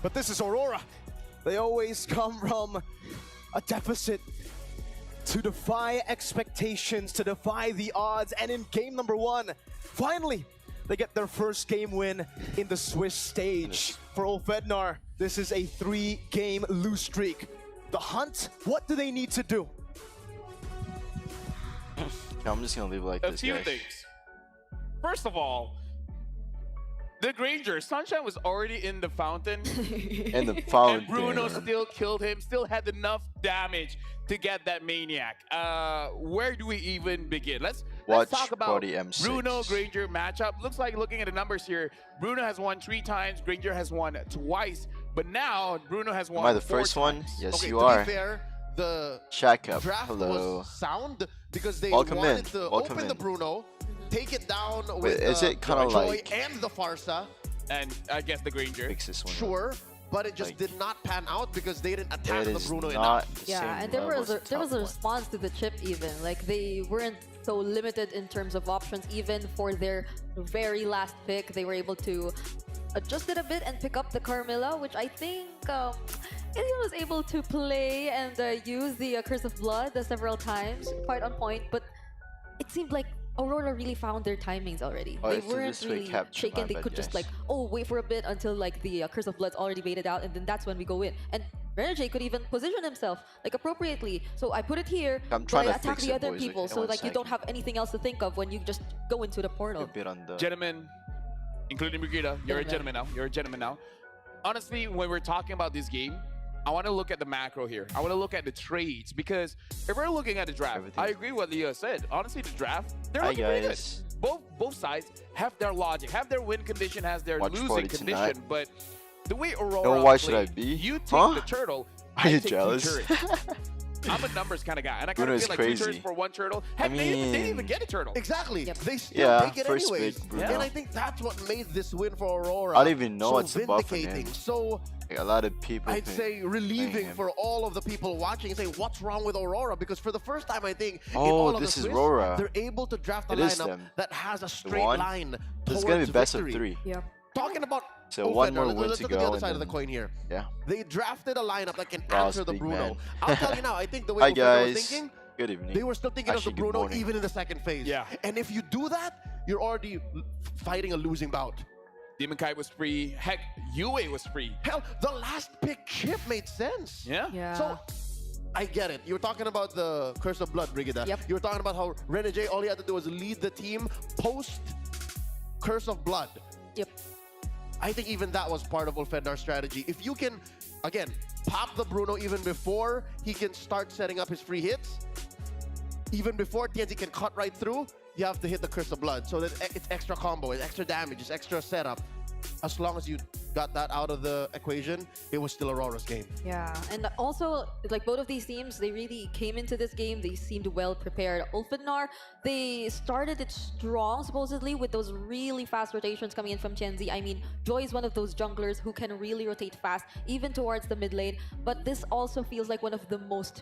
But this is Aurora. They always come from a deficit to defy expectations, to defy the odds. And in game number 1, finally, they get their first game win in the Swiss stage. For Ulfednar, this is a 3-game lose streak. The Hunt, what do they need to do? I'm just gonna leave it like this, A few guys. things. First of all, the Granger, Sunshine was already in the fountain. And the fountain. And Bruno still killed him, still had enough damage to get that Maniac. Where do we even begin? Let's talk about Body M6. Bruno Granger matchup. Looks like, looking at the numbers here, Bruno has won 3 times, Granger has won twice, but now Bruno has won Am I the 4 first one? times. Yes, Okay, you to are. be fair, the Shack up. draft Hello. was sound because they Welcome wanted in. to Welcome open in. the Bruno, take it down Wait, with is it kinda Joy like- and the Farsa, And I guess the Granger. Fix this one. up. sure, but it just Like, did not pan out because they didn't attack It the is Bruno not enough. the same Yeah, and there level was as a, the there was top a one. response to the chip even. Like they weren't so limited in terms of options. Even for their very last pick, they were able to adjust it a bit and pick up the Carmilla, which I think he was able to play and use the Curse of Blood several times, quite on point. But it seemed like Aurora really found their timings already. Oh, They it's the weren't this way really capture, shaken. my They bad, could just guys. like, oh, wait for a bit until like the Curse of Blood's already baited out, and then that's when we go in. And Renegade could even position himself like appropriately. So I put it here, I'm but trying I to attack fix the it, other boys. people, Okay, so one like you don't second. have anything else to think of when you just go into the portal. A bit on the. Gentlemen, including Brigida, you're a gentleman now. You're a gentleman now. Honestly, when we're talking about this game, I want to look at the macro here. I want to look at the trades, because if we're looking at the draft, Everything. I agree with what Leo said. Honestly, the draft, they're Hi, looking pretty good. guys. Both sides have their logic, have their win condition, has their Watch losing party condition. tonight. But the way Aurora No, why should I played, be? You take Huh? the turtle. Are I you take 2 jealous? turrets. I'm a numbers kind of guy, and I kind Bruno of is feel like 2 turrets crazy. for 1 turtle. Heck, they didn't even mean- get a turtle. Exactly. Yep. They still Yeah, take it first anyways. pick, Bruno. And I think that's what made this win for Aurora I don't even know so what's above him. vindicating. So Like, a lot of people. I'd think- say relieving him. for all of the people watching and saying, what's wrong with Aurora? Because for the first time, I think, in Oh, all of this the is Swiss, Aurora. they're able to draft a It is lineup them. that has a straight one? line This is towards gonna be best victory. of 3. Yeah. Talking about So one Ulfednar, more let's win look to at the go. other and side of the then- coin here. Yeah. They drafted a lineup that can Ross, answer the big Bruno. man. I'll tell you now, I think the way Hi Ulfednar was guys. thinking, Good evening. they were still thinking Actually, of the good Bruno morning. even in the second phase. Yeah. And if you do that, you're already fighting a losing bout. Demon Kai was free. Heck, Yue was free. Hell, the last pick chip made sense. Yeah? Yeah. So, I get it. You were talking about the Curse of Blood, Brigida. Yep. You were talking about how Renegade, all he had to do was lead the team post Curse of Blood. Yep. I think even that was part of Ulfednar's strategy. If you can, again, pop the Bruno even before he can start setting up his free hits, even before TNT can cut right through, you have to hit the Curse of Blood. So that it's extra combo, it's extra damage, it's extra setup. As long as you got that out of the equation, it was still Aurora's game. Yeah, and also, like, both of these teams, they really came into this game, they seemed well prepared. Ulfednar, they started it strong, supposedly, with those really fast rotations coming in from Tianzi. I mean, Joy is one of those junglers who can really rotate fast, even towards the mid lane, but this also feels like one of the most,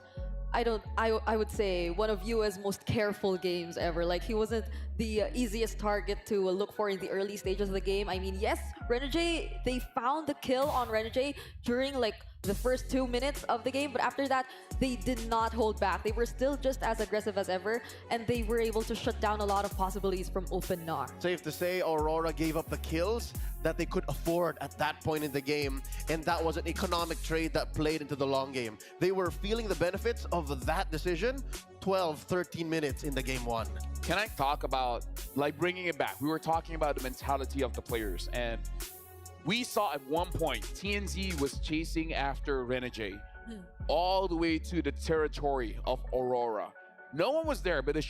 I would say, one of Yue's most careful games ever. Like, he wasn't the easiest target to look for in the early stages of the game. I mean, yes, Renegade, they found the kill on Renegade during, like, the first 2 minutes of the game, but after that, they did not hold back. They were still just as aggressive as ever, and they were able to shut down a lot of possibilities from Ulfednar. Safe to say, Aurora gave up the kills that they could afford at that point in the game, and that was an economic trade that played into the long game. They were feeling the benefits of that decision 12, 13 minutes in the game 1. Can I talk about, like, bringing it back? We were talking about the mentality of the players, and we saw at one point TNZ was chasing after Renegade all the way to the territory of Aurora. No one was there, but the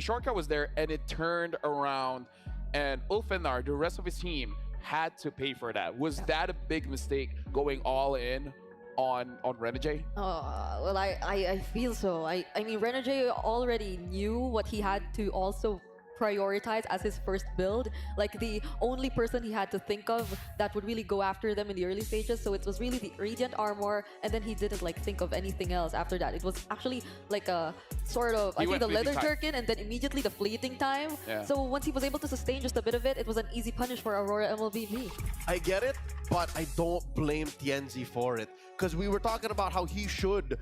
shortcut was there, and it turned around, and Ulfednar, the rest of his team, had to pay for that. Was that a big mistake, going all in on Renegade? Well, I feel so. I mean, Renegade already knew what he had to also prioritize as his first build. Like, the only person he had to think of that would really go after them in the early stages. So it was really the Radiant Armor, and then he didn't like think of anything else after that. It was actually like a sort of, I think, the Leather Jerkin, and then immediately the Fleeting Time. Yeah. So once he was able to sustain just a bit of it, it was an easy punish for Aurora MLBV. I get it, but I don't blame Tienzi for it. Because we were talking about how he should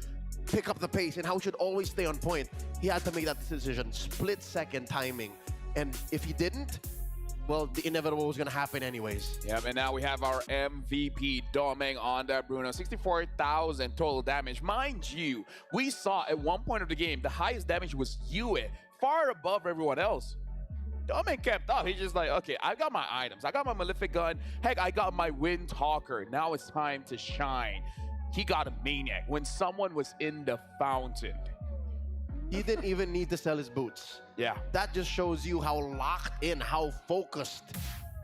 pick up the pace and how he should always stay on point. He had to make that decision, split-second timing. And if he didn't, well, the inevitable was going to happen anyways. Yeah, and now we have our MVP Domeng on that Bruno. 64,000 total damage. Mind you, we saw at one point of the game, the highest damage was Yue, far above everyone else. Domeng kept up. He's just like, okay, I got my items. I got my Malefic Gun. Heck, I got my Wind Talker. Now it's time to shine. He got a Maniac when someone was in the fountain. He didn't even need to sell his boots. Yeah. That just shows you how locked in, how focused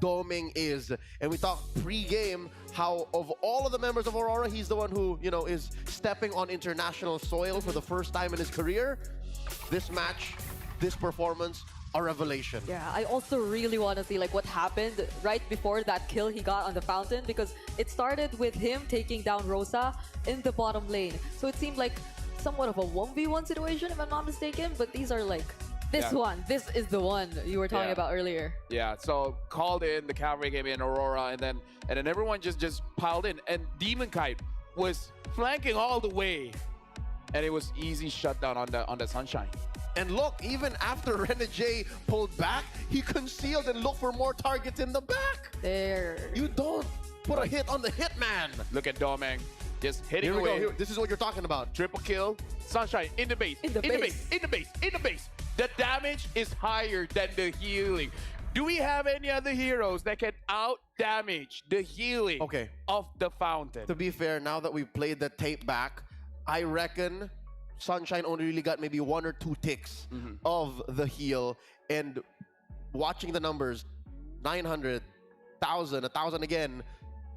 Domeng is. And we talked pre-game how of all of the members of Aurora, he's the one who, you know, is stepping on international soil for the first time in his career. This match, this performance, a revelation. Yeah, I also really want to see like what happened right before that kill he got on the fountain, because it started with him taking down Rosa in the bottom lane. So it seemed like somewhat of a 1v1 situation, if I'm not mistaken, but these are like this is the one you were talking about earlier. Yeah, so called in, the cavalry came in, Aurora, and then everyone just piled in, and Demon Kite was flanking all the way, and it was easy shutdown on the Sunshine. And look, even after Renegade pulled back, he concealed and looked for more targets in the back. There. You don't put a hit on the hitman. Look at Domeng, just hitting Here we away. go. Here, this is what you're talking about. Triple kill, Sunshine in the base, In the base. in the base, in the base. The damage is higher than the healing. Do we have any other heroes that can out-damage the healing of the fountain? To be fair, now that we've played the tape back, I reckon Sunshine only really got maybe 1 or 2 ticks of the heal. And watching the numbers, 900, 1,000, 1,000 again,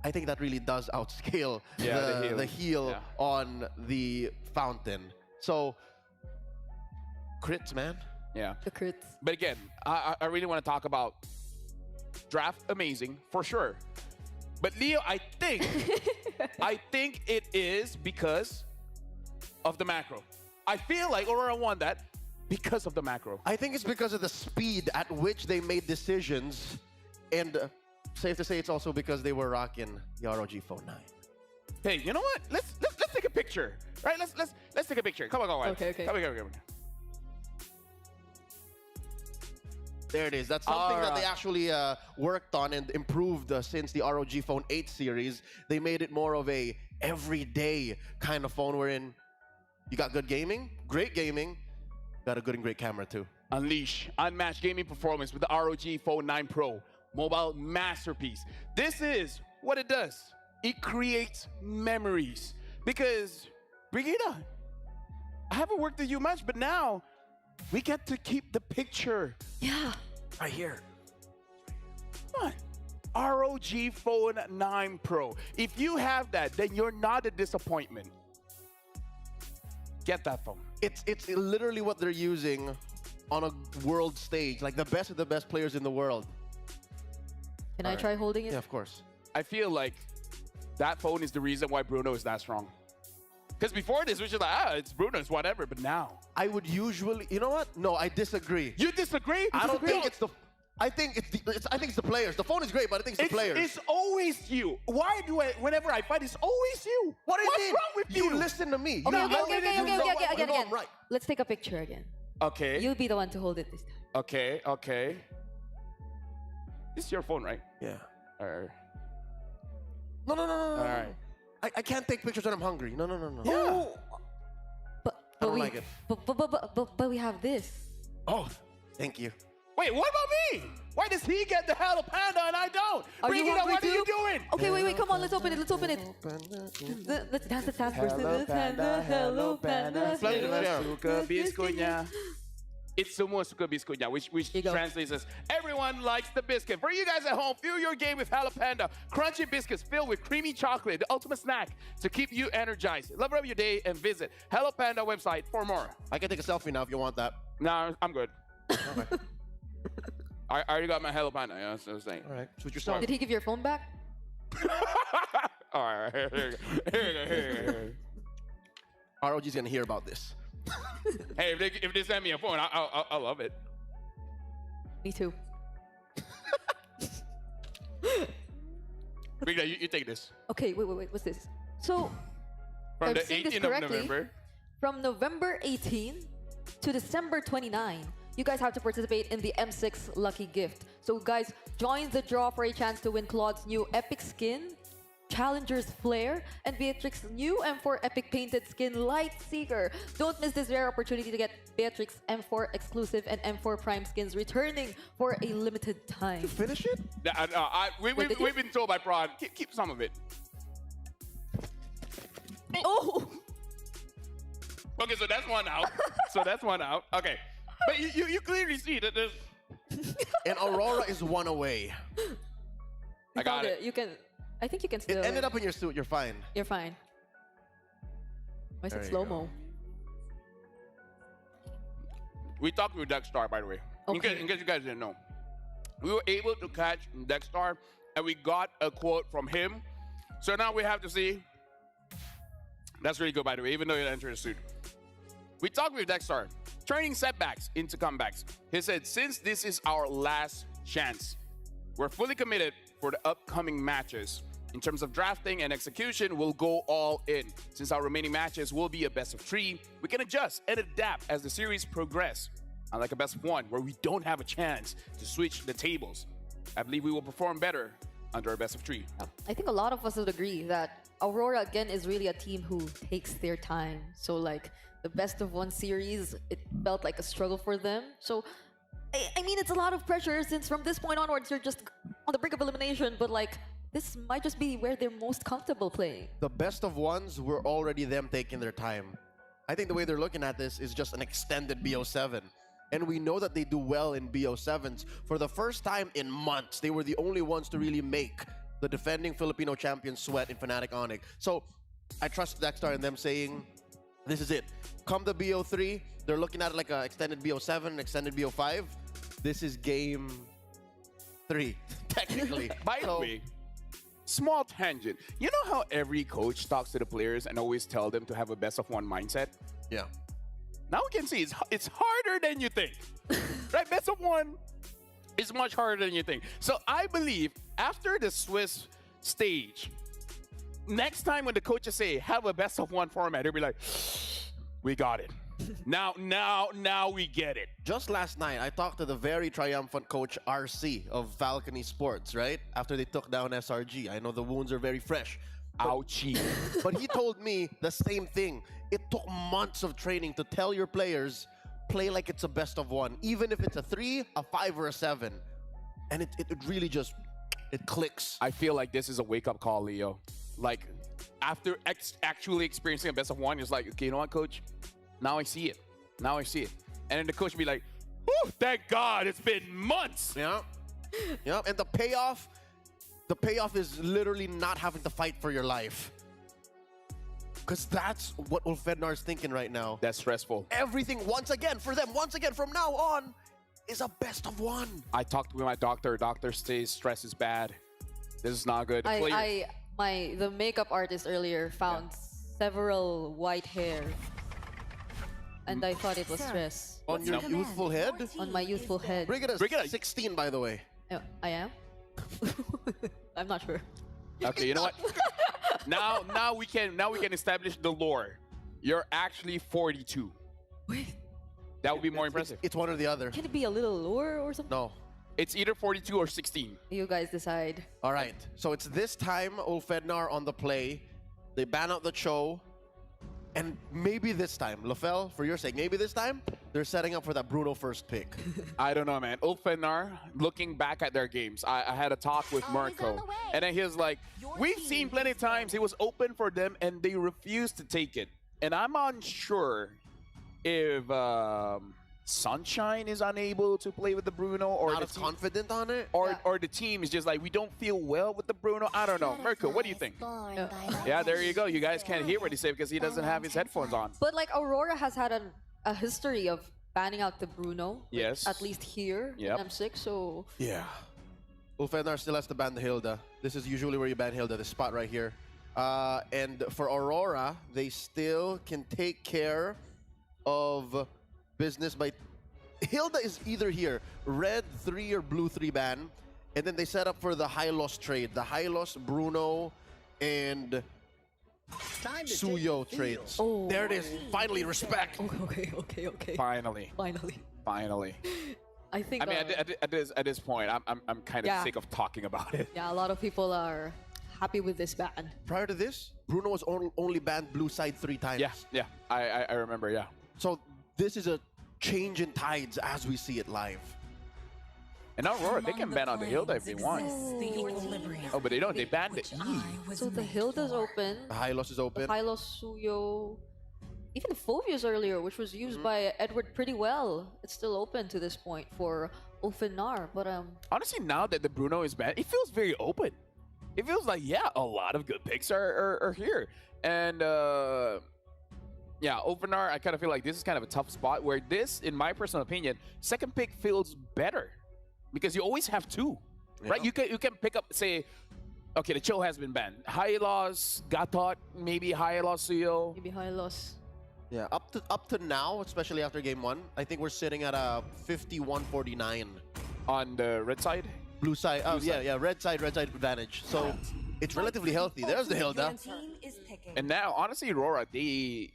I think that really does outscale the heal on the fountain. So, crits, man. Yeah. The crits. But again, I really want to talk about draft amazing, for sure. But Leo, I think it is because of the macro. I feel like Aurora won that because of the macro. I think it's because of the speed at which they made decisions, and safe to say it's also because they were rocking the ROG Phone 9. Hey, you know what? Let's take a picture, right? Let's take a picture. Come on. Okay. Come on. There it is. That's something that they actually worked on and improved since the ROG Phone 8 series. They made it more of a everyday kind of phone wherein you got good gaming, great gaming, got a good and great camera too. Unleash unmatched gaming performance with the ROG Phone 9 Pro. Mobile masterpiece. This is what it does. It creates memories. Because, Brigida, I haven't worked with you much, but now we get to keep the picture. Yeah. Right here. Come on. ROG Phone 9 Pro. If you have that, then you're not a disappointment. Get that phone. It's literally what they're using on a world stage, like the best of the best players in the world. Can I try holding it? Yeah, of course. I feel like that phone is the reason why Bruno is that strong. Because before this, we were just like, it's Bruno, it's whatever. But now, I would usually, you know what? No, I disagree. you disagree? I don't think it's the. I think it's the players. The phone is great, but I think it's the players. It's always you. Why do I? Whenever I fight, it's always you. What do you What's mean? wrong with you? You listen to me. Okay, You okay, know okay, it, okay, you okay, know okay, I again, know again. I'm right. Let's take a picture again. Okay. You'll be the one to hold it this time. Okay. This is your phone, right? Yeah. All right. No. All right. I can't take pictures when I'm hungry. No. Yeah. But I don't we, like it. But we have this. Oh, thank you. Wait, what about me? Why does he get the Hello Panda and I don't? Are Bring you it up. hungry What are you too? doing? Okay, wait, come on, let's open it. Let's dance the task first. Hello Panda. Suka biscuitnya. It's semua suka biscuitnya, which you go. translates as everyone likes the biscuit. For you guys at home, fuel your game with Hello Panda. Crunchy biscuits filled with creamy chocolate, the ultimate snack to keep you energized. Level up your day and visit Hello Panda website for more. I can take a selfie now if you want that. No, I'm good. Okay. I already got my Hello Panda. Yeah, that's what I was saying. All right. Switch yourself. Did he give your phone back? All right, here you go. ROG's gonna hear about this. Hey, if they send me a phone, I'll love it. Me too. Brigda, you take this. Okay, wait. What's this? So, From I'm the seeing this 18th of correctly. November. From November 18 to December 29, you guys have to participate in the M6 Lucky Gift. So guys, join the draw for a chance to win Claude's new Epic Skin, Challenger's Flare, and Beatrix's new M4 Epic Painted Skin Light Seeker. Don't miss this rare opportunity to get Beatrix M4 exclusive and M4 Prime skins returning for a limited time. Finish it? We've been told by Prod, keep some of it. Oh! Okay, so that's one out. Okay. But you clearly see that there's... And Aurora is one away. I got it. You can... I think you can still... It ended up in your suit. You're fine. You're fine. Why is There it you slow-mo? We talked with Dexstar, by the way. Okay. In case you guys didn't know. We were able to catch Dexstar, and we got a quote from him. So now we have to see. That's really good, by the way, even though you entered the suit. We talked with Dexstar, turning setbacks into comebacks. He said, since this is our last chance, we're fully committed for the upcoming matches. In terms of drafting and execution, we'll go all in. Since our remaining matches will be a best of 3, we can adjust and adapt as the series progress. Unlike a best of 1, where we don't have a chance to switch the tables, I believe we will perform better under a best of 3. I think a lot of us would agree that Aurora, again, is really a team who takes their time. So, like, the best of 1 series, it felt like a struggle for them. So, I mean, it's a lot of pressure since from this point onwards, you're just on the brink of elimination. But, like, this might just be where they're most comfortable playing. The best of ones were already them taking their time. I think the way they're looking at this is just an extended BO7. And we know that they do well in BO7s. For the first time in months, they were the only ones to really make the defending Filipino champion sweat in Fnatic Onic. So I trust Dexstar and them saying, this is it. Come the BO3, they're looking at it like an extended BO7, extended BO5. This is game 3, technically. By the way, small tangent. You know how every coach talks to the players and always tell them to have a best of 1 mindset? Yeah. Now we can see it's harder than you think. Right? Best of 1 is much harder than you think. So I believe after the Swiss stage, next time when the coaches say have a best of 1 format, they'll be like, we got it. Now we get it. Just last night, I talked to the very triumphant coach RC of Falcony Sports, right? After they took down SRG. I know the wounds are very fresh. Ouchie. But he told me the same thing. It took months of training to tell your players, play like it's a best of 1. Even if it's a 3, a 5, or a 7. And it really just, it clicks. I feel like this is a wake-up call, Leo. Like, after actually experiencing a best of 1, it's like, okay, you know what, coach? Now I see it. Now I see it. And then the coach will be like, whew, thank God, it's been months. Yeah. Yeah. And the payoff is literally not having to fight for your life. Because that's what Ulfednar is thinking right now. That's stressful. Everything, once again, for them, once again, from now on, is a best of 1. I talked with my doctor. Doctor says stress is bad. This is not good. The makeup artist earlier found several white hair. And I thought it was stress. On your youthful head? On my youthful head. Brigida, 16, by the way. Oh, I am? I'm not sure. Okay, you know what? now we can establish the lore. You're actually 42. Wait, That would be more impressive. It's one or the other. can it be a little lower or something? No. It's either 42 or 16. You guys decide. All right. So it's this time Ulfednar on the play. They ban out the Cho. And maybe this time, Lafel, for your sake, maybe this time, they're setting up for that Bruno first pick. I don't know, man. Ulfednar, looking back at their games, I had a talk with Mirko. And then he was like, we've seen plenty of times it was open for them and they refused to take it. And I'm unsure if Sunshine is unable to play with the Bruno or Not as confident on it? or the team is just like, we don't feel well with the Bruno. I don't know. Mirko, what do you think? Yeah, there you go. You guys can't hear what he said because he doesn't have his headphones on. But like Aurora has had a history of banning out the Bruno. Yes. At least here Yep. in M6, so... Yeah. Ulfednar still has to ban the Hilda. This is usually where you ban Hilda, this spot right here. And for Aurora, they still can take care of business by... Hilda is either here, red 3 or blue 3 ban. And then they set up for the high-loss trade. The high-loss Bruno and Suyo trades. Oh. There it is. Finally, respect. Okay. Finally. Finally. I think. I mean, at this point, I'm kind of Yeah. sick of talking about it. yeah, a lot of people are happy with this ban. Prior to this, Bruno was only banned blue side 3 times. Yeah. I remember. Yeah. So this is a change in tides as we see it live. And now Aurora, they can ban on the Hilda if they want. Oh, but they don't. They banned the E. So the Hilda's open. The high loss is open. Hylos, Suyo, even the Phobius earlier, which was used by Edward pretty well. It's still open to this point for Ulfinar, but Honestly, now that the Bruno is banned, it feels very open. It feels like, yeah, a lot of good picks are here. And yeah, Ulfinar, I kind of feel like this is kind of a tough spot where this, in my personal opinion, second pick feels better. Because you always have two, right? You can pick up, say, okay, the Chill has been banned. Hylos, Gatot, maybe Hylos Suyo. maybe Hylos. Yeah, up to now, especially after game 1, I think we're sitting at a 51-49. On the red side. Blue side, Blue side. yeah, red side advantage. So it's relatively healthy. There's the Hilda. And now, honestly, Aurora, they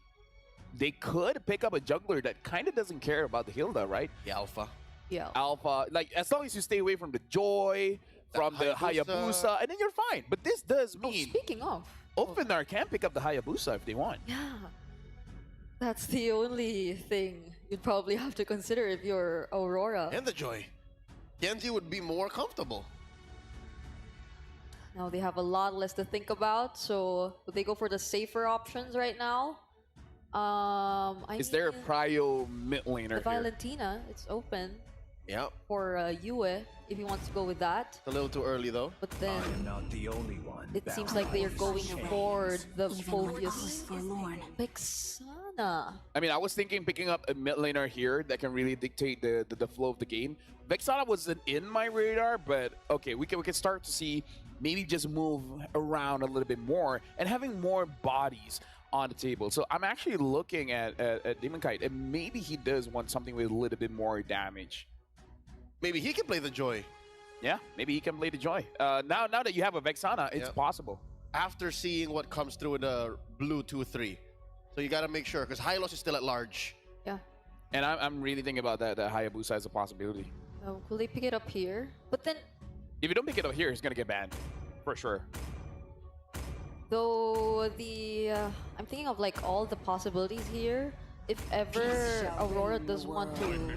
could pick up a jungler that kind of doesn't care about the Hilda, right? The Alpha. Yeah. Alpha, like, as long as you stay away from the Joy, from the Hayabusa, and then you're fine. But this does mean Speaking of, Ulfinar can pick up the Hayabusa if they want. yeah, that's the only thing you'd probably have to consider if you're Aurora. And the Joy. Genji would be more comfortable. Now they have a lot less to think about, so would they go for the safer options right now? Is there a mean, prio mid laner the here? Valentina? It's open Yeah, for Yue if he wants to go with that. it's a little too early though. But then not the only one. it seems like they are going for the Phobius Vexana. I mean, I was thinking picking up a mid laner here that can really dictate the flow of the game. Vexana wasn't in my radar, but okay, we can start to see maybe just move around a little bit more and having more bodies on the table. So I'm actually looking at Demon Kite, and maybe he does want something with a little bit more damage. Maybe he can play the Joy. Yeah, maybe he can play the Joy. Now that you have a Vexana, it's Yep. possible. After seeing what comes through in the blue 2-3. So you gotta make sure, because Hylos is still at large. Yeah. And I'm really thinking about that Hayabusa as a possibility. Will they pick it up here? But then, If you don't pick it up here, he's gonna get banned for sure. though, I'm thinking of like all the possibilities here. If ever Aurora does want to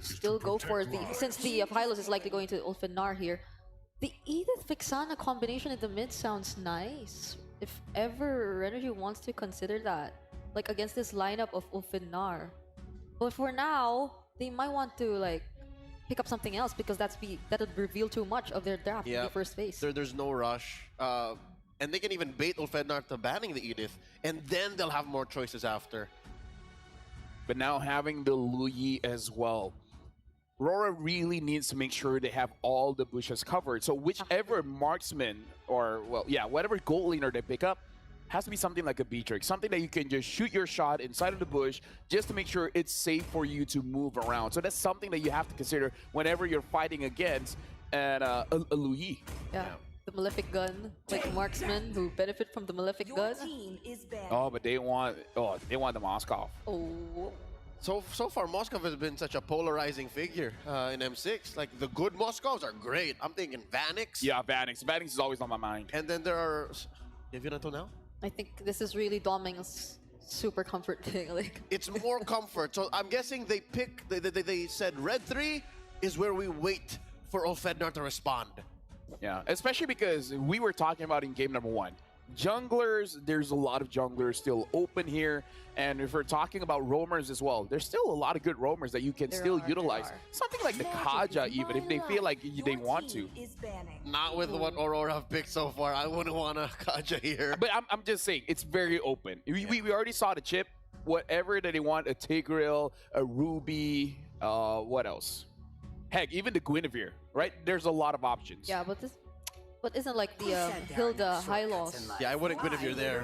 still go for since the Hylos is likely going to Ulfinar here, the Edith Vexana combination in the mid sounds nice. If ever Energy wants to consider that, like against this lineup of Ulfinar. But for now, they might want to like pick up something else because that would reveal too much of their draft in the first phase. There's no rush. And they can even bait Ulfednar to banning the Edith, and then they'll have more choices after. But now having the Luyi as well, Aurora really needs to make sure they have all the bushes covered. So whichever marksman or, well, yeah, whatever gold laner they pick up has to be something like a Beatrix, something that you can just shoot your shot inside of the bush just to make sure it's safe for you to move around. So that's something that you have to consider whenever you're fighting against a Luyi. Yeah. The Malefic Gun, like marksmen who benefit from the Malefic Gun. Oh, but they want the Moskov. Oh. So far, Moskov has been such a polarizing figure in M6. Like, the good Moskovs are great. I'm thinking Vanix. Yeah, Vanix. Vanix is always on my mind. And then there are... Have you until now? I think this is really Doming's super comfort thing. Like, It's more comfort. So I'm guessing they said red 3 is where we wait for Ulfednar to respond. Yeah, especially because we were talking about in game number 1. Junglers, there's a lot of junglers still open here. And if we're talking about roamers as well, there's still a lot of good roamers that you can still utilize. Something like the Kaja even, if they feel like they want to. Not with what Aurora have picked so far. I wouldn't want a Kaja here. But I'm just saying, it's very open. We already saw the chip. Whatever that they want, a Tigreal, a Ruby, what else? Heck, even the Guinevere, right? There's a lot of options. yeah, but isn't like the Hilda Hylos. Yeah, I wouldn't quit if you're there.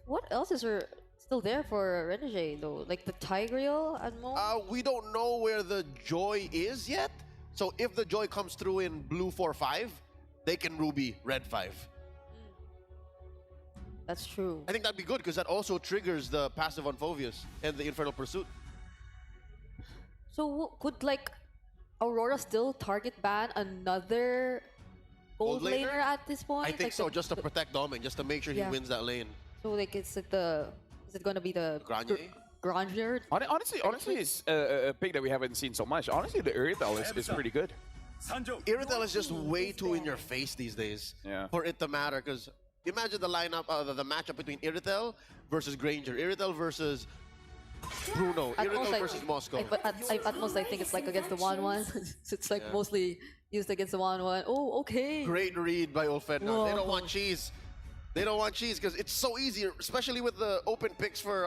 What else is there still there for Renegade though. Like the Tigreal at most. We don't know where the Joy is yet. So if the Joy comes through in blue 4-5, they can Ruby red 5. That's true. I think that'd be good because that also triggers the passive on Phoveus and the Infernal Pursuit. So could like Aurora still target ban another gold Gold laner? laner at this point? I think Like so, the- just to protect Domin, just to make sure he Yeah. wins that lane. So like is it gonna be the Granier? Granier? Honestly, it's a pick that we haven't seen so much. Honestly, the Irithel is pretty good. Irithel is just way too in your face these days Yeah. for it to matter. Because imagine the lineup, the matchup between Irithel versus Granger, Irithel versus Bruno, At most, Irithel I- versus Moscow. But at most, I think it's like against the 1-1. So it's like mostly used against the 1-1. Oh, okay. Great read by Ulfednar. They don't Whoa. want cheese. They don't want cheese because it's so easy, especially with the open picks for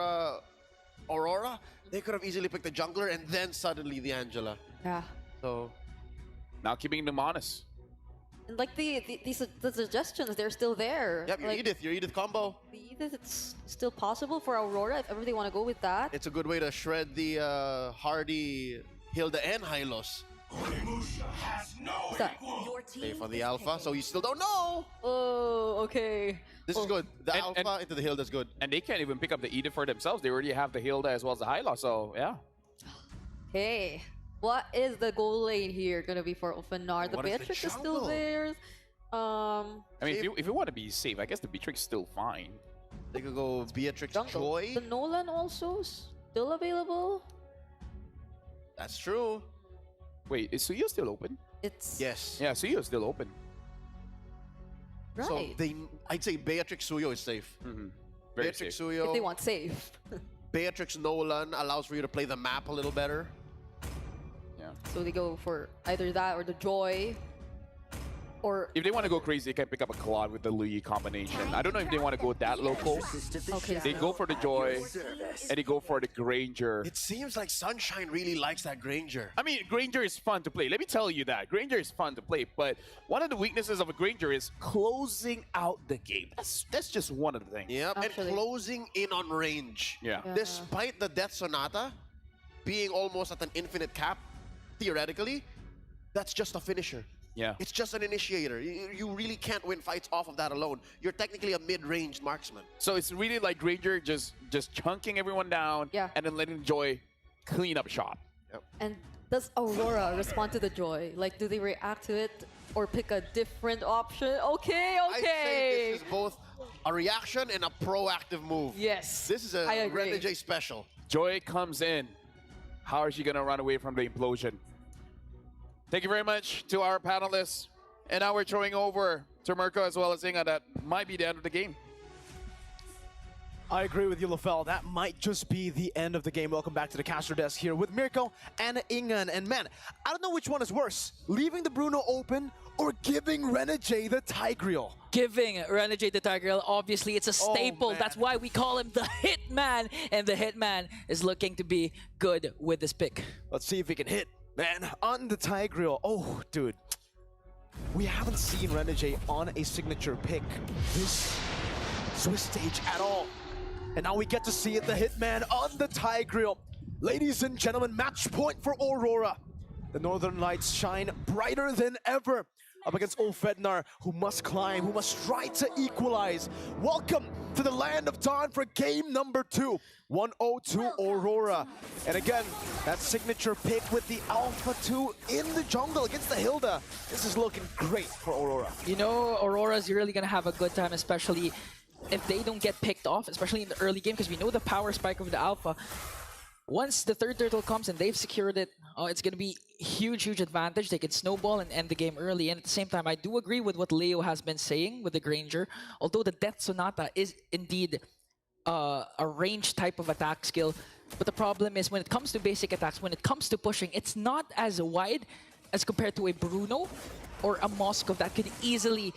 Aurora. They could have easily picked the jungler and then suddenly the Angela. Yeah. So Now keeping them honest. And like the suggestions, they're still there. yep, your like, Edith combo. the Edith, it's still possible for Aurora if ever they want to go with that. It's a good way to shred the Hardy, Hilda, and Hylos. What's that? Safe on the Alpha, so you still don't know. Oh, okay. This is good. The And- Alpha into the Hilda's good. And they can't even pick up the Edith for themselves. They already have the Hilda as well as the Hyla, so yeah. Hey, what is the goal lane here gonna be for Fnatic? The What is the Beatrix is still jungle? there. I mean, if you want to be safe, I guess the Beatrix is still fine. They could go Beatrix Jungle. Joy. The Nolan also still available. That's true. Wait, is Suyo still open? It's Yes. Yeah, Suyo's still open. right. So I'd say Beatrix Suyo is safe. Mm-hmm. Very Beatrix safe. if they Suyo, want safe. Beatrix Nolan allows for you to play the map a little better. Yeah. So they go for either that or the Joy. Or If they want to go crazy, they can pick up a Claude with the Louis combination. I don't know if they want to go that local. okay. They go for the Joy, and they go for the Granger. It seems like Sunshine really likes that Granger. I mean, Granger is fun to play. Let me tell you that. Granger is fun to play, but one of the weaknesses of a Granger is closing out the game. That's just one of the things. Yep, Actually. and closing in on range. Yeah. Yeah. Despite the Death Sonata being almost at an infinite cap, theoretically, that's just a finisher. Yeah. It's just an initiator. You really can't win fights off of that alone. You're technically a mid-ranged marksman. So it's really like Granger just chunking everyone down, Yeah. and then letting Joy clean up shop. And does Aurora respond to the Joy? Like, do they react to it or pick a different option? Okay, I'd say okay. this is both a reaction and a proactive move. Yes. This is a I agree. Renegade special. Joy comes in. How is she gonna run away from the implosion? Thank you very much to our panelists. And now we're throwing over to Mirko as well as Inga. That might be the end of the game. I agree with you, Lafel. That might just be the end of the game. Welcome back to the caster desk here with Mirko and Ingan. And man, I don't know which one is worse, leaving the Bruno open or giving Renegade the Tigreal. Giving Renegade the Tigreal, obviously it's a staple. man. That's why we call him the Hitman, and the Hitman is looking to be good with this pick. Let's see if he can hit, man, on the Tigreal. Oh, dude. We haven't seen Renegade on a signature pick this Swiss stage at all. And now we get to see it, the Hitman on the Tigreal. Ladies and gentlemen, match point for Aurora. The Northern Lights shine brighter than ever up against Ulfednar, who must climb, who must try to equalize. Welcome to the Land of Dawn for game number 2. 1-0 to Aurora. And again, that signature pick with the Alpha 2 in the jungle against the Hilda. This is looking great for Aurora. You know, Aurora's really gonna have a good time, especially if they don't get picked off, especially in the early game, because we know the power spike of the Alpha. Once the third turtle comes and they've secured it, it's going to be huge advantage. They can snowball and end the game early. And at the same time, I do agree with what Leo has been saying with the Granger. Although the Death Sonata is indeed a range type of attack skill. But the problem is when it comes to basic attacks, when it comes to pushing, it's not as wide as compared to a Bruno. or a Moskov that could easily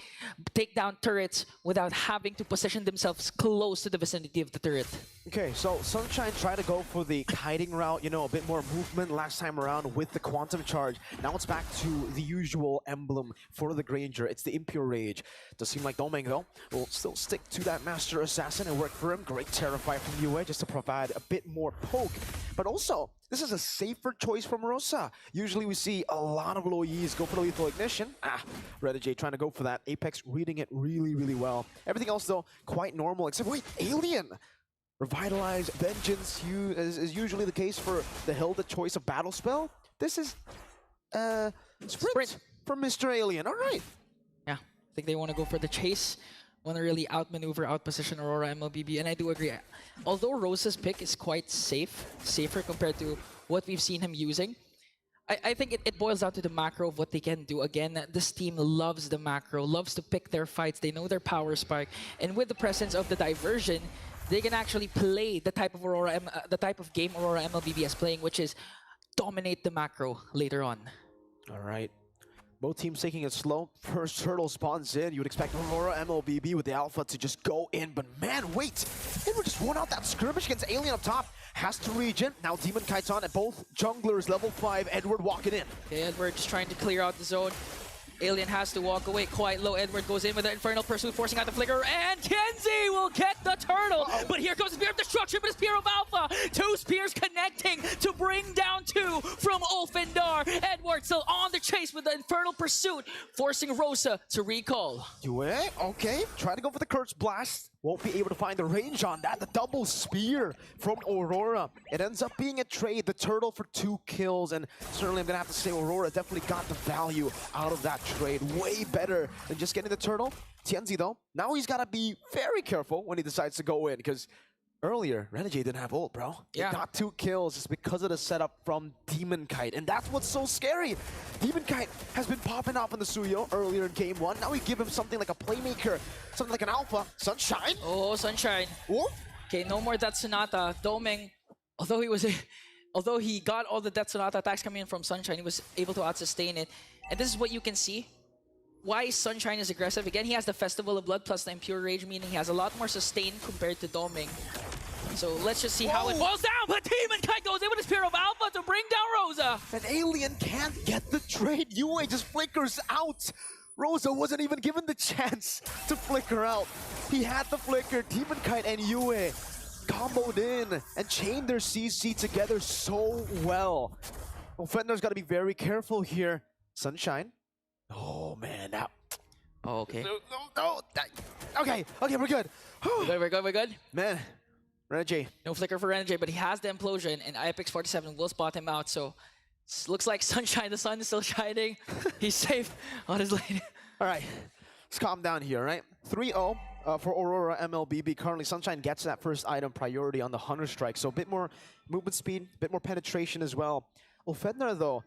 take down turrets without having to position themselves close to the vicinity of the turret. Okay, so Sunshine tried to go for the kiting route, you know, a bit more movement last time around with the Quantum Charge. Now it's back to the usual emblem for the Granger. It's the Impure Rage. Does seem like Domeng, though, will still stick to that Master Assassin and work for him. Great Terrify from UA just to provide a bit more poke. But also, this is a safer choice from Rosa. Usually we see a lot of low Yis go for the Lethal Ignition. Renegade trying to go for that. Apex reading it really, really well. Everything else, though, quite normal, except, wait, Alien! Revitalize, Vengeance is usually the case for the Hilda choice of battle spell. This is Sprint from Mr. Alien. All right. Yeah, I think they want to go for the chase. Want to really outmaneuver, outposition Aurora MLBB, and I do agree. Although Rosa's pick is quite safer compared to what we've seen him using, I think it boils down to the macro of what they can do. Again, this team loves the macro, loves to pick their fights. They know their power spike, and with the presence of the diversion, they can actually play the type of game Aurora MLBB is playing, which is dominate the macro later on. All right. Both teams taking it slow. First turtle spawns in. You would expect Aurora MLBB with the Alpha to just go in, but man, wait! Edward just won out that skirmish against Alien up top. Has to regen. Now Demon Kite's on at both junglers, level 5. Edward walking in. Okay, Edward just trying to clear out the zone. Alien has to walk away quite low. Edward goes in with the Infernal Pursuit, forcing out the Flicker, and Kenzie will get the turtle! But here comes the Spear of Destruction, but a Spear of Alpha! 2 spears connecting to bring down 2 from Ulfindar. Edward still on the chase with the Infernal Pursuit, forcing Rosa to recall. Yue, okay. Try to go for the Curse Blast. Won't be able to find the range on that. The double spear from Aurora. It ends up being a trade. The turtle for 2 kills. And certainly I'm going to have to say Aurora definitely got the value out of that trade. Way better than just getting the turtle. Tianzi, though, now he's got to be very careful when he decides to go in. Because earlier, Renegade didn't have ult, bro. Yeah. He got 2 kills just because of the setup from Demon Kite. And that's what's so scary. Demon Kite has been popping off in the Suyo earlier in game 1. Now we give him something like a playmaker, something like an Alpha. Sunshine. Oh, Sunshine. Ooh. Okay, no more Death Sonata. Domeng, although he got all the Death Sonata attacks coming in from Sunshine, he was able to out-sustain it. And this is what you can see. Why Sunshine is aggressive. Again, he has the Festival of Blood plus the Impure Rage, meaning he has a lot more sustain compared to Domeng. So let's just see how it boils down. But Demon Kite goes in with his Spear of Alpha to bring down Rosa. An Alien can't get the trade. Yue just flickers out. Rosa wasn't even given the chance to flicker out. He had the flicker. Demon Kite and Yue comboed in and chained their CC together so well. Well, Fender's got to be very careful here. Sunshine. Oh, man. Now. Oh, okay. No. Okay, we're good. We're good. Man, Renegade. No flicker for Renegade, but he has the Implosion, and Apex 47 will spot him out, so looks like Sunshine, the sun is still shining. He's safe on his lane. All right, let's calm down here, right? 3-0 for Aurora MLBB. Currently, Sunshine gets that first item priority on the Hunter Strike, so a bit more movement speed, a bit more penetration as well. Ulfednar, though,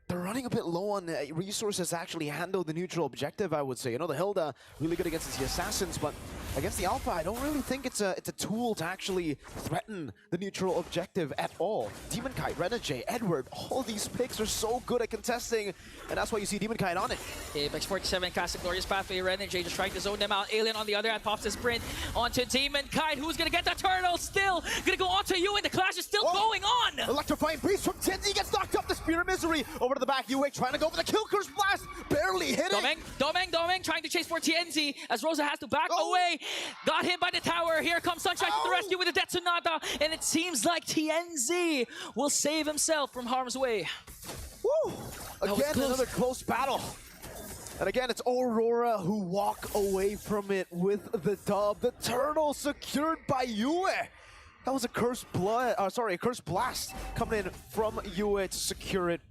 they're running a bit low on resources to actually handle the neutral objective, I would say. You know, the Hilda, really good against the Assassins, but against the Alpha, I don't really think it's a tool to actually threaten the neutral objective at all. Demon Kite, Renegade, Edward, all these picks are so good at contesting, and that's why you see Demon Kite on it. Apex 47 casts a glorious pathway. Renegade just trying to zone them out. Alien on the other hand pops a sprint onto Demon Kite. Who's gonna get the turtle? Still gonna go onto you, and the clash is still going on. Electrifying Beast from Tenzi gets knocked up. The Spear of Misery over to the back. Yue trying to go for the Kill Curse Blast, barely hitting. Domeng trying to chase for TNZ as Rosa has to back away. Got hit by the tower. Here comes Sunshine to the rescue with the Death Sonata, and it seems like TNZ will save himself from harm's way. Woo! Again, another close battle. And again, it's Aurora who walk away from it with the dub. The turtle secured by Yue. That was a Cursed Blast coming in from Yue to secure it.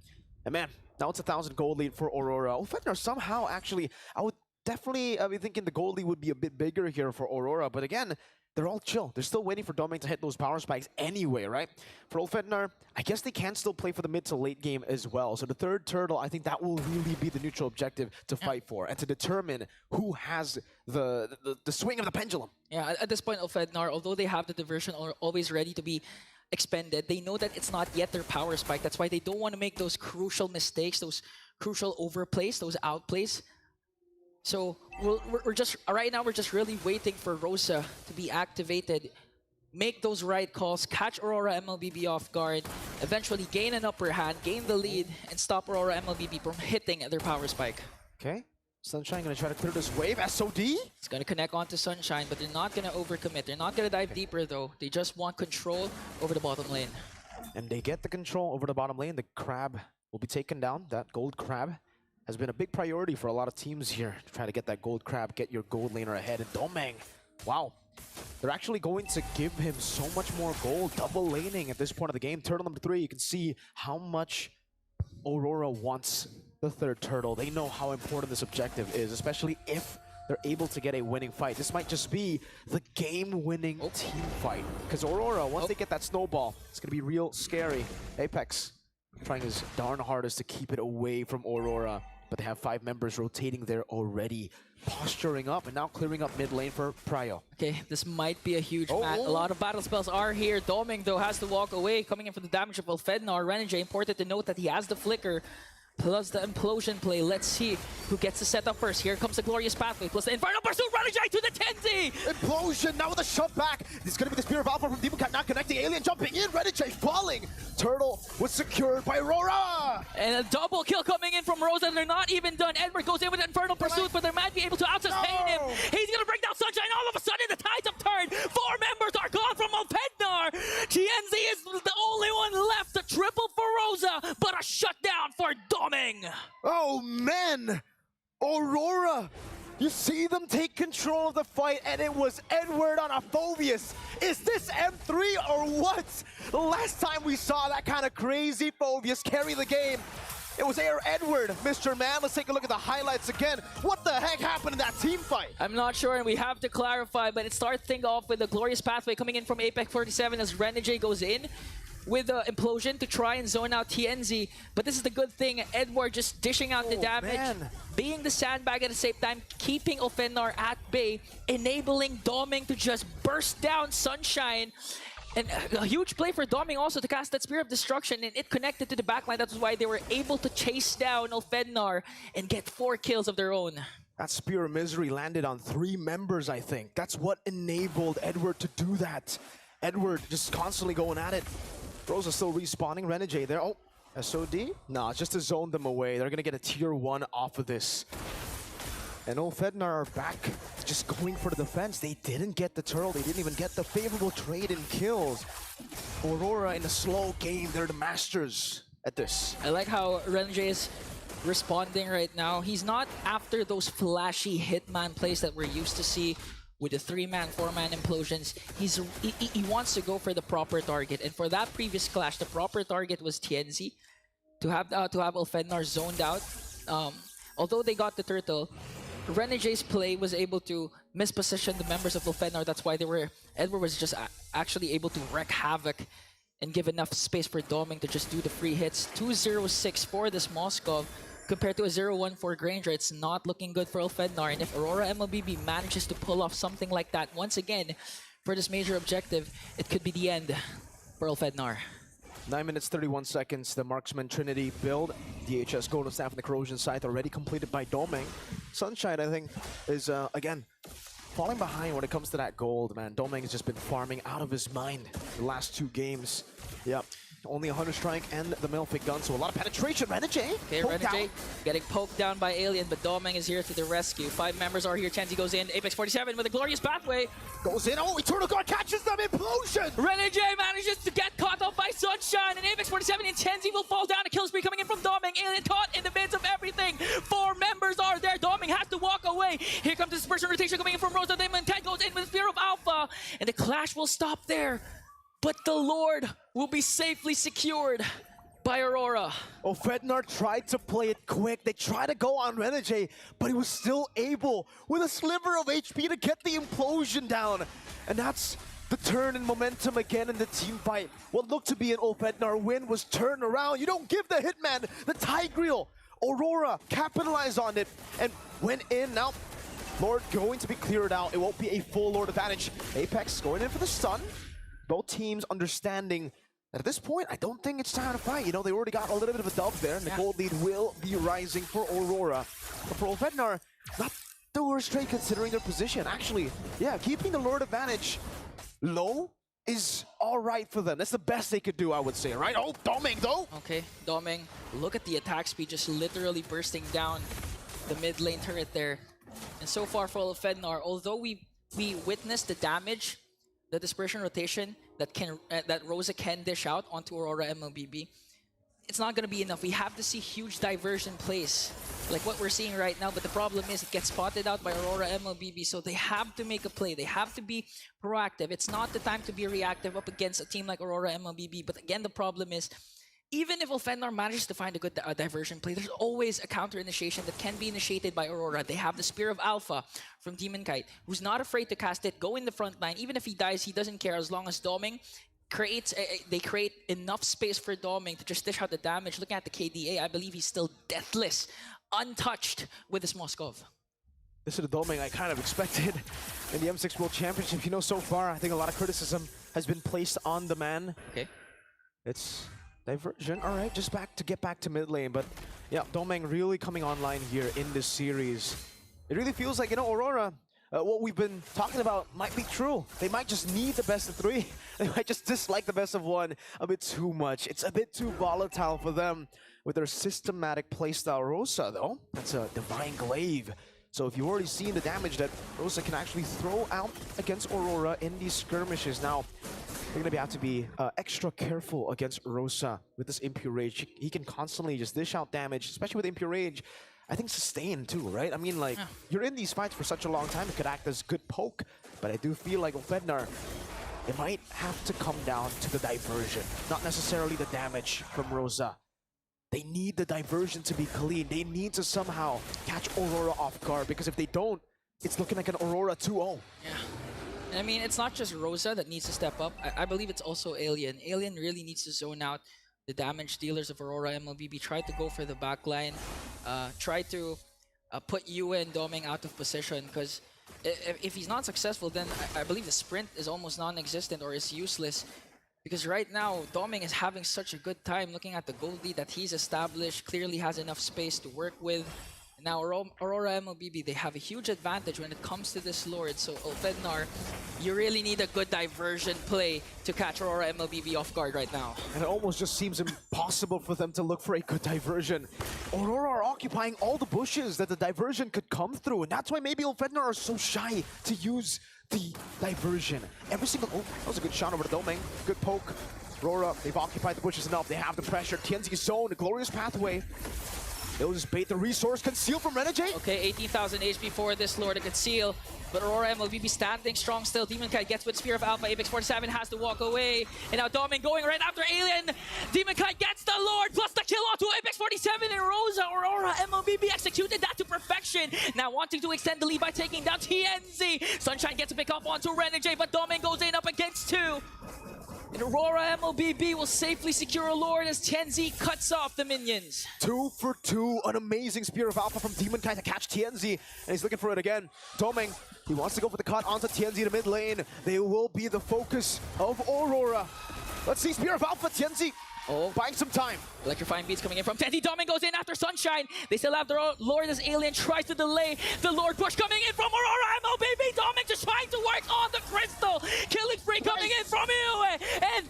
And man, now it's 1,000 gold lead for Aurora. Ulfednar somehow actually, I would definitely be thinking the gold lead would be a bit bigger here for Aurora. But again, they're all chill. They're still waiting for Domeng to hit those power spikes anyway, right? For Ulfednar, I guess they can still play for the mid to late game as well. So the third turtle, I think that will really be the neutral objective to fight for and to determine who has the swing of the pendulum. Yeah, at this point, Ulfednar, although they have the diversion always ready to be expended, they know that it's not yet their power spike. That's why they don't want to make those crucial mistakes, those crucial overplays, those outplays. So we're just right now we're just really waiting for Rosa to be activated, make those right calls, catch Aurora MLBB off guard, eventually gain an upper hand, gain the lead, and stop Aurora MLBB from hitting their power spike. Okay. Sunshine gonna try to clear this wave. SOD? It's gonna connect onto Sunshine, but they're not gonna overcommit. They're not gonna dive deeper though. They just want control over the bottom lane. And they get the control over the bottom lane. The crab will be taken down. That gold crab has been a big priority for a lot of teams here to try to get that gold crab, get your gold laner ahead. And Domeng, wow, they're actually going to give him so much more gold, double laning at this point of the game. Turtle number 3, you can see how much Aurora wants the third turtle. They know how important this objective is, especially if they're able to get a winning fight. This might just be the game-winning team fight. Because Aurora, once they get that snowball, it's going to be real scary. Apex trying his darn hardest to keep it away from Aurora. But they have 5 members rotating there already, posturing up and now clearing up mid lane for Pryo. Okay, this might be a huge match. A lot of battle spells are here. Domeng, though, has to walk away, coming in for the damage of Ulfednar. Renegade, important to note that he has the flicker, plus the implosion play. Let's see who gets the setup first. Here comes the glorious pathway, plus the infernal pursuit. Renegade to the Tenzi! Implosion, now with a shove back. This is going to be the Spear of Alpha from Demon Cat, not connecting. Alien jumping in, Renegade falling. Turtle was secured by Aurora. And a double kill coming in from Rosa. They're not even done. Edward goes in with an infernal pursuit, but they might be able to out-sustain him. He's going to bring down Sunshine. All of a sudden, the tides have turned. 4 members are gone from Ulfednar. TNZ is the only one left. A triple for Rosa, but a shutdown for Domeng. Oh man, Aurora, you see them take control of the fight, and it was Edward on a Phobius. Is this M3 or what? The last time we saw that kind of crazy Phobius carry the game, it was Edward, Mr. Man. Let's take a look at the highlights again. What the heck happened in that team fight? I'm not sure, and we have to clarify, but it starts things off with the glorious pathway coming in from Apex 47 as Renegade goes in with the implosion to try and zone out TNZ. But this is the good thing, Edward just dishing out the damage, man. being the sandbag at the same time, keeping Ulfednar at bay, enabling Domeng to just burst down Sunshine. And a huge play for Domeng also to cast that Spear of Destruction, and it connected to the backline. That's why they were able to chase down Ulfednar and get 4 kills of their own. That Spear of Misery landed on 3 members, I think. That's what enabled Edward to do that. Edward just constantly going at it. Rosa still respawning. Renegade there. Oh, SOD? Nah, it's just to zone them away. They're going to get a tier 1 off of this. And Ulfednar are back, just going for the defense. They didn't get the turtle. They didn't even get the favorable trade in kills. Aurora in a slow game. They're the masters at this. I like how Renegade is responding right now. He's not after those flashy hitman plays that we're used to see with the 3-man, 4-man implosions. He wants to go for the proper target. And for that previous clash, the proper target was TNZ. To have Ulfednar zoned out. Although they got the turtle, Renegade's play was able to misposition the members of Ulfednar. That's why Edward was just actually able to wreak havoc and give enough space for Domeng to just do the free hits. 2-0-6 for this Moskov. Compared to a 0-1 for Granger, it's not looking good for Ulfednar. And if Aurora MLBB manages to pull off something like that once again for this major objective, it could be the end for Ulfednar. 9 minutes, 31 seconds. The Marksman Trinity build. DHS Golden Staff and the Corrosion Scythe already completed by Domeng. Sunshine, I think, is, again, falling behind when it comes to that gold, man. Domeng has just been farming out of his mind the last 2 games. Yep. Only a Hunter Strike and the Melfic gun, so a lot of penetration. Renegade! Okay, Renegade getting poked down by Alien, but Domeng is here to the rescue. 5 members are here. Chanzi goes in. Apex 47 with a glorious pathway. Goes in. Oh, Eternal Guard catches them. Implosion! Renegade manages to get caught up by Sunshine, and Apex 47 and Chanzi will fall down. A kill spree coming in from Domeng. Alien caught in the midst of everything. 4 members are there. Domeng has to walk away. Here comes the dispersion rotation coming in from Rosa. Demon Ted goes in with Fear of Alpha, and the clash will stop there. But the Lord will be safely secured by Aurora. Ulfednar tried to play it quick. They tried to go on Renegade, but he was still able, with a sliver of HP, to get the implosion down. And that's the turn in momentum again in the team fight. What looked to be an Ulfednar win was turned around. You don't give the Hitman the Tigreal. Aurora capitalized on it and went in. Now, Lord going to be cleared out. It won't be a full Lord advantage. Apex going in for the stun. Both teams understanding At this point, I don't think it's time to fight. You know, they already got a little bit of a dub there, and the gold lead will be rising for Aurora. But for Ulfednar, not the worst trade considering their position. Actually, yeah, keeping the Lord advantage low is all right for them. That's the best they could do, I would say, right? Oh, Doming, though! Okay, Doming, look at the attack speed just literally bursting down the mid lane turret there. And so far for Ulfednar, although we witnessed the damage, the dispersion rotation that Rosa can dish out onto Aurora MLBB, it's not going to be enough. We have to see huge diversion plays like what we're seeing right now, but the problem is it gets spotted out by Aurora MLBB, so they have to make a play. They have to be proactive. It's not the time to be reactive up against a team like Aurora MLBB, but again, the problem is even if Ulfednar manages to find a good diversion play, there's always a counter initiation that can be initiated by Aurora. They have the Spear of Alpha from Demon Kite, who's not afraid to cast it, go in the front line. Even if he dies, he doesn't care as long as Doming creates they create enough space for Doming to just dish out the damage. Looking at the KDA, I believe he's still deathless, untouched with his Moskov. This is the Doming I kind of expected in the M6 World Championship. You know, so far, I think a lot of criticism has been placed on the man. Okay. It's diversion. All right, just get back to mid lane. But yeah, Doming really coming online here in this series. It really feels like, you know, Aurora, what we've been talking about might be true. They might just need the best of 3. They might just dislike the best of 1 a bit too much. It's a bit too volatile for them with their systematic playstyle. Rosa, though, that's a Divine Glaive. So if you've already seen the damage that Rosa can actually throw out against Aurora in these skirmishes, now you're going to have to be extra careful against Rosa with this Impure Rage. He can constantly just dish out damage, especially with Impure Rage. I think sustain too, right? I mean, like, you're in these fights for such a long time, it could act as good poke, but I do feel like Ulfednar, it might have to come down to the diversion, not necessarily the damage from Rosa. They need the diversion to be clean. They need to somehow catch Aurora off guard, because if they don't, it's looking like an Aurora 2-0. Yeah. I mean, it's not just Rosa that needs to step up. I believe it's also Alien. Alien really needs to zone out the damage dealers of Aurora MLBB. Try to go for the backline. Try to put Yue and Doming out of position, because if he's not successful, then I believe the sprint is almost non-existent or is useless. Because right now, Doming is having such a good time looking at the gold lead that he's established, clearly has enough space to work with. Now, Aurora MLBB, they have a huge advantage when it comes to this Lord. So, Ulfednar, you really need a good diversion play to catch Aurora MLBB off guard right now. And it almost just seems impossible for them to look for a good diversion. Aurora are occupying all the bushes that the diversion could come through, and that's why maybe Ulfednar are so shy to use the diversion. Every single... Oh, that was a good shot over to Doming. Good poke. Aurora, they've occupied the bushes enough. They have the pressure. TNZ zone, a glorious pathway. They'll just bait the resource, conceal from Renegade. Okay, 18,000 HP for this Lord to conceal. But Aurora MLBB standing strong still. Demon Kite gets with Spear of Alpha. Apex 47 has to walk away. And now Doming going right after Alien. Demon Kite gets the Lord plus the kill onto Apex 47 and Rosa. Aurora MLBB executed that to perfection. Now wanting to extend the lead by taking down TNZ. Sunshine gets a pick up onto Renegade, but Doming goes in up against 2. And Aurora MLBB will safely secure a Lord as TNZ cuts off the minions. 2 for 2, an amazing Spear of Alpha from Demon Kite to catch TNZ, and he's looking for it again. Doming, he wants to go for the cut onto TNZ to mid lane. They will be the focus of Aurora. Let's see Spear of Alpha, TNZ. Oh, buying some time. Electrifying beats coming in from TNZ. Doming goes in after Sunshine. They still have their Lord as Alien tries to delay the Lord push coming in from Aurora MLBB. Doming just trying to work on the crystal. Killing spree coming in from Yue. And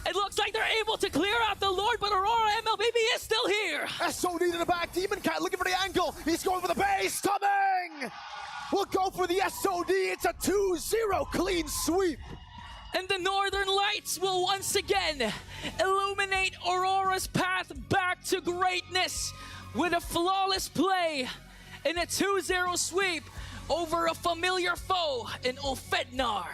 it looks like they're able to clear out the Lord, but Aurora MLBB is still here. SOD to the back. Demon Cat looking for the angle. He's going for the base. Doming will go for the SOD. It's a 2-0 clean sweep. And the Northern Lights will once again illuminate Aurora's path back to greatness with a flawless play in a 2-0 sweep over a familiar foe in Ulfednar.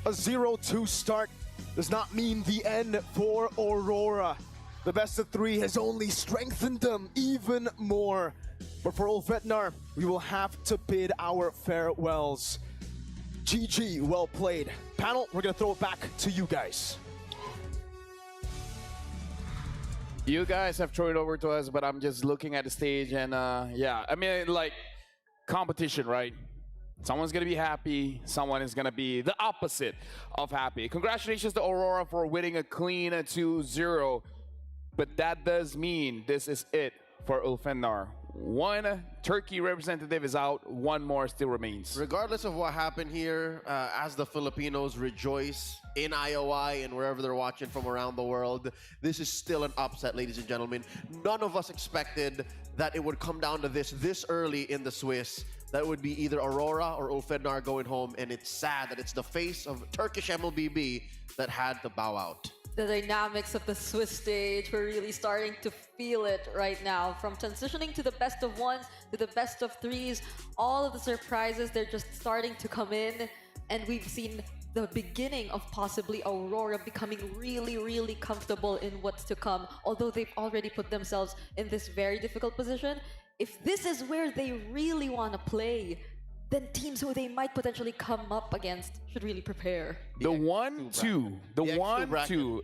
A 0-2 start does not mean the end for Aurora. The best of 3 has only strengthened them even more. But for Ulfednar, we will have to bid our farewells. GG, well played. Panel, we're gonna throw it back to you guys. You guys have thrown it over to us, but I'm just looking at the stage and yeah, I mean, like, competition, right? Someone's going to be happy. Someone is going to be the opposite of happy. Congratulations to Aurora for winning a clean 2-0. But that does mean this is it for Ulfenar. One Turkey representative is out. One more still remains. Regardless of what happened here, as the Filipinos rejoice in IOI and wherever they're watching from around the world, this is still an upset, ladies and gentlemen. None of us expected that it would come down to this early in the Swiss. That would be either Aurora or Ulfenar going home, and it's sad that it's the face of Turkish MLBB that had to bow out. The dynamics of the Swiss stage, we're really starting to feel it right now. From transitioning to the best of ones to the best of threes, all of the surprises, they're just starting to come in. And we've seen the beginning of possibly Aurora becoming really, really comfortable in what's to come. Although they've already put themselves in this very difficult position. If this is where they really want to play, then teams who they might potentially come up against should really prepare. The 1-2, the 1-2,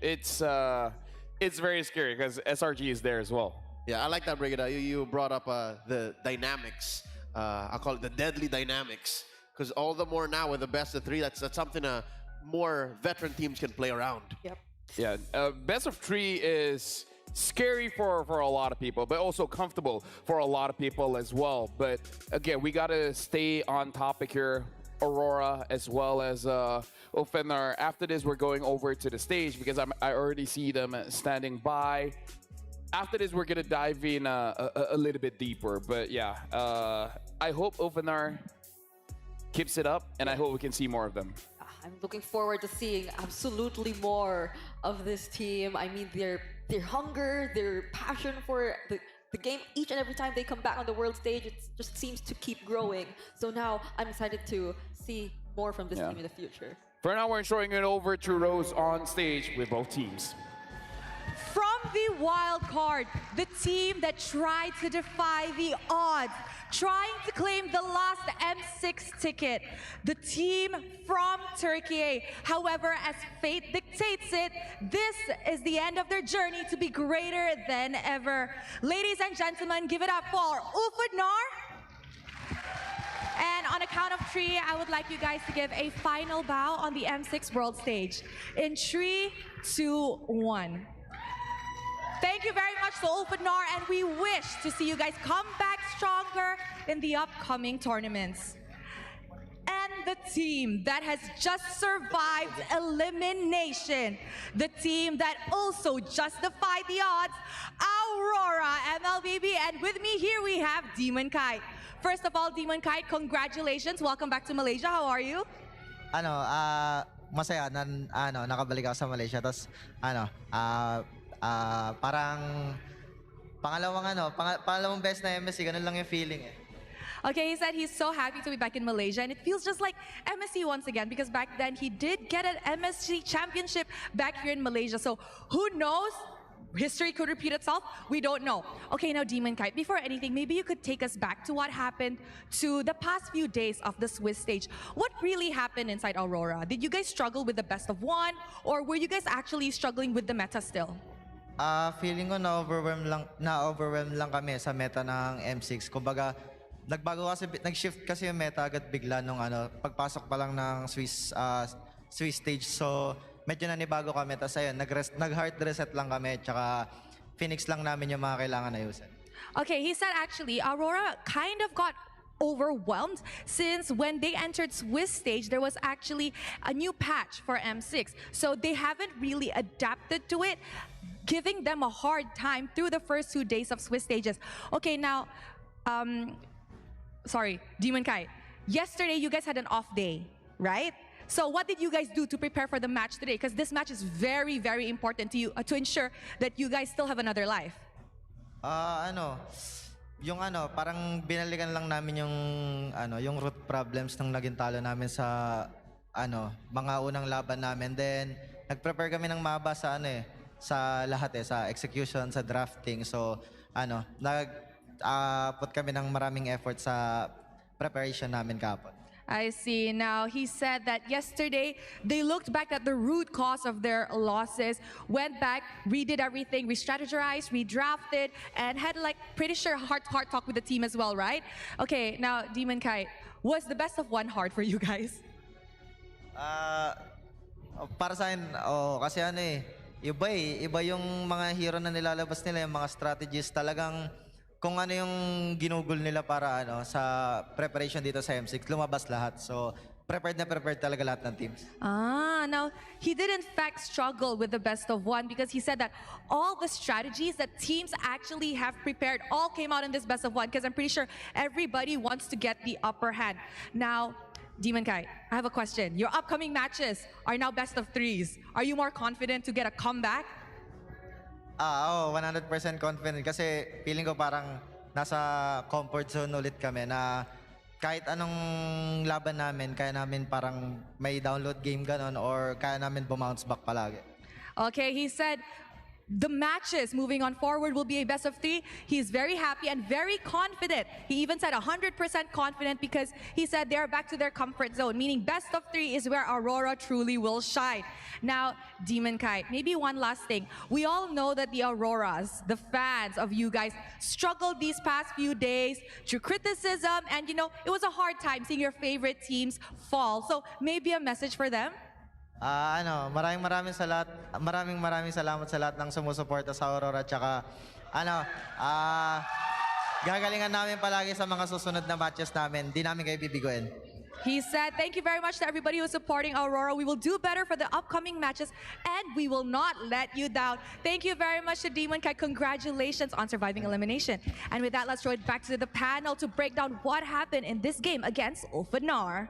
it's very scary because SRG is there as well. Yeah, I like that, Brigida. You brought up the dynamics. I call it the deadly dynamics. Because all the more now with the best of three, that's something more veteran teams can play around. Yep. Yeah, best of three is scary for a lot of people, but also comfortable for a lot of people as well. But again, we gotta stay on topic here. Aurora as well as Ulfenar. After this, we're going over to the stage because I already see them standing by. After this, we're gonna dive in a little bit deeper. But yeah, I hope Ulfenar keeps it up, and I hope we can see more of them. I'm looking forward to seeing absolutely more of this team. I mean, their hunger, their passion for the game, each and every time they come back on the world stage, it just seems to keep growing. So now I'm excited to see more from this team in the future. For now, we're showing it over to Rose on stage with both teams. From the wild card, the team that tried to defy the odds, trying to claim the last M6 ticket, the team from Turkey. However, as fate dictates it, this is the end of their journey to be greater than ever. Ladies and gentlemen, give it up for Ulfenar. And on a count of three, I would like you guys to give a final bow on the M6 world stage. In 3, 2, 1. Thank you very much to Ulfenar, and we wish to see you guys come back stronger in the upcoming tournaments. And the team that has just survived elimination, the team that also just defied the odds, Aurora MLBB, and with me here we have Demon Kite. First of all, Demon Kite, congratulations. Welcome back to Malaysia. How are you? Masaya nakabalik ako sa Malaysia. Tapos parang pangalawang best na MSC, ganun lang yung feeling eh. Okay, he said he's so happy to be back in Malaysia, and it feels just like MSC once again, because back then he did get an MSC championship back here in Malaysia. So who knows? History could repeat itself. We don't know. Okay, now Demon Kite, before anything, maybe you could take us back to what happened to the past few days of the Swiss stage. What really happened inside Aurora? Did you guys struggle with the best of one, or were you guys actually struggling with the meta still? Feeling ko na-overwhelm lang kami sa meta ng M6. Kumbaga, nag-shift kasi yung meta agad bigla nung pagpasok pa lang ng Swiss stage. So, medyo nanibago kami. Tapos ayun, nag-heart reset lang kami. Tsaka, Phoenix lang namin yung mga kailangan ayusin. Okay, he said actually, Aurora kind of got overwhelmed since when they entered Swiss stage, there was actually a new patch for M6. So they haven't really adapted to it, giving them a hard time through the first 2 days of Swiss stages. Okay, now, sorry, Demon Kai. Yesterday, you guys had an off day, right? So what did you guys do to prepare for the match today? Because this match is very, very important to you to ensure that you guys still have another life. Parang binalikan lang namin yung root problems ng naging talo namin sa mga unang laban namin. Then nag-prepare kami ng maba sa sa lahat sa execution, sa drafting. So put kami ng maraming effort sa preparation namin kahapon. I see. Now, he said that yesterday, they looked back at the root cause of their losses, went back, redid everything, re-strategized, redrafted, and had pretty sure heart talk with the team as well, right? Okay, now, Demon Kai, Was the best of one hard for you guys? Para sa akin, kasi ano iba yung mga hero na nilalabas nila, yung mga strategies talagang kung ano yung ginugol nila para sa preparation dito sa M6, lumabas lahat. So, prepared na prepared talaga lahat ng teams. Now he did in fact struggle with the best of one because he said that all the strategies that teams actually have prepared all came out in this best of one because I'm pretty sure everybody wants to get the upper hand. Now, Demon Kai, I have a question. Your upcoming matches are now best of threes. Are you more confident to get a comeback? 100% confident kasi feeling ko parang nasa comfort zone ulit kami na kahit anong laban namin, kaya namin parang may download game ganon or kaya namin bumounce back palagi. Okay, he said the matches moving on forward will be a best of three. He's very happy and very confident. He even said 100% confident because he said they're back to their comfort zone, meaning best of three is where Aurora truly will shine. Now, Demon Kai, maybe one last thing. We all know that the Auroras, the fans of you guys, struggled these past few days through criticism and, it was a hard time seeing your favorite teams fall. So maybe a message for them? Maraming salamat sa lahat ng sumusuporta sa Aurora tsaka gagalingan namin palagi sa mga susunod na matches namin. Di namin kayo bibiguin. He said, thank you very much to everybody who's supporting Aurora. We will do better for the upcoming matches and we will not let you down. Thank you very much to Demon Kai. Congratulations on surviving elimination. And with that, let's throw it back to the panel to break down what happened in this game against Ulfadnar.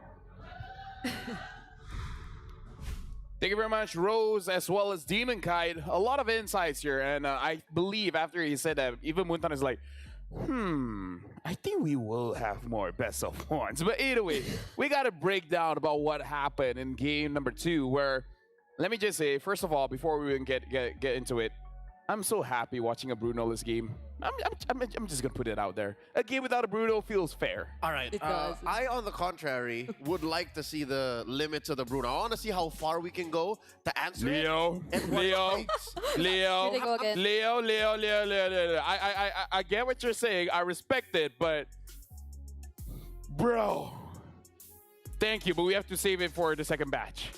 Thank you very much, Rose, as well as Demon Kite. A lot of insights here, and I believe after he said that, even Muntan is like, I think we will have more best of ones. But anyway, we got to break down about what happened in game number 2, where, let me just say, first of all, before we even get into it, I'm so happy watching a Bruno this game. I'm just gonna put it out there. A game without a Bruno feels fair. All right. It does. I, on the contrary, would like to see the limits of the Bruno. I want to see how far we can go to answer Leo, it. And what it takes. Here they go again. Leo. I get what you're saying. I respect it, but bro, thank you, but we have to save it for the second batch.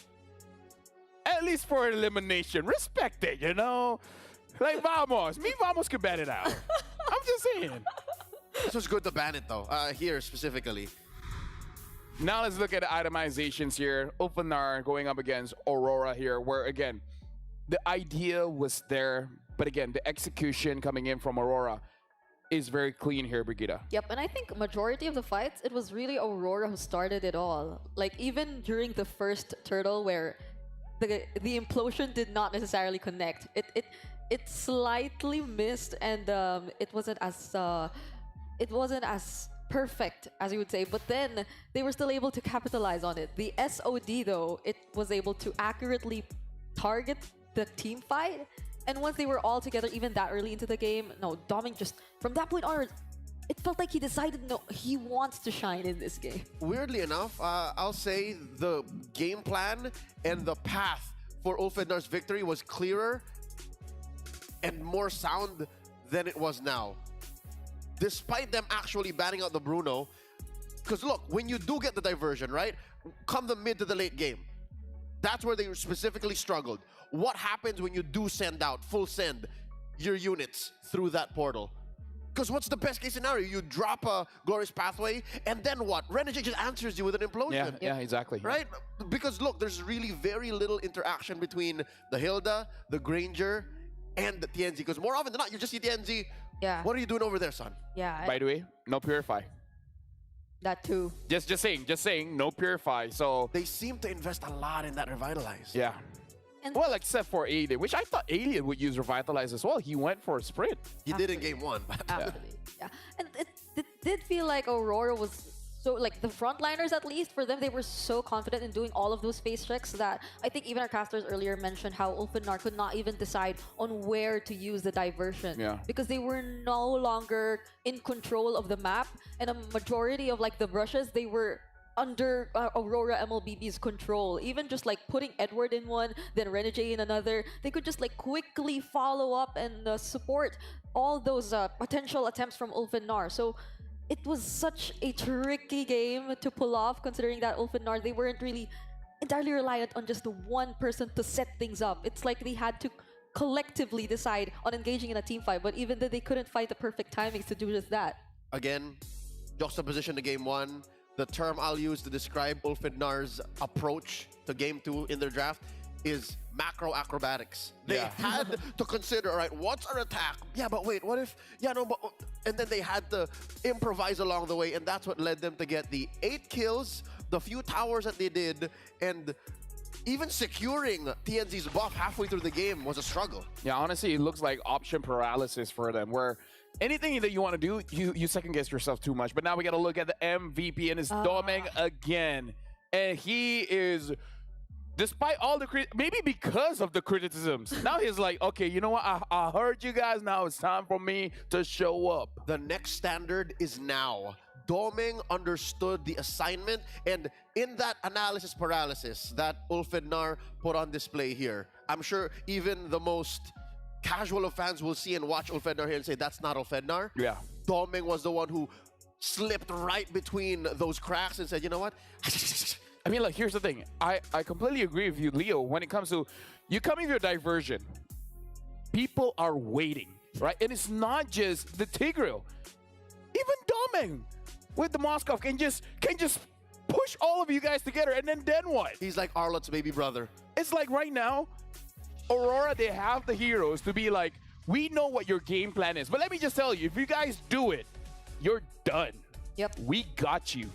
At least for elimination. Respect it, Like, vamos. Me, vamos can ban it out. I'm just saying. This was good to ban it, though, here specifically. Now let's look at the itemizations here. Ulfadnar going up against Aurora here, where, again, the idea was there, but again, the execution coming in from Aurora is very clean here, Brigitte. Yep, and I think majority of the fights, it was really Aurora who started it all. Like, even during the first turtle where the implosion did not necessarily connect. It slightly missed, and it wasn't as perfect as you would say. But then they were still able to capitalize on it. The SOD though, it was able to accurately target the team fight. And once they were all together, even that early into the game, no, Doming just from that point onward, it felt like he decided no, he wants to shine in this game. Weirdly enough, I'll say the game plan and the path for Ulfadnar's victory was clearer and more sound than it was now. Despite them actually banning out the Bruno, because look, when you do get the diversion, right? Come the mid to the late game, that's where they specifically struggled. What happens when you do send out, full send, your units through that portal? Because what's the best case scenario? You drop a Glorious Pathway, and then what? Renegade just answers you with an implosion. Yeah, exactly. Right? Because look, there's really very little interaction between the Hilda, the Granger, and the TNZ. Because more often than not, you just see TNZ. Yeah. What are you doing over there, son? Yeah. By the way, no Purify. That too. Just saying, no Purify. So They seem to invest a lot in that Revitalize. yeah. And Well, except for Alien, which I thought Alien would use Revitalize as well. He went for a sprint. He did in game 1. But absolutely. Yeah. And it did feel like Aurora was so, like the frontliners at least, for them, they were so confident in doing all of those face checks that I think even our casters earlier mentioned how Ulfadnar could not even decide on where to use the diversion. Yeah. Because they were no longer in control of the map, and a majority of like the rushes, they were under Aurora MLBB's control. Even just like putting Edward in one, then Renegade in another, they could just like quickly follow up and support all those potential attempts from Ulfadnar. So it was such a tricky game to pull off, considering that Ulfenar, they weren't really entirely reliant on just one person to set things up. It's like they had to collectively decide on engaging in a team fight, but even though they couldn't find the perfect timings to do just that. Again, juxtaposition to game 1. The term I'll use to describe Ulfidnar's approach to game 2 in their draft is macro acrobatics. They had to consider, all right, what's our attack? Yeah, but wait, what if, yeah, no, but, and then they had to improvise along the way, and that's what led them to get the 8 kills, the few towers that they did, and even securing TNZ's buff halfway through the game was a struggle. Yeah, honestly, it looks like option paralysis for them, where anything that you want to do, you second guess yourself too much. But now we got to look at the MVP, and it's Domeng again. And he is, despite all the maybe because of the criticisms, now he's like, okay, you know what? I heard you guys. Now it's time for me to show up. The next standard is now. Domeng understood the assignment, and in that analysis paralysis that Ulfidnar put on display here, I'm sure even the most casual of fans will see and watch Ulfidnar here and say, that's not Ulfidnar. Yeah. Domeng was the one who slipped right between those cracks and said, you know what? I mean, like, here's the thing. I completely agree with you, Leo, when it comes to you coming with your diversion. People are waiting, right? And it's not just the Tigreal. Even Domeng with the Moskov can just push all of you guys together, and then what? He's like Arlotte's baby brother. It's like right now, Aurora, they have the heroes to be like, we know what your game plan is, but let me just tell you, if you guys do it, you're done. Yep. We got you.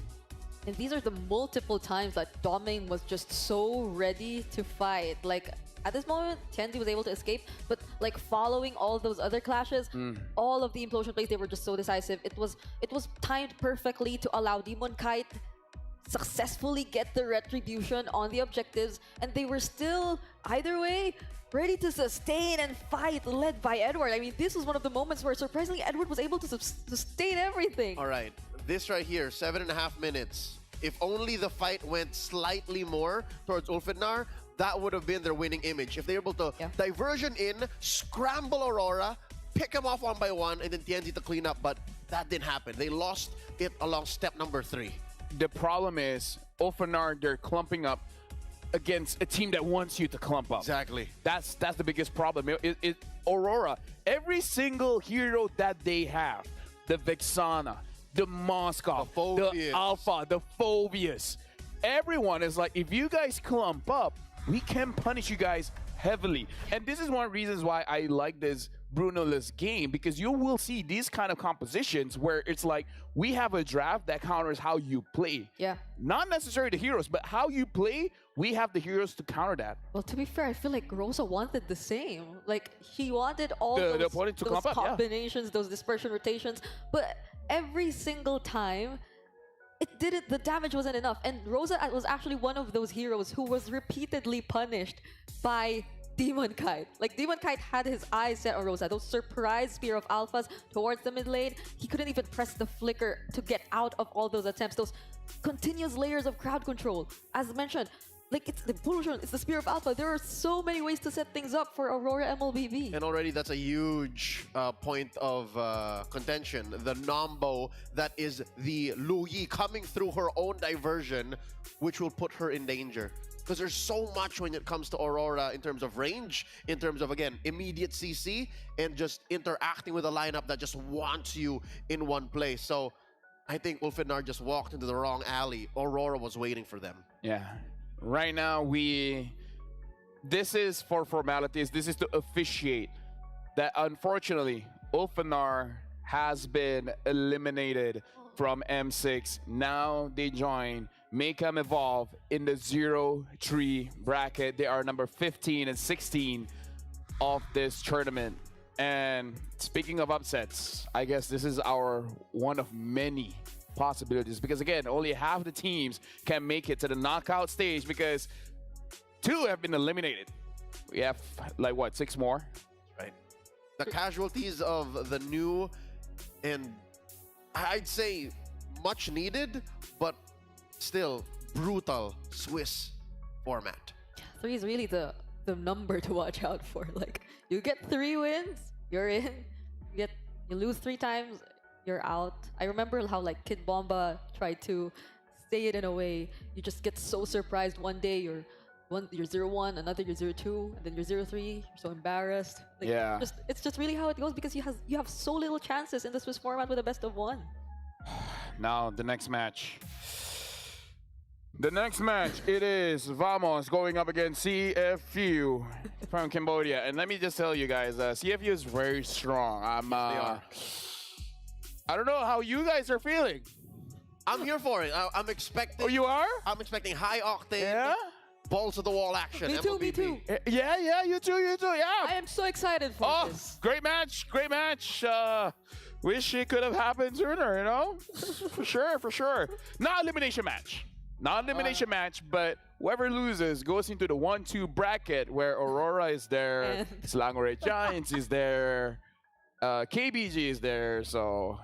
And these are the multiple times that Domeng was just so ready to fight. Like, at this moment, Tianzi was able to escape, but like following all those other clashes, all of the implosion plays, they were just so decisive. It was timed perfectly to allow Demon Kite successfully get the retribution on the objectives, and they were still, either way, ready to sustain and fight, led by Edward. I mean, this was one of the moments where surprisingly Edward was able to sustain everything. All right, this right here, 7.5 minutes. If only the fight went slightly more towards Ulfidnar, that would have been their winning image. If they were able to diversion in, scramble Aurora, pick them off one by one, and then Tianzi to clean up, but that didn't happen. They lost it along step number 3. The problem is, Ulfidnar, they're clumping up against a team that wants you to clump up. Exactly. That's the biggest problem. Aurora, every single hero that they have, the Vexana, the Moskov, the Alpha, the Phobius, everyone is like, if you guys clump up, we can punish you guys heavily. And this is one of the reasons why I like this Bruno-less game, because you will see these kind of compositions where it's like, we have a draft that counters how you play. Yeah. Not necessarily the heroes, but how you play, we have the heroes to counter that. Well, to be fair, I feel like Rosa wanted the same. Like, he wanted all the opponent to those clump up, combinations, those dispersion rotations, but every single time, the damage wasn't enough. And Rosa was actually one of those heroes who was repeatedly punished by Demon Kite. Like, Demon Kite had his eyes set on Rosa. Those surprise Spear of Alphas towards the mid lane, he couldn't even press the flicker to get out of all those attempts. Those continuous layers of crowd control. As mentioned, like, it's the Pollution, it's the Spear of Alpha. There are so many ways to set things up for Aurora MLBB. And already that's a huge point of contention. The Nombo that is the Lu Yi coming through her own diversion, which will put her in danger. Because there's so much when it comes to Aurora in terms of range, in terms of, again, immediate CC, and just interacting with a lineup that just wants you in one place. So I think Ulfidnar just walked into the wrong alley. Aurora was waiting for them. Yeah. Right now, this is for formalities. This is to officiate that, unfortunately, Ulfidnar has been eliminated from M6. Now they join Mayhem Evolve in the 0-3 bracket. They are number 15 and 16 of this tournament. And speaking of upsets, I guess this is our one of many possibilities, because again, only half the teams can make it to the knockout stage because 2 have been eliminated. We have, like, what, 6 more? Right. The casualties of the new, and I'd say much needed, but still brutal Swiss format. 3 is really the number to watch out for. Like, you get 3 wins, you're in. You lose 3 times, you're out. I remember how like Kid Bomba tried to say it in a way. You just get so surprised one day you're 0-1, another you're 0-2, and then you're 0-3. You're so embarrassed. Like, Yeah. it's just really how it goes because you have so little chances in the Swiss format with a best of one. Now, the next match. The next match, it is Vamos going up against CFU from Cambodia. And let me just tell you guys, CFU is very strong. They are. I don't know how you guys are feeling. I'm here for it. I'm expecting. Oh, you are? I'm expecting high octane, Yeah? balls to the wall action. Me too, me MLBB. too. Yeah, you too, I yeah. am so excited for Oh, this. great match, great match. Wish it could have happened sooner, you know? For sure. Not elimination match. Not elimination match, but whoever loses goes into the 1-2 bracket where Aurora is there, And- Selangor Giants is there, KBG is there, so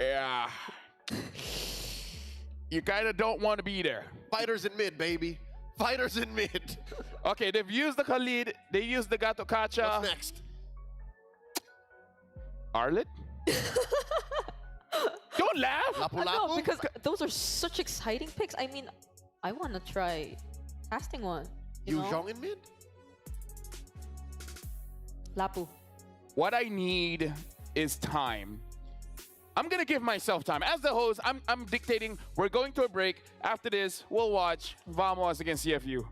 yeah. You kind of don't want to be there. Fighters in mid, baby. Fighters in mid. Okay, they've used the Khalid, they used the Gato Kacha. What's next? Arlet? Don't laugh! Lapu No, Lapu? because those are such exciting picks. I mean, I want to try casting one. You know? Yuzhong in mid? Lapu. What I need is time. I'm gonna give myself time. As the host, I'm dictating. We're going to a break. After this, we'll watch Vamos against CFU.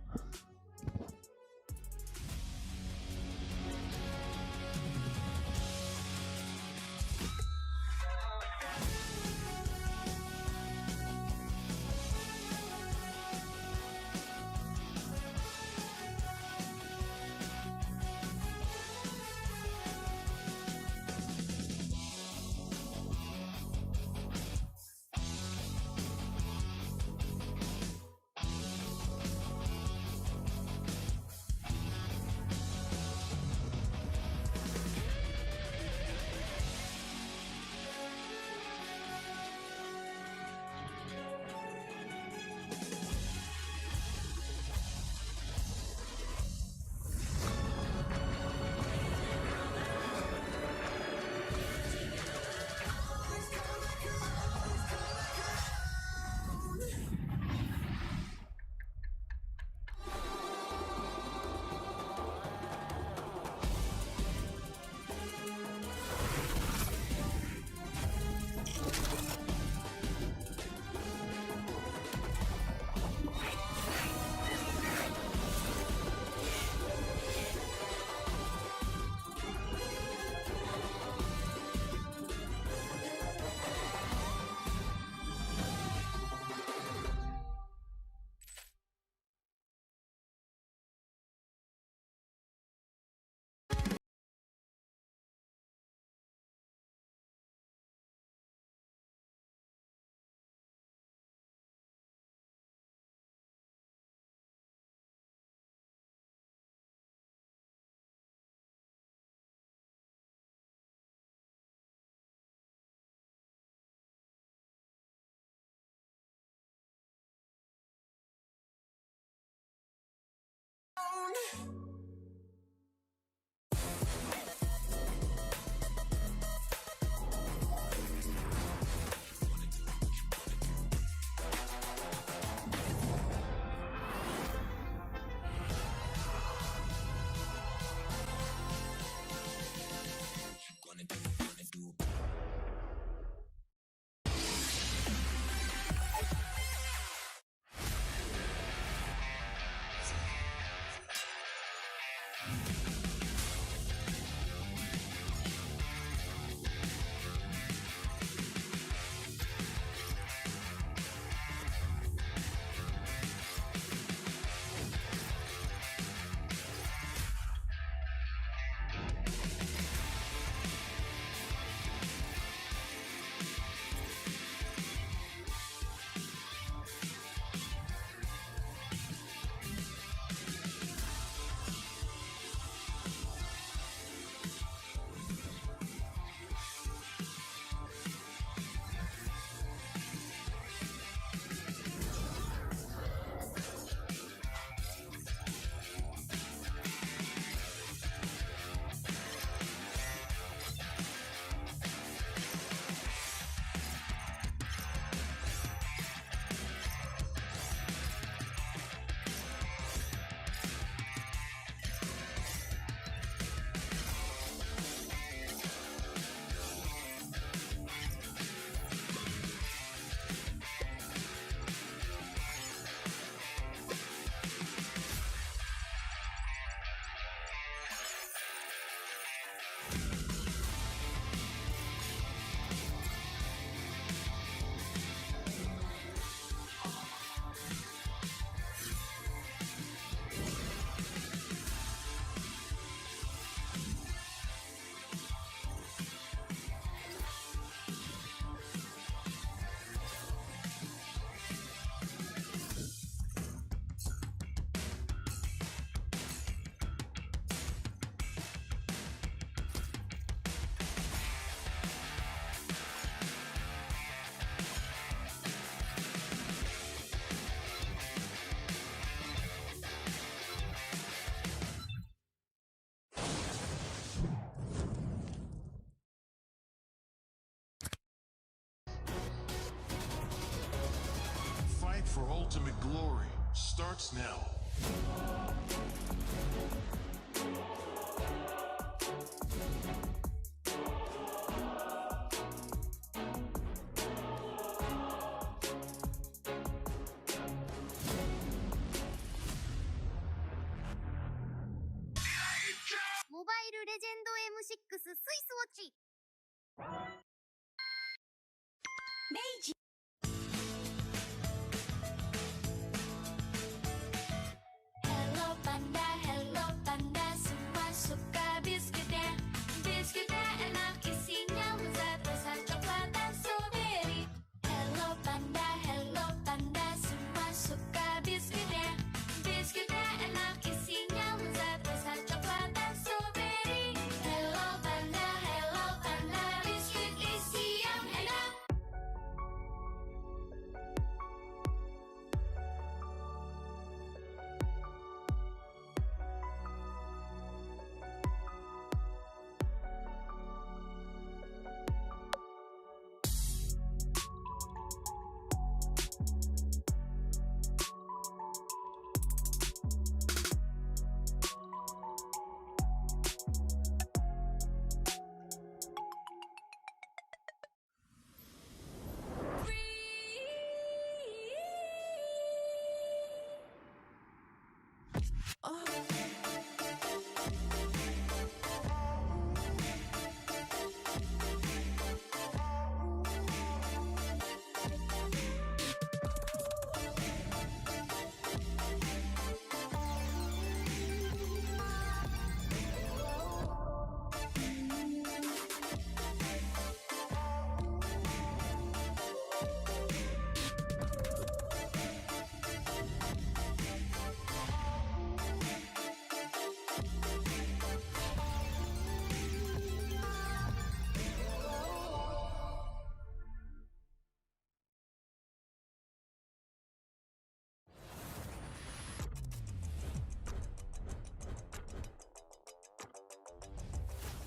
glory starts now. Mobile Legend M6 スイスウォッチ。明治。Hello Panda, Hello Panda, semua suka biskuitnya. Biskuitnya enak, isinya lezat, rasa coklat dan strawberry. Hello Panda, Hello Panda, semua suka biskuitnya. Biskuitnya enak, isinya lezat, rasa coklat dan strawberry. Hello Panda, biskuit isi yang enak.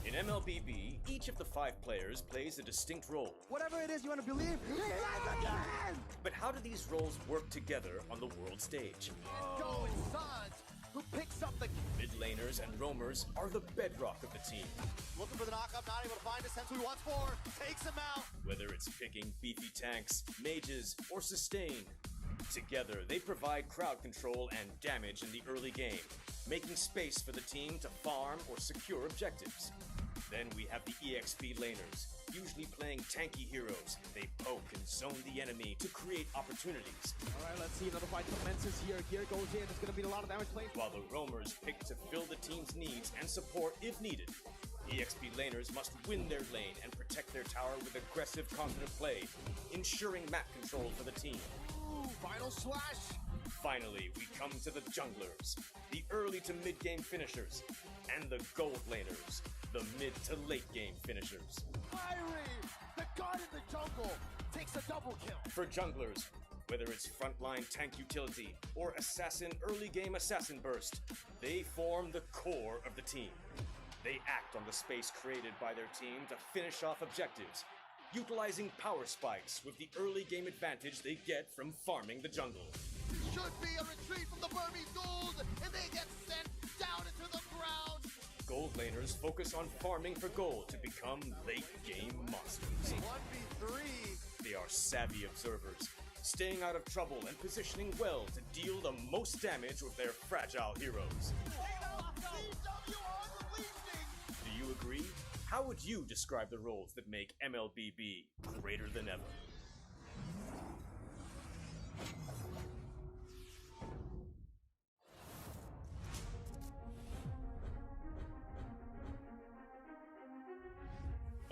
In MLBB, each of the 5 players plays a distinct role. Whatever it is you want to believe, But how do these roles work together on the world stage? Going Suns, who picks up the Mid laners and roamers are the bedrock of the team. looking for the knockup, not able to find his sense who he wants for, takes him out. Whether it's picking beefy tanks, mages, or sustain. Together, they provide crowd control and damage in the early game, making space for the team to farm or secure objectives. Then we have the EXP laners, usually playing tanky heroes. They poke and zone the enemy to create opportunities. All right, let's see. Another fight commences here. Gear goes in. It's going to be a lot of damage played. While the roamers pick to fill the team's needs and support if needed. EXP laners must win their lane and protect their tower with aggressive, confident play, ensuring map control for the team. Ooh, final slash. Finally, we come to the junglers, the early to mid-game finishers, and the gold laners, the mid to late game finishers. Fiery, the god in the jungle, takes a double kill. For junglers, whether it's frontline tank utility or assassin early game assassin burst, they form the core of the team. They act on the space created by their team to finish off objectives, utilizing power spikes with the early game advantage they get from farming the jungle. Should be a retreat from the Burmese gold, and they get sent down into the ground. Gold laners focus on farming for gold to become late game monsters. 1v3. They are savvy observers, staying out of trouble and positioning well to deal the most damage with their fragile heroes. Do you agree? How would you describe the roles that make MLBB greater than ever?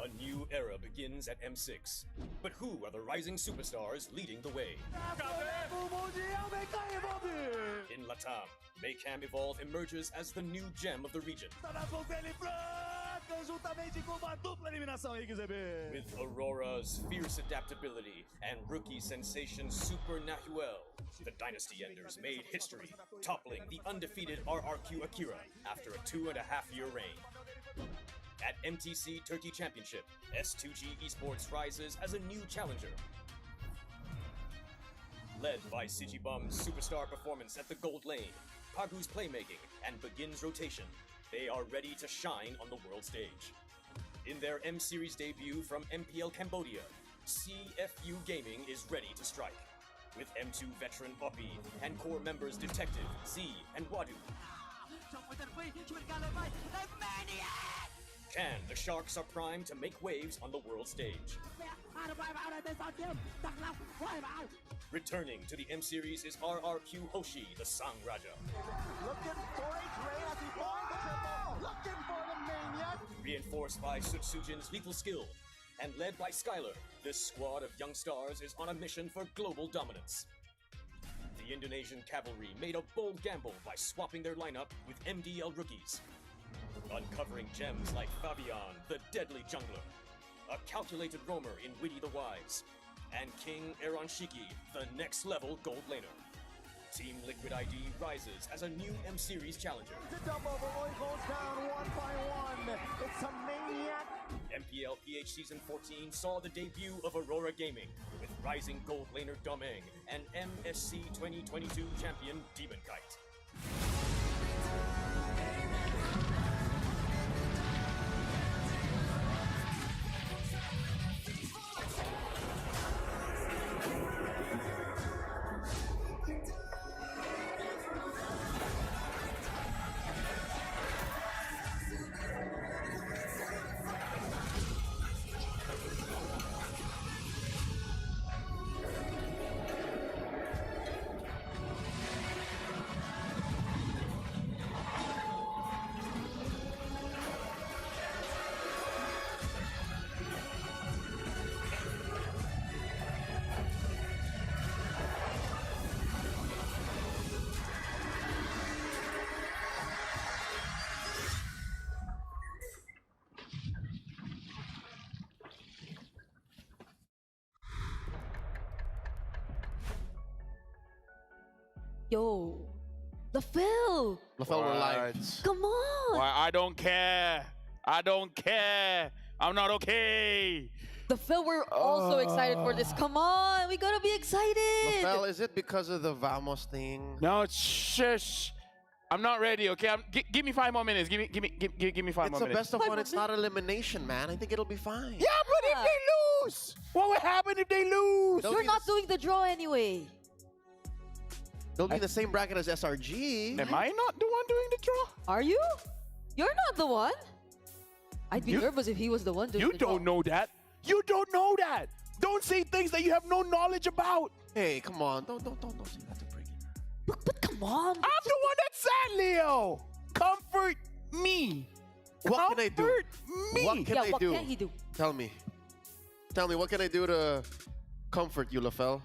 A new era begins at M6. But who are the rising superstars leading the way? In Latam, Maycam Evolve emerges as the new gem of the region. With Aurora's fierce adaptability and rookie sensation Super Nahuel, the Dynasty Enders made history, toppling the undefeated RRQ Akira after a 2.5-year reign. At MTC Turkey Championship, S2G Esports rises as a new challenger. Led by Sigibum's superstar performance at the gold lane, Pagu's playmaking, and Begin's rotation, they are ready to shine on the world stage. In their M Series debut from MPL Cambodia, CFU Gaming is ready to strike. With M2 veteran Oppie and core members Detective, Z, and Wadu. Can the Sharks are primed to make waves on the world stage. Returning to the M Series is RRQ Hoshi, the Sang Raja. Reinforced by Sutsujin's lethal skill, and led by Skylar, this squad of young stars is on a mission for global dominance. The Indonesian cavalry made a bold gamble by swapping their lineup with MDL rookies, uncovering gems like Fabian, the deadly jungler, a calculated roamer in Witty the Wise, and King Aaron Shiki, the next level gold laner. Team Liquid ID rises as a new M Series challenger. It's a maniac. MPL PH Season 14 saw the debut of Aurora Gaming with rising gold laner Domeng and MSC 2022 champion Demon Kite. Yo, the Phil! LaFell, we're live. Come on! Why, I don't care. I don't care. I'm not okay. The Phil, we're also excited for this. Come on, we gotta be excited! LaFell, is it because of the Vamos thing? No, shush. I'm not ready. Okay, give me 5 more minutes. Give me 5 It's more a minutes. best of one. It's not elimination, man. I think it'll be fine. Yeah, but if they lose, what would happen if they lose? They'll You're be not doing the draw anyway. They'll be in the same bracket as SRG. Am I not the one doing the draw? Are you? You're not the one. I'd be nervous if he was the one doing You the draw. don't know that. You don't know that. Don't say things that you have no knowledge about. Hey, come on. Don't say that to bring it. But come on. I'm the one that said, Leo. Comfort me. What can I do? Comfort me. What can Yeah, I what do? can he do? Tell me. Tell me, what can I do to comfort you, LaFell?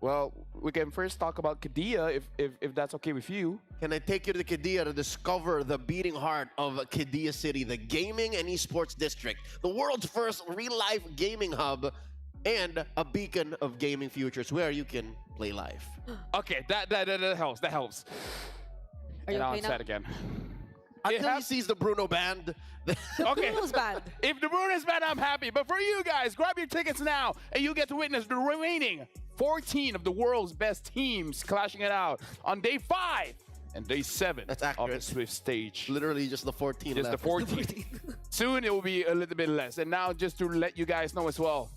Well, we can first talk about Kadia, if that's okay with you. Can I take you to Kadia to discover the beating heart of Kadia City, the gaming and esports district, the world's first real-life gaming hub, and a beacon of gaming futures where you can play live. Okay, that helps. That helps. Are you and okay I'm now? sad again. Until he sees the Bruno band. Okay. Bruno's bad. If the Bruno's bad, I'm happy. But for you guys, grab your tickets now, and you get to witness the remaining 14 of the world's best teams clashing it out on day 5 and day 7 That's of accurate. the Swift stage. Literally just the 14 Just the left. 14. Soon it will be a little bit less. And now just to let you guys know as well,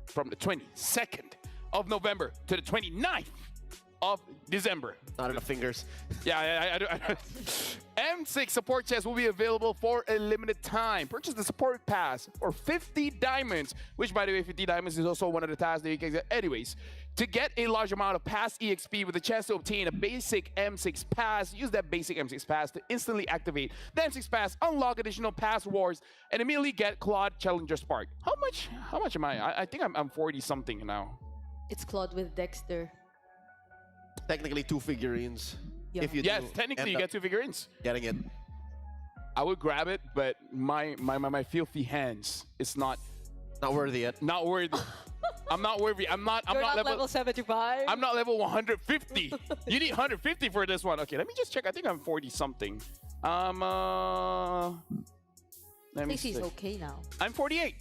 from the 22nd of November to the 29th of December. Not enough fingers. Yeah, I M6 support chests will be available for a limited time. Purchase the support pass for 50 diamonds, which, by the way, 50 diamonds is also one of the tasks that you can get. Anyways, to get a large amount of pass EXP with a chance to obtain a basic M6 pass, use that basic M6 pass to instantly activate the M6 pass, unlock additional pass rewards, and immediately get Claude Challenger Spark. How much am I? I think I'm 40 something now. It's Claude with Dexter. Technically 2 figurines. Yeah. If you Yes, do technically you end get 2 figurines. up getting it. I would grab it, but my filthy hands, it's not worthy yet. not worthy. I'm not worthy. I'm not level 75. I'm not level 150. You need 150 for this one. Okay, let me just check. I think I'm 40 something. Let me He's see. okay now. I'm 48.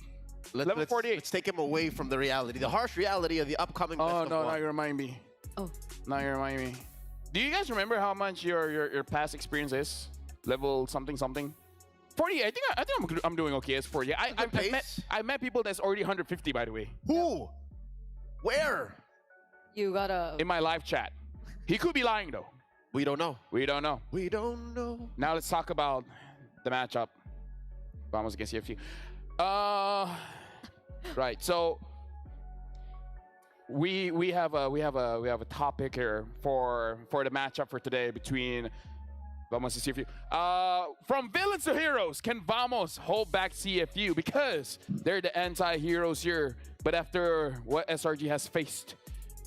Level 48. Let's take him away from the reality, the harsh reality of the upcoming Oh best of no, one. now you remind me. Oh. Now you remind me. Do you guys remember how much your past experience is? Level something something. 40. I think I'm doing okay as 40. I met people that's already 150 by the way. Who? Where? You gotta. In my live chat. He could be lying though. We don't know. We don't know. We don't know. Now let's talk about the matchup. Vamos against CFU. Right. So we have a topic here for the matchup for today between Vamos and CFU. From villains to heroes, can Vamos hold back CFU because they're the anti-heroes here? But after what SRG has faced,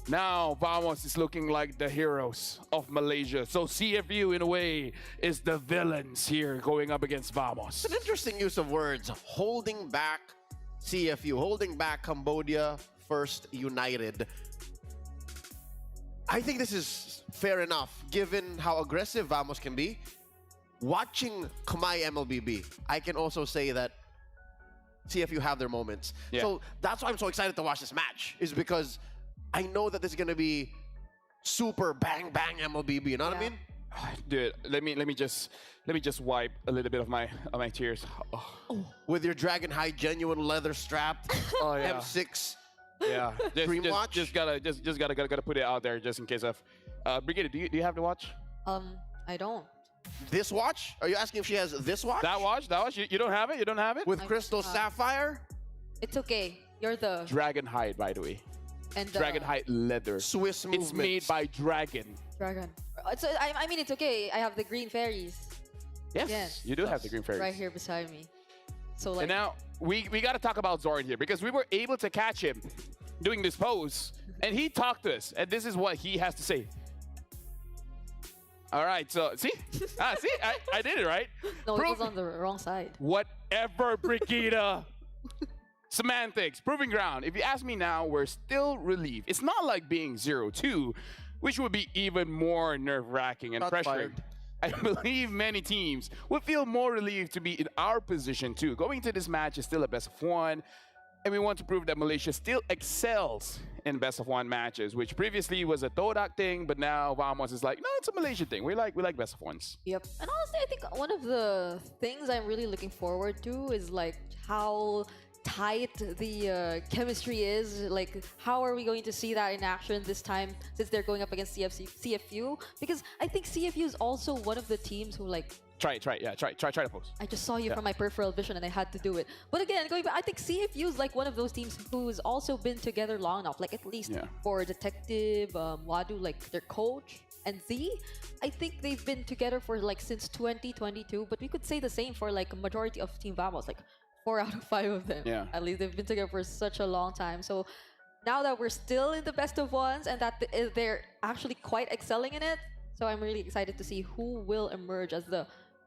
now Vamos is looking like the heroes of Malaysia. So CFU, in a way, is the villains here going up against Vamos. It's an interesting use of words. Holding back CFU, holding back Cambodia First United. I think this is fair enough, given how aggressive Vamos can be. Watching Kamai MLBB, I can also say that CFU have their moments. Yeah. So that's why I'm so excited to watch this match, is because I know that this is gonna be super bang bang MLBB. You know what I mean? Dude, let me just wipe a little bit of my tears. Oh. With your Dragon High genuine leather strapped Oh, yeah. M6. Yeah, Dream watch? just gotta put it out there just in case of. Brigitte, do you have the watch? I don't. This watch? Are you asking if she has this watch? That watch? You don't have it? You don't have it? With crystal sapphire? It's okay. You're the Dragon hide, by the way. and Dragon hide leather. Swiss movements. It's made by Dragon. dragon. I mean, it's okay. I have the green fairies. Yes, you do have the green fairies. Right here beside me. So like. And now we got to talk about Zoran here because we were able to catch him doing this pose, and he talked to us, and this is what he has to say. All right, so see, I did it right. No, it was on the wrong side. Whatever, Brigitte. Semantics, proving ground. If you ask me now, we're still relieved. It's not like being 0-2, which would be even more nerve-wracking and Not pressuring. fired. I believe many teams would feel more relieved to be in our position too. Going to this match is still a best of one, and we want to prove that Malaysia still excels in best of one matches, which previously was a Todak thing, but now Vamos is like, no, it's a Malaysia thing. We like best of ones. Yep. And honestly, I think one of the things I'm really looking forward to is like how tight the chemistry is. Like, how are we going to see that in action this time since they're going up against CFU? Because I think CFU is also one of the teams who like. Try to post. I just saw you from my peripheral vision and I had to do it. But again, going back, I think CFU is like one of those teams who's also been together long enough. Like at least for Detective, Wadu, like their coach, and Z. I think they've been together for like since 2022. But we could say the same for like a majority of Team Vamos, like 4 out of 5 of them. Yeah. At least they've been together for such a long time. So now that we're still in the best of ones and that they're actually quite excelling in it, so I'm really excited to see who will emerge as the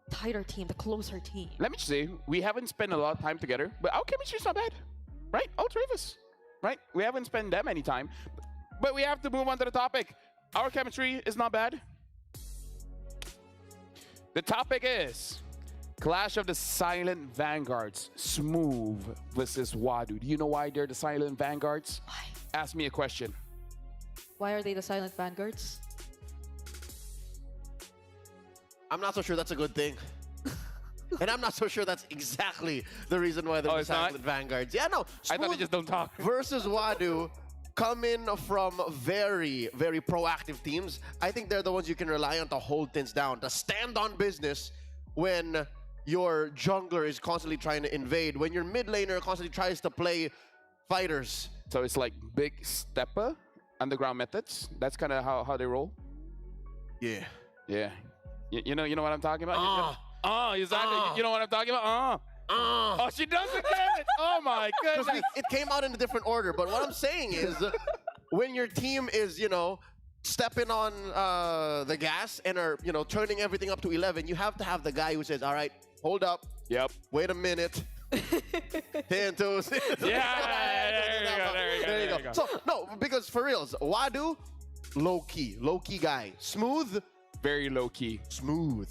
tighter team, the closer team. Let me just say, we haven't spent a lot of time together, but our chemistry's not bad, right? All three of us, right? We haven't spent that many time, but we have to move on to the topic. Our chemistry is not bad. The topic is Clash of the Silent Vanguards, Smooth versus Wadu. Do you know why they're the Silent Vanguards? Why? Ask me a question. Why are they the silent vanguards? I'm not so sure that's a good thing. And I'm not so sure that's exactly the reason why they're the it's not? silent vanguards. Yeah, no. I thought they Smooth just don't talk. versus Wadu come in from very, very proactive teams. I think they're the ones you can rely on to hold things down, to stand on business when your jungler is constantly trying to invade, when your mid laner constantly tries to play fighters. So it's like big stepper, underground methods. That's kind of how they roll. Yeah. Yeah. You know what I'm talking about? Exactly. You know what I'm talking about? Oh, she does it again. Oh my goodness. It came out in a different order, but what I'm saying is when your team is, stepping on the gas and are, turning everything up to 11, you have to have the guy who says, all right, hold up. Yep. Wait a minute. 10 toes. There you go. So, no, because for reals, Wadu, low-key guy. Smooth, very low-key. Smooth.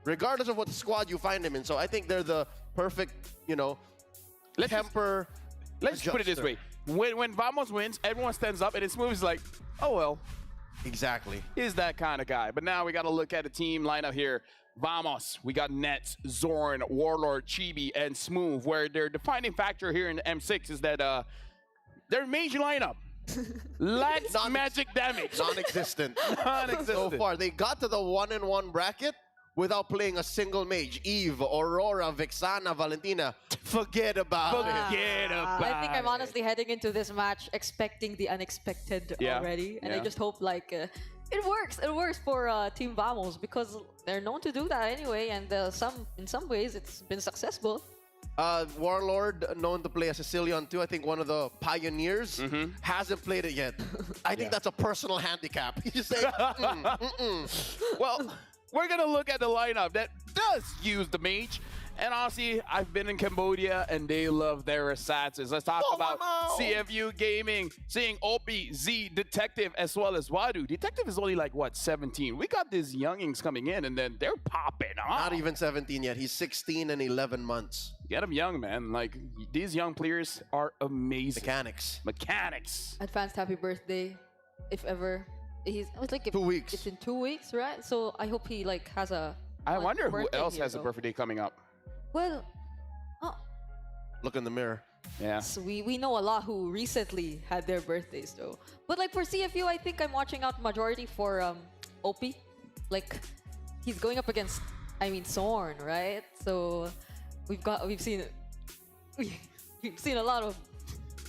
Regardless of what squad you find him in. So I think they're the perfect, temper. Let's put it this way. when Vamos wins, everyone stands up, and it's moves like, oh well. Exactly. He's that kind of guy. But now we got to look at the team lineup here. Vamos, we got Nets, Zorn, Warlord, Chibi, and Smooth, where their defining factor here in the M6 is that their major lineup lacks magic damage. Non-existent. Non-existent. So far, they got to the 1-1 bracket without playing a single mage. Eve, Aurora, Vexana, Valentina. Forget about it. Forget about I think I'm it. honestly heading into this match expecting the unexpected already, and I just hope like it works. It works for Team Vamos because they're known to do that anyway, and in some ways it's been successful. Warlord, known to play a Sicilian too. I think one of the pioneers hasn't played it yet. I think that's a personal handicap. You just say, Well, we're going to look at the lineup that does use the mage. And honestly, I've been in Cambodia and they love their assassins. Let's talk about CFU Gaming, seeing Opie, Z, Detective, as well as Wadu. Detective is only like, what, 17? We got these youngings coming in and then they're popping off. not even 17 yet. He's 16 and 11 months. Get them young, man. Like, these young players are amazing. Mechanics. Advanced happy birthday, if ever. It was like 2 weeks. It's in 2 weeks, right? So I hope he like has a. I wonder who birthday else here, has a though. birthday coming up. Well, Look in the mirror. Yeah. so we know a lot who recently had their birthdays though. But like for CFU, I think I'm watching out majority for Opie. Like he's going up against Zorn, right? So we've seen a lot of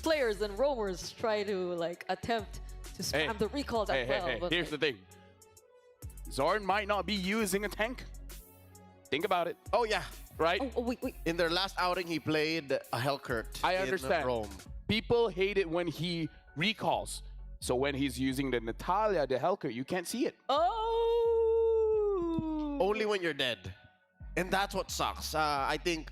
players and roamers try to like attempt to spam the recalls as well. But Here's the thing. Zorn might not be using a tank. Think about it. Oh, yeah. Right? oh wait. In their last outing, he played a Hellcurt. I in understand. Rome. People hate it when he recalls. So when he's using the Natalia, the Hellcurt, you can't see it. Oh! Only when you're dead. And that's what sucks. I think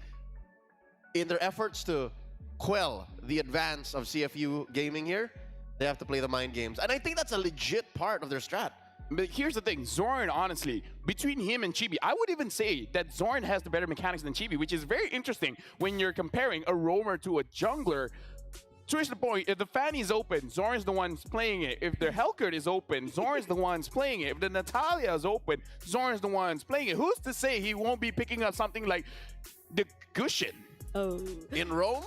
in their efforts to quell the advance of CFU gaming here, they have to play the mind games. And I think that's a legit part of their strat. But here's the thing, Zorn, honestly, between him and Chibi, I would even say that Zorn has the better mechanics than Chibi, which is very interesting when you're comparing a roamer to a jungler. Switch the point, if the Fanny is open, Zorn's the one playing it. If the Hellcurt is open, Zorn's the one playing it. If the Natalia is open, Zorn's the one playing it. Who's to say he won't be picking up something like the Gushin? Oh. In Rome,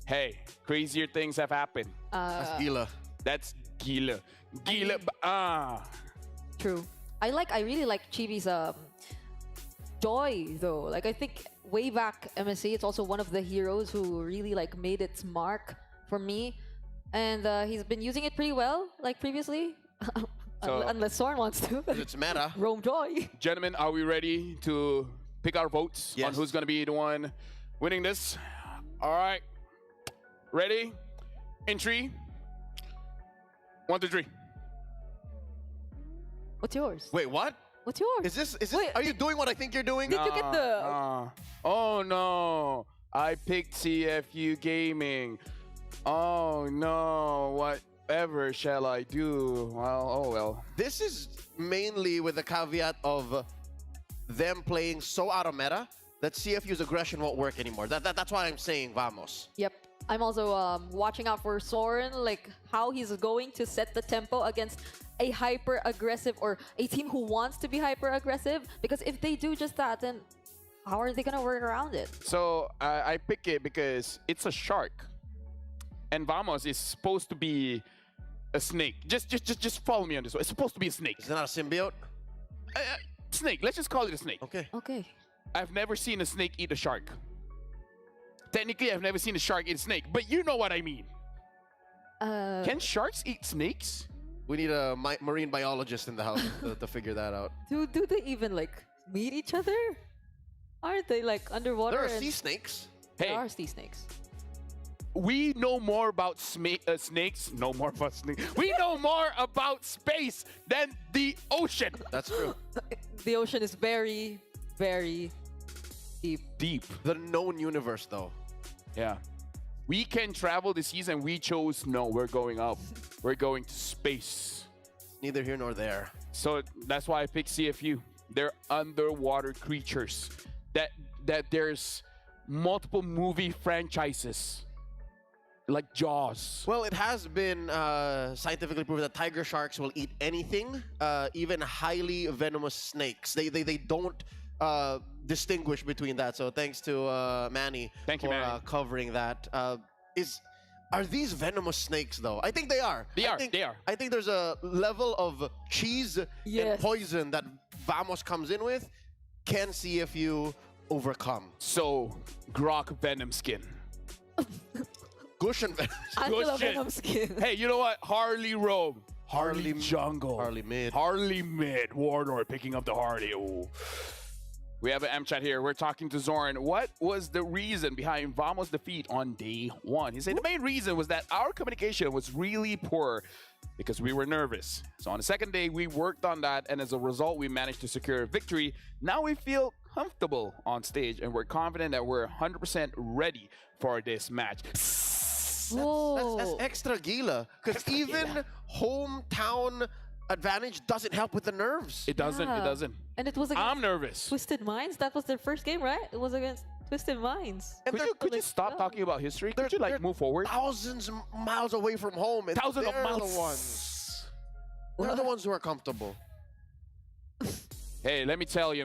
Hey, crazier things have happened. that's Gila. That's Gila. True. I really like Chibi's joy though. Like I think way back MSC, it's also one of the heroes who really like made its mark for me, and he's been using it pretty well like previously. So- Unless Zorn wants to. It's meta. Roam joy. Gentlemen, are we ready to pick our votes on Yes. who's going to be the one winning this? All right. Ready? In 3, 1, 2, 3. What's yours? Wait, what? What's yours? Is this? Wait, Are you doing what I think you're doing? Did you get the? Oh no! I picked CFU Gaming. Oh no! Whatever shall I do? Well, oh well. This is mainly with the caveat of them playing so out of meta that CFU's aggression won't work anymore. That's why I'm saying Vamos. Yep. I'm also watching out for Soren, like how he's going to set the tempo against a hyper-aggressive or a team who wants to be hyper-aggressive. Because if they do just that, then how are they going to work around it? So I pick it because it's a shark, and Vamos is supposed to be a snake. Just follow me on this one. It's supposed to be a snake. Is it not a symbiote? Snake. Let's just call it a snake. Okay. Okay. I've never seen a snake eat a shark. Technically, I've never seen a shark eat a snake, but you know what I mean. Can sharks eat snakes? We need a marine biologist in the house to figure that out. Do they even like meet each other? Aren't they like underwater? There are and- sea snakes. There Hey, are sea snakes. we know more about snakes. No more about snakes. We know more about space than the ocean. That's true. The ocean is very, very deep. Deep. The known universe, though. Yeah. We can travel this season. We chose no. We're going up. We're going to space. Neither here nor there. So that's why I picked CFU. They're underwater creatures. That there's multiple movie franchises like Jaws. Well, it has been scientifically proven that tiger sharks will eat anything, even highly venomous snakes. They don't distinguish between that. So thanks to Manny Thank you, for Manny. covering that. Are these venomous snakes though? I think they are. They I are, think, they are. I think there's a level of cheese and Yes. poison that Vamos comes in with. Can CFU overcome? So, Grok Venom skin. Gush and Angela shit. Venom skin. Hey, you know what? Harley Rogue. Harley Jungle. Harley mid. Harley mid. Warlord picking up the Harley. Ooh. We have an M chat here. We're talking to Zorn. What was the reason behind Vamos' defeat on day 1? He said the main reason was that our communication was really poor because we were nervous. So on the second day, we worked on that, and as a result, we managed to secure a victory. Now we feel comfortable on stage, and we're confident that we're 100% ready for this match. Whoa. That's extra gila. Because even hometown advantage doesn't help with the nerves. It doesn't. Yeah. It doesn't. And it was against I'm nervous. Twisted Minds. That was their first game, right? It was against Twisted Minds. Could you stop talking about history? Could you like move forward? Thousands of miles away from home. And Thousands of they're miles. the ones. They're the ones who are comfortable. Hey, let me tell you,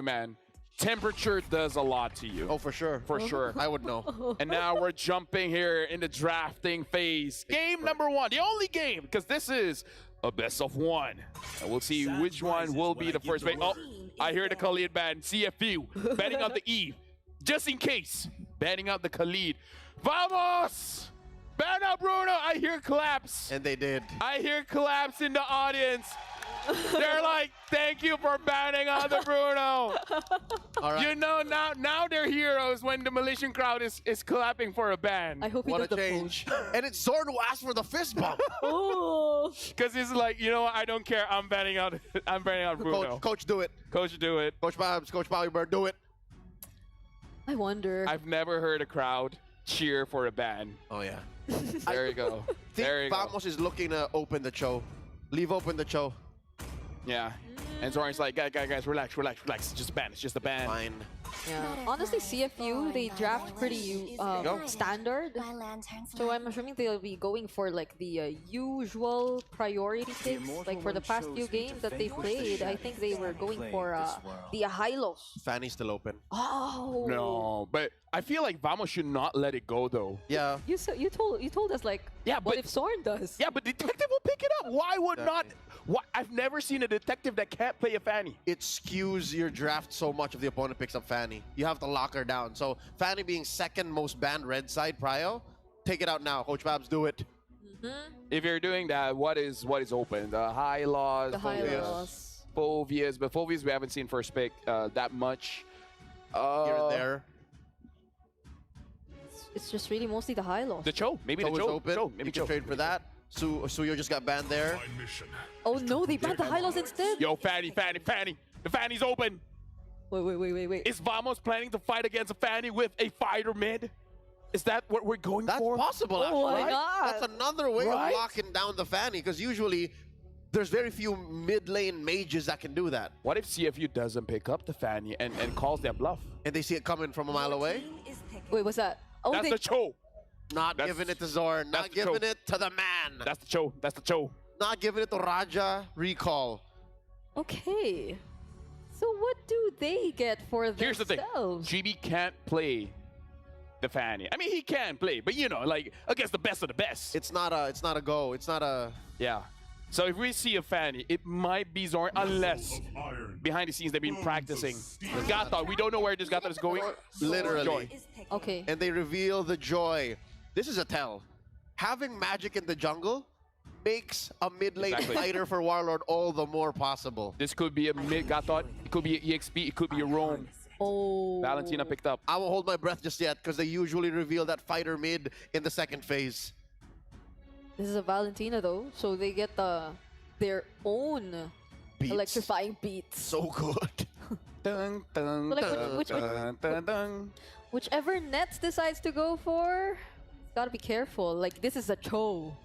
man. Temperature does a lot to you. Oh, for sure. For sure. I would know. And now we're jumping here in the drafting phase. Game number 1, the only game, because this is a best of 1. And we'll see which one will be the first pick. Oh, I hear the Khalid ban. CFU banning out the E. Just in case, banning out the Khalid. Vamos! Ban out Bruno! I hear claps. And they did. I hear claps in the audience. They're like, thank you for banning out the Bruno. All right. You know, now they're heroes when the Malaysian crowd is clapping for a ban. I hope he What does a the change. And it's Zorn who asked for the fist bump. Oh. Because it's like, you know what, I don't care. I'm banning out Bruno. Coach, do it. Coach, do it. Coach Babs, Coach Bobby Bird, do it. I wonder. I've never heard a crowd cheer for a ban. Oh, yeah. There you go. There you think go. Vamos is looking to open the show. Leave open the show. Yeah. And Zoran's like, guys, relax. It's just a ban. It's just a ban. Fine. Yeah. Honestly, CFU, they draft pretty standard. So I'm assuming they'll be going for like the usual priority picks. Like for the past few games that they played, I think they were going for the Hylos. Fanny's still open. Oh. No, but I feel like Vamos should not let it go though. Yeah. You told us like, Yeah, what but if Zorn does? Yeah, but Detective will pick it up. Why would not? Why? I've never seen a Detective that can't play a Fanny. It skews your draft so much if the opponent picks up Fanny. You have to lock her down. So Fanny being second most banned red side prio, take it out now. Coach Babs, do it. If you're doing that, what is open? The high laws, The Hylos. Fovias, but Fovias we haven't seen first pick that much. Here and there. It's just really mostly the Hylos. The Cho, maybe So the it's Cho. open. Cho, maybe you can Cho. trade for that. Suyo just got banned there. Oh no, they banned the Hylos instead? Yo, Fanny. The Fanny's open. Wait. Is Vamos planning to fight against a Fanny with a fighter mid? Is that what we're going That's for? possible, Oh actually. my God. That's another way Right? of locking down the Fanny, because usually there's very few mid lane mages that can do that. What if CFU doesn't pick up the Fanny and calls their bluff? And they see it coming from a mile away. Wait, what's that? Oh, That's the Cho. Not That's- giving it to Zorn. Not that's the giving Cho. it to the man. That's the Cho. That's the Cho. Not giving it to Raja. Recall. okay. So what do they get for Here's the thing. themselves? GB can't play the Fanny. I mean, he can play, but you know, like against the best of the best. It's not a go. It's not a. Yeah. So if we see a Fanny, it might be Zorn, unless behind the scenes they've been practicing. Gathar, we don't know where this Gathar is going. Literally. Joy. Okay. And they reveal the joy. This is a tell. Having magic in the jungle makes a mid lane Exactly. fighter for Warlord all the more possible. This could be a mid Gathar. It could be an EXP. It could be a Roam. Oh. Valentina picked up. I won't hold my breath just yet because they usually reveal that fighter mid in the second phase. This is a Valentina though, so they get their own Beats. electrifying beats. So good. Dun, dun, But like, dun, which- dun, dun, dun. Whichever Nets decides to go for, gotta be careful. Like this is a Cho.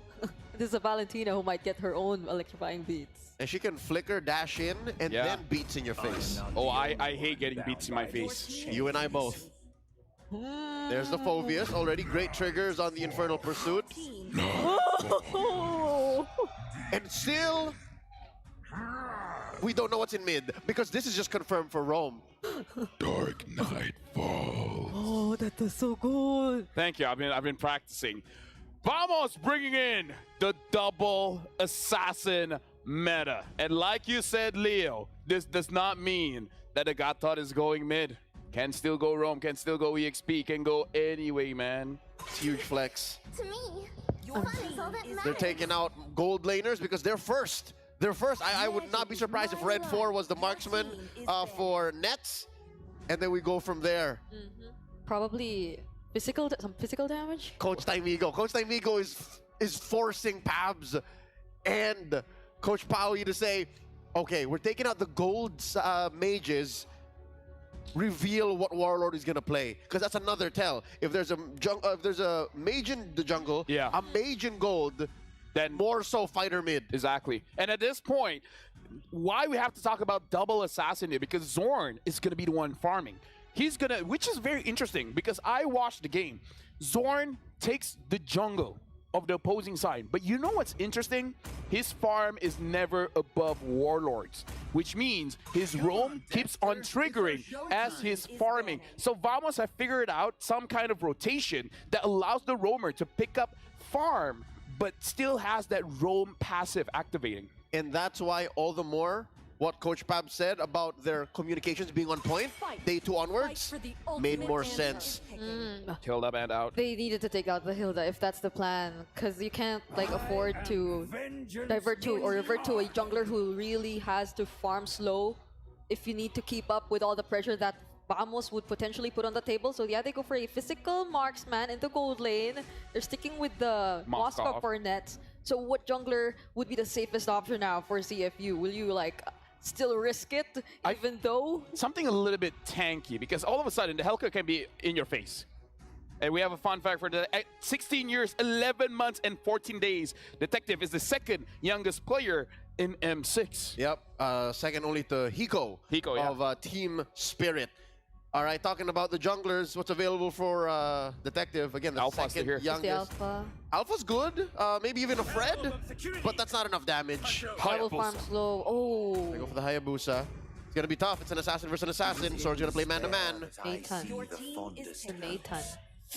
This is a Valentina who might get her own electrifying beats. And she can flicker, dash in, and Yeah. then beats in your face. Oh, I hate getting beats in my face. You and I both. There's the Phobius. Already great triggers on the Infernal Pursuit. And still, we don't know what's in mid because this is just confirmed for Rome. Dark Night Falls. Oh, that was so good. Thank you. I've been practicing. Vamos bringing in the double assassin meta. And like you said, Leo, this does not mean that the Gatot is going mid. Can still go Rome, can still go EXP, can go anyway, man. It's huge flex. To me, fun is all that matters. They're taking out gold laners because they're first. They're first. I would not be surprised if Red 4 was the marksman for Nets. And then we go from there. Probably some physical damage. Coach Taimigo. Coach Taimigo is forcing Pabs and Coach Paui to say, okay, we're taking out the gold mages. Reveal what Warlord is gonna play, because that's another tell. If there's a mage in the jungle, a mage in gold, then more so fighter mid. Exactly. And at this point, why we have to talk about double assassin here? Because Zorn is gonna be the one farming. He's gonna, which is very interesting because I watched the game. Zorn takes the jungle of the opposing side. But you know what's interesting? His farm is never above Warlords, which means his roam keeps on triggering as he's farming. So Vamos have figured out some kind of rotation that allows the roamer to pick up farm, but still has that roam passive activating. And that's why all the more what Coach Pab said about their communications being on point, day 2 onwards, made more sense. Hilda banned out. They needed to take out the Hilda if that's the plan, because you can't like afford to revert to a jungler who really has to farm slow if you need to keep up with all the pressure that Vamos would potentially put on the table. So yeah, they go for a physical marksman in the gold lane. They're sticking with the Moskov for nets. So what jungler would be the safest option now for CFU? Will you like still risk it, even though? Something a little bit tanky, because all of a sudden the Helka can be in your face. And we have a fun fact for the 16 years, 11 months, and 14 days. Detective is the second youngest player in M6. Yep, second only to Hiko, of Team Spirit. All right, talking about the junglers, what's available for Detective? Again, the second youngest. Alpha. Alpha's good, maybe even a Fred, but that's not enough damage. Double farm slow. Oh. They go for the Hayabusa. It's gonna be tough. It's an assassin versus an assassin. Sword's gonna play man-to-man.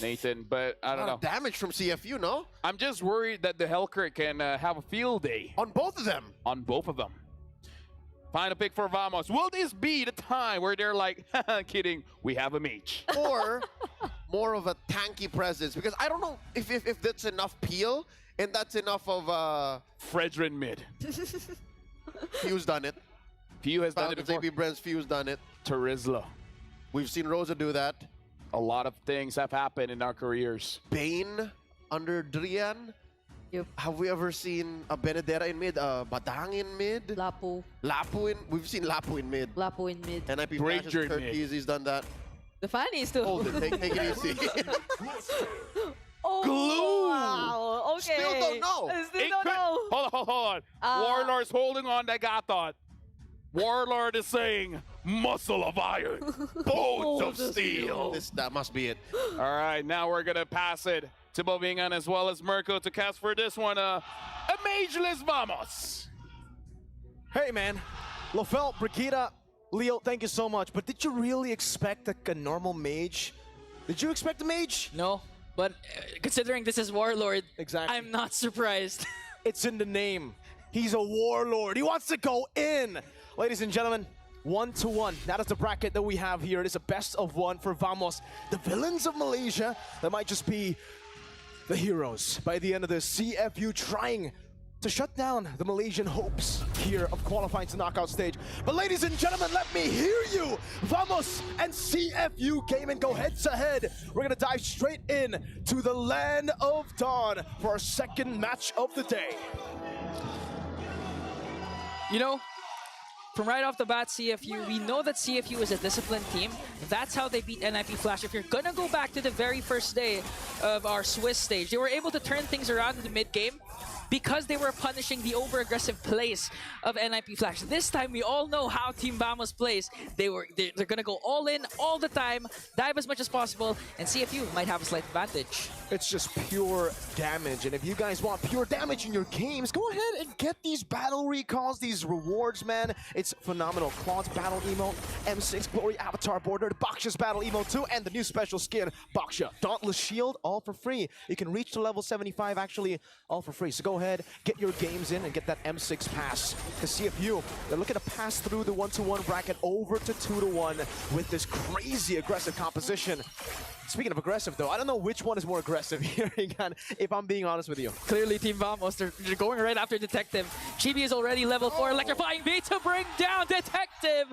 Nathan, but I don't know. Damage from CFU, no? I'm just worried that the Hellcrit can have a field day. On both of them. On both of them. Final pick for Vamos. Will this be the time where they're like, kidding, we have a mage? Or more of a tanky presence? Because I don't know if that's enough peel and that's enough of... Fredrin mid. Few's done it. Few has done it before. JP Brent's Few's done it. Terizla. We've seen Rosa do that. A lot of things have happened in our careers. Bane under Drian. Yep. Have we ever seen a Benedetta in mid? Badang in mid? Lapu. We've seen Lapu in mid. Lapu in mid. NIP Flashes, Kurt He's done that. The Fanny still. Hold it, take it easy. Oh, Glue! Wow, okay. Still don't know. Still don't know. Hold on. Warlord's holding on to Gatot. Warlord is saying, muscle of iron, bones of steel. That must be it. All right, now we're going to pass it to Bovingan as well as Mirko to cast for this one. A mageless Vamos. Hey, man. Lofel, Brigida, Leo, thank you so much. But did you really expect a normal mage? Did you expect a mage? No, but considering this is Warlord, exactly. I'm not surprised. It's in the name. He's a warlord. He wants to go in. Ladies and gentlemen, 1-1. That is the bracket that we have here. It is a best of 1 for Vamos. The villains of Malaysia, that might just be the heroes by the end of this. CFU trying to shut down the Malaysian hopes here of qualifying to knockout stage. But ladies and gentlemen, let me hear you. Vamos and CFU game and go head to head. We're gonna dive straight in to the land of dawn for our second match of the day. You know, from right off the bat, CFU, we know that CFU is a disciplined team. That's how they beat NIP Flash. If you're gonna go back to the very first day of our Swiss stage, they were able to turn things around in the mid-game. because they were punishing the over-aggressive plays of NIP Flash. This time, we all know how Team Vamos plays. They're going to go all in all the time, dive as much as possible, and CFU might have a slight advantage. It's just pure damage, and if you guys want pure damage in your games, go ahead and get these battle recalls, these rewards, man. It's phenomenal. Claude's battle emote, M6 Glory Avatar border, Baksha's battle emote too, and the new special skin, Baksha Dauntless Shield, all for free. You can reach to level 75, actually, all for free. So go ahead, get your games in, and get that M6 pass. To CFU, they're looking to pass through the 1-to-1 bracket over to 2-to-1 with this crazy aggressive composition. Speaking of aggressive, though, I don't know which one is more aggressive here, again, if I'm being honest with you. Clearly, Team Vamos, they're going right after Detective. Chibi is already level 4, electrifying beat to bring down Detective.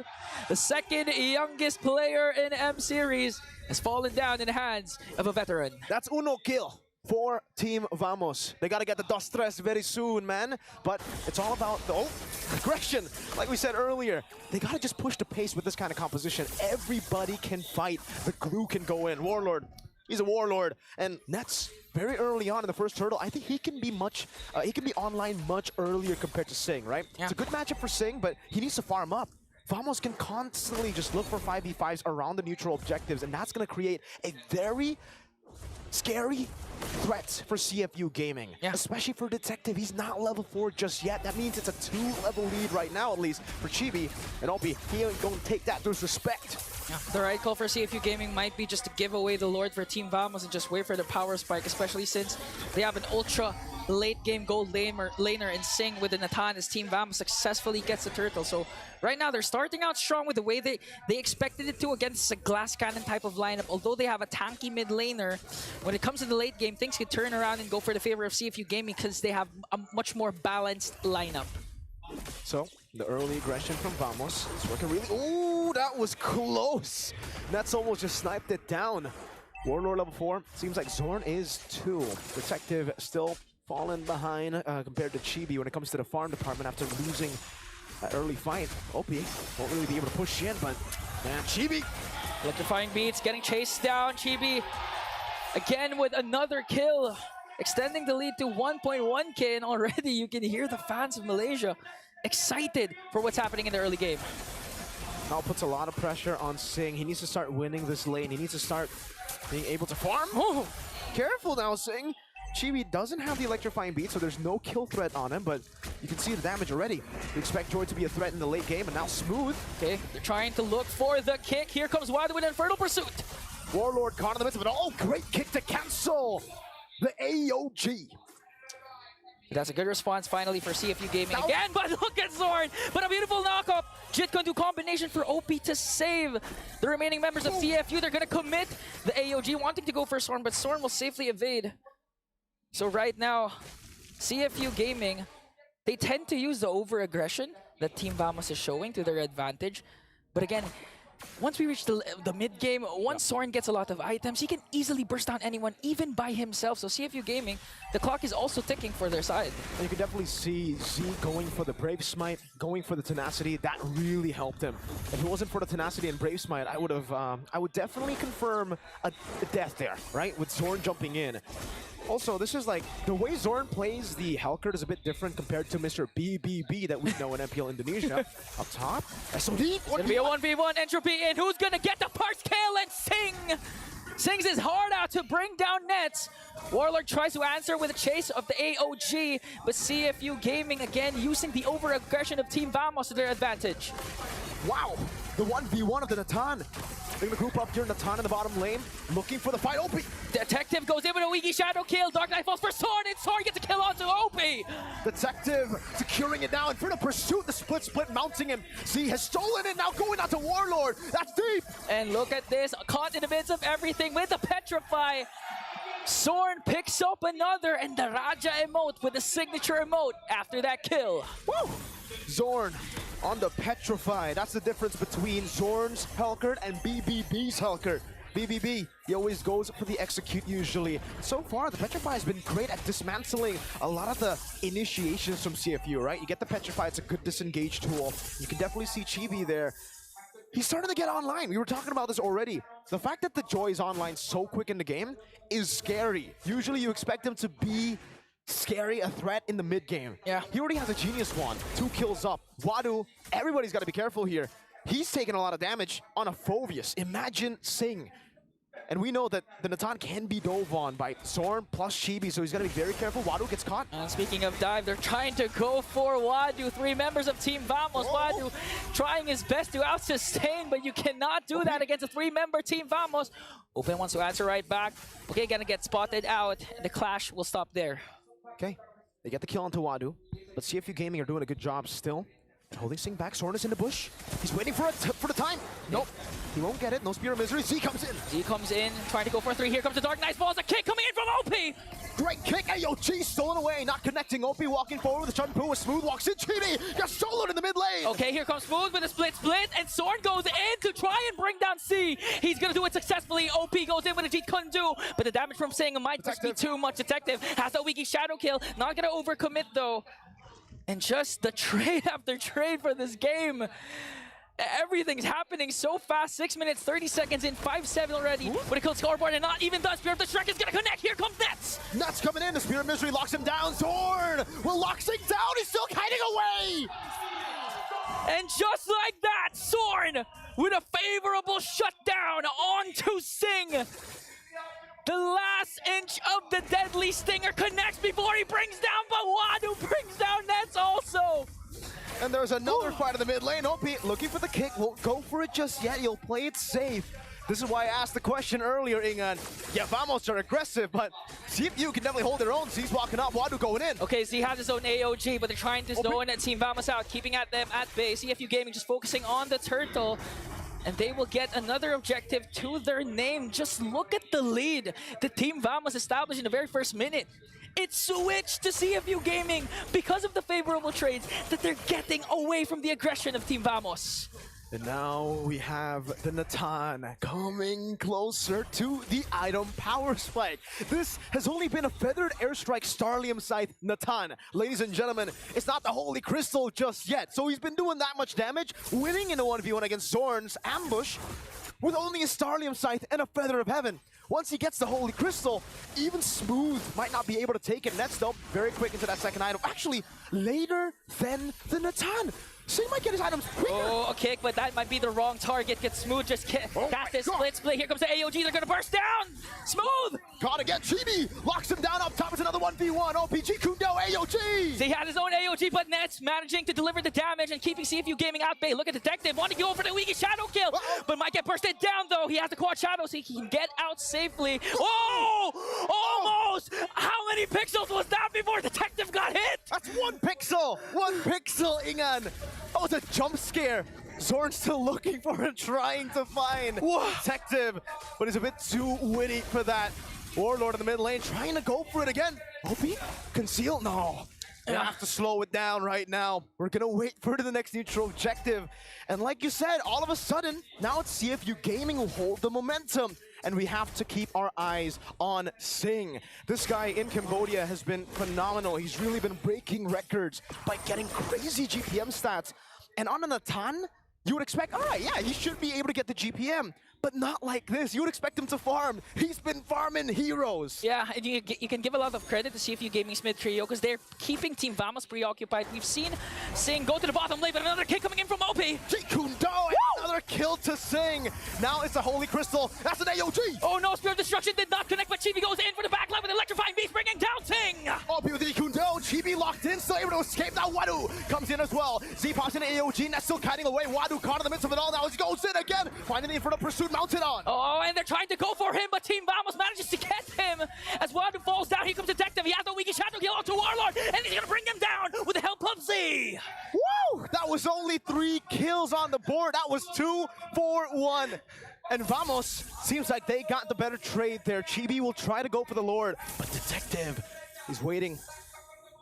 The second youngest player in M Series has fallen down in the hands of a veteran. That's uno kill for Team Vamos. They got to get the Dos Tres very soon, man. But it's all about the aggression. Like we said earlier, they got to just push the pace with this kind of composition. Everybody can fight. The glue can go in. Warlord, he's a warlord. And Nets, very early on in the first hurdle, I think he can be online much earlier compared to Sing, right? Yeah. It's a good matchup for Sing, but he needs to farm up. Vamos can constantly just look for 5v5s around the neutral objectives, and that's going to create a very scary threat for CFU Gaming, especially for Detective. He's not level 4 just yet. That means it's a 2-level lead right now, at least, for Chibi. And Opie, he ain't going to take that. There's respect. Yeah. The right call for CFU Gaming might be just to give away the Lord for Team Vamos and just wait for the power spike, especially since they have an ultra late game gold laner in Sing with the Natan as Team Vamos successfully gets the turtle. So right now they're starting out strong with the way they expected it to against a glass cannon type of lineup. Although they have a tanky mid laner, when it comes to the late game, things could turn around and go for the favor of CFU Gaming because they have a much more balanced lineup. So the early aggression from Vamos is working really. Ooh, that was close. Nets almost just sniped it down. Warlord level 4. Seems like Zorn is 2. Detective still fallen behind compared to Chibi when it comes to the farm department after losing that early fight. Opie won't really be able to push in, but man, Chibi. Electrifying beats, getting chased down. Chibi again with another kill, extending the lead to 1.1k, and already you can hear the fans of Malaysia excited for what's happening in the early game. Now puts a lot of pressure on Sing. He needs to start winning this lane. He needs to start being able to farm. Oh, careful now, Sing. Chibi doesn't have the electrifying beat, so there's no kill threat on him, but you can see the damage already. We expect Joy to be a threat in the late game, and now Smooth. Okay, they're trying to look for the kick. Here comes Wilder with Infernal Pursuit. Warlord caught in the midst of it all. Great kick to cancel the AOG. That's a good response finally for CFU Gaming again, but look at Zorn! But a beautiful knockup! JitCon combination for OP to save the remaining members of CFU. They're gonna commit the AOG, wanting to go for Zorn, but Zorn will safely evade. So right now, CFU Gaming, they tend to use the over-aggression that Team Vamos is showing to their advantage. But again, once we reach the mid-game, once Zorn gets a lot of items, he can easily burst down anyone, even by himself. So CFU Gaming, the clock is also ticking for their side. And you can definitely see Z going for the Brave Smite, going for the Tenacity. That really helped him. If it wasn't for the Tenacity and Brave Smite, I would definitely confirm a death there, right? With Zorn jumping in. Also, this is like, the way Zorn plays the Helcurt is a bit different compared to Mr. BBB that we know in MPL Indonesia. Up top, SOD. It's gonna be a 1v1, Entropy in. Who's gonna get the first kill? And Sing sings his heart out to bring down Nets. Warlord tries to answer with a chase of the AOG, but CFU Gaming again using the over-aggression of Team Vamos to their advantage. Wow, the 1v1 of the Natan. They're gonna group up here, Natan in the bottom lane, looking for the fight. OP! Detective goes in with a Wiki Shadow kill. Dark Knight falls for Zorn, and Zorn gets a kill onto OP! Detective securing it now. Infernal Pursuit, the split mounting him. Z has stolen it, now going out to Warlord. That's deep! And look at this, caught in the midst of everything with the Petrify. Zorn picks up another, and the Raja emote with the signature emote after that kill. Woo! Zorn on the Petrify. That's the difference between Zorn's Helcurt and BBB's Helcurt. BBB, he always goes for the execute usually. So far, the Petrify has been great at dismantling a lot of the initiations from CFU, right? You get the Petrify, it's a good disengage tool. You can definitely see Chibi there. He's starting to get online. We were talking about this already. The fact that the Joy is online so quick in the game is scary. Usually you expect him to be scary a threat in the mid game. Yeah. He already has a Genius Wand, 2 kills up. Wadu, everybody's got to be careful here. He's taking a lot of damage on a Phoveus. Imagine Sing. And we know that the Natan can be dove on by Zorn plus Chibi, so he's got to be very careful. Wadu gets caught. And speaking of dive, they're trying to go for Wadu. 3 members of Team Vamos. Wadu trying his best to out-sustain, but you cannot do that against a 3-member Team Vamos. Open wants to answer right back. Okay, gonna get spotted out. The clash will stop there. Okay, they get the kill onto Wadu. But CFU Gaming are doing a good job still. Holding Sing back, Zorn is in the bush. He's waiting for the time. Nope, he won't get it. No Spear of Misery. Z comes in. Z comes in, trying to go for 3. Here comes the Dark Knight's balls. A kick coming in from OP. Great kick. AOG stolen away, not connecting. OP walking forward with the Chun-Poo. Smooth walks in. Chibi gets soloed in the mid lane. Okay, here comes Smooth with a split, and Zorn goes in to try and bring down C. He's gonna do it successfully. OP goes in with a Jeet Kundu, but the damage from Sing might just be too much. Detective has a Wiki Shadow Kill. Not gonna overcommit though. And just the trade after trade for this game. Everything's happening so fast. 6 minutes, 30 seconds in, 5-7 already. With a kill scoreboard and not even done. Spear of the Shrek is gonna connect. Here comes Nets. Nets coming in. The Spear of Misery locks him down. Zorn will lock Sing down. He's still kiting away. And just like that, Zorn with a favorable shutdown onto Sing. The last inch of the deadly stinger connects before he brings down, but Wadu brings down Nets also. And there's another fight in the mid lane. OP looking for the kick. Won't go for it just yet. He'll play it safe. This is why I asked the question earlier, Ingan. Yeah, Vamos are aggressive, but CFU can definitely hold their own. Z's walking up, Wadu going in. Okay, Z has his own AOG, but they're trying to zone Team Vamos out, keeping at them at bay. CFU Gaming just focusing on the turtle. And they will get another objective to their name. Just look at the lead the Team Vamos established in the very first minute. It switched to CFU Gaming because of the favorable trades that they're getting away from the aggression of Team Vamos. And now we have the Natan coming closer to the item power spike. This has only been a feathered airstrike Starlium Scythe Natan. Ladies and gentlemen, it's not the Holy Crystal just yet. So he's been doing that much damage, winning in a 1v1 against Zorn's ambush with only a Starlium Scythe and a Feather of Heaven. Once he gets the Holy Crystal, even Smooth might not be able to take it. Nets though, very quick into that second item. Actually, later than the Natan. So he might get his items quicker. Oh, a kick, but that might be the wrong target. Get Smooth, just got this split. Here comes the AOG, they're gonna burst down. Smooth! Caught again, Chibi locks him down up top. It's another 1v1. OPG Kundo, AOG! He had his own AOG, but Nets managing to deliver the damage and keeping CFU Gaming at bay. Look at Detective, wanting to go for the Wiki Shadow Kill, but might get bursted down though. He has the quad shadow so he can get out safely. Oh! Almost! How many pixels was that before Detective got hit? That's 1 pixel! 1 pixel, Ingan! That was a jump scare. Zorn's still looking for him, trying to find Detective, but he's a bit too witty for that. Warlord in the mid lane, trying to go for it again. OP, conceal? No. We have to slow it down right now. We're gonna wait for the next neutral objective. And like you said, all of a sudden, now it's CFU Gaming who hold the momentum. And we have to keep our eyes on Sing. This guy in Cambodia has been phenomenal. He's really been breaking records by getting crazy GPM stats. And on a Natan, you would expect, all right, yeah, he should be able to get the GPM. But not like this. You would expect him to farm. He's been farming heroes. Yeah, and you can give a lot of credit to CFU Gaming's mid trio because they're keeping Team Vamos preoccupied. We've seen Sing go to the bottom lane, but another kick coming in from OP. Jikundo, another kill to Sing. Now it's a Holy Crystal. That's an AOG. Oh no, Spear of Destruction did not connect, but Chibi goes in for the backline with Electrifying Beast, bringing down Sing. OP with Jikundo. Chibi locked in, still able to escape. Now Wadu comes in as well. Z pops in AOG, and that's still kiting away. Wadu caught in the midst of it all. Now he goes in again. Finally in front of Pursuit mounted on. Oh, and they're trying to go for him, but Team Vamos manages to get him. As Wadu falls down, here comes Detective. He has the Wiki Shadow Kill onto Warlord, and he's gonna bring him down with the help of Z. Woo! That was only 3 kills on the board. That was 2 for 1. And Vamos seems like they got the better trade there. Chibi will try to go for the Lord, but Detective is waiting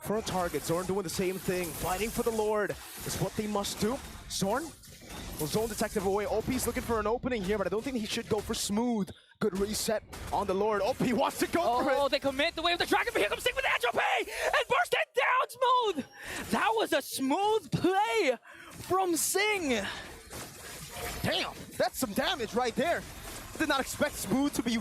for a target. Zorn doing the same thing. Fighting for the Lord is what they must do. Zorn will zone Detective away. OP's looking for an opening here, but I don't think he should go for Smooth. Good reset on the Lord. OP wants to go for it. Oh, they commit the way of the dragon, but here comes Sing with the entropy and burst it down Smooth. That was a smooth play from Sing. Damn, that's some damage right there. Did not expect Smooth to be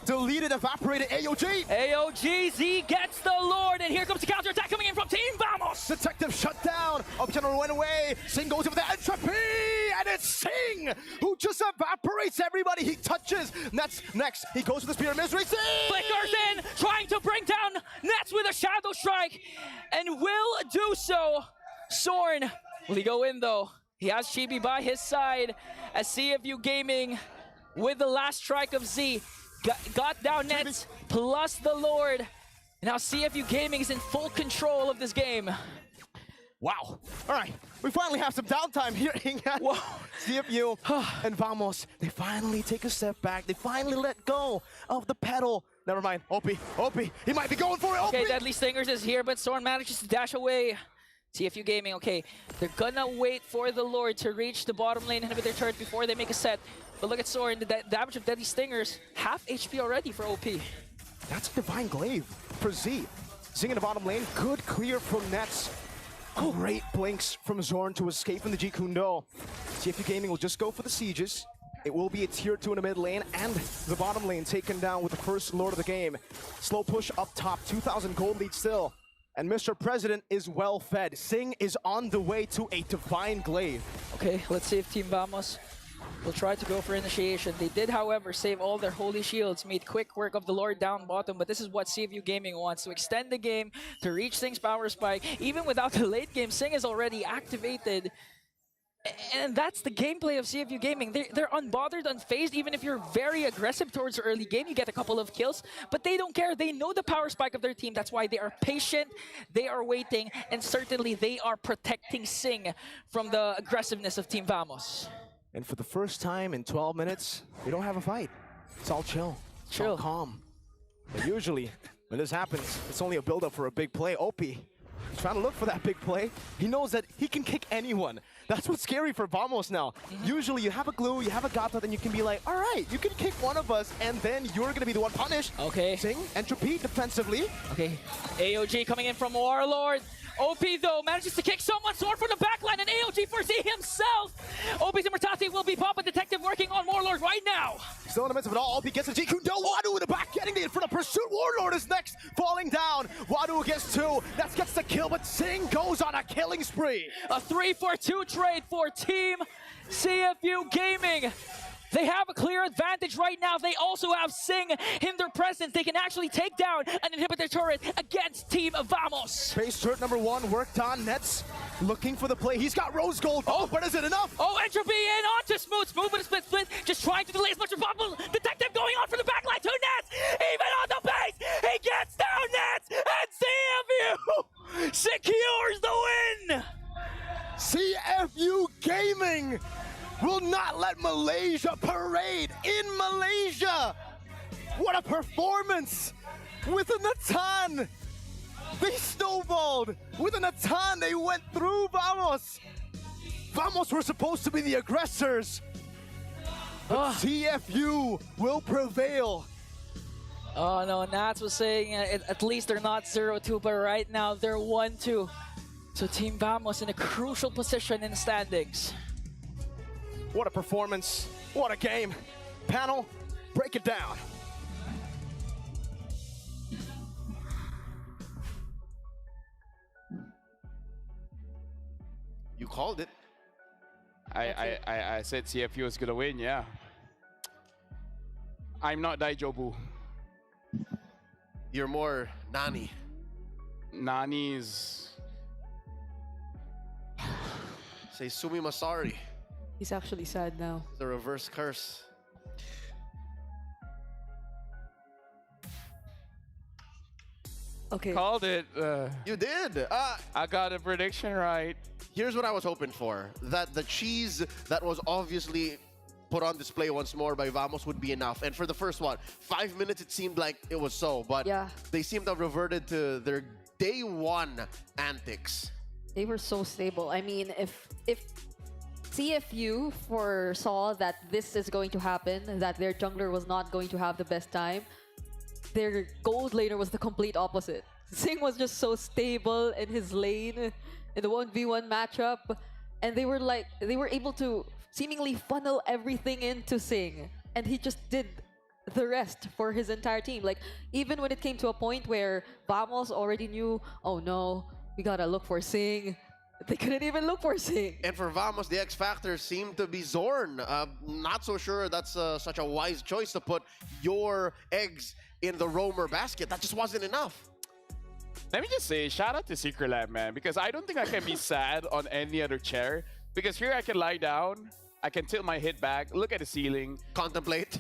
deleted, evaporated AOG. AOG, Z gets the Lord, and here comes the counter-attack coming in from Team Vamos. Detective shut down. Optional went away. Sing goes in with the entropy, and it's Sing who just evaporates everybody he touches. Next, he goes for the Spear of Misery. Sing! Flickers in, trying to bring down Nets with a Shadow Strike, and will do so. Sorn, will he go in though? He has Chibi by his side as CFU Gaming with the last strike of Z. Got down Nets plus the Lord. Now CFU Gaming is in full control of this game. Wow. All right, we finally have some downtime here at CFU and Vamos. They finally take a step back. They finally let go of the pedal. Never mind. OP, he might be going for it. Okay, Deadly Stingers is here, but Sorn manages to dash away. CFU Gaming, okay, they're gonna wait for the Lord to reach the bottom lane and with their turret before they make a set. But look at Sorn, the damage of Deadly Stingers, half HP already for OP. That's Divine Glaive for Z. Zing in the bottom lane, good clear from Nets. Great blinks from Zorn to escape from the G Kundo. CFU Gaming will just go for the sieges. It will be a tier 2 in the mid lane and the bottom lane taken down with the first Lord of the game. Slow push up top, 2,000 gold lead still. And Mr. President is well fed. Sing is on the way to a Divine Glaive. Okay, let's see if Team Vamos will try to go for initiation. They did, however, save all their holy shields, made quick work of the Lord down bottom, but this is what CFU Gaming wants, to extend the game, to reach Sing's power spike. Even without the late game, Sing is already activated. And that's the gameplay of CFU Gaming. They're unbothered, unfazed. Even if you're very aggressive towards the early game, you get a couple of kills. But they don't care. They know the power spike of their team. That's why they are patient, they are waiting, and certainly they are protecting Sing from the aggressiveness of Team Vamos. And for the first time in 12 minutes, we don't have a fight. It's all chill. It's all calm. But usually, when this happens, it's only a build-up for a big play. OP, he's trying to look for that big play. He knows that he can kick anyone. That's what's scary for Vamos now. Usually you have a glue, you have a Gata, then you can be like, all right, you can kick one of us, and then you're gonna be the one punished. Okay. Sing, entropy, defensively. Okay, AOG coming in from Warlord. OP though manages to kick someone, Sword from the backline, and AOG for Z himself. OP's immortality will be popped, but Detective working on Warlord right now. Still in the midst of it all, OP gets a G Kundo. Wadu in the back, getting it for the pursuit. Warlord is next, falling down. Wadu gets 2, that gets the kill, but Sing goes on a killing spree. A 3-for-2 trade for Team CFU Gaming. They have a clear advantage right now. They also have Sing in their presence. They can actually take down an inhibitor turret against Team Vamos. Base turret number 1 worked on. Nets looking for the play. He's got rose gold. Oh, but is it enough? Oh, entropy in onto Smooth. Smooth with a split. Just trying to delay as much as possible. Detective going on for the backline to Nets. Even on the base, he gets down Nets. And CFU secures the win. CFU Gaming will not let Malaysia parade in Malaysia. What a performance with a Natan. They snowballed with a Natan. They went through Vamos. Vamos were supposed to be the aggressors. But CFU will prevail. Oh no, Nats was saying at least they're not 0-2, but right now they're 1-2. So Team Vamos in a crucial position in the standings. What a performance. What a game. Panel, break it down. You called it. I said CFU is gonna win, yeah. I'm not Daijobu. You're more Nani. Nani's... Say Sumi Masari. He's actually sad now. The reverse curse. Okay. Called it. You did. I got a prediction right. Here's what I was hoping for. That the cheese that was obviously put on display once more by Vamos would be enough. And for the first one, 5 minutes it seemed like it was so. But they seemed to have reverted to their day 1 antics. They were so stable. I mean, if CFU foresaw that this is going to happen, that their jungler was not going to have the best time, their gold laner was the complete opposite. Sing was just so stable in his lane in the 1v1 matchup, and they were able to seemingly funnel everything into Sing, and he just did the rest for his entire team. Like, even when it came to a point where Vamos already knew, oh no, we gotta look for Sing. They couldn't even look for Sing. And for Vamos, the X factor seemed to be Zorn. Not so sure that's such a wise choice to put your eggs in the roamer basket. That just wasn't enough. Let me just say, shout out to Secret Lab, man, because I don't think I can be sad on any other chair. Because here I can lie down, I can tilt my head back, look at the ceiling, contemplate,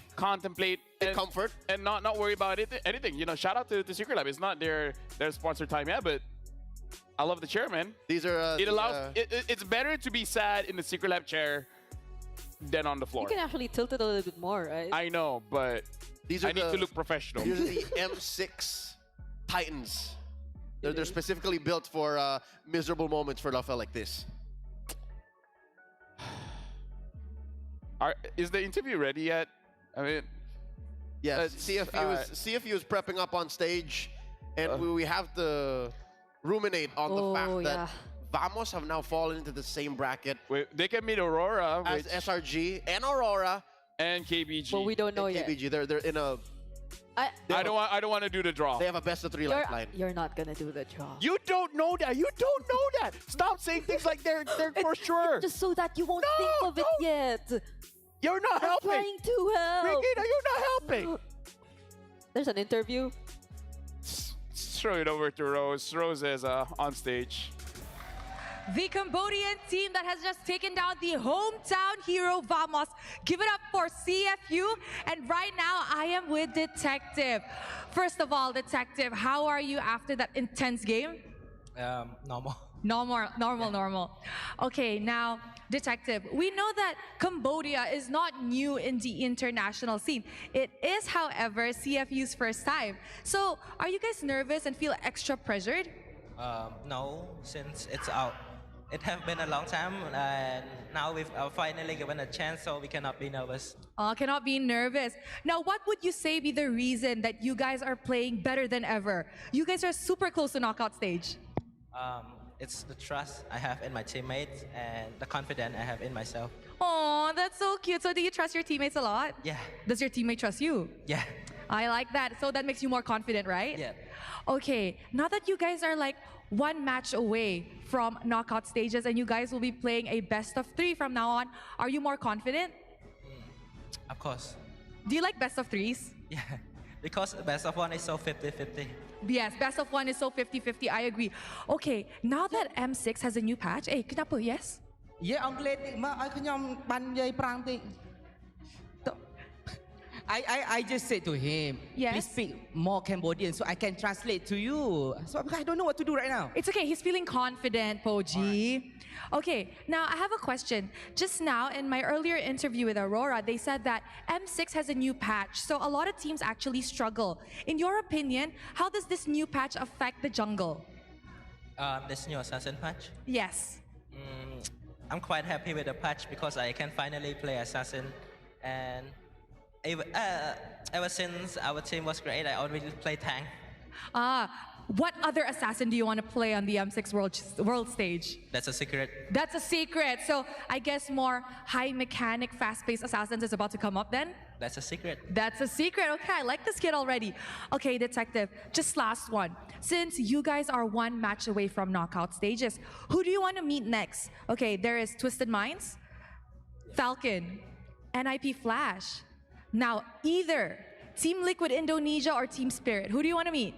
and comfort, and not worry about anything. You know, shout out to Secret Lab. It's not their sponsor time yet, but I love the chair, man. These are it's better to be sad in the Secret Lab chair than on the floor. You can actually tilt it a little bit more, right? I know, but I need to look professional. These are the M6 Titans. They're specifically built for miserable moments for Luffa like this. Is the interview ready yet? I mean, yes. CFU is prepping up on stage, and we have to ruminate on the fact that Vamos have now fallen into the same bracket. They can meet Aurora as SRG and Aurora and KBG. But we don't know yet. KBG, they're in a. I don't want to do the draw. They have a best of 3 lifeline. You're not gonna do the draw. You don't know that. You don't know that. Stop saying things like they're for sure. Just so that you won't think of it yet. You're not helping. I'm trying to help. Regina, you're not helping. There's an interview. Throw it over to Rose. Rose is on stage. The Cambodian team that has just taken down the hometown hero Vamos. Give it up for CFU. And right now, I am with Detective. First of all, Detective, how are you after that intense game? Normal. Normal. Okay, now, Detective, we know that Cambodia is not new in the international scene. It is, however, CFU's first time. So, are you guys nervous and feel extra pressured? No, since it's out. It has been a long time, and now we've finally given a chance, so we cannot be nervous. Cannot be nervous. Now, what would you say be the reason that you guys are playing better than ever? You guys are super close to knockout stage. It's the trust I have in my teammates and the confidence I have in myself. Oh, that's so cute. So do you trust your teammates a lot? Yeah. Does your teammate trust you? Yeah. I like that. So that makes you more confident, right? Yeah. Okay, now that you guys are like one match away from knockout stages and you guys will be playing a best of 3 from now on, are you more confident? Of course. Do you like best of 3s? Yeah, because best of 1 is so 50-50. Yes, best of 1 is so 50-50, I agree. Okay, now that M6 has a new patch, kenapa, yes? Yeah, ang letik ma, ay kanyang panjay prang tik. I just said to him, yes? Please speak more Cambodian so I can translate to you. So I don't know what to do right now. It's okay, he's feeling confident, Poji. Right. Okay, now I have a question. Just now, in my earlier interview with Aurora, they said that M6 has a new patch, so a lot of teams actually struggle. In your opinion, how does this new patch affect the jungle? This new assassin patch? Yes. I'm quite happy with the patch because I can finally play assassin, and ever since our team was great, I already play tank. What other assassin do you want to play on the M6 world stage? That's a secret. That's a secret. So I guess more high mechanic, fast-paced assassins is about to come up then? That's a secret. That's a secret. Okay, I like this kid already. Okay, Detective, just last one. Since you guys are one match away from knockout stages, who do you want to meet next? Okay, there is Twisted Minds, Falcon, NIP Flash. Now, either Team Liquid Indonesia or Team Spirit. Who do you want to meet?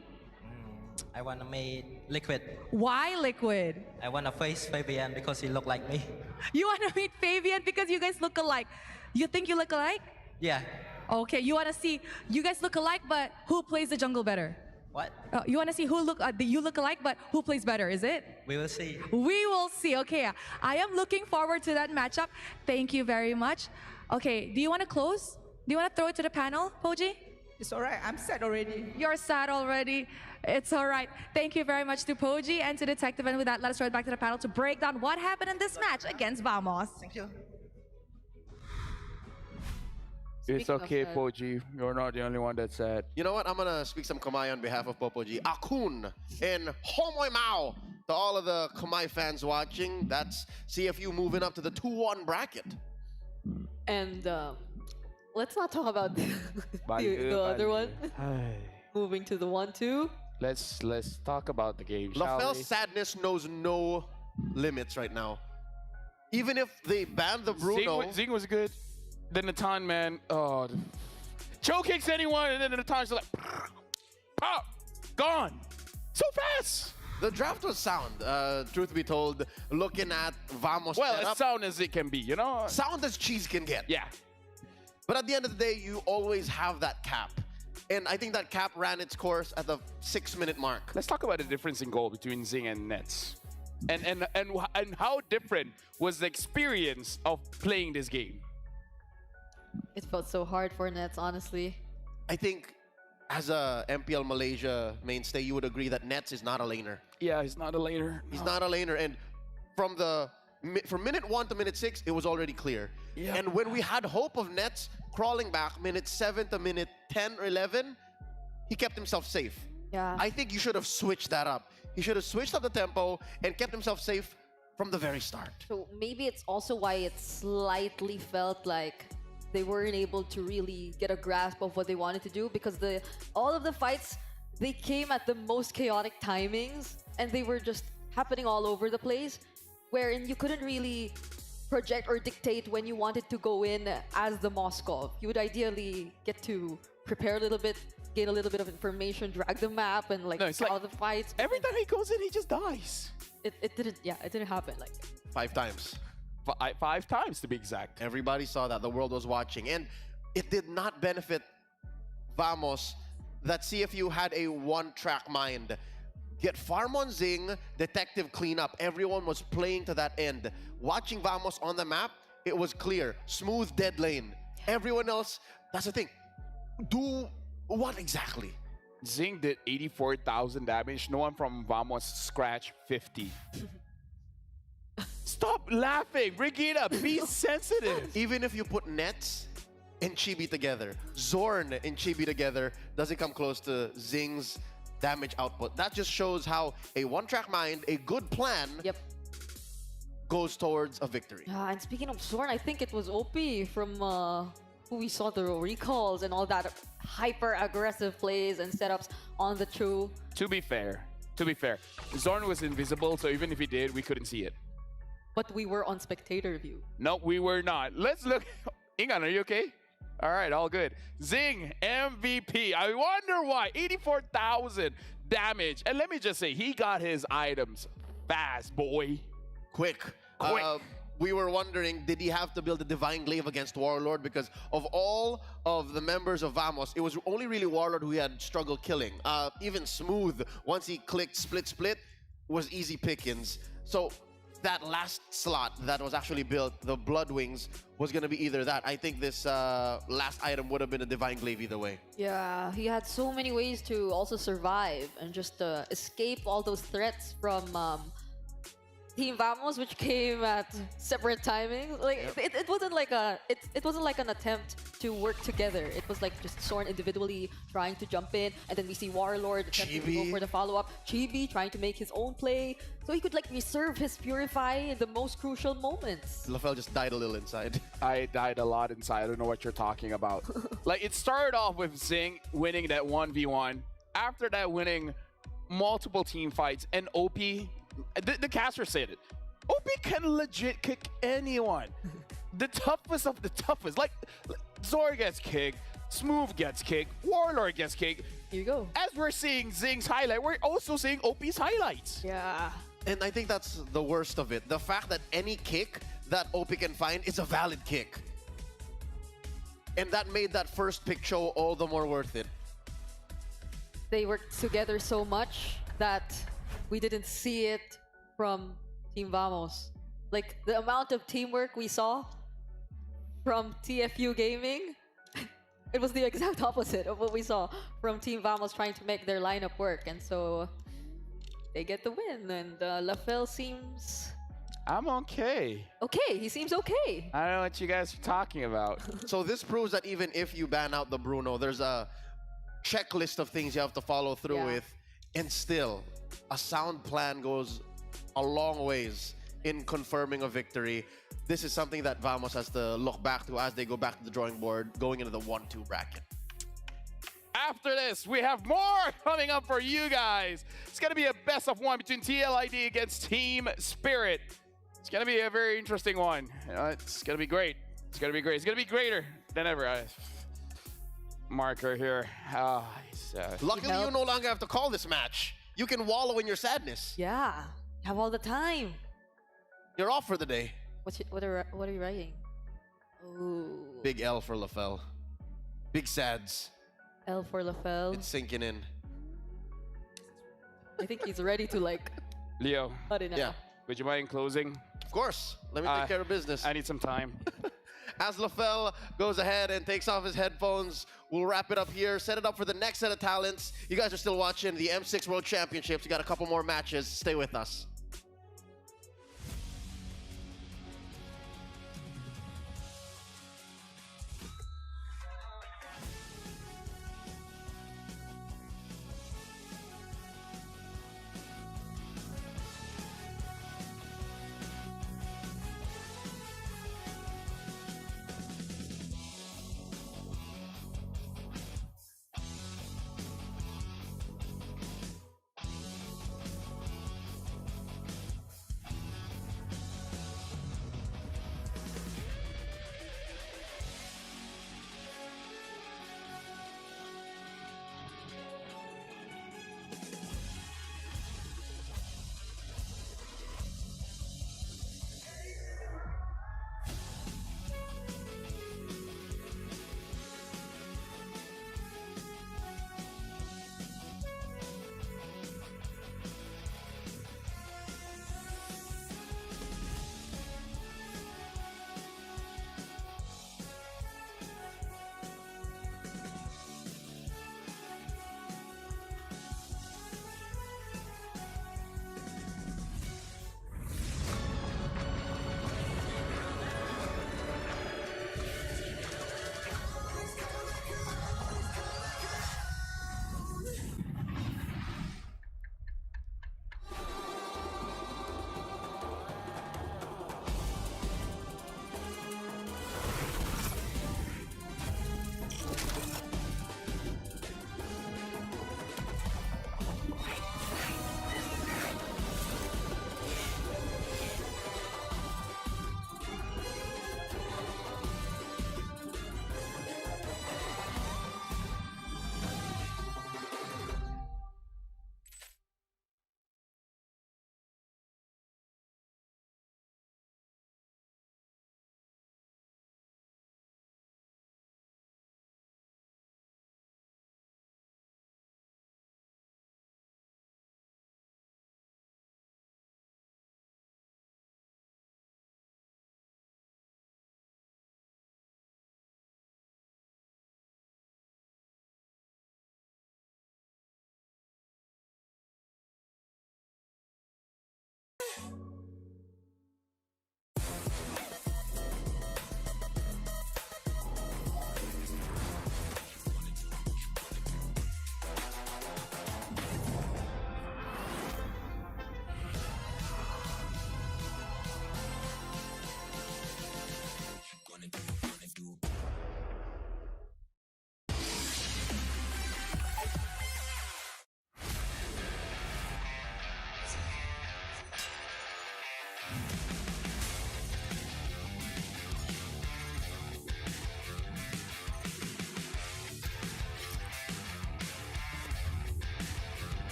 I want to meet Liquid. Why Liquid? I want to face Fabian because he look like me. You want to meet Fabian because you guys look alike. You think you look alike? Yeah. Okay, you want to see, you guys look alike, but who plays the jungle better? What? You want to see who you look alike, but who plays better, is it? We will see. We will see. Okay, I am looking forward to that matchup. Thank you very much. Okay, do you want to close? Do you want to throw it to the panel, Poji? It's all right. I'm sad already. You're sad already. It's all right. Thank you very much to Poji and to Detective. And with that, let us throw it back to the panel to break down what happened in this match against Vamos. Thank you. It's okay, Poji. You're not the only one that's sad. You know what? I'm going to speak some Khmer on behalf of Popoji. Akun and Homoy Mao. To all of the Khmer fans watching, that's CFU moving up to the 2-1 bracket. And Let's not talk about the other one. Moving to the 1-2. Let's talk about the game, shall we? LaFell's sadness knows no limits right now. Even if they ban the Bruno, Zing was good. Then the Natan, man, choke kicks anyone, and then the Natan's like, pop, gone, so fast. the draft was sound. Truth be told, looking at Vamos. Well, setup, as sound as it can be, you know. sound as cheese can get. Yeah. But at the end of the day, you always have that cap. And I think that cap ran its course at the 6-minute mark. Let's talk about the difference in goal between Zing and Nets. And how different was the experience of playing this game? It felt so hard for Nets, honestly. I think as a MPL Malaysia mainstay, you would agree that Nets is not a laner. Yeah, he's not a laner. He's not a laner. And from minute 1 to minute 6, it was already clear. Yeah. And when we had hope of Nets crawling back minute 7 to minute 10 or 11, he kept himself safe. Yeah. I think you should have switched that up. He should have switched up the tempo and kept himself safe from the very start. So maybe it's also why it slightly felt like they weren't able to really get a grasp of what they wanted to do, because all of the fights, they came at the most chaotic timings and they were just happening all over the place, wherein you couldn't really project or dictate when you wanted to go in as the Moskov. You would ideally get to prepare a little bit, gain a little bit of information, drag the map, and like all the fights. Every time he goes in, he just dies. It didn't happen. Like 5 times. 5 times to be exact. Everybody saw that. The world was watching. And it did not benefit Vamos that CFU had a one-track mind. Get farm on Zing, detective cleanup. Everyone was playing to that end. Watching Vamos on the map, it was clear. Smooth dead lane. Everyone else, that's the thing. Do what exactly? Zing did 84,000 damage. No one from Vamos scratched 50. Stop laughing, Brigida. Be sensitive. Even if you put Nets and Chibi together, Zorn and Chibi together doesn't come close to Zing's damage output. That just shows how a one-track mind, a good plan, goes towards a victory. And speaking of Zorn, I think it was OP from who we saw the recalls and all that hyper-aggressive plays and setups on the Chu. To be fair, Zorn was invisible, so even if he did, we couldn't see it. But we were on spectator view. No, we were not. Let's look. Ingan, are you okay? All right, all good. Zing, MVP. I wonder why. 84,000 damage. And let me just say, he got his items fast, boy. Quick. We were wondering, did he have to build a Divine Glaive against Warlord? Because of all of the members of Vamos, it was only really Warlord who had struggled killing. Even Smooth, once he clicked split, was easy pickings. So that last slot that was actually built, the Blood Wings, was going to be either that. I think this last item would have been a Divine Glaive either way. Yeah, he had so many ways to also survive and just escape all those threats from Team Vamos, which came at separate timings. Like it wasn't like it wasn't like an attempt to work together. It was like just Zorn individually trying to jump in, and then we see Warlord attempting to go for the follow-up. Chibi trying to make his own play, so he could like reserve his Purify in the most crucial moments. LaFell just died a little inside. I died a lot inside. I don't know what you're talking about. Like, it started off with Zing winning that 1v1. After that, winning multiple team fights, and OP. The caster said it. OP can legit kick anyone. The toughest of the toughest. Like Zor gets kicked, Smooth gets kicked, Warlord gets kicked. Here you go. As we're seeing Zing's highlight, we're also seeing OP's highlights. Yeah. And I think that's the worst of it. The fact that any kick that OP can find is a valid kick. And that made that first pick show all the more worth it. They worked together so much that we didn't see it from Team Vamos. Like, the amount of teamwork we saw from TFU Gaming, it was the exact opposite of what we saw from Team Vamos trying to make their lineup work. And so they get the win. And LaFell seems... I'm okay. Okay, he seems okay. I don't know what you guys are talking about. So this proves that even if you ban out the Bruno, there's a checklist of things you have to follow through with. And still, a sound plan goes a long ways in confirming a victory. This is something that Vamos has to look back to as they go back to the drawing board, going into the 1-2 bracket. After this, we have more coming up for you guys. It's going to be a best of one between TLID against Team Spirit. It's going to be a very interesting one. It's going to be great. It's going to be great. It's going to be greater than ever. Marker here. Luckily, you no longer have to call this match. You can wallow in your sadness. Yeah, have all the time. You're off for the day. What are you writing? Ooh. Big L for LaFell. Big sads. L for LaFell. It's sinking in. I think he's ready to like. Leo. Cut it now. Yeah. Would you mind closing? Of course. Let me take care of business. I need some time. As LaFell goes ahead and takes off his headphones, we'll wrap it up here, set it up for the next set of talents. You guys are still watching the M6 World Championships. We got a couple more matches. Stay with us.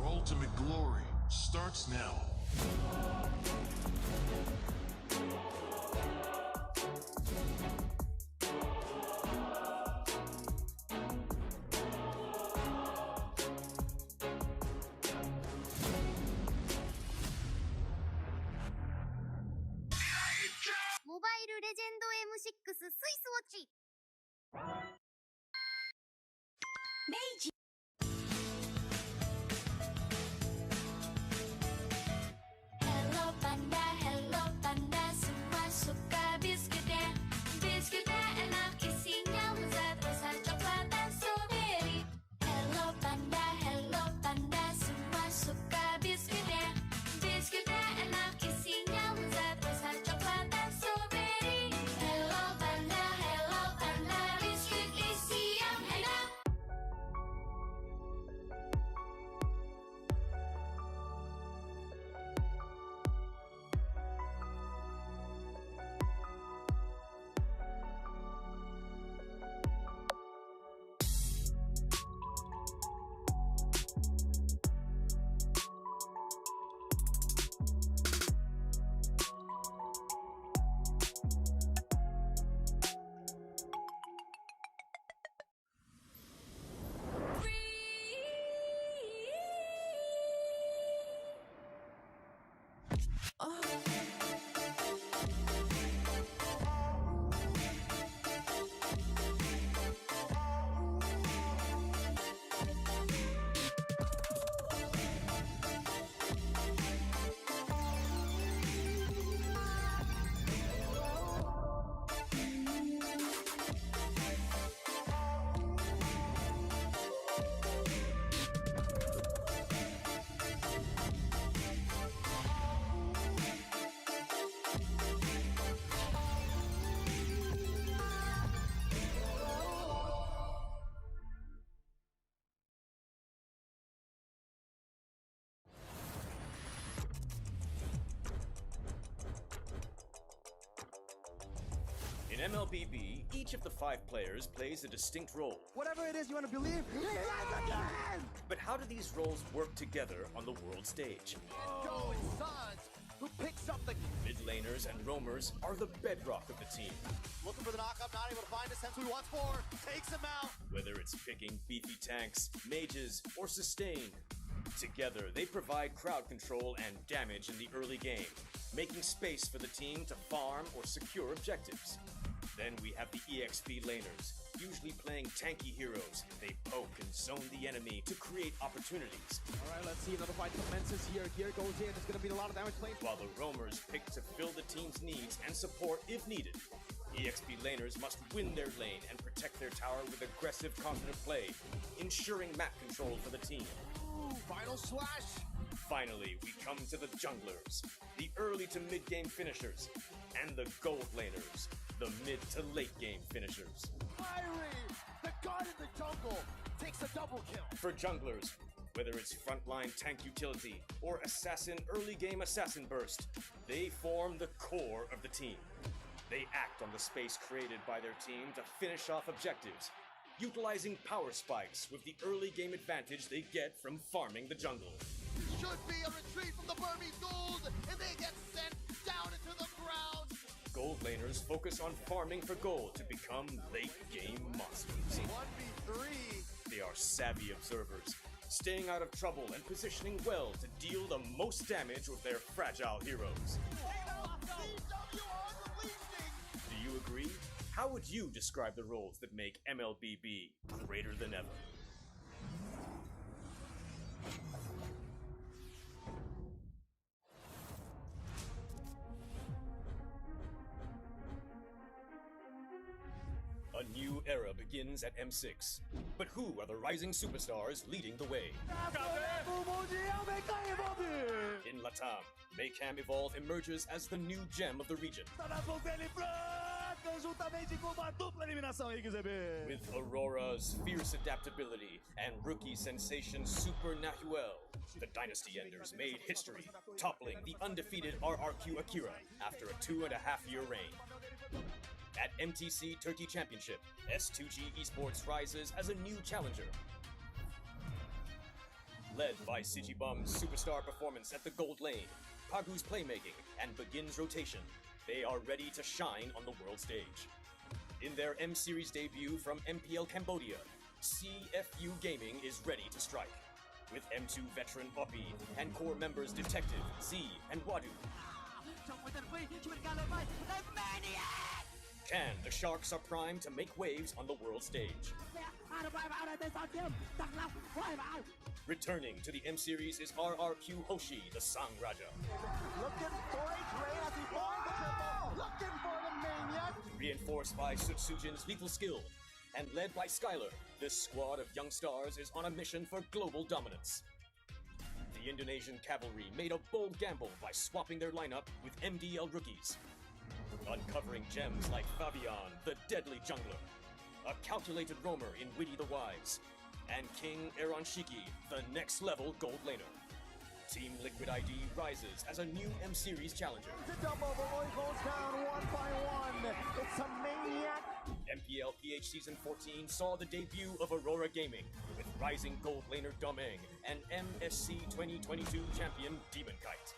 Your ultimate glory starts now. Mobile Legend M6 スイスウォッチ Hello Panda, hello Panda, semua suka biskuitnya. Biskuitnya enak, isinya lezat, rasa coklat dan strawberry. Hello Panda, semua suka biskuitnya. Biskuitnya enak, isinya lezat, rasa coklat dan strawberry. Hello Panda, biskuit isi yang enak. In MLBB, each of the 5 players plays a distinct role. Whatever it is you want to believe, But how do these roles work together on the world stage? go Sons, who picks up the Mid laners and roamers are the bedrock of the team. looking for the knockup, not able to find us. Hence who he wants for, takes him out. Whether it's picking beefy tanks, mages, or sustain, together they provide crowd control and damage in the early game, making space for the team to farm or secure objectives. Then we have the EXP laners, usually playing tanky heroes. They poke and zone the enemy to create opportunities. All right, let's see another fight commences here. Gear goes in. It's going to be a lot of damage playing. While the roamers pick to fill the team's needs and support if needed. EXP laners must win their lane and protect their tower with aggressive, confident play, ensuring map control for the team. Ooh, final slash. Finally, we come to the junglers, the early to mid-game finishers, and the gold laners, the mid to late game finishers. Fiery, the god in the jungle, takes a double kill. For junglers, whether it's frontline tank utility or assassin early game assassin burst, they form the core of the team. They act on the space created by their team to finish off objectives, utilizing power spikes with the early game advantage they get from farming the jungle. Should be a retreat from the Burmese gold, and they get sent down into the ground. Gold laners focus on farming for gold to become late game monsters. 1v3. They are savvy observers, staying out of trouble and positioning well to deal the most damage with their fragile heroes. Do you agree? How would you describe the roles that make MLBB greater than ever? A new era begins at M6. But who are the rising superstars leading the way? In Latam, Maycam Evolve emerges as the new gem of the region. With Aurora's fierce adaptability and rookie sensation Super Nahuel, the Dynasty Enders made history, toppling the undefeated RRQ Akira after a 2.5-year reign. At MTC Turkey Championship, S2G Esports rises as a new challenger. Led by Sichibum's superstar performance at the gold lane, Pagu's playmaking, and Begin's rotation, they are ready to shine on the world stage. In their M Series debut from MPL Cambodia, CFU Gaming is ready to strike. With M2 veteran Oppie and core members Detective, Z, and Wadu. Can the Sharks are primed to make waves on the world stage? Returning to the M Series is RRQ Hoshi, the Sang Raja. Looking for a train as he finds the triple. Looking for the maniac. Reinforced by Sutsujin's lethal skill, and led by Skylar, this squad of young stars is on a mission for global dominance. The Indonesian cavalry made a bold gamble by swapping their lineup with MDL rookies, uncovering gems like Fabian, the deadly jungler, a calculated roamer in Witty the Wise, and King Eronshiki, the next level gold laner. Team Liquid ID rises as a new M Series challenger. The double, the Roy goes down one by one. It's a maniac. MPL PH Season 14 saw the debut of Aurora Gaming with rising gold laner Domeng and MSC 2022 champion Demon Kite.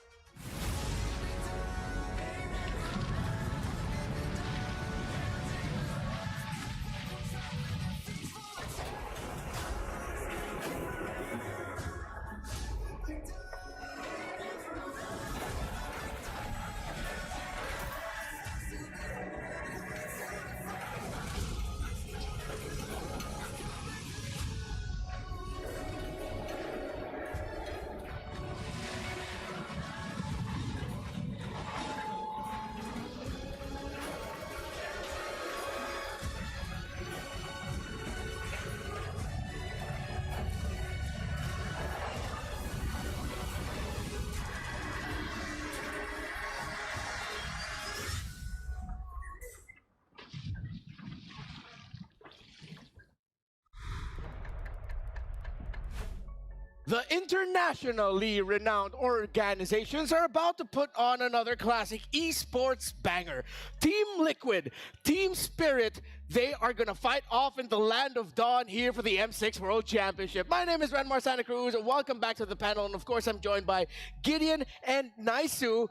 The internationally renowned organizations are about to put on another classic esports banger. Team Liquid, Team Spirit, they are going to fight off in the land of dawn here for the M6 World Championship. My name is Renmar Santa Cruz. Welcome back to the panel. And of course, I'm joined by Gideon and Naisu.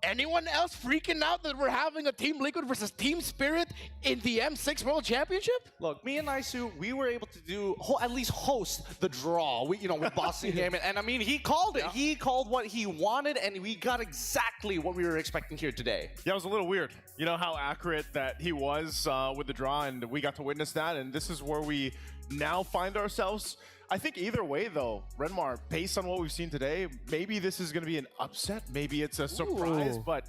Anyone else freaking out that we're having a Team Liquid versus Team Spirit in the M6 World Championship? Look, me and Naisu, we were able to do at least host the draw. We, with Boston Game, and I mean, he called it. Yeah. He called what he wanted, and we got exactly what we were expecting here today. Yeah, it was a little weird. You know how accurate that he was with the draw, and we got to witness that. And this is where we now find ourselves. I think either way, though, Renmar, based on what we've seen today, maybe this is going to be an upset. Maybe it's a surprise, but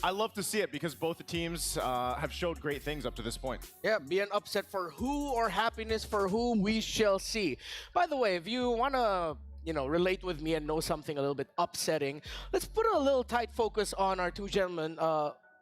I love to see it because both the teams have showed great things up to this point. Yeah, be an upset for who or happiness for whom we shall see. By the way, if you want to relate with me and know something a little bit upsetting, let's put a little tight focus on our two gentlemen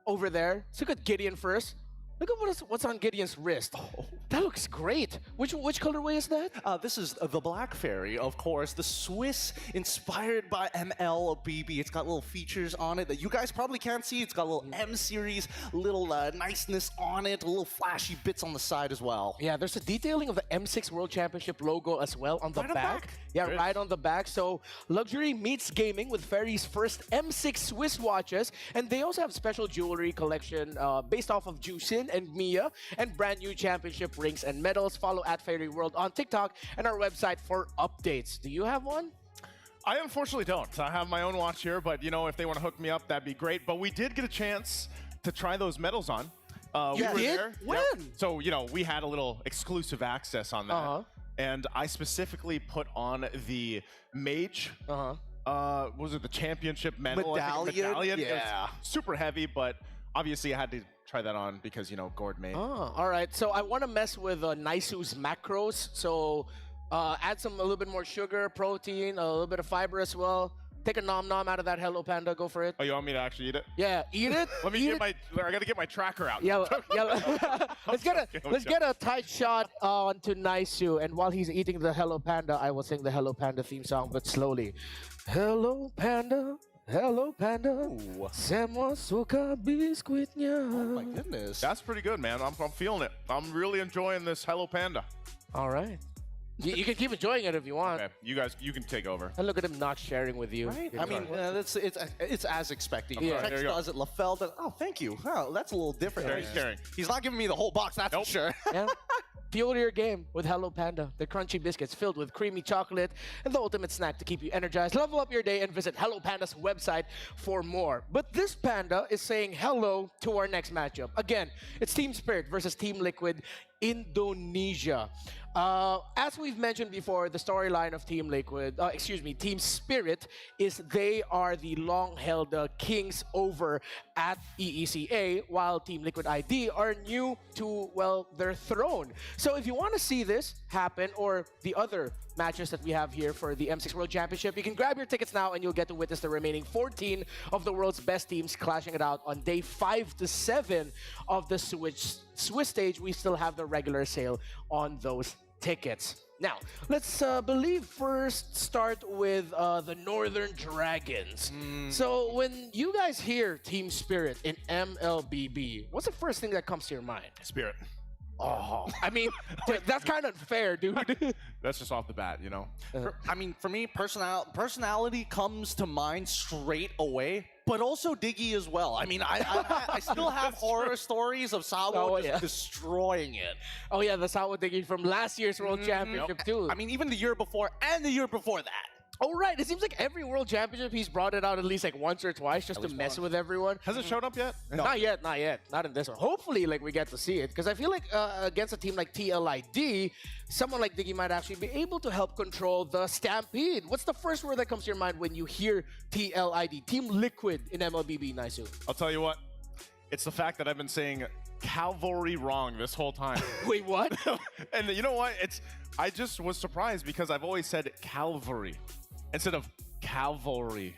over there. Let's look at Gideon first. Look at what's on Gideon's wrist. Oh, that looks great. Which colorway is that? This is the Black Fairy, of course. The Swiss, inspired by MLBB. It's got little features on it that you guys probably can't see. It's got a little M Series, little niceness on it, little flashy bits on the side as well. Yeah, there's a detailing of the M6 World Championship logo as well on the back. Yeah, right on the back. So luxury meets gaming with Fairy's first M6 Swiss watches, and they also have special jewelry collection based off of Juicin and Mia, and brand new championship rings and medals. Follow at Fairy World on TikTok and our website for updates. Do you have one? I unfortunately don't. I have my own watch here, but if they want to hook me up, that'd be great. But we did get a chance to try those medals on. You did? When? Yep. So, we had a little exclusive access on that. And I specifically put on the Mage. Was it the championship medal? Medallion? Yeah. Super heavy, but obviously I had to try that on because, Gord made. Oh, all right. So I want to mess with Naisu's macros. So add a little bit more sugar, protein, a little bit of fiber as well. Take a nom-nom out of that Hello Panda. Go for it. Oh, you want me to actually eat it? Yeah, eat it. Let me I got to get my tracker out. Yeah, let's get a tight shot onto Naisu. And while he's eating the Hello Panda, I will sing the Hello Panda theme song, but slowly. Hello Panda. Hello, Panda. Semua suka biskuitnya. Oh, my goodness. That's pretty good, man. I'm feeling it. I'm really enjoying this Hello Panda. All right. You can keep enjoying it if you want. Okay, you guys, you can take over. And look at him not sharing with you. Right? I mean, it's as expected. Yeah. Text There you go. does it, LaFell does. Oh, thank you. Oh, that's a little different. He's caring. He's not giving me the whole box, that's for sure. Yeah. Fuel your game with Hello Panda, the crunchy biscuits filled with creamy chocolate and the ultimate snack to keep you energized. Level up your day and visit Hello Panda's website for more. But this panda is saying hello to our next matchup. Again, it's Team Spirit versus Team Liquid Indonesia. As we've mentioned before, the storyline of Team Team Spirit is they are the long-held kings over at EECA, while Team Liquid ID are new to, well, their throne. So if you want to see this happen, or the other matches that we have here for the M6 World Championship, you can grab your tickets now and you'll get to witness the remaining 14 of the world's best teams clashing it out on day 5 to 7 of the Swiss stage. We still have the regular sale on those tickets. Now, let's first start with the Northern Dragons. So when you guys hear Team Spirit in MLBB, what's the first thing that comes to your mind? Spirit. Oh, I mean, that's kind of unfair, dude. That's just off the bat, you know? I mean, for me, personality comes to mind straight away, but also Diggy as well. I mean, I still have horror stories of Sawo just destroying it. Oh yeah, the Sawo Diggy from last year's World Championship too. I mean, even the year before and the year before that. Oh right, it seems like every World Championship he's brought it out at least like once or twice just to mess with everyone. Has it showed up yet? No. Not yet. Not in this one. Hopefully, like we get to see it, because I feel like against a team like TLID, someone like Diggy might actually be able to help control the Stampede. What's the first word that comes to your mind when you hear TLID, Team Liquid in MLBB, Naisu? I'll tell you what, it's the fact that I've been saying cavalry wrong this whole time. Wait, what? And you know what? I just was surprised because I've always said Calvary instead of cavalry.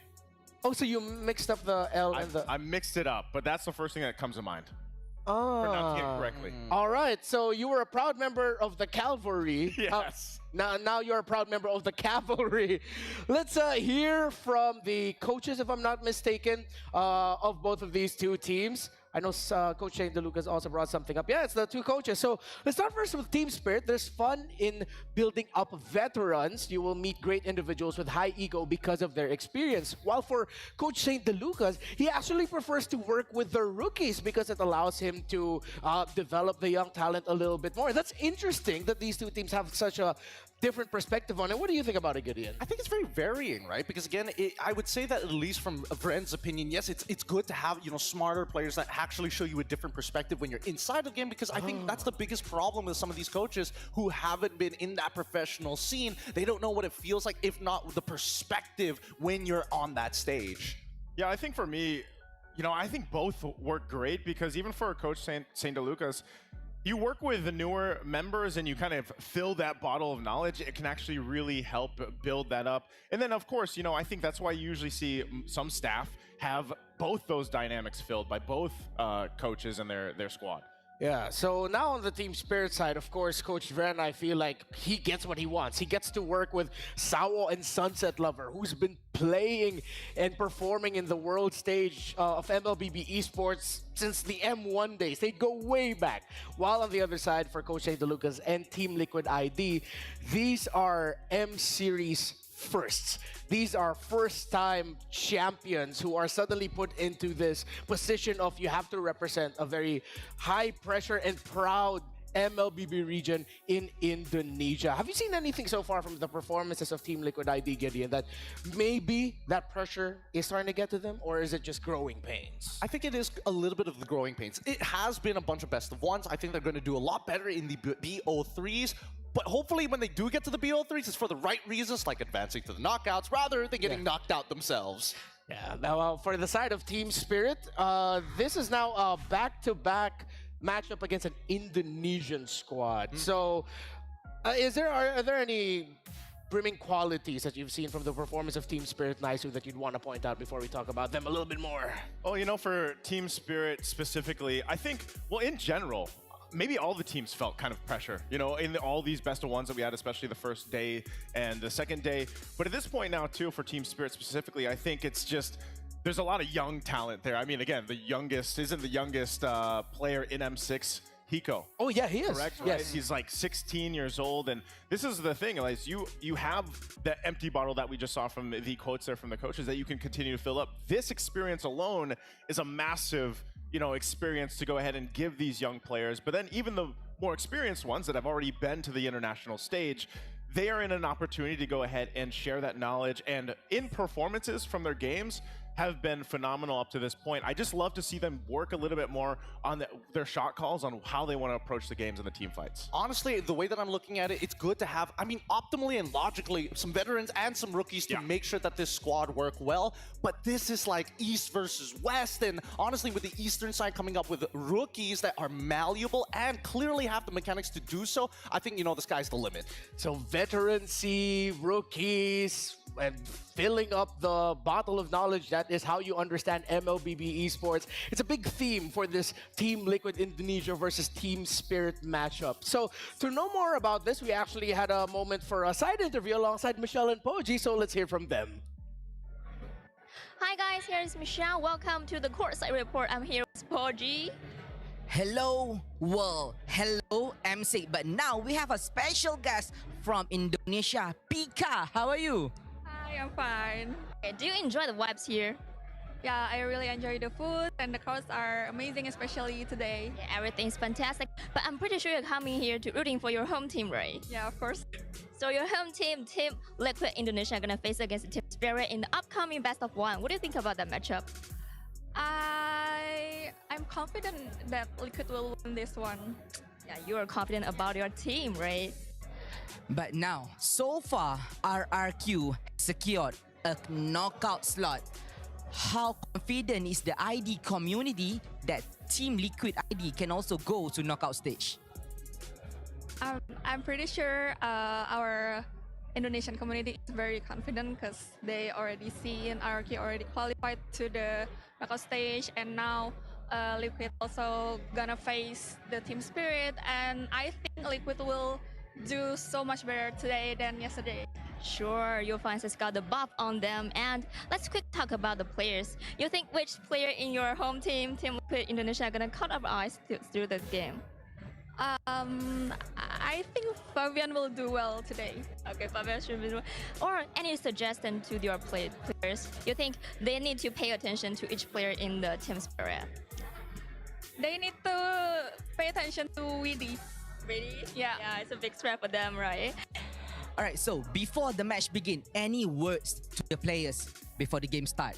Oh, so you mixed up the L and the... I mixed it up, but that's the first thing that comes to mind. Oh. Pronouncing it correctly. All right, so you were a proud member of the Cavalry. Yes. Now you're a proud member of the Cavalry. Let's hear from the coaches, if I'm not mistaken, of both of these two teams. I know Coach Shane DeLucas also brought something up. Yeah, it's the two coaches. So let's start first with Team Spirit. There's fun in building up veterans. You will meet great individuals with high ego because of their experience. While for Coach Shane DeLucas, he actually prefers to work with the rookies because it allows him to develop the young talent a little bit more. That's interesting that these two teams have such a different perspective on it. What do you think about it, Gideon? I think it's very varying, right? Because again, I would say that at least from Vren's opinion, yes, it's good to have, you know, smarter players that actually show you a different perspective when you're inside the game, because I think that's the biggest problem with some of these coaches who haven't been in that professional scene. They don't know what it feels like, if not the perspective when you're on that stage. Yeah, I think for me, you know, I think both work great, because even for Coach St. DeLucas, you work with the newer members and you kind of fill that bottle of knowledge. It can actually really help build that up. And then, of course, you know, I think that's why you usually see some staff have both those dynamics filled by both coaches and their squad. Yeah, so now on the Team Spirit side, of course, Coach Vren, I feel like he gets what he wants. He gets to work with Sawo and Sunset Lover, who's been playing and performing in the world stage of MLBB esports since the M1 days. They go way back. While on the other side, for Coach Shane DeLucas and Team Liquid ID, these are M-Series firsts. These are first-time champions who are suddenly put into this position of you have to represent a very high-pressure and proud MLBB region in Indonesia. Have you seen anything so far from the performances of Team Liquid ID, Gideon, that maybe that pressure is starting to get to them, or is it just growing pains? I think it is a little bit of the growing pains. It has been a bunch of best of ones. I think they're going to do a lot better in the BO3s. But hopefully when they do get to the BO3s, it's for the right reasons, like advancing to the knockouts, rather than getting knocked out themselves. Yeah, now for the side of Team Spirit, this is now a back-to-back matchup against an Indonesian squad. So are there any brimming qualities that you've seen from the performance of Team Spirit, Naisu, that you'd want to point out before we talk about them a little bit more? Oh, you know, for Team Spirit specifically, I think, well, in general, maybe all the teams felt kind of pressure, you know, in all these best of ones that we had, especially the first day and the second day. But at this point now, too, for Team Spirit specifically, I think it's just, there's a lot of young talent there. I mean, again, the youngest player in M6. Hiko. Oh yeah, he is. Correct. Yes. Right? He's like 16 years old, and this is the thing. Like you have the empty bottle that we just saw from the quotes there from the coaches that you can continue to fill up. This experience alone is a massive, experience to go ahead and give these young players. But then even the more experienced ones that have already been to the international stage, they are in an opportunity to go ahead and share that knowledge, and in performances from their games have been phenomenal up to this point. I just love to see them work a little bit more on their shot calls, on how they want to approach the games and the team fights. Honestly, the way that I'm looking at it, it's good to have, optimally and logically, some veterans and some rookies to make sure that this squad work well. But this is like East versus West, and honestly, with the Eastern side coming up with rookies that are malleable and clearly have the mechanics to do so, I think, the sky's the limit. So veterancy, rookies, and filling up the bottle of knowledge, that is how you understand MLBB esports. It's a big theme for this Team Liquid Indonesia versus Team Spirit matchup. So to know more about this, we actually had a moment for a side interview alongside Michelle and Poji, so let's hear from them. Hi guys, here is Michelle. Welcome to the Courtside Report. I'm here with Poji. Hello world, hello MC. But now we have a special guest from Indonesia, Pika. How are you? Hi, I'm fine. Okay, do you enjoy the vibes here? Yeah, I really enjoy the food and the crowds are amazing, especially today. Yeah, everything's fantastic. But I'm pretty sure you're coming here to rooting for your home team, right? Yeah, of course. So your home team, Team Liquid Indonesia, are gonna face against Team Spirit in the upcoming best of one. What do you think about that matchup? I'm confident that Liquid will win this one. Yeah, you are confident about your team, right? But now, so far, RRQ secured a knockout slot. How confident is the ID community that Team Liquid ID can also go to knockout stage? I'm pretty sure our Indonesian community is very confident because they already seen RRQ already qualified to the knockout stage, and now Liquid also gonna face the Team Spirit, and I think Liquid will do so much better today than yesterday. Sure, your fans has got the buff on them. And let's quick talk about the players. You think which player in your home team, Team Liquid Indonesia, are gonna cut our eyes through the game? I think Fabian will do well today. Okay, Fabian should do well. Or any suggestion to your players? You think they need to pay attention to each player in the Team Spirit? They need to pay attention to Weedy. Ready? Yeah, it's a big threat for them, right? Alright, so before the match begin, any words to the players before the game start?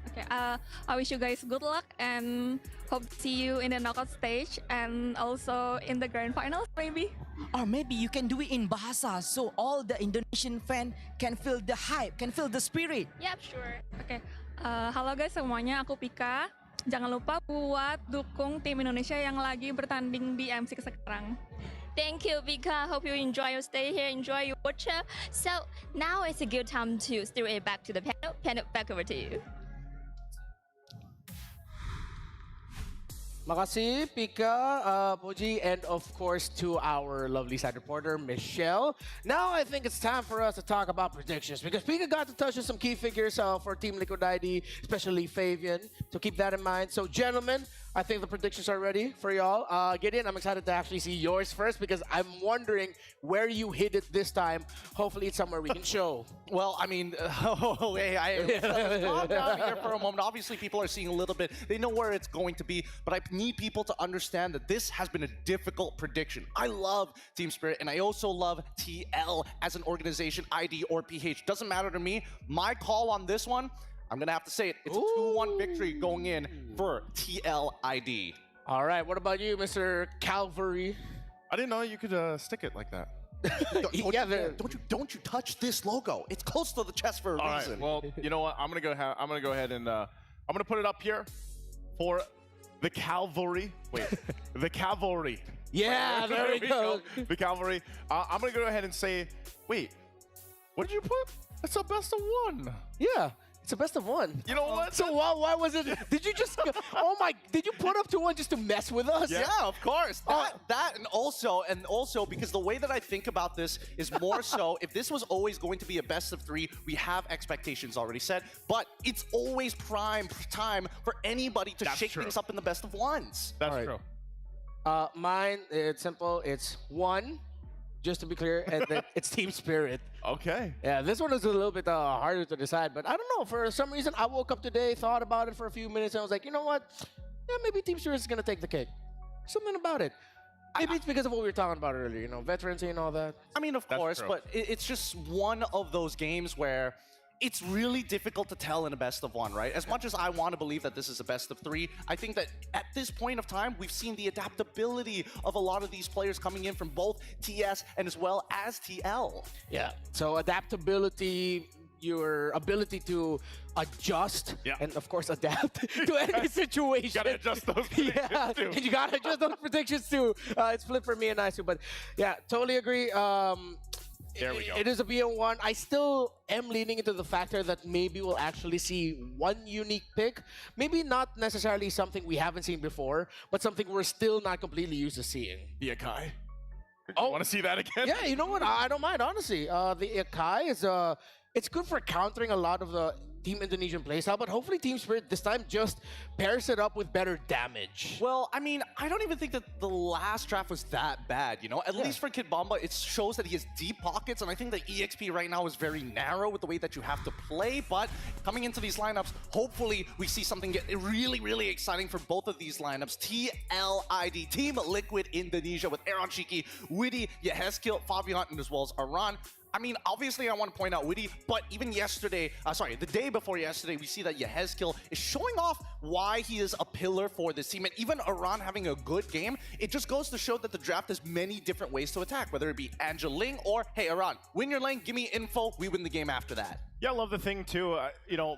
Okay, I wish you guys good luck and hope to see you in the knockout stage and also in the grand finals maybe. Or maybe you can do it in Bahasa so all the Indonesian fan can feel the hype, can feel the spirit. Yep, sure. Okay, halo guys semuanya, aku Pika. Jangan lupa buat dukung tim Indonesia yang lagi bertanding di M6 sekarang. Thank you, Vika. Hope you enjoy your stay here, enjoy your watcher. So now it's a good time to steer it back to the panel. Panel, back over to you. Makasih, Pika, Poji, and of course to our lovely side reporter, Michelle. Now I think it's time for us to talk about predictions because Pika got to touch on some key figures for Team Liquid ID, especially Fabian. So keep that in mind. So gentlemen, I think the predictions are ready for y'all. Gideon, I'm excited to actually see yours first because I'm wondering where you hit it this time. Hopefully it's somewhere we can show. Well, I mean, calm down here for a moment. Obviously, people are seeing a little bit. They know where it's going to be, but I need people to understand that this has been a difficult prediction. I love Team Spirit, and I also love TL as an organization, ID or PH. Doesn't matter to me. My call on this one, I'm going to have to say it. It's a 2-1 victory going in for TLID. All right, what about you, Mr. Calvary? I didn't know you could stick it like that. Don't you touch this logo. It's close to the chest for a reason. Right, well, you know what? I'm gonna go ahead and I'm gonna put it up here for the cavalry. Wait, the cavalry. Yeah, there we go. The cavalry. I'm gonna go ahead and say, wait, what did you put? It's a best of one. Yeah. It's a best of one. You know what? So why was it? Did you just? Oh my! Did you put up 2-1 just to mess with us? Yeah, of course. That and also because the way that I think about this is more so if this was always going to be a best of 3, we have expectations already set, but it's always prime time for anybody to shake things up in the best of 1s. That's true. Mine, it's simple. It's 1, just to be clear, and then it's Team Spirit. Okay. Yeah, this one is a little bit harder to decide, but I don't know. For some reason, I woke up today, thought about it for a few minutes, and I was like, you know what? Yeah, maybe Team Spirit is going to take the cake. Something about it. Maybe it's because of what we were talking about earlier, veterancy and all that. I mean, of course, but it's just one of those games where it's really difficult to tell in a best of 1, right? As much as I want to believe that this is a best of 3, I think that at this point of time, we've seen the adaptability of a lot of these players coming in from both TS and as well as TL. Yeah, so adaptability, your ability to adjust and of course adapt to any situation. You gotta adjust those predictions too. And you gotta adjust those predictions too. It's flipped for me and Isu, but yeah, totally agree. There we go. It is a BO1. I still am leaning into the factor that maybe we'll actually see one unique pick. Maybe not necessarily something we haven't seen before, but something we're still not completely used to seeing. The Akai. Oh, want to see that again? Yeah, you know what? I don't mind, honestly. The Akai is it's good for countering a lot of the Team Indonesian playstyle, but hopefully Team Spirit this time just pairs it up with better damage. Well, I mean, I don't even think that the last draft was that bad, At least for Kid Bomba, it shows that he has deep pockets, and I think the EXP right now is very narrow with the way that you have to play, but coming into these lineups, hopefully we see something get really, really exciting for both of these lineups. TLID, Team Liquid Indonesia with Aaron Shiki, Witty, Yehezkiel, Fabian, and as well as Aran. I mean, obviously I want to point out Witty, but even yesterday, the day before yesterday, we see that Yehezkiel is showing off why he is a pillar for this team. And even Aran having a good game, it just goes to show that the draft has many different ways to attack, whether it be Angeling or, hey, Aran, win your lane, give me info, we win the game after that. Yeah, I love the thing too.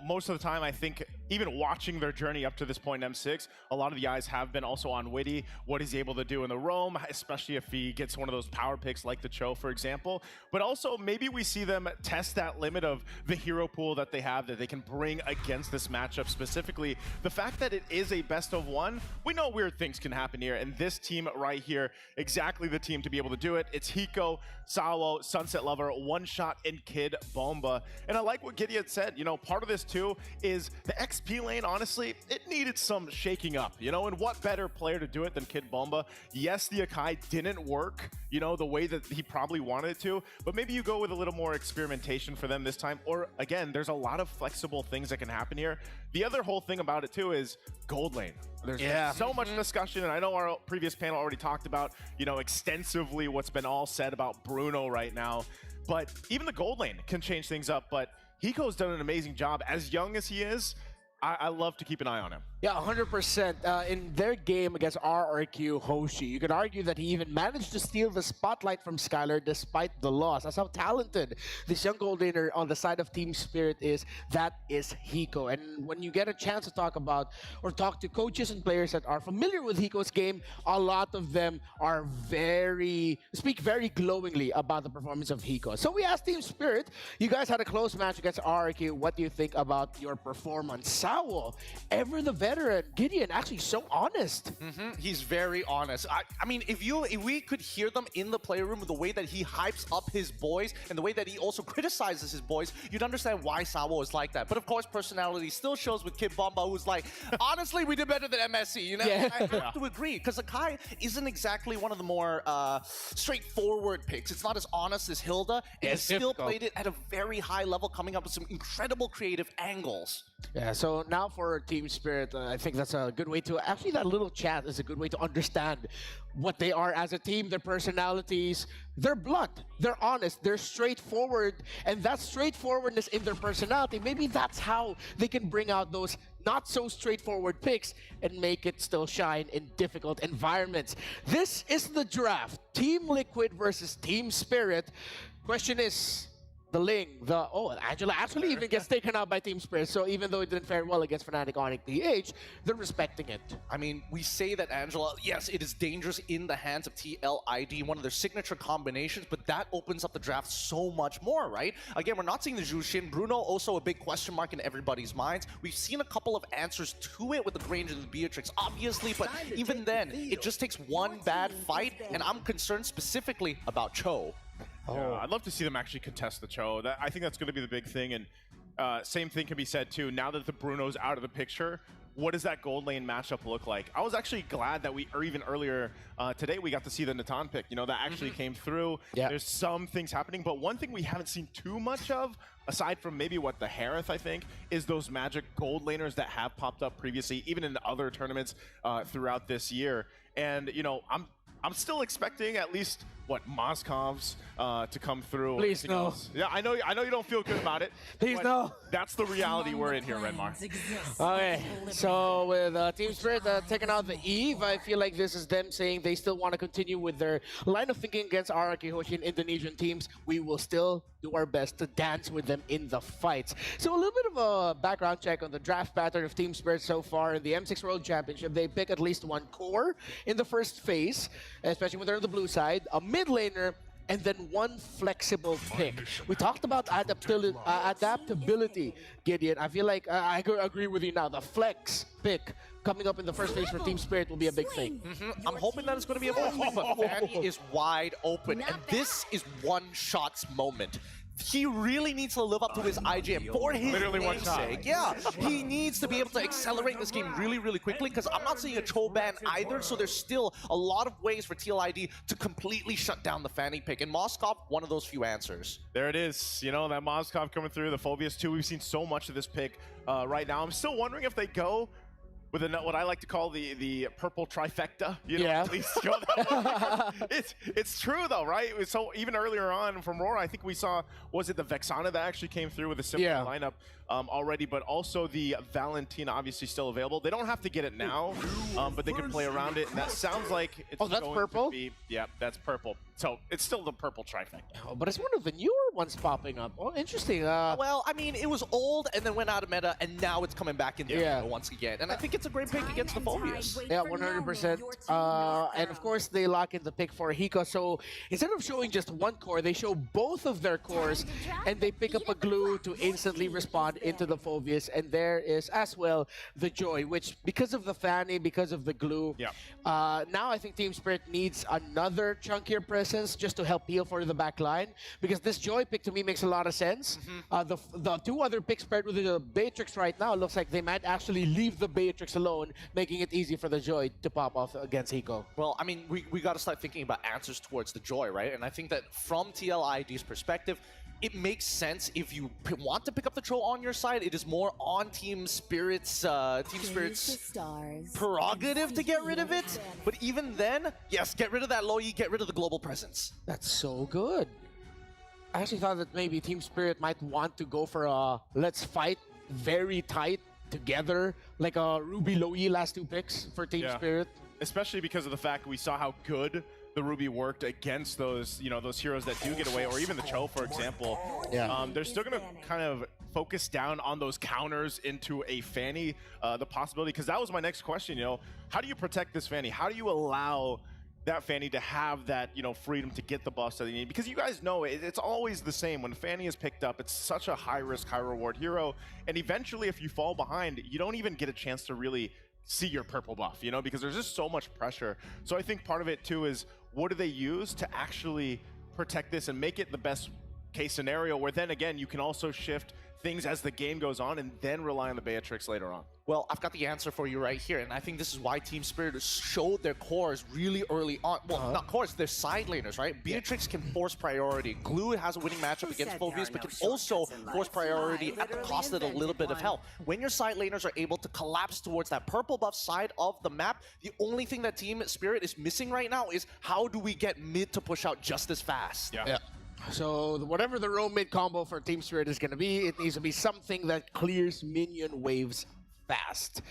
Most of the time, I think even watching their journey up to this point in M6, a lot of the eyes have been also on Witty, what he's able to do in the roam, especially if he gets one of those power picks like the Cho, for example. But also, maybe we see them test that limit of the hero pool that they have that they can bring against this matchup. Specifically, the fact that it is a best of 1, we know weird things can happen here, and this team right here, exactly the team to be able to do it. It's Hiko, Sawo, Sunset Lover, One Shot, and Kid Bomba. And I like what Gideon said, part of this too is the XP lane, honestly, it needed some shaking up, and what better player to do it than Kid Bomba? Yes, the Akai didn't work, the way that he probably wanted it to, but maybe you go with a little more experimentation for them this time, or again, there's a lot of flexible things that can happen here. The other whole thing about it too is gold lane. There's so much discussion, and I know our previous panel already talked about, extensively what's been all said about Bruno right now, but even the gold lane can change things up. But Hiko's done an amazing job. As young as he is, I love to keep an eye on him. Yeah, 100%. In their game against RRQ Hoshi, you could argue that he even managed to steal the spotlight from Skylar despite the loss. That's how talented this young gold laner on the side of Team Spirit is. That is Hiko. And when you get a chance to talk about or talk to coaches and players that are familiar with Hiko's game, a lot of them are speak very glowingly about the performance of Hiko. So we asked Team Spirit, you guys had a close match against RRQ. What do you think about your performance? Sawo, ever the veteran, Gideon, actually so honest. He's very honest. I mean, if we could hear them in the player room, the way that he hypes up his boys and the way that he also criticizes his boys, you'd understand why Sawo is like that. But of course, personality still shows with Kid Bomba, who's like, honestly, we did better than MSC. Yeah. I have to agree, because Akai isn't exactly one of the more straightforward picks. It's not as honest as Hilda, and he still played it at a very high level, coming up with some incredible creative angles. Yeah, so now for Team Spirit, I think that's a good way to, actually that little chat is a good way to understand what they are as a team, their personalities. They're blunt, they're honest, they're straightforward, and that straightforwardness in their personality, maybe that's how they can bring out those not so straightforward picks and make it still shine in difficult environments. This is the draft, Team Liquid versus Team Spirit. Question is, the Ling, Angela actually even gets taken out by Team Spirit. So even though it didn't fare well against Fnatic Onic PH, they're respecting it. I mean, we say that Angela, yes, it is dangerous in the hands of TLID, one of their signature combinations, but that opens up the draft so much more, right? Again, we're not seeing the Jushin. Bruno, also a big question mark in everybody's minds. We've seen a couple of answers to it with the Granger and the Beatrix, obviously, but even then, it just takes one bad fight, and I'm concerned specifically about Cho. Yeah, I'd love to see them actually contest the Cho. I think that's going to be the big thing, and same thing can be said too. Now that the Bruno's out of the picture, what does that gold lane matchup look like? I was actually glad that or even earlier today, we got to see the Natan pick. You know, that actually came through. Yeah. There's some things happening, but one thing we haven't seen too much of, aside from maybe what the Harith, I think, is those magic gold laners that have popped up previously, even in other tournaments throughout this year. And, you know, I'm still expecting at least Moscov's to come through. Please no. Else. Yeah, I know you don't feel good about it. Please no. That's the reality we're in here, Redmar. Okay, so with Team Spirit taking out the Eve, I feel like this is them saying they still want to continue with their line of thinking against RRQ Hoshin Indonesian teams. We will still do our best to dance with them in the fights. So a little bit of a background check on the draft pattern of Team Spirit so far in the M6 World Championship. They pick at least one core in the first phase, especially when they're on the blue side, a mid laner, and then one flexible pick. We talked about adaptability, Gideon. I feel like I agree with you now. The flex pick coming up in the first phase for Team Spirit will be a big thing. I'm hoping that it's going to be a big thing, but Fanny is wide open, and this is one shot's moment. He really needs to live up to his IGM for his namesake. Yeah, he needs to be able to accelerate this game really, really quickly, because I'm not seeing a Cho ban either, so there's still a lot of ways for TLID to completely shut down the Fanny pick, and Moskov, one of those few answers. There it is. You know, that Moskov coming through, the Phobius too. We've seen so much of this pick right now. I'm still wondering if they go with what I like to call the purple trifecta. You know, at least go that way. It's true though, right? So even earlier on from Aurora, I think we saw, was it the Vexana that actually came through with a similar lineup already, but also the Valentina obviously still available. They don't have to get it now, but they can play around it, and that sounds like it's that's going purple? to be, yeah, that's purple. So it's still the purple trifecta. Oh, but it's one of the newer ones popping up. Oh, interesting. Well, I mean, it was old and then went out of meta, and now it's coming back in there once again. And I think it's a great pick against the Phobius. Yeah, 100%. And of course, they lock in the pick for Hiko. So instead of showing just one core, they show both of their cores, and they pick up a glue to instantly respond into the Phobius. And there is as well the Joy, which because of the Fanny, because of the glue, now I think Team Spirit needs another chunkier presence just to help heal for the back line, because this Joy pick to me makes a lot of sense. The two other picks paired with the Beatrix right now looks like they might actually leave the Beatrix alone, making it easy for the Joy to pop off against Hiko. Well, I mean, we got to start thinking about answers towards the Joy, right? And I think that from TLID's perspective, it makes sense if you want to pick up the Troll on your side. It is more on Team Spirit's prerogative to get rid of it. But even then, yes, get rid of that Loi, get rid of the global presence. That's so good. I actually thought that maybe Team Spirit might want to go for a let's fight very tight together, like a Ruby Loi last two picks for Team Spirit. Especially because of the fact we saw how good the Ruby worked against those, those heroes that do get away, or even the Cho, for example. They're still going to kind of focus down on those counters into a Fanny, the possibility, because that was my next question, how do you protect this Fanny? How do you allow that Fanny to have that, freedom to get the buffs that they need? Because you guys know it's always the same. When Fanny is picked up, it's such a high-risk, high-reward hero, and eventually if you fall behind, you don't even get a chance to really see your purple buff, because there's just so much pressure. So I think part of it too is, what do they use to actually protect this and make it the best case scenario, where then again you can also shift things as the game goes on and then rely on the Beatrix later on? Well, I've got the answer for you right here, and I think this is why Team Spirit showed their cores really early on. Well, not cores, they're side laners, right? Beatrix can force priority. Glue has a winning matchup against Phobius, but can also force priority at the cost of a little bit of health. When your side laners are able to collapse towards that purple buff side of the map, the only thing that Team Spirit is missing right now is how do we get mid to push out just as fast? Yeah. So whatever the roam mid combo for Team Spirit is going to be, it needs to be something that clears minion waves fast.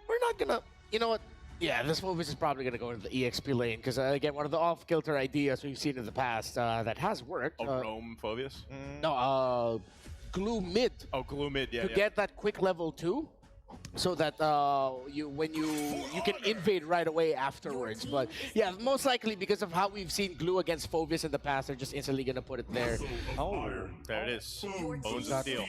We're not gonna, you know what? Yeah, this Phovis is probably going to go into the EXP lane because, again, one of the off-kilter ideas we've seen in the past that has worked. Roam Phobius? No, glue mid. Oh, glue mid, yeah. To get that quick level 2, so that when you can invade right away afterwards. But yeah, most likely because of how we've seen glue against Phovis in the past, they're just instantly going to put it there. Oh, there it is. Bones of Steel.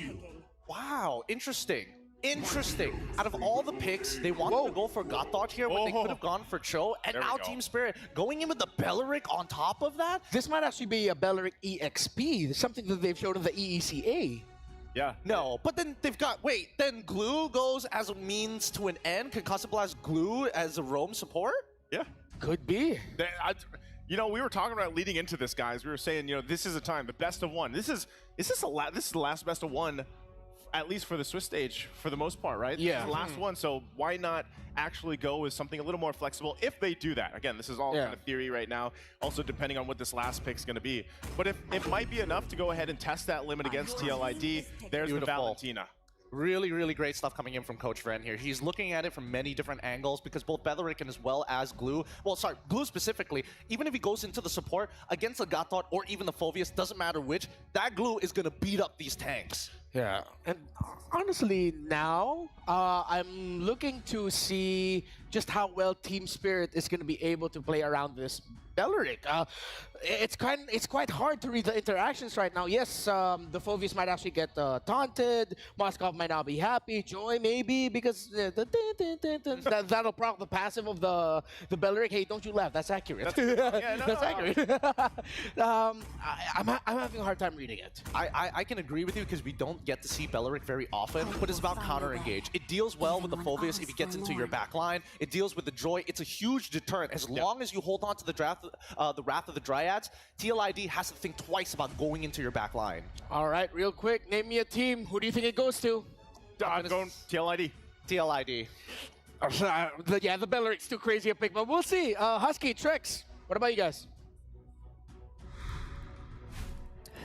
Wow, interesting. Interesting. Out of all the picks, they wanted to go for Gothard here when they could have gone for Cho, and now Team Spirit going in with the Belleric on top of that? This might actually be a Belleric EXP, something that they've shown in the EECA. Yeah. No, but then they've got, wait, then glue goes as a means to an end? Can Casablast glue as a roam support? Yeah. Could be. You know, we were talking about leading into this, guys. We were saying, you know, this is a time, the best of one. This is the last best of one, at least for the Swiss stage, for the most part, right? Yeah. This is the last one, so why not actually go with something a little more flexible if they do that? Again, this is all kind of theory right now, also depending on what this last pick's going to be. But if it might be enough to go ahead and test that limit against TLID, there's the Valentina. Really, really great stuff coming in from Coach Vren here. He's looking at it from many different angles because both Belleric and as well as Glue, well, sorry, Glue specifically, even if he goes into the support against the Gothard or even the Phovius, doesn't matter which, that Glue is going to beat up these tanks. Yeah, and honestly now, I'm looking to see just how well Team Spirit is going to be able to play around this Belleric. It's quite hard to read the interactions right now. Yes, the Phovius might actually get taunted. Moskov might not be happy. Joy maybe because that'll proc the passive of the Belleric. Hey, don't you laugh? That's accurate. That's accurate. I'm having a hard time reading it. I can agree with you because we don't get to see Belleric very often, but it's about counter engage. It deals well with the Phovius if he gets into your backline. It deals with the Joy. It's a huge deterrent. As long as you hold on to the Wrath of the Dryads, TLID has to think twice about going into your backline. All right, real quick, name me a team. Who do you think it goes to? I'm going TLID. TLID. Yeah, the Belleric's too crazy a pick, but we'll see. Husky, Trex, what about you guys?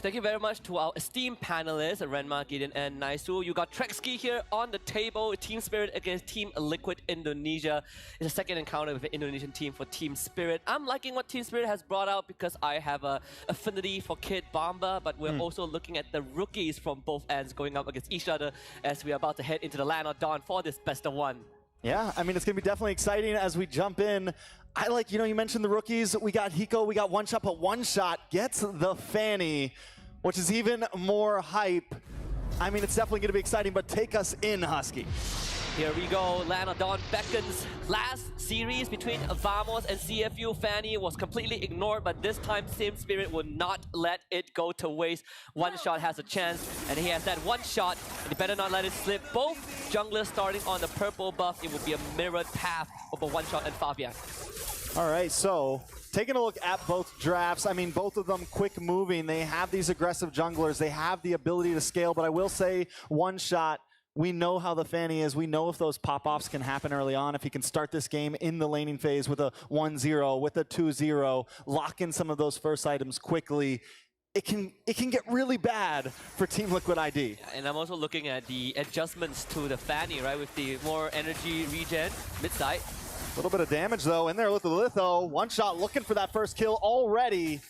Thank you very much to our esteemed panelists, Renmar, Gideon, and Naisu. You got Trexky here on the table. Team Spirit against Team Liquid Indonesia. It's a second encounter with the Indonesian team for Team Spirit. I'm liking what Team Spirit has brought out because I have an affinity for Kid Bomba, but we're also looking at the rookies from both ends going up against each other as we're about to head into the land of Dawn for this best of one. Yeah, I mean, it's going to be definitely exciting as we jump in. I like, you mentioned the rookies. We got Hiko, we got One Shot, but One Shot gets the Fanny, which is even more hype. I mean, it's definitely going to be exciting, but take us in, Husky. Here we go, Land of Dawn beckons. Last series between Vamos and CFU, Fanny was completely ignored, but this time Team Spirit will not let it go to waste. One Shot has a chance, and he has that one shot. He better not let it slip. Both junglers starting on the purple buff. It will be a mirrored path over One Shot and Fabian. All right, so taking a look at both drafts, I mean, both of them quick moving. They have these aggressive junglers. They have the ability to scale, but I will say One Shot, we know how the Fanny is. We know if those pop-offs can happen early on, if he can start this game in the laning phase with a 1-0, with a 2-0, lock in some of those first items quickly. It can get really bad for Team Liquid ID. And I'm also looking at the adjustments to the Fanny, right, with the more energy regen mid-side. A little bit of damage, though, in there with the Litho. One Shot looking for that first kill already.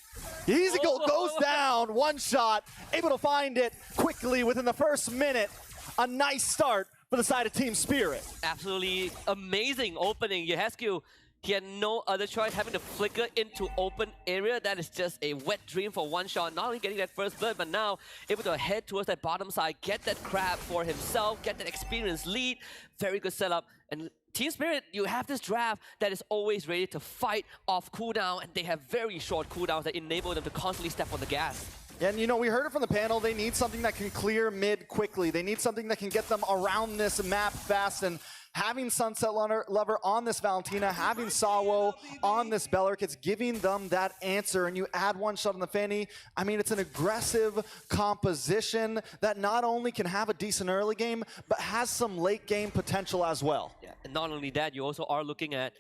Easy goal goes down. One Shot able to find it quickly within the first minute. A nice start for the side of Team Spirit. Absolutely amazing opening. Yehescu, he had no other choice having to flicker into open area. That is just a wet dream for One Shot. Not only getting that first blood, but now able to head towards that bottom side, get that crab for himself, get that experience lead. Very good setup. And Team Spirit, you have this draft that is always ready to fight off cooldown, and they have very short cooldowns that enable them to constantly step on the gas. And we heard it from the panel, they need something that can clear mid quickly. They need something that can get them around this map fast, and having Sunset Lover on this Valentina, having Sawo on this Belleric, it's giving them that answer, and you add One Shot on the Fanny. I mean, it's an aggressive composition that not only can have a decent early game, but has some late game potential as well. Yeah, and not only that, you also are looking at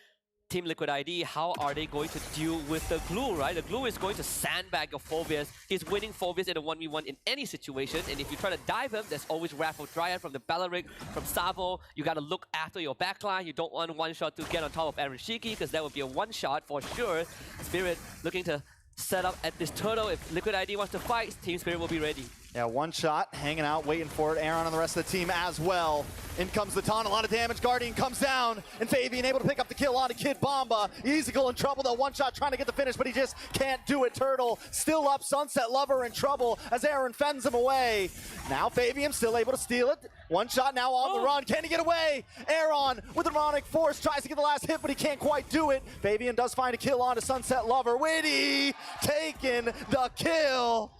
Team Liquid ID, how are they going to deal with the glue, right? The glue is going to sandbag your Phobias. He's winning Phobias in a 1v1 in any situation, and if you try to dive him, there's always Wrath of Dryad from the Bellaric, from Savo. You gotta look after your backline. You don't want one shot to get on top of Aaron Shiki, because that would be a one shot for sure. Spirit looking to set up at this turtle. If Liquid ID wants to fight, Team Spirit will be ready. Yeah, one shot, hanging out, waiting for it. Aaron and the rest of the team as well. In comes the taunt, a lot of damage. Guardian comes down, and Fabian able to pick up the kill onto Kid Bomba. Easygle in trouble, though. One shot trying to get the finish, but he just can't do it. Turtle still up. Sunset Lover in trouble as Aaron fends him away. Now Fabian still able to steal it. One shot now on the run. Can he get away? Aaron with Ironic Force tries to get the last hit, but he can't quite do it. Fabian does find a kill onto Sunset Lover. Witty taking the kill.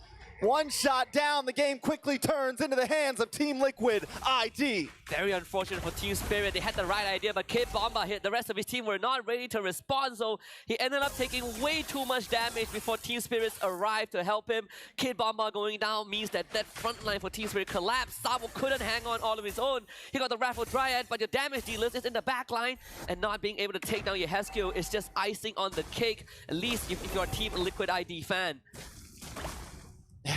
One shot down, the game quickly turns into the hands of Team Liquid ID. Very unfortunate for Team Spirit. They had the right idea, but Kid Bomba hit. The rest of his team were not ready to respond, so he ended up taking way too much damage before Team Spirit arrived to help him. Kid Bomba going down means that front line for Team Spirit collapsed. Sabo couldn't hang on all of his own. He got the Wrath of Dryad, but your damage dealers is in the back line, and not being able to take down your Heskio is just icing on the cake, at least if you're a Team Liquid ID fan.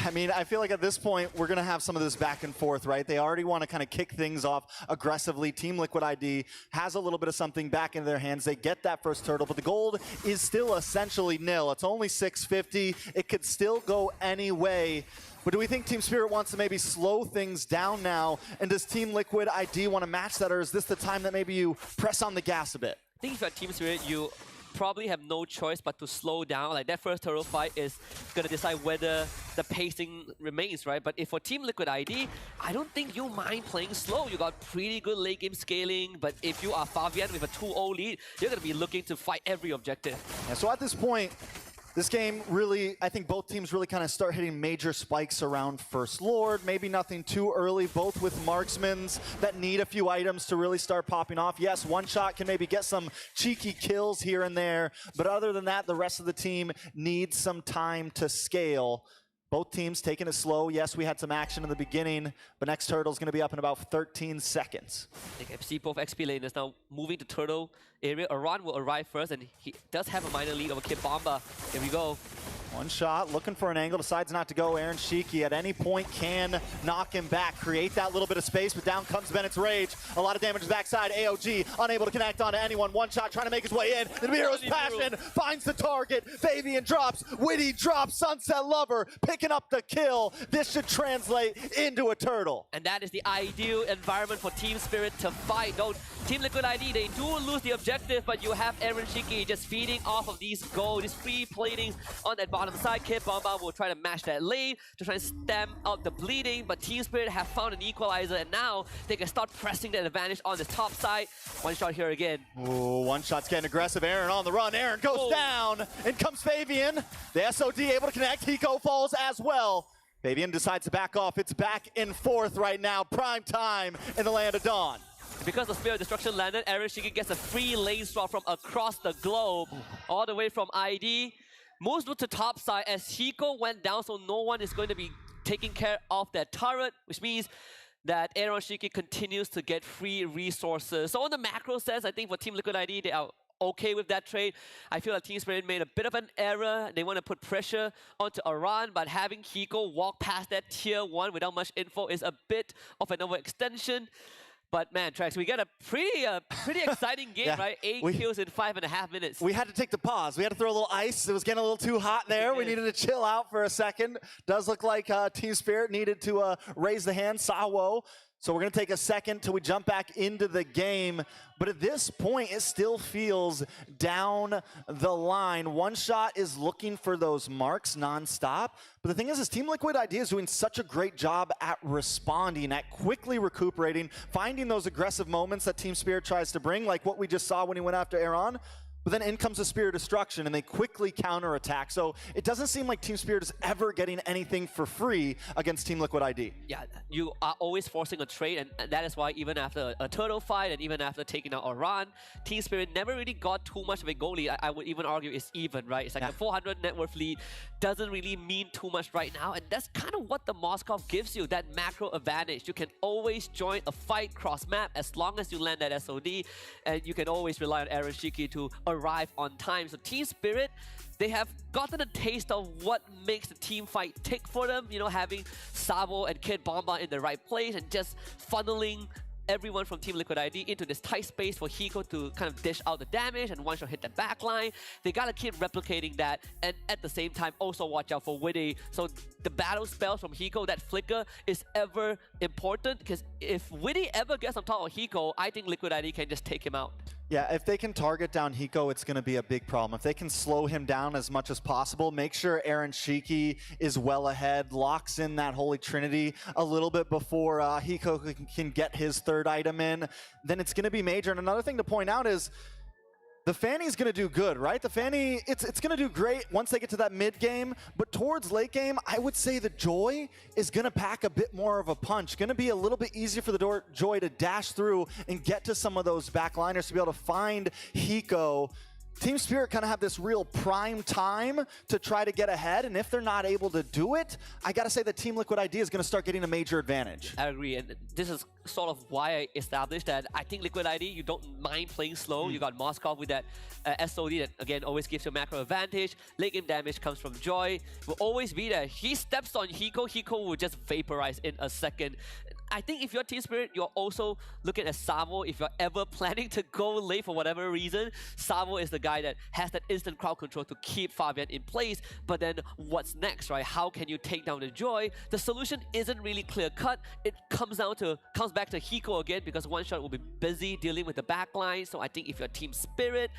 I mean, I feel like at this point, we're going to have some of this back and forth, right? They already want to kind of kick things off aggressively. Team Liquid ID has a little bit of something back in their hands. They get that first turtle, but the gold is still essentially nil. It's only 650. It could still go any way. But do we think Team Spirit wants to maybe slow things down now? And does Team Liquid ID want to match that, or is this the time that maybe you press on the gas a bit? I think if you're Team Spirit, you probably have no choice but to slow down. Like that first turtle fight is going to decide whether the pacing remains, right? But if for Team Liquid ID, I don't think you mind playing slow. You got pretty good late game scaling, but if you are Fabian with a 2-0 lead, you're going to be looking to fight every objective. Yeah, so at this point, this game really, I think both teams really kind of start hitting major spikes around First Lord. Maybe nothing too early, both with marksmans that need a few items to really start popping off. Yes, one shot can maybe get some cheeky kills here and there, but other than that, the rest of the team needs some time to scale. Both teams taking it slow. Yes, we had some action in the beginning, but next turtle is going to be up in about 13 seconds. I think FC both XP laners now moving to turtle area. Aran will arrive first, and he does have a minor lead over Kid Bomba. Here we go. One shot, looking for an angle, decides not to go. Aaron Shiki at any point can knock him back, create that little bit of space, but down comes Bennett's Rage. A lot of damage backside. AOG unable to connect onto anyone. One shot trying to make his way in. The Hero's Passion finds the target. Fabian drops. Witty drops. Sunset Lover picking up the kill. This should translate into a turtle. And that is the ideal environment for Team Spirit to fight. Though Team Liquid ID, they do lose the objective, but you have Aaron Shiki just feeding off of these gold, these free platings on that bottom side. Kid Bomba will try to mash that lane to try and stem out the bleeding, but Team Spirit have found an equalizer, and now they can start pressing that advantage on the top side. One shot here again. Ooh, one shot's getting aggressive. Aaron on the run. Aaron goes down. In comes Fabian. The SOD able to connect. Hiko falls as well. Fabian decides to back off. It's back and forth right now. Prime time in the Land of Dawn. Because the Spirit of Destruction landed, Aaron Shiki gets a free lane swap from across the globe, all the way from ID. Moves to top side as Hiko went down, so no one is going to be taking care of that turret, which means that Aaron Shiki continues to get free resources. So on the macro sense, I think for Team Liquid ID, they are okay with that trade. I feel like Team Spirit made a bit of an error. They want to put pressure onto Aran, but having Hiko walk past that tier 1 without much info is a bit of an overextension. But man, Trax, we got a pretty exciting game, right? 8 kills in 5.5 minutes. We had to take the pause. We had to throw a little ice. It was getting a little too hot there. We needed to chill out for a second. Does look like Team Spirit needed to raise the hand. Sawo. So we're going to take a second till we jump back into the game. But at this point, it still feels down the line. One Shot is looking for those marks nonstop. But the thing is Team Liquid ID is doing such a great job at responding, at quickly recuperating, finding those aggressive moments that Team Spirit tries to bring, like what we just saw when he went after Aaron. But then in comes the Spirit Destruction, and they quickly counterattack. So it doesn't seem like Team Spirit is ever getting anything for free against Team Liquid ID. Yeah, you are always forcing a trade, and that is why even after a turtle fight and even after taking out Aran, Team Spirit never really got too much of a goal lead. I would even argue it's even, right? It's like a 400 net worth lead doesn't really mean too much right now, and that's kind of what the Moskov gives you, that macro advantage. You can always join a fight cross-map as long as you land that SOD, and you can always rely on Aaron Shiki to arrive on time. So Team Spirit, they have gotten a taste of what makes the team fight tick for them. You know, having Savo and Kid Bomba in the right place and just funneling everyone from Team Liquid ID into this tight space for Hiko to kind of dish out the damage and one-shot hit the backline. They gotta keep replicating that, and at the same time also watch out for Witty. So the battle spells from Hiko, that flicker, is ever important, because if Witty ever gets on top of Hiko, I think Liquid ID can just take him out. Yeah, if they can target down Hiko, it's going to be a big problem. If they can slow him down as much as possible, make sure Aaron Shiki is well ahead, locks in that Holy Trinity a little bit before Hiko can get his third item in, then it's going to be major. And another thing to point out is the Fanny's going to do good, right? The Fanny, it's going to do great once they get to that mid game, but towards late game, I would say the Joy is going to pack a bit more of a punch. Going to be a little bit easier for the Joy to dash through and get to some of those backliners to be able to find Hiko. Team Spirit kind of have this real prime time to try to get ahead, and if they're not able to do it, I gotta say that Team Liquid ID is gonna start getting a major advantage. I agree, and this is sort of why I established that I think Liquid ID, you don't mind playing slow. You got Moskov with that SOD that, again, always gives you macro advantage. Late game damage comes from Joy. Will always be there. He steps on Hiko, Hiko will just vaporize in a second. I think if you're Team Spirit, you're also looking at Savo. If you're ever planning to go late for whatever reason, Savo is the guy that has that instant crowd control to keep Fabian in place. But then what's next, right? How can you take down the Joy? The solution isn't really clear-cut. It comes back to Hiko again, because One Shot will be busy dealing with the backline. So I think if you're Team Spirit,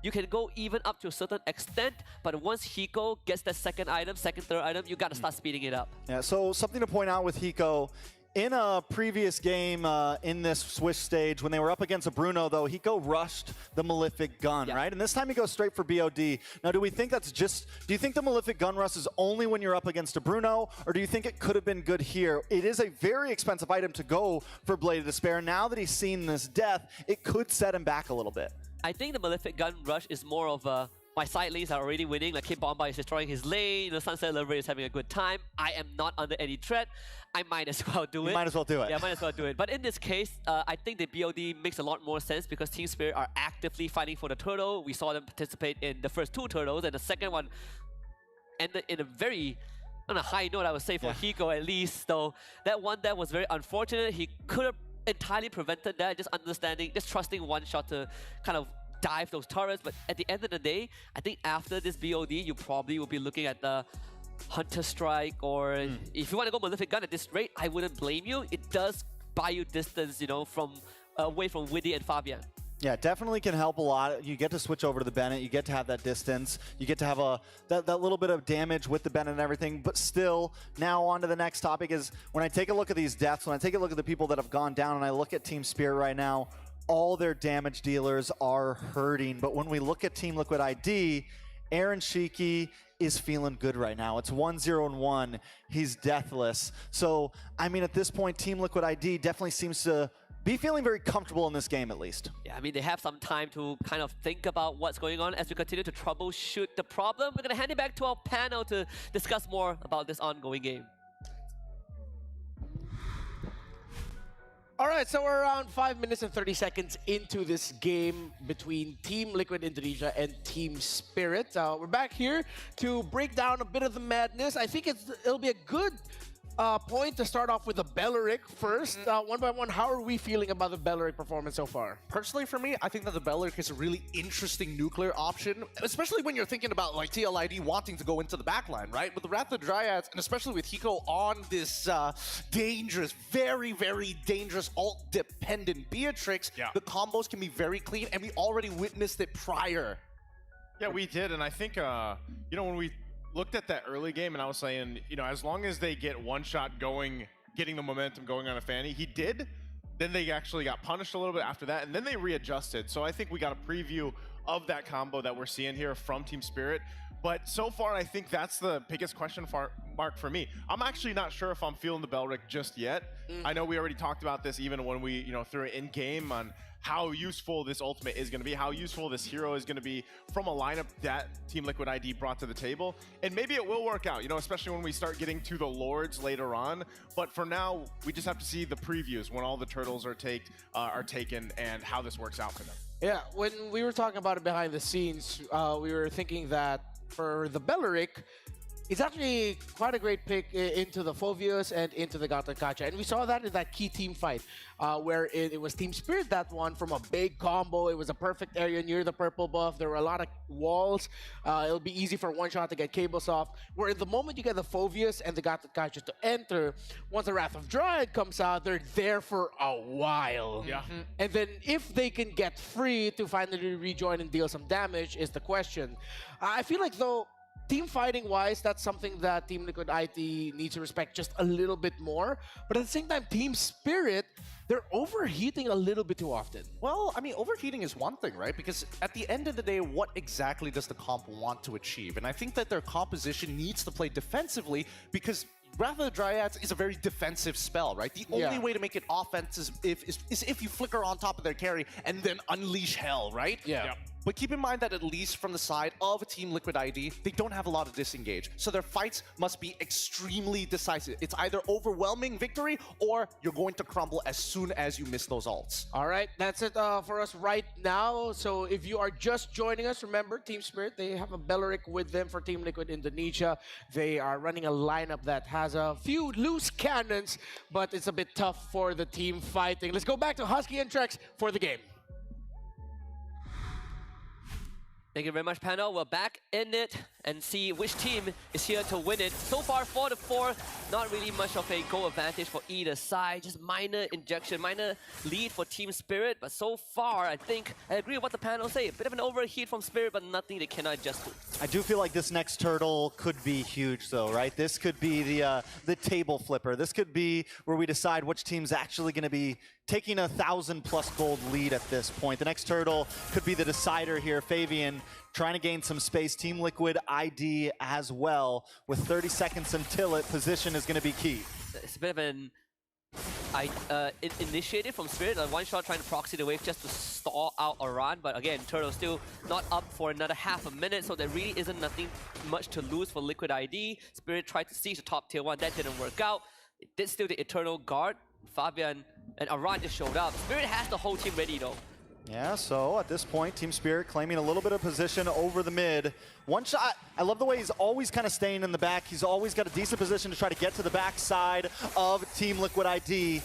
you can go even up to a certain extent, but once Hiko gets that second, third item, you gotta start speeding it up. Yeah, so something to point out with Hiko, in a previous game in this Swiss stage, when they were up against a Bruno, though, Hiko rushed the Malefic Gun, right? And this time he goes straight for BOD. Now, do we think that's just... Do you think the Malefic Gun rush is only when you're up against a Bruno, or do you think it could have been good here? It is a very expensive item to go for Blade of Despair. Now that he's seen this death, it could set him back a little bit. I think the Malefic Gun rush is more of a... My side lanes are already winning, like Kid Bomba is destroying his lane, the Sunset Lover is having a good time. I am not under any threat. I might as well do it. You might as well do it. Yeah, might as well do it. But in this case, I think the BOD makes a lot more sense because Team Spirit are actively fighting for the turtle. We saw them participate in the first two turtles, and the second one ended in a very... on a high note, I would say, for Hiko at least. So that one there was very unfortunate. He could have entirely prevented that, just trusting One Shot to kind of dive those turrets. But at the end of the day, I think after this BOD, you probably will be looking at the Hunter Strike, or if you want to go Malefic Gun at this rate, I wouldn't blame you. It does buy you distance, you know, from away from Witty and Fabian. Yeah, definitely can help a lot. You get to switch over to the Bennett. You get to have that distance. You get to have that little bit of damage with the Bennett and everything. But still, now on to the next topic is when I take a look at these deaths, when I take a look at the people that have gone down, and I look at Team Spirit right now, all their damage dealers are hurting. But when we look at Team Liquid ID, Aaron Shiki is feeling good right now. It's 1-0-1. He's deathless. So, I mean, at this point, Team Liquid ID definitely seems to be feeling very comfortable in this game, at least. Yeah, I mean, they have some time to kind of think about what's going on as we continue to troubleshoot the problem. We're going to hand it back to our panel to discuss more about this ongoing game. All right, so we're around 5 minutes and 30 seconds into this game between Team Liquid Indonesia and Team Spirit. We're back here to break down a bit of the madness. I think it'll be a good point to start off with the Belleric first. One by one, how are we feeling about the Belleric performance so far? Personally, for me, I think that the Belleric is a really interesting nuclear option, especially when you're thinking about like TLID wanting to go into the backline, right? With the Wrath of the Dryads, and especially with Hiko on this dangerous, very, very dangerous ult-dependent Beatrix, the combos can be very clean, and we already witnessed it prior. Yeah, we did, and I think, you know, when we looked at that early game, and I was saying, you know, as long as they get One Shot going, getting the momentum going on a Fanny, he did. Then they actually got punished a little bit after that, and then they readjusted. So I think we got a preview of that combo that we're seeing here from Team Spirit. But so far, I think that's the biggest question mark for me. I'm actually not sure if I'm feeling the Belleric just yet. I know we already talked about this even when we, you know, threw it in game on how useful this ultimate is going to be, how useful this hero is going to be from a lineup that Team Liquid ID brought to the table. And maybe it will work out, you know, especially when we start getting to the Lords later on. But for now, we just have to see the previews when all the turtles are taken and how this works out for them. Yeah, when we were talking about it behind the scenes, we were thinking that for the Belleric, it's actually quite a great pick into the Phoveus and into the Gatakacha. And we saw that in that key team fight where it was Team Spirit that won from a big combo. It was a perfect area near the purple buff. There were a lot of walls. It'll be easy for one shot to get cables off. Where in the moment you get the Phoveus and the Gatakacha to enter, once the Wrath of Dryad comes out, they're there for a while. Yeah. And then if they can get free to finally rejoin and deal some damage is the question. I feel like though, team fighting wise, that's something that Team Liquid IT needs to respect just a little bit more. But at the same time, Team Spirit, they're overheating a little bit too often. Well, I mean, overheating is one thing, right? Because at the end of the day, what exactly does the comp want to achieve? And I think that their composition needs to play defensively because Wrath of the Dryads is a very defensive spell, right? The only way to make it offensive is if you flicker on top of their carry and then unleash hell, right? Yeah. But keep in mind that at least from the side of Team Liquid ID, they don't have a lot of disengage. So their fights must be extremely decisive. It's either overwhelming victory or you're going to crumble as soon as you miss those ults. All right, that's it for us right now. So if you are just joining us, remember, Team Spirit, they have a Belleric with them for Team Liquid Indonesia. They are running a lineup that has a few loose cannons, but it's a bit tough for the team fighting. Let's go back to Husky and Trex for the game. Thank you very much, panel. We're back in it and see which team is here to win it. So far, 4-4. Not really much of a goal advantage for either side. Just minor injection, minor lead for Team Spirit. But so far, I think I agree with what the panel say. A bit of an overheat from Spirit, but nothing they cannot adjust to. I do feel like this next turtle could be huge, though, right? This could be the table flipper. This could be where we decide which team's actually going to be taking 1,000+ gold lead at this point. The next turtle could be the decider here. Fabian trying to gain some space. Team Liquid ID as well. With 30 seconds until it, position is going to be key. It's a bit of an initiative from Spirit. One shot trying to proxy the wave just to stall out a run. But again, Turtle still not up for another half a minute, so there really isn't nothing much to lose for Liquid ID. Spirit tried to siege the top tier 1. That didn't work out. It did steal the Eternal Guard. Fabian and Aran just showed up. Spirit has the whole team ready though. Yeah, so at this point, Team Spirit claiming a little bit of position over the mid. One shot, I love the way he's always kind of staying in the back. He's always got a decent position to try to get to the backside of Team Liquid ID.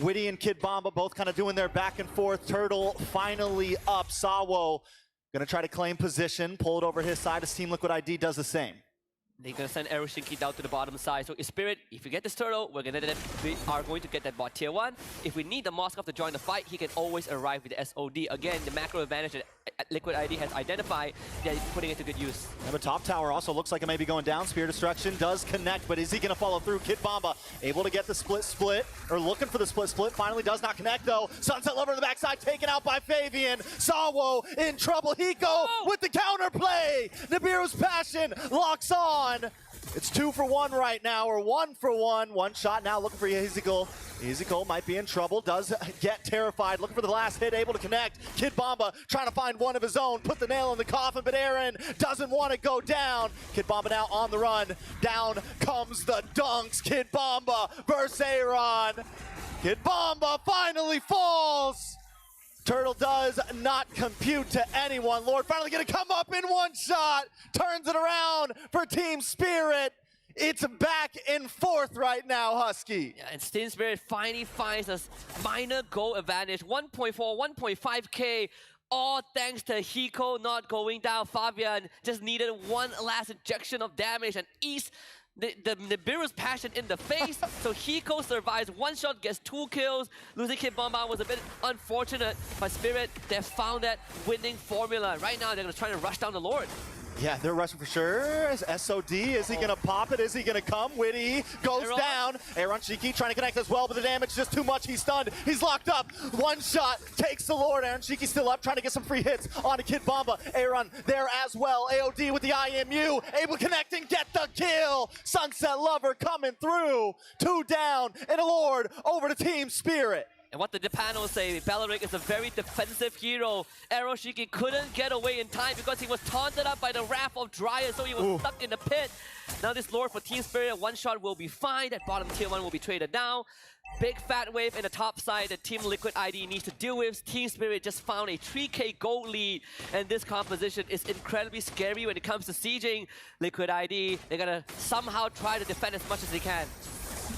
Witty and Kid Bomba both kind of doing their back and forth. Turtle finally up. Sawo gonna try to claim position, pull it over his side as Team Liquid ID does the same. They're gonna send Eroshinki down to the bottom side. So Spirit, if you get this turtle, we are going to get that bot tier 1. If we need the Moskov to join the fight, he can always arrive with the SOD. Again, the macro advantage that Liquid ID has identified, they're putting it to good use. Yeah, but top tower also looks like it may be going down. Spear Destruction does connect, but is he gonna follow through? Kid Bomba able to get the split, or looking for the split, finally does not connect though. Sunset Lover in the backside taken out by Fabian. Sawo in trouble. Hiko with the counterplay. Nibiru's Passion locks on. It's 2 for 1 right now, or 1 for 1. One shot now looking for Ezekiel. Ezekiel might be in trouble, does get terrified, looking for the last hit, able to connect. Kid Bomba trying to find one of his own, put the nail in the coffin, but Aaron doesn't want to go down. Kid Bomba now on the run. Down comes the dunks. Kid Bomba versus Aaron. Kid Bomba finally falls. Turtle does not compute to anyone. Lord finally gonna come up in one shot. Turns it around for Team Spirit. It's back in fourth right now, Husky. Yeah, and Team Spirit finally finds a minor goal advantage. 1.4, 1.5k. All thanks to Hiko not going down. Fabian just needed one last injection of damage, and East the Nibiru's Passion in the face, so Hiko survives. One shot, gets 2 kills. Losing Kid Bomba was a bit unfortunate, but Spirit, they found that winning formula. Right now, they're going to try to rush down the Lord. Yeah, they're rushing for sure. SOD, is he gonna pop it? Is he gonna come? Witty goes down. Aaron Shiki trying to connect as well, but the damage just too much. He's stunned. He's locked up. One shot takes the Lord. Aaron Shiki still up, trying to get some free hits on a Kid Bomba. Aaron there as well. AOD with the IMU, able to connect and get the kill. Sunset Lover coming through. 2 down, and a Lord over to Team Spirit. And what the panel say, Belleric is a very defensive hero. Aroshiki couldn't get away in time because he was taunted up by the Wrath of Dryad, so he was stuck in the pit. Now this Lord for Team Spirit, one shot will be fine. That bottom tier 1 will be traded down. Big fat wave in the top side that Team Liquid ID needs to deal with. Team Spirit just found a 3k gold lead, and this composition is incredibly scary when it comes to sieging Liquid ID. They're gonna somehow try to defend as much as they can.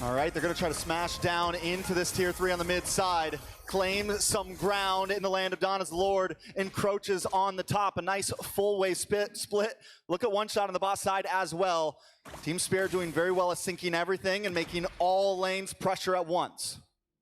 All right, they're going to try to smash down into this tier 3 on the mid side, claim some ground in the land of Dawn as Lord encroaches on the top. A nice full wave split. Look at one shot on the boss side as well. Team Spirit doing very well at syncing everything and making all lanes pressure at once.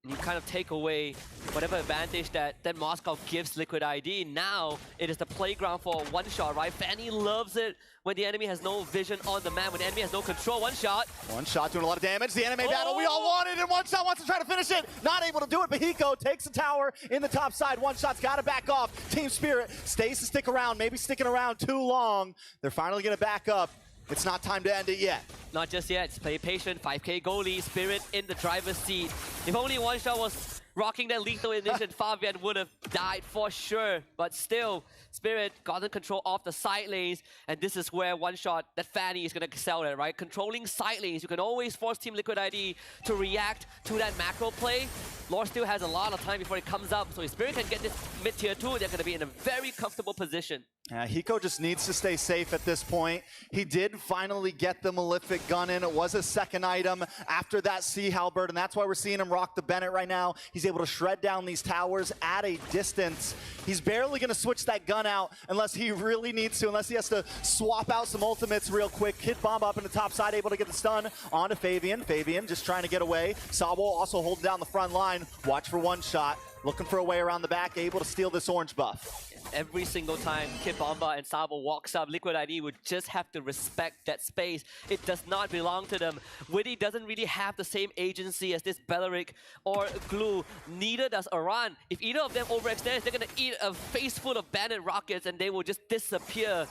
You kind of take away whatever advantage that Moscow gives Liquid ID. Now it is the playground for one shot, right? Fanny loves it when the enemy has no vision on the map, when the enemy has no control. One shot. One shot doing a lot of damage. The anime battle we all wanted, and one shot wants to try to finish it. Not able to do it, but Hiko takes the tower in the top side. One shot's got to back off. Team Spirit stays to stick around, maybe sticking around too long. They're finally going to back up. It's not time to end it yet. Not just yet. Play patient. 5k goalie. Spirit in the driver's seat. If only one shot was rocking that lethal ignition, Fabian would have died for sure. But still, Spirit gotten control of the side lanes, and this is where one shot that Fanny is going to excel at, right? Controlling side lanes. You can always force Team Liquid ID to react to that macro play. Lord still has a lot of time before it comes up, so if Spirit can get this mid tier 2, they're going to be in a very comfortable position. Hiko just needs to stay safe at this point. He did finally get the Malefic gun in. It was a second item after that Sea Halberd, and that's why we're seeing him rock the Bennett right now. He's able to shred down these towers at a distance. He's barely going to switch that gun out unless he really needs to, unless he has to swap out some ultimates real quick. Hit bomb up in the top side, able to get the stun onto Fabian. Fabian just trying to get away. Sabo also holding down the front line. Watch for one shot. Looking for a way around the back, able to steal this orange buff. Every single time Kid Bomba and Sabo walks up, Liquid ID would just have to respect that space. It does not belong to them. Witty doesn't really have the same agency as this Belleric or Glue. Neither does Aran. If either of them overextends, they're going to eat a face full of bandit rockets and they will just disappear.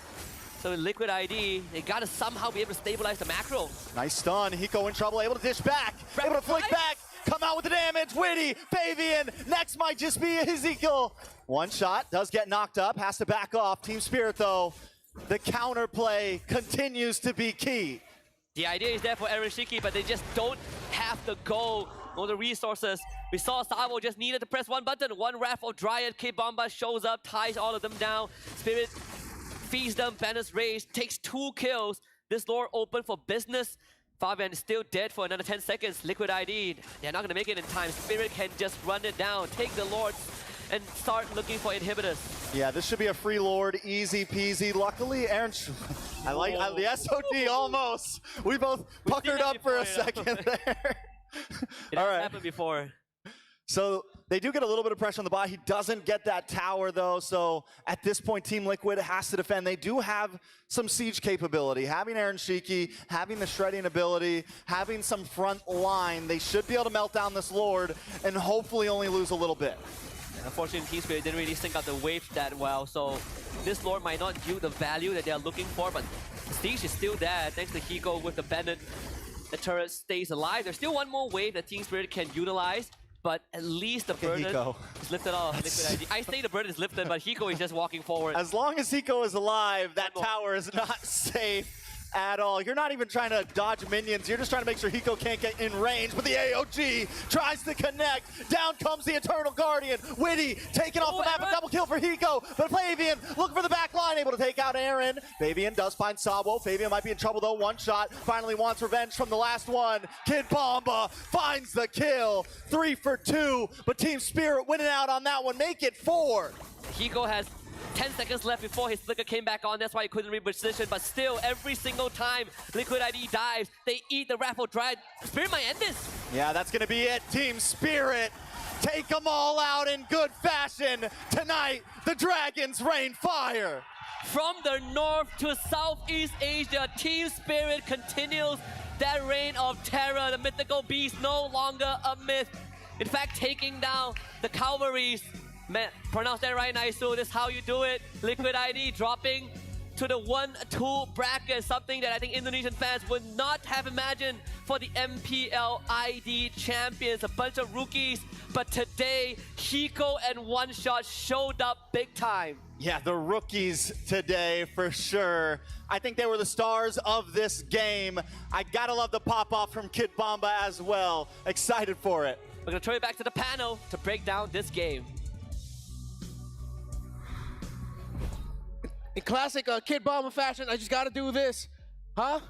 So Liquid ID, they got to somehow be able to stabilize the macro. Nice stun. Hiko in trouble, able to dish back, able to flick back. Come out with the damage, Witty, Fabian, next might just be Ezekiel. One shot, does get knocked up, has to back off. Team Spirit though, the counterplay continues to be key. The idea is there for Aroshiki, but they just don't have the goal or the resources. We saw Sabo just needed to press one button, one Wrath of Dryad, K-Bomba shows up, ties all of them down. Spirit feeds them, Banner's Rage, takes 2 kills. This Lord open for business. Fabian is still dead for another 10 seconds. Liquid ID, they're not going to make it in time. Spirit can just run it down, take the Lords, and start looking for inhibitors. Yeah, this should be a free Lord, easy peasy. Luckily, Aaron, I like the SOD almost. We both puckered up for a second there. It hasn't happened before. So they do get a little bit of pressure on the bot. He doesn't get that tower though, so at this point Team Liquid has to defend. They do have some siege capability. Having Aaron Shiki, having the shredding ability, having some front line, they should be able to melt down this Lord and hopefully only lose a little bit. Unfortunately, Team Spirit didn't really sync out the wave that well, so this Lord might not yield the value that they're looking for, but Siege is still there thanks to Hiko with the Bandit. The turret stays alive. There's still one more wave that Team Spirit can utilize, but at least the burden is lifted off Liquid ID. I say the burden is lifted, but Hiko is just walking forward. As long as Hiko is alive, that tower is not safe at all. You're not even trying to dodge minions. You're just trying to make sure Hiko can't get in range. But the AOG tries to connect. Down comes the Eternal Guardian. Witty taken off the map. A double kill for Hiko. But Fabian looking for the back line. Able to take out Aaron. Fabian does find Sabo. Fabian might be in trouble though. One shot. Finally wants revenge from the last one. Kid Bomba finds the kill. 3 for 2. But Team Spirit winning out on that one. Make it 4. Hiko has 10 seconds left before his flicker came back on. That's why he couldn't reposition. But still, every single time Liquid ID dives, they eat the Raffle Dryad. Spirit might end this. Yeah, that's going to be it. Team Spirit take them all out in good fashion. Tonight, the Dragons rain fire. From the north to Southeast Asia, Team Spirit continues that reign of terror. The mythical beast no longer a myth. In fact, taking down the Calvaries. Man, pronounce that right, Naisu. This is how you do it. Liquid ID dropping to the 1-2 bracket, something that I think Indonesian fans would not have imagined for the MPL ID champions, a bunch of rookies. But today, Hiko and One Shot showed up big time. Yeah, the rookies today for sure. I think they were the stars of this game. I gotta love the pop-off from Kid Bomba as well. Excited for it. We're gonna throw it back to the panel to break down this game. In classic Kid Bomba fashion, I just gotta do this. Huh?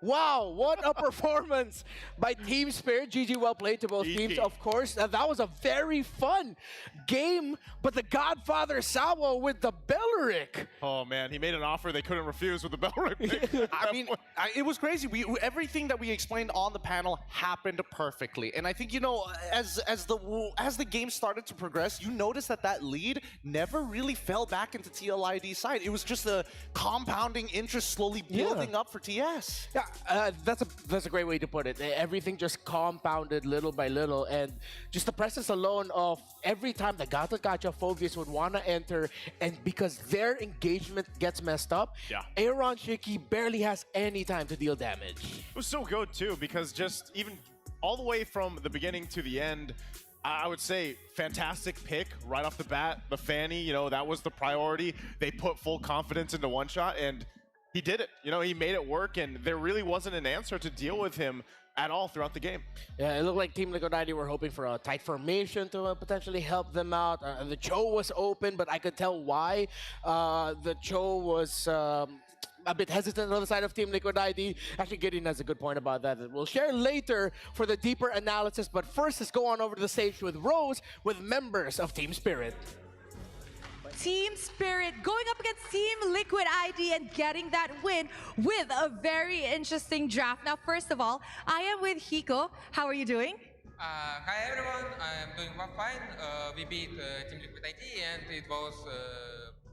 Wow, what a performance by Team Spirit. GG, well played to both teams, of course. That was a very fun game, but the Godfather Salvo with the Belleric. Oh man, he made an offer they couldn't refuse with the Belleric. I mean, it was crazy. Everything that we explained on the panel happened perfectly, and I think, you know, as the game started to progress, you noticed that lead never really fell back into TLID's side. It was just a compounding interest slowly building up for TS. Yeah. That's a great way to put it. Everything just compounded little by little, and just the presence alone of every time the Gacha Phobias would want to enter, and because their engagement gets messed up, Aaron Shiki barely has any time to deal damage. It was so good too, because just even all the way from the beginning to the end, I would say fantastic pick right off the bat. The Fanny, you know, that was the priority. They put full confidence into One Shot, and he did it. You know, he made it work, and there really wasn't an answer to deal with him at all throughout the game. Yeah, it looked like Team Liquid ID were hoping for a tight formation to potentially help them out. The Cho was open, but I could tell why. The Cho was a bit hesitant on the side of Team Liquid ID. Actually, Gideon has a good point about that we'll share later for the deeper analysis. But first, let's go on over to the stage with Rose, with members of Team Spirit. Team Spirit going up against Team Liquid ID and getting that win with a very interesting draft. Now, first of all, I am with Hiko. How are you doing? Hi everyone, I am doing fine. We beat Team Liquid ID and it was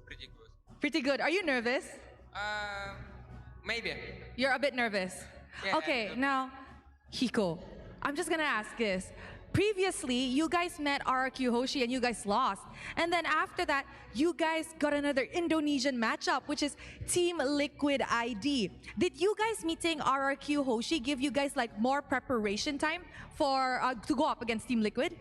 pretty good. Pretty good. Are you nervous? Maybe. You're a bit nervous. Yeah, okay, now, Hiko, I'm just gonna ask this. Previously, you guys met RRQ Hoshi and you guys lost. And then after that, you guys got another Indonesian matchup, which is Team Liquid ID. Did you guys meeting RRQ Hoshi give you guys like more preparation time for to go up against Team Liquid?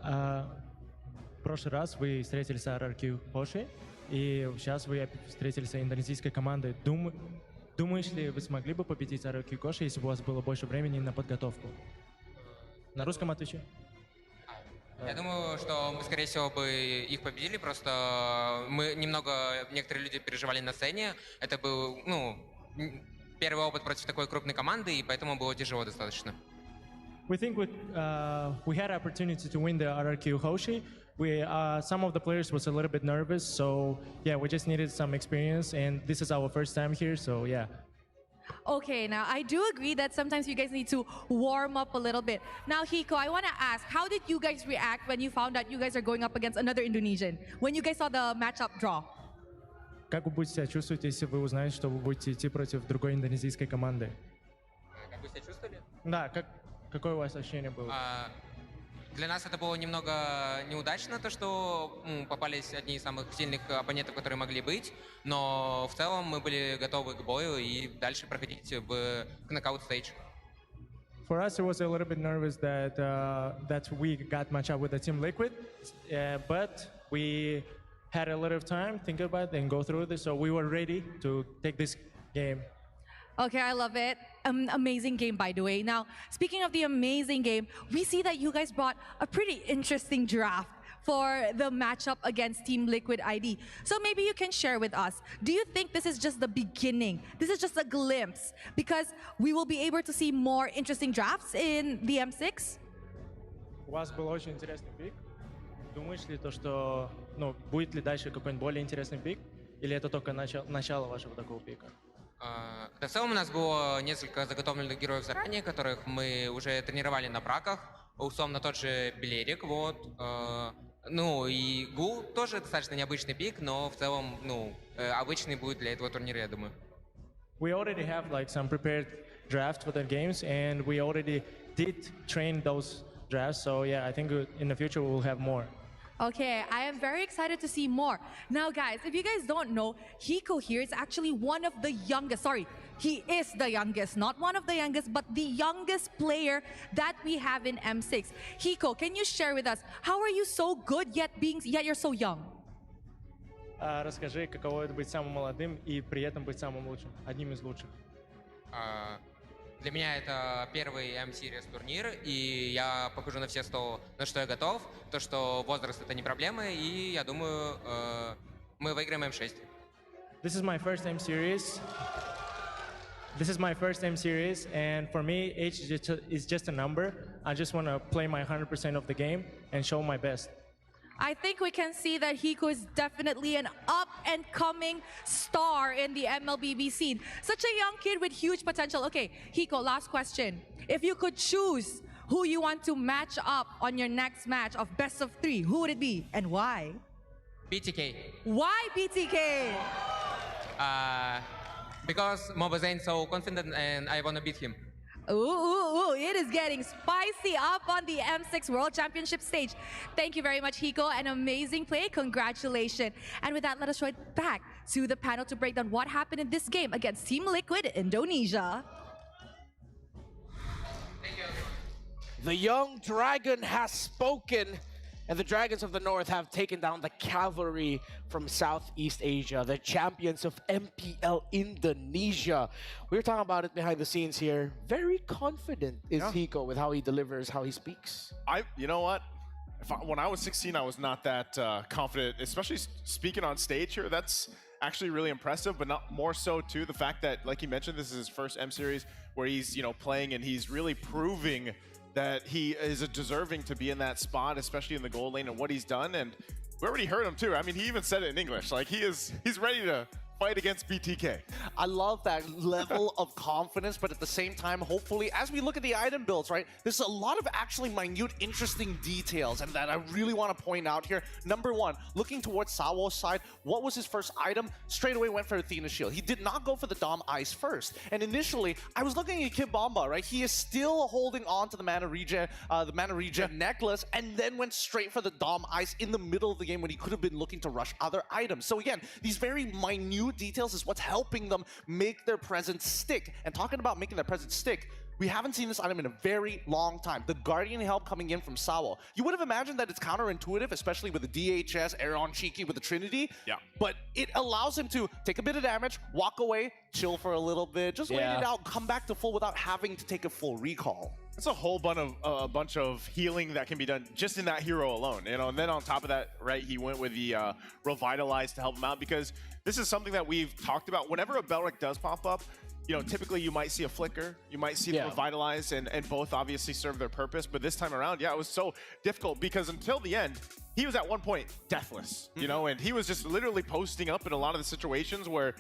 В прошлый раз вы встретились с RRQ Hoshi, и сейчас вы встретились с индонезийской командой. Думаешь ли, вы смогли бы победить RRQ Hoshi, если бы у вас было больше времени на подготовку? На русском отвечу. Я думаю, что мы, скорее всего, бы их победили, просто некоторые люди переживали на сцене. Это был, первый опыт против такой крупной команды, и поэтому было тяжело достаточно. We think we had opportunity to win the RRQ Hoshi. Some of the players was a little bit nervous, so yeah, we just needed some experience, and this is our first time here, so yeah. Okay, now I do agree that sometimes you guys need to warm up a little bit. Now, Hiko, I want to ask, how did you guys react when you found out you guys are going up against another Indonesian? When you guys saw the matchup draw? Как вы будете себя чувствовать, если вы узнаете, что вы будете идти против другой индонезийской команды? Как вы себя чувствовали? Да, какое у вас ощущение было? Для нас это было немного неудачно, то, что попались одни из самых сильных оппонентов, которые могли быть, но в целом мы были готовы к бою и дальше проходить к нокаут стейдж. For us, it was a little bit nervous that we got matched up with the Team Liquid, but we had a little time, think about it, and go through this, so we were ready to take this game. Okay, I love it. Amazing game, by the way. Now, speaking of the amazing game, we see that you guys brought a pretty interesting draft for the matchup against Team Liquid ID. So maybe you can share with us, do you think this is just the beginning? This is just a glimpse? Because we will be able to see more interesting drafts in the M6? У вас был очень интересный пик. Думаешь ли, что будет ли дальше какой-нибудь более интересный пик? Или это только начало вашего такого пика? В целом у нас было несколько заготовленных героев заранее, которых мы уже тренировали на праках. Условно тот же Белерик, вот. И Гул тоже достаточно необычный пик, но в целом, обычный будет для этого турнира, я думаю. We already have some prepared drafts for the games, and we already did train those drafts. So yeah, I think in the future we will have more. Okay, I am very excited to see more. Now, guys, if you guys don't know, Hiko here is actually one of the youngest. Sorry, he is the youngest, not one of the youngest, but the youngest player that we have in M6. Hiko, can you share with us how are you so good yet you're so young? Расскажи, каково это быть самым молодым и при этом быть самым лучшим, одним из лучших. Для меня это первый M-Series турнир, и я покажу на все 100, на что я готов. То, что возраст это не проблема, и я думаю, мы выиграем M6. This is my first M series. This is my first M series, and for me, age is just a number. I just want to play my 100% of the game and show my best. I think we can see that Hiko is definitely an up-and-coming star in the MLBB scene. Such a young kid with huge potential. Okay, Hiko, last question. If you could choose who you want to match up on your next match of best of 3, who would it be and why? BTK. Why BTK? Because Mobazane's so confident and I want to beat him. Ooh, it is getting spicy up on the M6 World Championship stage. Thank you very much, Hiko. An amazing play. Congratulations. And with that, let us throw it back to the panel to break down what happened in this game against Team Liquid Indonesia. The young dragon has spoken, and the Dragons of the North have taken down the cavalry from Southeast Asia, the champions of MPL Indonesia. We were talking about it behind the scenes here. Very confident is Hiko with how he delivers, how he speaks. You know what? When I was 16, I was not that confident, especially speaking on stage here. That's actually really impressive, but not more so too the fact that, like he mentioned, this is his first M series where he's playing and he's really proving that he is deserving to be in that spot, especially in the gold lane and what he's done. And we already heard him too. I mean, he even said it in English. Like he's ready to fight against BTK. I love that level of confidence, but at the same time, hopefully, as we look at the item builds, right, there's a lot of actually minute, interesting details, and that I really want to point out here. Number one, looking towards Sawo's side, what was his first item? Straight away went for Athena's shield. He did not go for the Dom Ice first. And initially, I was looking at Kid Bomba, right? He is still holding on to the Mana Regen necklace, and then went straight for the Dom Ice in the middle of the game when he could have been looking to rush other items. So again, these very minute details is what's helping them make their presence stick. And talking about making their presence stick, we haven't seen this item in a very long time. The Guardian help coming in from Sawo. You would have imagined that it's counterintuitive, especially with the DHS, Aaron Cheeky with the Trinity. Yeah. But it allows him to take a bit of damage, walk away, chill for a little bit, just wait it out, come back to full without having to take a full recall. It's a whole bunch of healing that can be done just in that hero alone, And then on top of that, right, he went with the Revitalize to help him out, because this is something that we've talked about. Whenever a Belric does pop up, typically you might see a Flicker, you might see the Revitalize, and both obviously serve their purpose. But this time around, it was so difficult because until the end, he was at one point deathless, and he was just literally posting up in a lot of the situations where,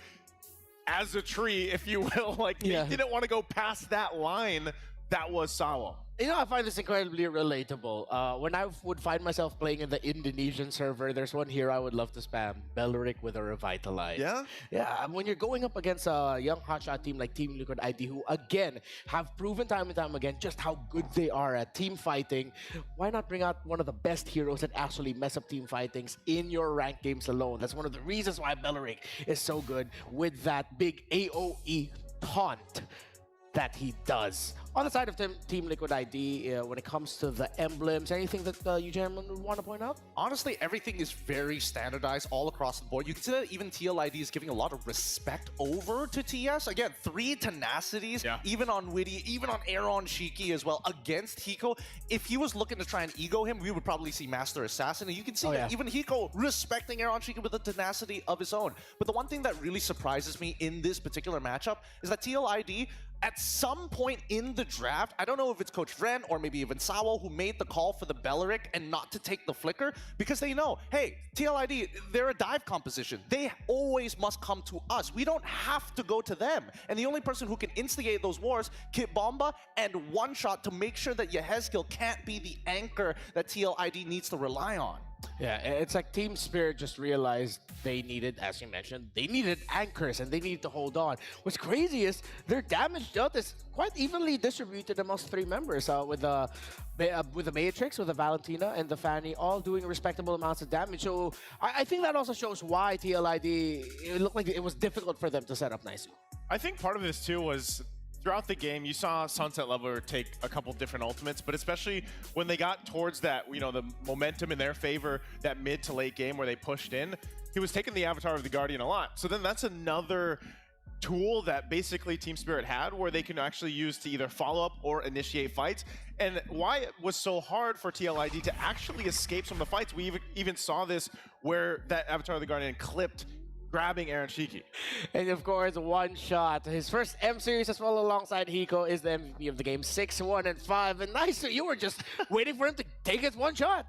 as a tree, if you will, like he didn't want to go past that line. That was Sawo. I find this incredibly relatable. When I would find myself playing in the Indonesian server, there's one here I would love to spam. Belric with a Revitalize. Yeah? Yeah, when you're going up against a young hotshot team like Team Liquid ID, who, again, have proven time and time again just how good they are at team fighting, why not bring out one of the best heroes that actually mess up team fightings in your ranked games alone? That's one of the reasons why Belric is so good with that big AoE taunt that he does. On the side of Team Liquid ID, when it comes to the emblems, anything that you gentlemen would want to point out? Honestly, everything is very standardized all across the board. You can see that even TLID is giving a lot of respect over to TS. Again, 3 tenacities, even on Witty, even on Aaron Shiki as well, against Hiko. If he was looking to try and ego him, we would probably see Master Assassin. And you can see that even Hiko respecting Aaron Shiki with a tenacity of his own. But the one thing that really surprises me in this particular matchup is that TLID, at some point in the draft, I don't know if it's Coach Ren or maybe even Sawo who made the call for the Belric and not to take the Flicker, because they know, hey, TLID, they're a dive composition. They always must come to us. We don't have to go to them. And the only person who can instigate those wars, Kit Bomba and One Shot, to make sure that Yehezkiel can't be the anchor that TLID needs to rely on. Yeah, it's like Team Spirit just realized they needed, as you mentioned, they needed anchors and they needed to hold on. What's crazy is their damage dealt is quite evenly distributed amongst 3 members, with the Matrix, with the Valentina, and the Fanny, all doing respectable amounts of damage. So I think that also shows why TLID, it looked like it was difficult for them to set up nicely. I think part of this too was throughout the game, you saw Sunset Leveler take a couple different ultimates, but especially when they got towards that, the momentum in their favor, that mid to late game where they pushed in, he was taking the Avatar of the Guardian a lot. So then that's another tool that basically Team Spirit had where they can actually use to either follow up or initiate fights. And why it was so hard for TLID to actually escape some of the fights, we even saw this where that Avatar of the Guardian clipped grabbing Aaron Shiki. And of course, one shot. His first M series as well alongside Hiko is the MVP of the game. 6-1 and 5. And nice, you were just waiting for him to take his one shot.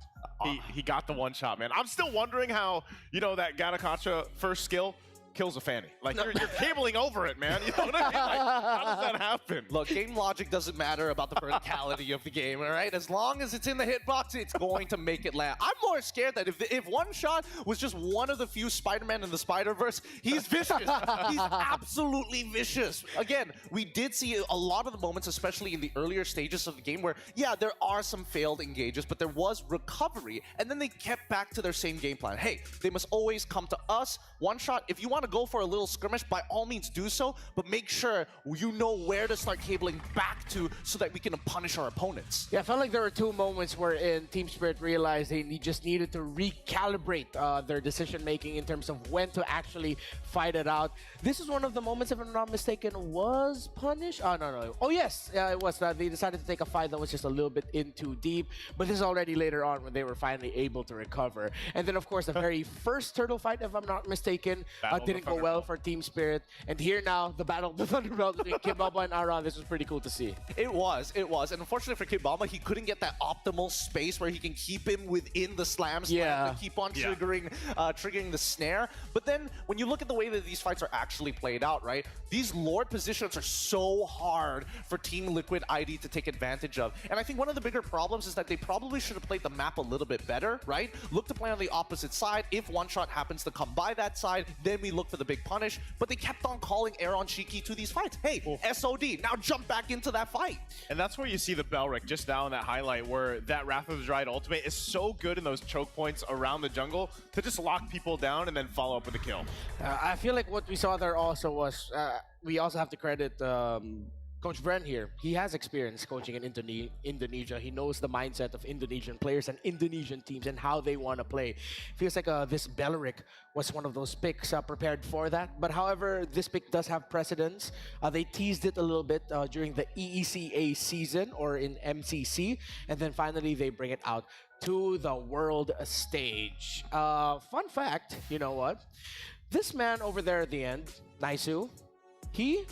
He got the one shot, man. I'm still wondering how, that Gatakacha first skill kills a Fanny. Like, you're cabling over it, man. You know what I mean? Like, how does that happen? Look, game logic doesn't matter about the verticality of the game, all right? As long as it's in the hitbox, it's going to make it land. I'm more scared that if one shot was just one of the few Spider-Man in the Spider-Verse, he's vicious. He's absolutely vicious. Again, we did see a lot of the moments, especially in the earlier stages of the game, where, yeah, there are some failed engages, but there was recovery, and then they kept back to their same game plan. Hey, they must always come to us. One shot, if you want to go for a little skirmish, by all means do so, but make sure you know where to start cabling back to so that we can punish our opponents. Yeah, I felt like there were 2 moments wherein Team Spirit realized they just needed to recalibrate their decision-making in terms of when to actually fight it out. This is one of the moments, if I'm not mistaken, was Punish? Oh, no. Oh, yes, it was. They decided to take a fight that was just a little bit in too deep, but this is already later on when they were finally able to recover. And then, of course, the very first turtle fight, if I'm not mistaken, didn't go well for Team Spirit. And here now, the battle of the Thunderbelt between Kimbaba and Aron. This was pretty cool to see. It was. And unfortunately for Kimbaba, he couldn't get that optimal space where he can keep him within the slam slam to keep on triggering the snare. But then, when you look at the way that these fights are actually played out, right? These Lord positions are so hard for Team Liquid ID to take advantage of. And I think one of the bigger problems is that they probably should have played the map a little bit better, right? Look to play on the opposite side. If one shot happens to come by that side, then we look for the big punish. But they kept on calling Aaron Shiki to these fights. Hey, SOD, now jump back into that fight. And that's where you see the Belric just now in that highlight where that Wrath of the Dryad ultimate is so good in those choke points around the jungle to just lock people down and then follow up with a kill. I feel like what we saw there also was, we also have to credit Coach Bren here. He has experience coaching in Indonesia. He knows the mindset of Indonesian players and Indonesian teams and how they want to play. Feels like this Belric was one of those picks prepared for that. But however, this pick does have precedence. They teased it a little bit during the EECA season or in MCC. And then finally, they bring it out to the world stage. Fun fact, you know what? This man over there at the end, Naisu, he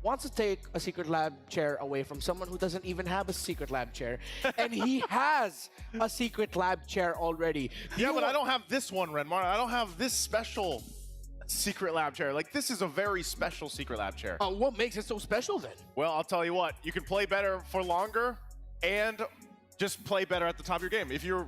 wants to take a secret lab chair away from someone who doesn't even have a secret lab chair. And he has a secret lab chair already. Yeah, but I don't have this one, Renmar. I don't have this special secret lab chair. Like, this is a very special secret lab chair. What makes it so special then? Well, I'll tell you what. You can play better for longer and just play better at the top of your game. If you're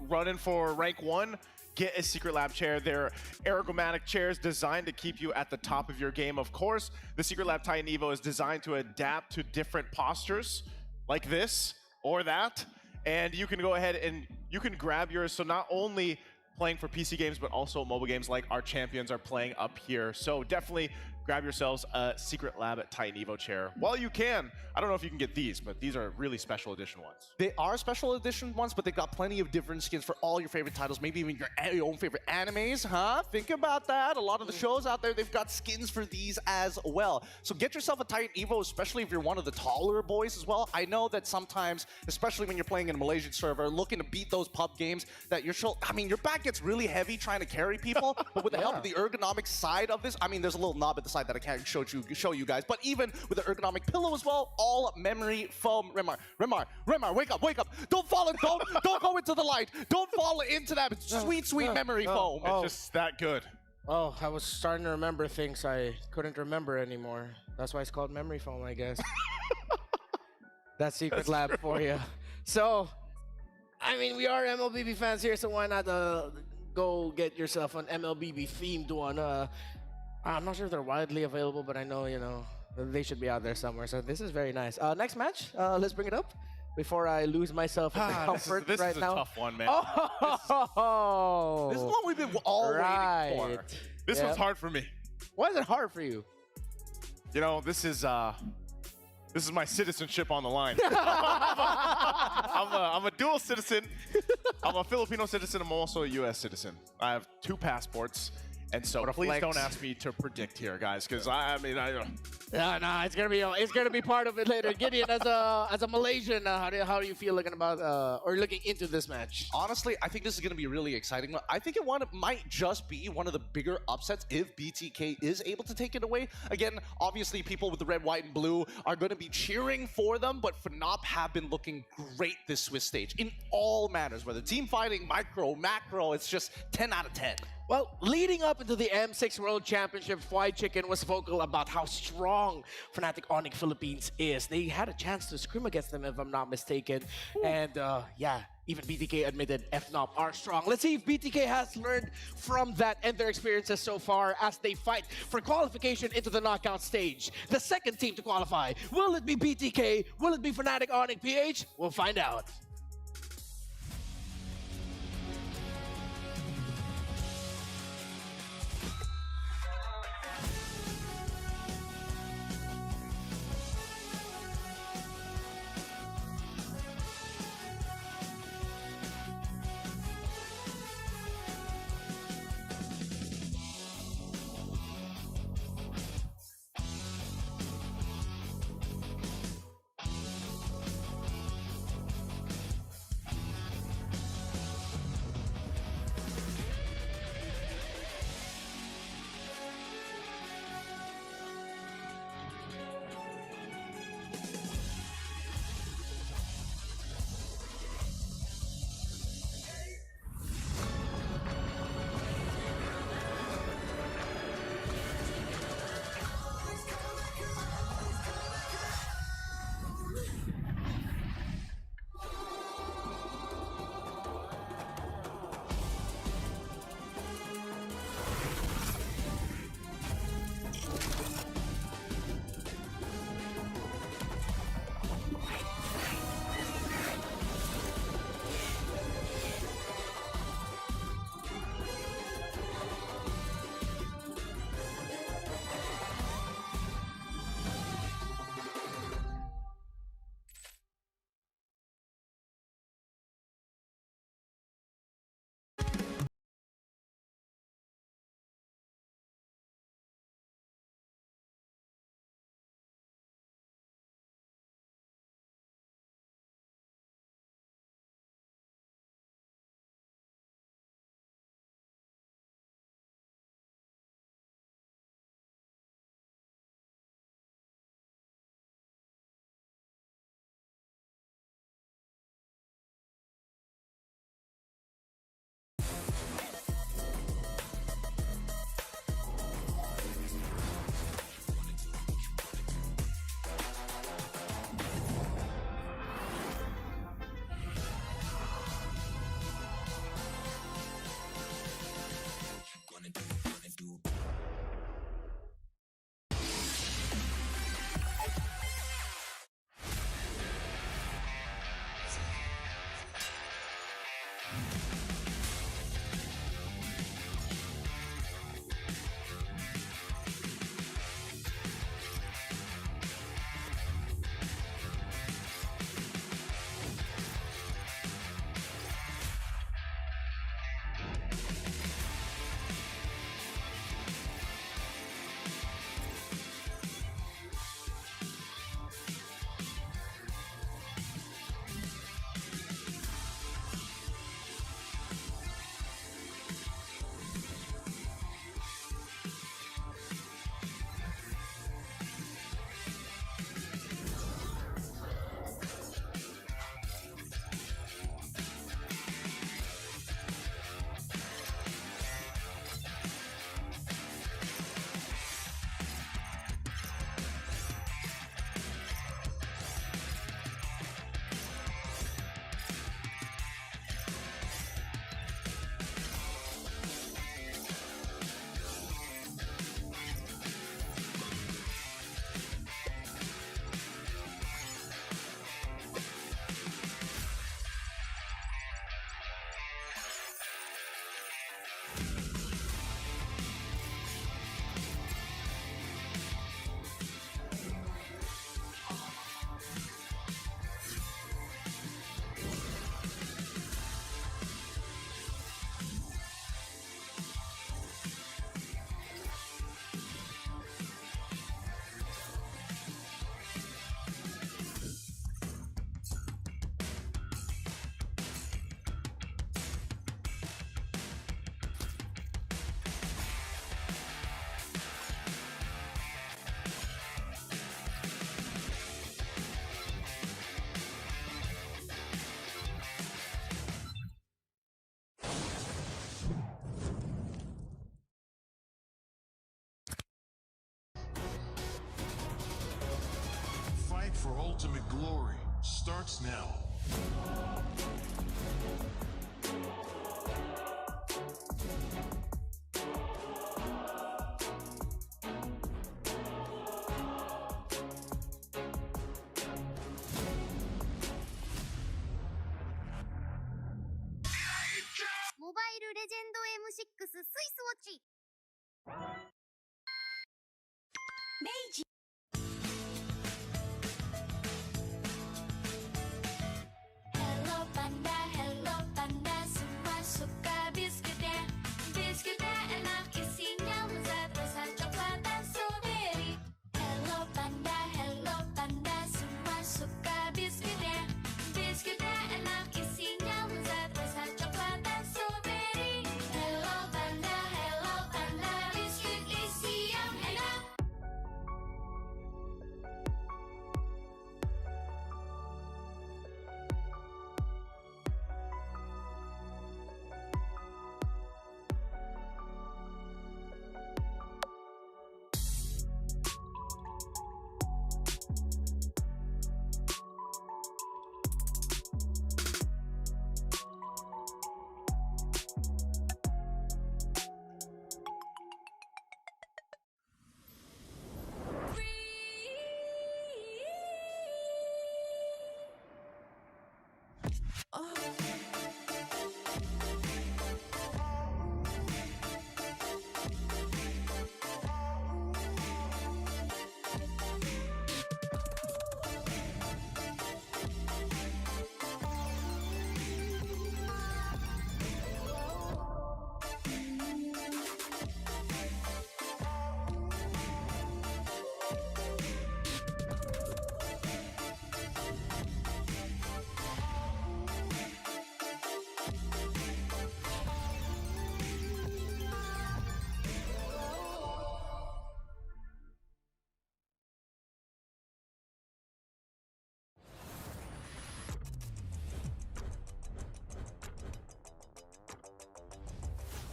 running for rank 1, get a secret lab chair. They're ergonomic chairs designed to keep you at the top of your game. Of course, the secret lab Titan Evo is designed to adapt to different postures like this or that. And you can go ahead and you can grab yours. So not only playing for PC games, but also mobile games like our champions are playing up here. So definitely grab yourselves a secret lab Titan Evo chair while you can. I don't know if you can get these, but these are really special edition ones. They are special edition ones, but they've got plenty of different skins for all your favorite titles, maybe even your own favorite animes, huh? Think about that. A lot of the shows out there, they've got skins for these as well. So get yourself a Titan Evo, especially if you're one of the taller boys as well. I know that sometimes, especially when you're playing in a Malaysian server, looking to beat those pub games, that your your back gets really heavy trying to carry people, but with the help of the ergonomic side of this, there's a little knob at the side that I can't show you guys, but even with the ergonomic pillow as well, all memory foam. Remar, wake up. Don't fall don't go into the light. Don't fall into that sweet memory foam. It's just that good. Oh, I was starting to remember things I couldn't remember anymore. That's why it's called memory foam, I guess. That's secret lab for you. So, I mean, we are MLBB fans here, so why not go get yourself an MLBB themed one? I'm not sure if they're widely available, but I know, they should be out there somewhere. So this is very nice. Next match, let's bring it up before I lose myself in the comfort this right is a now. tough one, man. Oh, This is what we've been all waiting for. This one's hard for me. Why is it hard for you? This is my citizenship on the line. I'm a dual citizen. I'm a Filipino citizen. I'm also a U.S. citizen. I have 2 passports. And so please flex. don't ask me to predict here, guys, because I don't. Yeah, no, it's gonna be part of it later. Gideon, as a Malaysian, how do you feel looking into this match? Honestly, I think this is going to be really exciting. I think it might just be one of the bigger upsets if BTK is able to take it away. Again, obviously, people with the red, white, and blue are going to be cheering for them, but Fnatic have been looking great this Swiss stage in all manners, whether team fighting, micro, macro. It's just 10 out of 10. Well, leading up into the M6 World Championship, Fly Chicken was vocal about how strong Fnatic Onic Philippines is. They had a chance to scrim against them, if I'm not mistaken. And yeah, even BTK admitted FNOP are strong. Let's see if BTK has learned from that and their experiences so far as they fight for qualification into the knockout stage. The second team to qualify. Will it be BTK? Will it be Fnatic Onic PH? We'll find out. for ultimate glory starts now. Mobile Legend M6 スイスウォッチ。明治。Hello Panda, semua suka biskuitnya. Biskuitnya enak, isinya lezat, rasa coklat dan strawberry. Hello Panda, semua suka biskuitnya. Biskuitnya enak, isinya lezat, rasa coklat dan strawberry. Hello Panda, biskuit isi yang enak.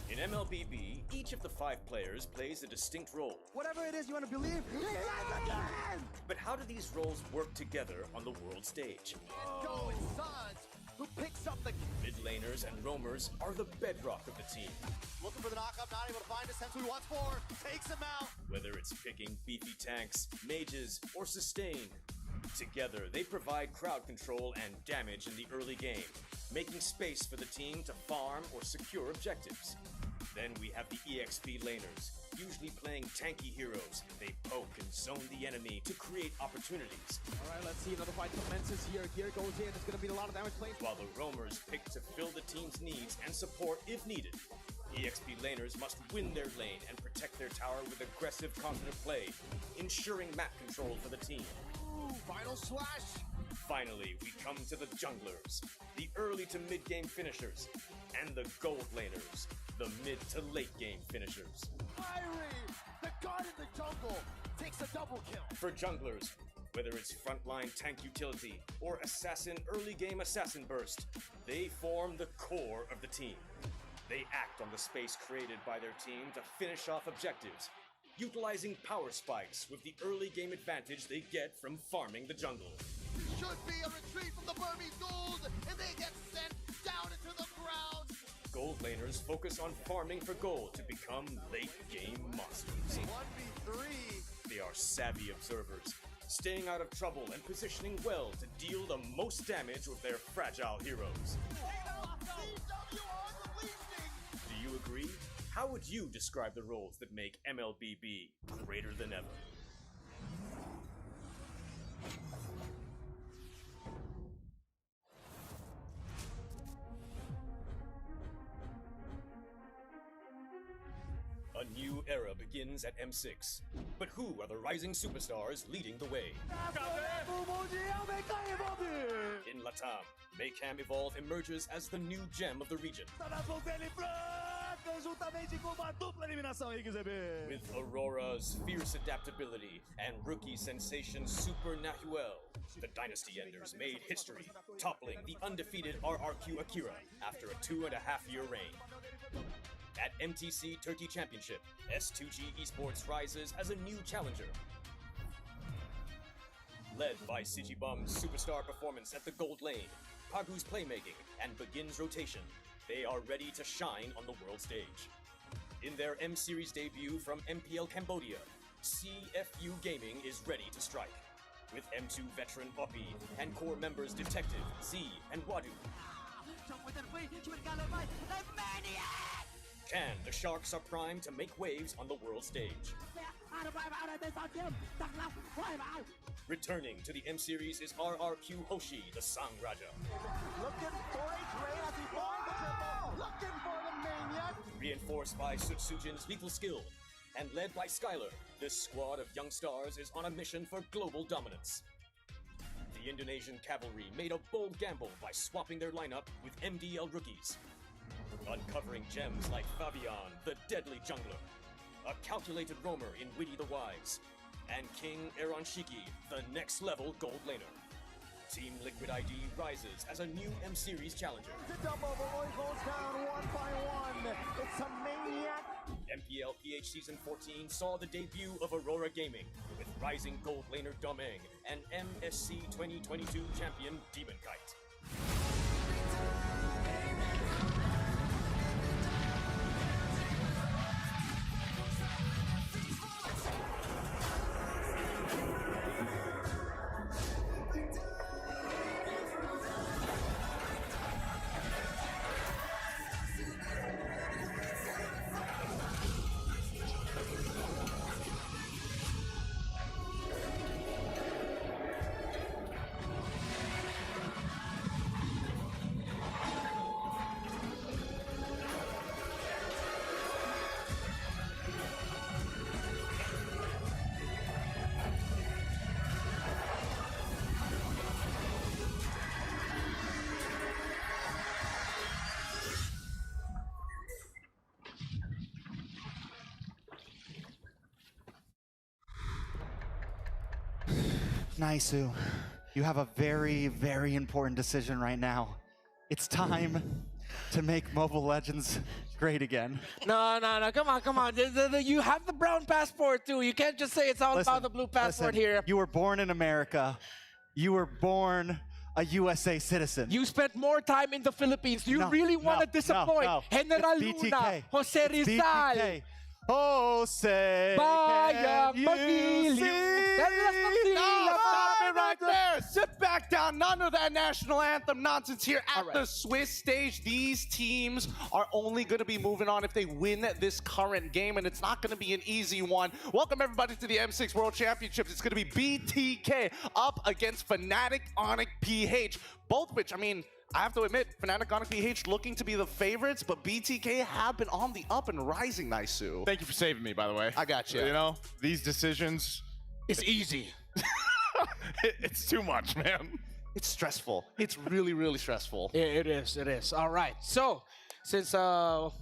In MLBB, each of the 5 players plays a distinct role. Whatever it is you want to believe, But how do these roles work together on the world stage? Going Suns, who picks up the Mid laners and roamers are the bedrock of the team. Looking for the knockup, not able to find a sense who he wants for. Takes him out. Whether it's picking beefy tanks, mages, or sustain. Together, they provide crowd control and damage in the early game, making space for the team to farm or secure objectives. Then we have the EXP laners, usually playing tanky heroes. They poke and zone the enemy to create opportunities. All right, let's see another fight commences here. Gear goes in. It's going to be a lot of damage playing. While the roamers pick to fill the team's needs and support if needed. EXP laners must win their lane and protect their tower with aggressive, confident play, ensuring map control for the team. Ooh, final slash. Finally, we come to the junglers, the early to mid-game finishers, and the gold laners, the mid to late game finishers. Fiery, the god in the jungle, takes a double kill. For junglers, whether it's frontline tank utility or assassin early game assassin burst, they form the core of the team. They act on the space created by their team to finish off objectives, utilizing power spikes with the early game advantage they get from farming the jungle. Should be a retreat from the Burmese gold, and they get sent down into the ground. Gold laners focus on farming for gold to become late game monsters. 1v3. They are savvy observers, staying out of trouble and positioning well to deal the most damage with their fragile heroes. Do you agree? How would you describe the roles that make MLBB greater than ever? A new era begins at M6. But who are the rising superstars leading the way? In Latam, Maycam Evolve emerges as the new gem of the region. With Aurora's fierce adaptability and rookie sensation Super Nahuel, the Dynasty Enders made history, toppling the undefeated RRQ Akira after a 2.5-year reign. At MTC Turkey Championship, S2G Esports rises as a new challenger. Led by Sigibum's superstar performance at the gold lane, Kagu's playmaking, and Begin's rotation, they are ready to shine on the world stage. In their M-Series debut from MPL Cambodia, CFU Gaming is ready to strike. With M2 veteran Oppie and core members Detective, Z, and Wadu. Can the Sharks are primed to make waves on the world stage. Returning to the M-Series is RRQ Hoshi, the Sang Raja. Looking for a trade as he finds the triple. Looking for the maniac. Reinforced by Sutsujin's lethal skill, and led by Skylar, this squad of young stars is on a mission for global dominance. The Indonesian cavalry made a bold gamble by swapping their lineup with MDL rookies, uncovering gems like Fabian, the deadly jungler, a calculated roamer in Witty the Wise, and King Aaron Shiki, the next level gold laner. Team Liquid ID rises as a new M-Series challenger. The double boy goes down one by one. It's a maniac. MPL PH Season 14 saw the debut of Aurora Gaming with rising gold laner Domeng and MSC 2022 champion Demon Kite. Naisu, you have a very, very important decision right now. It's time to make Mobile Legends great again. No, come on. You have the brown passport too. You can't just say it's all about the blue passport here. You were born in America. You were born a USA citizen. You spent more time in the Philippines. Do you really want to disappoint General It's Luna, BTK. Jose It's Rizal? BTK. Jose, Bayang can you Magiliw. see? Stop it right there. Sit back down. None of that national anthem nonsense here at the Swiss stage. These teams are only going to be moving on if they win this current game, and it's not going to be an easy one. Welcome everybody to the M6 World Championships. It's going to be BTK up against Fnatic Onic PH. Both which, I mean, I have to admit, Fnatic Onic PH looking to be the favorites, but BTK have been on the up and rising, Naisu. Thank you for saving me, by the way. I got you. You know, these decisions... It's easy. It's too much, man. It's stressful. It's really, really stressful. It is. All right. So, since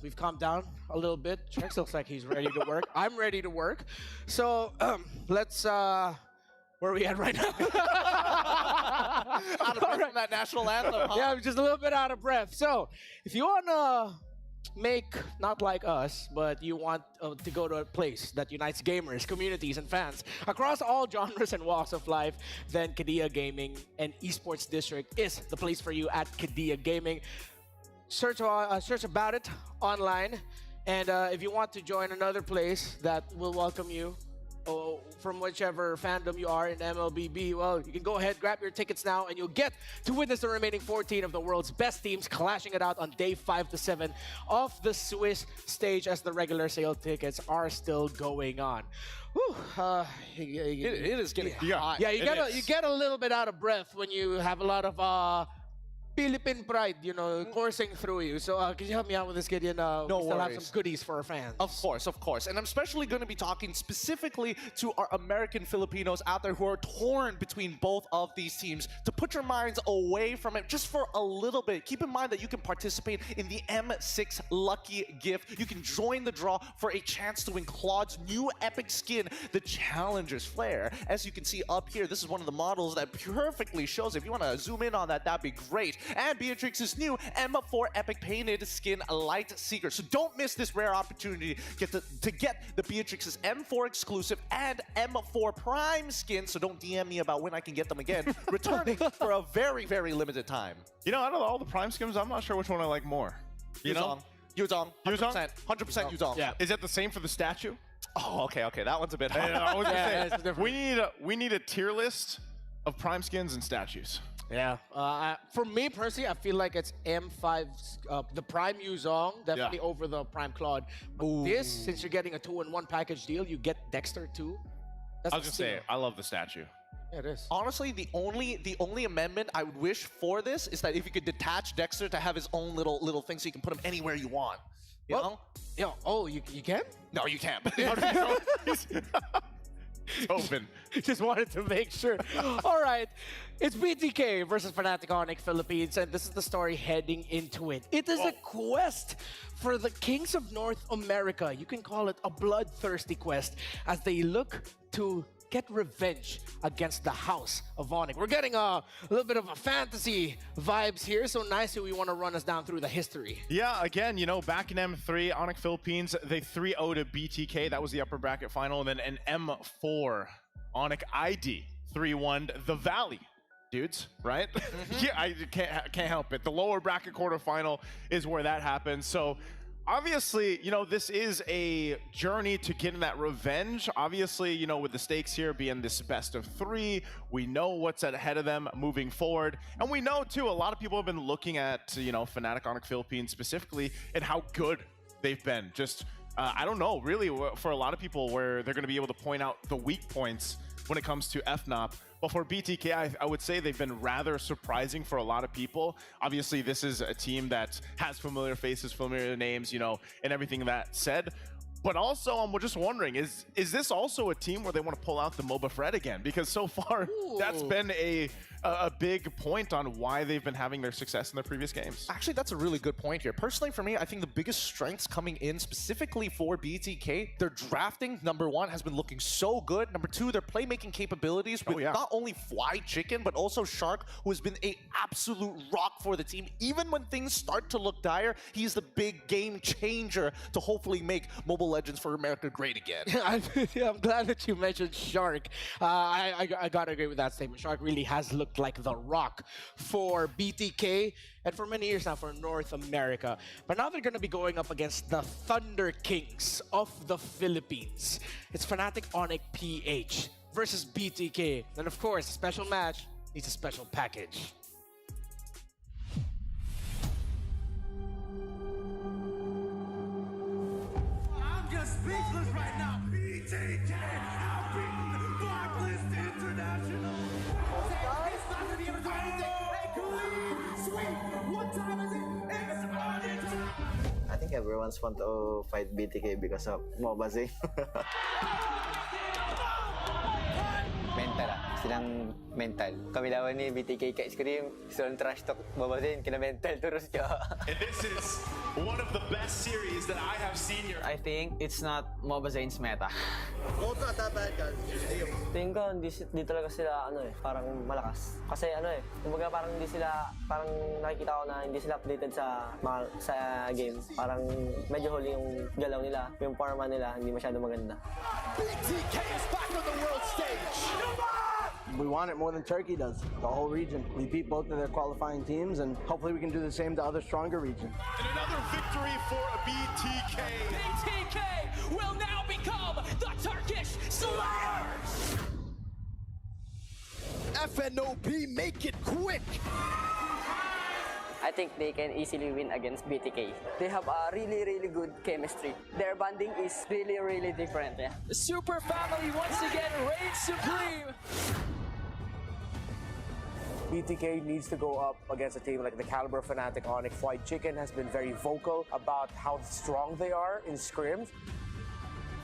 we've calmed down a little bit, Trex looks like he's ready to work. I'm ready to work. So, let's... where are we at right now? Out of breath from that national anthem, huh? Yeah, I'm just a little bit out of breath. So, if you want to make, not like us, but you want to go to a place that unites gamers, communities, and fans across all genres and walks of life, then Kadia Gaming and Esports District is the place for you at Kadia Gaming. Search about it online, and if you want to join another place that will welcome you from whichever fandom you are in MLBB, well, you can go ahead, grab your tickets now, and you'll get to witness the remaining 14 of the world's best teams clashing it out on day 5 to 7 of the Swiss stage as the regular sale tickets are still going on. Whew, it is getting hot. Yeah, you get a little bit out of breath when you have a lot of Philippine pride, you know, coursing through you. So can you help me out with this, Gideon? No we still have worries. some goodies for our fans. Of course. And I'm especially going to be talking specifically to our American Filipinos out there who are torn between both of these teams. To put your minds away from it just for a little bit, keep in mind that you can participate in the M6 Lucky Gift. You can join the draw for a chance to win Claude's new epic skin, the Challenger's Flare. As you can see up here, this is one of the models that perfectly shows. If you want to zoom in on that, that'd be great. and Beatrix's new M4 Epic Painted Skin Light Seeker. So don't miss this rare opportunity to get the Beatrix's M4 exclusive and M4 Prime skin. So don't DM me about when I can get them again. Returning for a very, very limited time. You know, out of all the Prime skins, I'm not sure which one I like more. You know? Yuzong. 100%. 100% Yuzong. Yeah. Is that the same for the statue? Oh, okay. That one's a bit hard. I was gonna say, we need a tier list of Prime skins and statues. Yeah. For me personally, I feel like it's M5, the Prime Yuzong, definitely over the Prime Claude. But this, since you're getting a 2-in-1 package deal, you get Dexter too. I was gonna say, I love the statue. Yeah, it is. Honestly, the only amendment I would wish for this is that if you could detach Dexter to have his own little thing, so you can put him anywhere you want. You know? Yo, oh, you can? No, you can't. It's open. Just wanted to make sure. All right, it's BTK versus Fnatic Onic Philippines, and this is the story heading into it. It is a quest for the Kings of North America. You can call it a bloodthirsty quest as they look to get revenge against the House of Onic. We're getting a little bit of a fantasy vibes here, so nicely we want to run us down through the history. Yeah, again, you know, back in M3, Onic Philippines, they 3-0 to BTK. That was the upper bracket final. And then an M4, Onic ID 3-1 the Valley. Dudes, right? Yeah, I can't help it. The lower bracket quarterfinal is where that happens. So obviously, you know, this is a journey to getting that revenge. Obviously, you know, with the stakes here being this best of 3, we know what's ahead of them moving forward. And we know, too, a lot of people have been looking at, you know, Fnatic Onic Philippines specifically and how good they've been. Just, I don't know, really, for a lot of people where they're going to be able to point out the weak points when it comes to FNOP. But for BTK, I would say they've been rather surprising for a lot of people. Obviously, this is a team that has familiar faces, familiar names, you know, and everything that said. But also, I'm just wondering, is this also a team where they want to pull out the MOBA Fred again? Because so far, that's been a big point on why they've been having their success in their previous games. Actually, that's a really good point here. Personally, for me, I think the biggest strengths coming in specifically for BTK, their drafting, number 1, has been looking so good. Number 2, their playmaking capabilities with not only Fly Chicken, but also Shark, who has been an absolute rock for the team. Even when things start to look dire, he's the big game changer to hopefully make Mobile Legends for America great again. I'm glad that you mentioned Shark. I gotta agree with that statement. Shark really has looked like the rock for BTK and for many years now for North America. But now they're going to be going up against the Thunder Kings of the Philippines. It's Fnatic Onic PH versus BTK. And of course, a special match needs a special package. I'm just speechless right now. BTK outbeaten Blacklist International. It's not gonna be able to do anything. Hey, clean sweep. What time is it? It's Onic time. I think everyone's want to fight BTK because of MOBA Zing. Mental lah. Sedang mental. Kami lawan ni BTK Cat Scream, Zone Trash Talk MOBA Zing, kena mental terus je. And this is one of the best series that I have seen here. I think it's not MOBA Zane's meta. Both not that bad, guys. Tingin ko, di talaga sila, parang malakas. Kasi kumbaga parang hindi sila, parang nakikita ko na hindi sila updated sa game. Parang medyo huli yung galaw nila, yung forma nila, hindi masyado maganda. BTK is back on the world stage. We want it more than Turkey does, the whole region. We beat both of their qualifying teams, and hopefully we can do the same to other stronger regions. And another victory for BTK. BTK will now become the Turkish Slayers. FNOP, make it quick. I think they can easily win against BTK. They have a really, really good chemistry. Their bonding is really, really different. Yeah. The Super Family once again reigns supreme. BTK needs to go up against a team like the caliber of Fnatic Onic. Flight Chicken has been very vocal about how strong they are in scrims.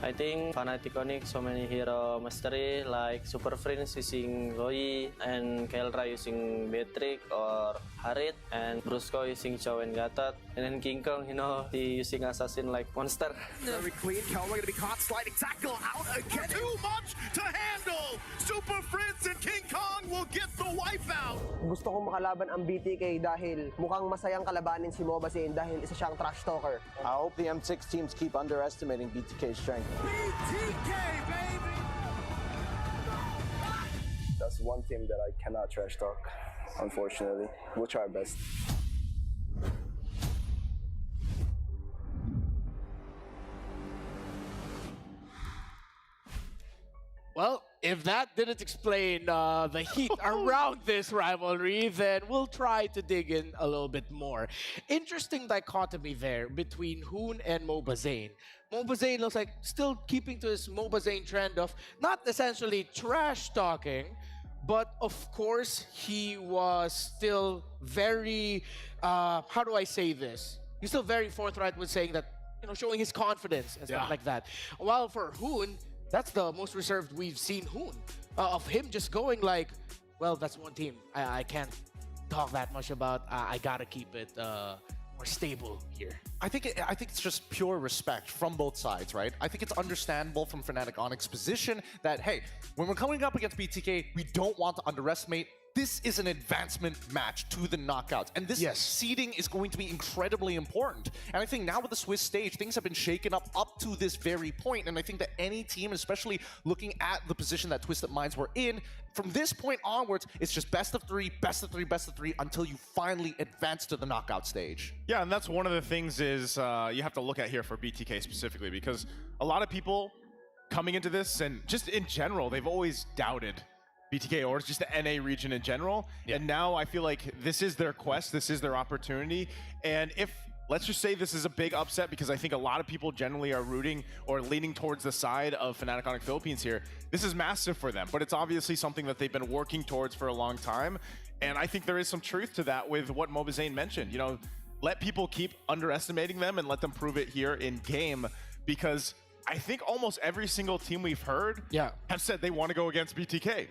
I think Fnatic Onic so many hero mastery like Super Friends using Roy and Kelra using Beatrix or Harit and Brusco using Chow and Gatot and then King Kong, you know, he using assassin like Monster. Very clean. Kelra going to be caught sliding tackle out again. Too much to handle. Super Friends and King Kong will get the wipeout. Gusto kong makalaban ang BTK dahil mukhang masayang kalabanin si Mobazane dahil isa siyang trash talker. I hope the M6 teams keep underestimating BTK's strength. BTK, baby. That's one team that I cannot trash talk, unfortunately. We'll try our best. Well, if that didn't explain the heat around this rivalry, then we'll try to dig in a little bit more. Interesting dichotomy there between Hoon and Mobazane. Mobazane looks like still keeping to his Mobazane trend of not essentially trash talking, but of course he was still very, how do I say this? He's still very forthright with saying that, showing his confidence and stuff like that. While for Hoon, that's the most reserved we've seen Hoon. Of him just going like, well, that's one team. I can't talk that much about. I gotta keep it more stable here. I think it's just pure respect from both sides, right? I think it's understandable from Fnatic Onic's position that, hey, when we're coming up against BTK, we don't want to underestimate. This is an advancement match to the knockouts, and this seeding is going to be incredibly important. And I think now with the Swiss stage, things have been shaken up to this very point, and I think that any team, especially looking at the position that Twisted Minds were in, from this point onwards, it's just best of three, best of three, best of three, until you finally advance to the knockout stage. Yeah, and that's one of the things is you have to look at here for BTK specifically, because a lot of people coming into this, and just in general, they've always doubted BTK or just the NA region in general. And now I feel like this is their quest, this is their opportunity. And if, let's just say this is a big upset, because I think a lot of people generally are rooting or leaning towards the side of Fnatic Onic Philippines here. This is massive for them, but it's obviously something that they've been working towards for a long time. And I think there is some truth to that with what Mobazane mentioned. Let people keep underestimating them and let them prove it here in game, because I think almost every single team we've heard have said they want to go against BTK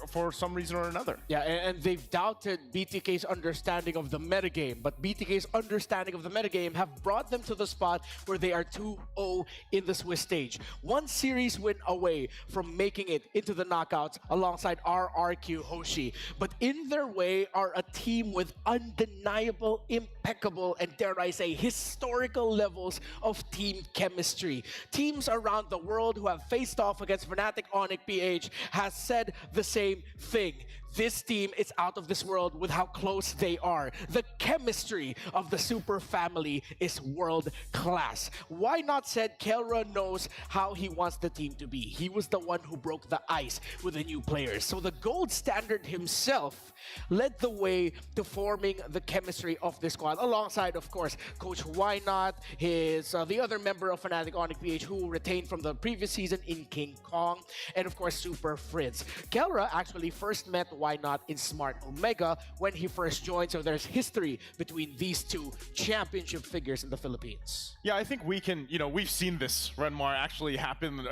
for some reason or another. Yeah, and they've doubted BTK's understanding of the metagame, but BTK's understanding of the metagame have brought them to the spot where they are 2-0 in the Swiss stage. One series win away from making it into the knockouts alongside RRQ Hoshi. But in their way are a team with undeniable, impeccable, and dare I say, historical levels of team chemistry. Teams around the world who have faced off against Fnatic Onic PH has said the same thing. This team is out of this world with how close they are. The chemistry of the Super family is world class. Why not said Kelra knows how he wants the team to be. He was the one who broke the ice with the new players. So the gold standard himself led the way to forming the chemistry of this squad, alongside, of course, Coach Why Not, the other member of Fnatic Onic PH who retained from the previous season in King Kong, and of course Super Fritz. Kelra actually first met Why Not in Smart Omega when he first joined, so there's history between these two championship figures in the Philippines. Yeah, I think we can, we've seen this, Renmar, actually happen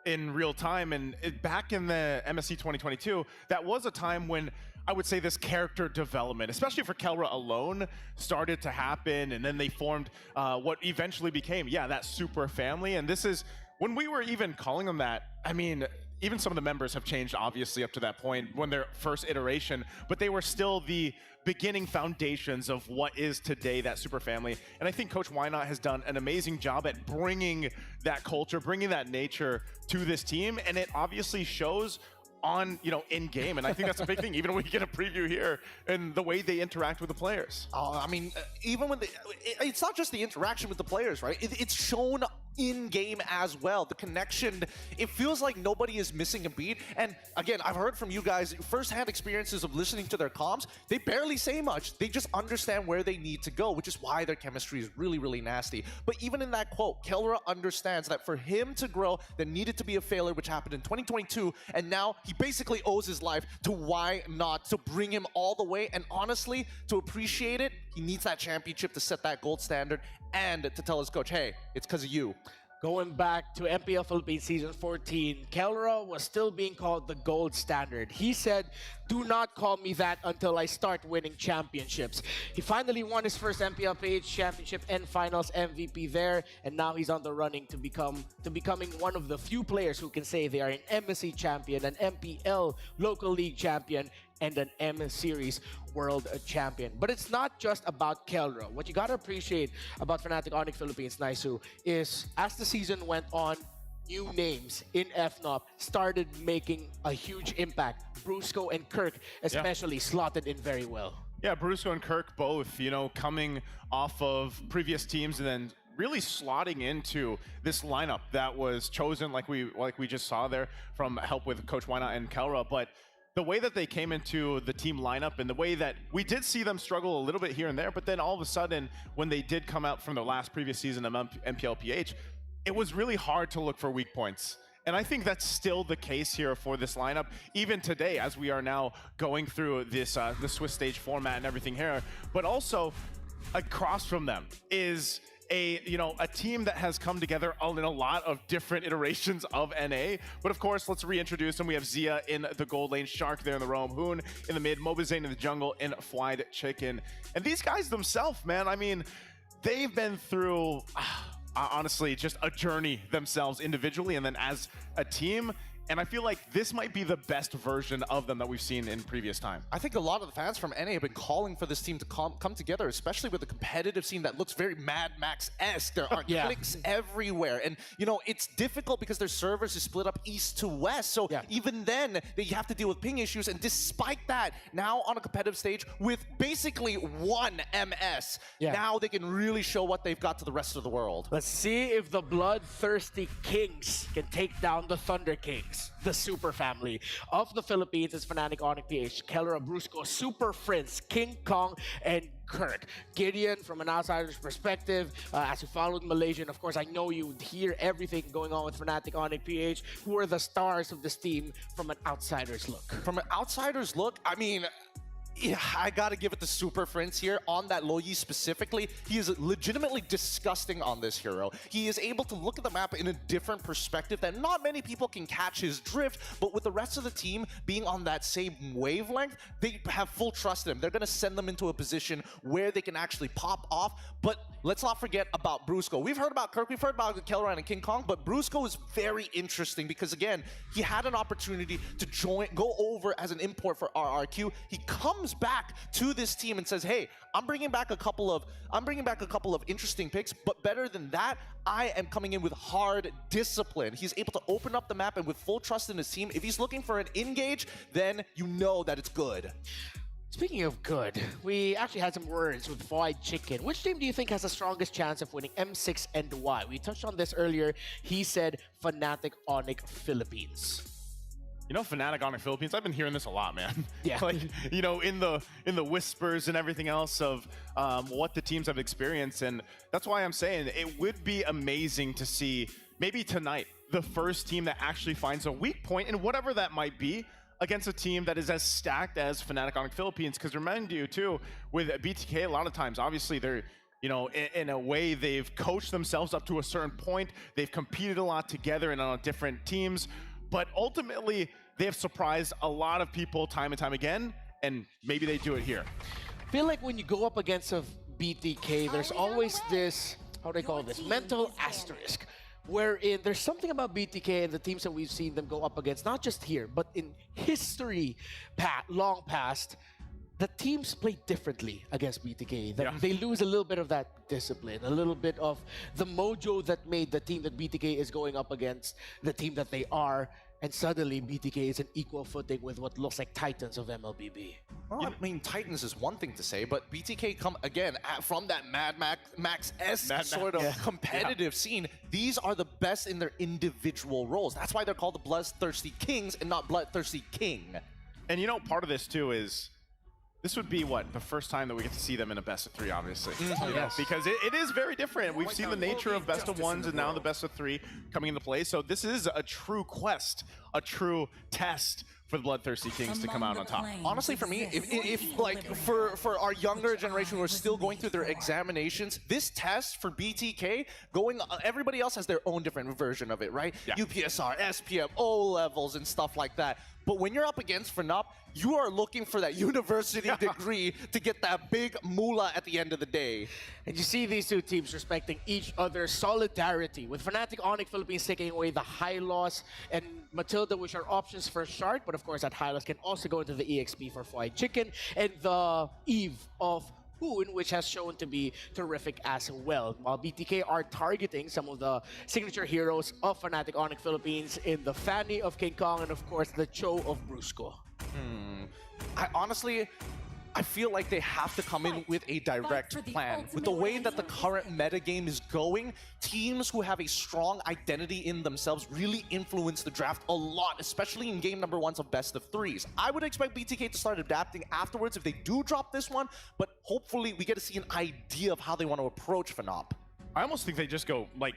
in real time. And back in the MSC 2022, that was a time when I would say this character development, especially for Kelra alone, started to happen. And then they formed what eventually became, that Super family. And this is, when we were even calling them that, I mean, even some of the members have changed, obviously, up to that point when their first iteration, but they were still the beginning foundations of what is today that Super family. And I think Coach Why Not has done an amazing job at bringing that culture, bringing that nature to this team. And it obviously shows on, in game. And I think that's a big thing, even when we get a preview here and the way they interact with the players. I mean, even when it's not just the interaction with the players, right? It's shown in game as well. The connection, it feels like nobody is missing a beat. And again, I've heard from you guys firsthand experiences of listening to their comms. They barely say much. They just understand where they need to go, which is why their chemistry is really, really nasty. But even in that quote, Kelra understands that for him to grow, there needed to be a failure, which happened in 2022. And now he basically owes his life to Why Not to bring him all the way. And honestly, to appreciate it, he needs that championship to set that gold standard and to tell his coach, hey, it's because of you. Going back to MPL Philippines Season 14, Kelra was still being called the gold standard. He said, do not call me that until I start winning championships. He finally won his first MPL PH championship and finals MVP there, and now he's on the running to becoming one of the few players who can say they are an MSC champion, an MPL local league champion, and an M Series World Champion. But it's not just about Kelra. What you gotta appreciate about Fnatic Onic Philippines, Naisu, is as the season went on, new names in FNOP started making a huge impact. Brusco and Kirk especially slotted in very well. Yeah, Brusco and Kirk both, you know, coming off of previous teams and then really slotting into this lineup that was chosen like we just saw there from help with Coach Wynot and Kelra. But the way that they came into the team lineup and the way that we did see them struggle a little bit here and there, but then all of a sudden when they did come out from the last previous season of MPLPH, it was really hard to look for weak points. And I think that's still the case here for this lineup, even today as we are now going through this the Swiss stage format and everything here. But also across from them is a team that has come together in a lot of different iterations of NA. But of course, let's reintroduce them. We have Zia in the gold lane, Shark there in the roam, Hoon in the mid, Mobazane in the jungle, and Fried Chicken. And these guys themselves, man, I mean, they've been through honestly just a journey themselves individually and then as a team. And I feel like this might be the best version of them that we've seen in previous time. I think a lot of the fans from NA have been calling for this team to come together, especially with a competitive scene that looks very Mad Max-esque. There are clicks everywhere. And, you know, it's difficult because their servers is split up east to west. So even then, they have to deal with ping issues. And despite that, now on a competitive stage with basically one MS, now they can really show what they've got to the rest of the world. Let's see if the bloodthirsty Kings can take down the Thunder Kings. The super family of the Philippines is Fnatic Onic PH, Kelra, Brusco, Super Friends, King Kong, and Kirk. Gideon, from an outsider's perspective, as you followed Malaysian, of course, I know you hear everything going on with Fnatic Onic PH. Who are the stars of this team from an outsider's look? From an outsider's look, I mean, yeah, I gotta give it to Super Friends here on that Loyi specifically. He is legitimately disgusting on this hero. He is able to look at the map in a different perspective that not many people can catch his drift, but with the rest of the team being on that same wavelength, they have full trust in him. They're gonna send them into a position where they can actually pop off. But let's not forget about Brusco. We've heard about Kirk, we've heard about Kelra and King Kong, but Brusco is very interesting because again, he had an opportunity to go over as an import for RRQ. He comes back to this team and says, hey, I'm bringing back a couple of interesting picks, but better than that, I am coming in with hard discipline. He's able to open up the map and with full trust in his team. If he's looking for an engage, then you know that it's good. Speaking of good, we actually had some words with Fried Chicken. Which team do you think has the strongest chance of winning M6 and why? We touched on this earlier. He said Fnatic Onic Philippines. You know, Fnatic Onic Philippines, I've been hearing this a lot, man. Yeah. Like, you know, in the whispers and everything else of what the teams have experienced. And that's why I'm saying it would be amazing to see maybe tonight the first team that actually finds a weak point, and whatever that might be, against a team that is as stacked as Fnatic Onic Philippines. Because remind you, too, with BTK, a lot of times, obviously, they're, you know, in a way, they've coached themselves up to a certain point. They've competed a lot together and on different teams. But ultimately, they have surprised a lot of people time and time again, and maybe they do it here. I feel like when you go up against a BTK, there's always this, how do they call this, mental asterisk, wherein there's something about BTK and the teams that we've seen them go up against, not just here, but in history long past, the teams play differently against BTK. They lose a little bit of that discipline, a little bit of the mojo that made the team that BTK is going up against the team that they are, and suddenly BTK is an equal footing with what looks like Titans of MLBB. Well, I mean, Titans is one thing to say, but BTK come again from that Mad Max-esque sort of competitive scene. These are the best in their individual roles. That's why they're called the Bloodthirsty Kings and not Bloodthirsty King. And you know, part of this too is this would be what, the first time that we get to see them in a best of three, obviously. Yes. Because it is very different. We've seen the nature of best of ones and now the best of three coming into play. So this is a true quest, a true test for the Bloodthirsty Kings to come out on top. Honestly, for me, if like for our younger generation who are still going through their examinations, this test for BTK everybody else has their own different version of it, right? UPSR, SPM, O levels, and stuff like that. But when you're up against FNOP, you are looking for that university degree to get that big moolah at the end of the day. And you see these two teams respecting each other's solidarity, with Fnatic Onic Philippines taking away the high loss and Matilda, which are options for Shark, but of course that Rylles can also go into the EXP for Fried Chicken, and the Eve of Hoon, which has shown to be terrific as well. While BTK are targeting some of the signature heroes of Fnatic Onic Philippines in the Fanny of King Kong and of course the Cho of Brusco. I feel like they have to come in with a direct plan. With the way that the current metagame is going, teams who have a strong identity in themselves really influence the draft a lot, especially in game number ones of best of threes. I would expect BTK to start adapting afterwards if they do drop this one, but hopefully we get to see an idea of how they want to approach Fnatic. I almost think they just go, like,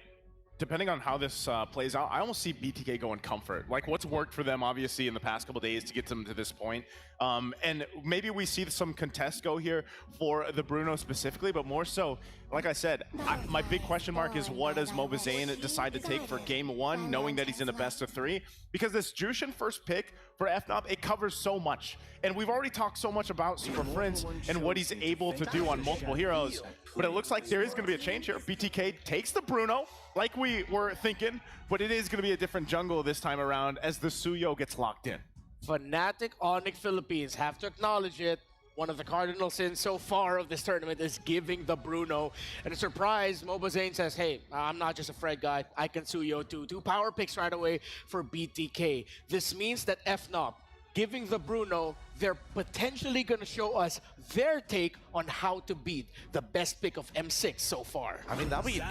depending on how this plays out, I almost see BTK going comfort. Like, what's worked for them, obviously, in the past couple days to get them to this point. And maybe we see some contest go here for the Bruno specifically, but more so, like I said, my big question mark is what does Mobazane decide to take for game one, knowing that he's in a best of three? Because this Jushin first pick for Fnatic, it covers so much. And we've already talked so much about Super Prince and what he's able to do on multiple heroes. But it looks like there is going to be a change here. BTK takes the Bruno, like we were thinking, but it is going to be a different jungle this time around as the Suyo gets locked in. Fnatic Onic Philippines have to acknowledge it. One of the cardinal sins so far of this tournament is giving the Bruno. And a surprise, Mobazane says, hey, I'm not just a Fred guy, I can Suyo too. 2 power picks right away for BTK. This means that Fnatic giving the Bruno, they're potentially going to show us their take on how to beat the best pick of M6 so far. I mean, that'll be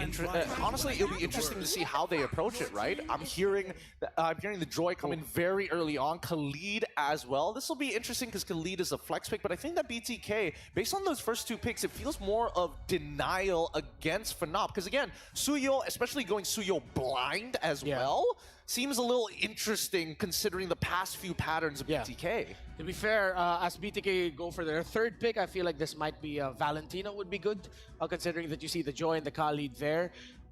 honestly, it'll be interesting to see how they approach it, right? I'm hearing the Joy come in very early on, Khalid as well. This will be interesting because Khalid is a flex pick, but I think that BTK, based on those first 2 picks, it feels more of denial against Fnatic. Because again, Suyo, especially going Suyo blind as well, seems a little interesting considering the past few patterns of BTK. To be fair, as BTK go for their 3rd pick, I feel like this might be Valentino would be good, considering that you see the Joy and the Khalid there.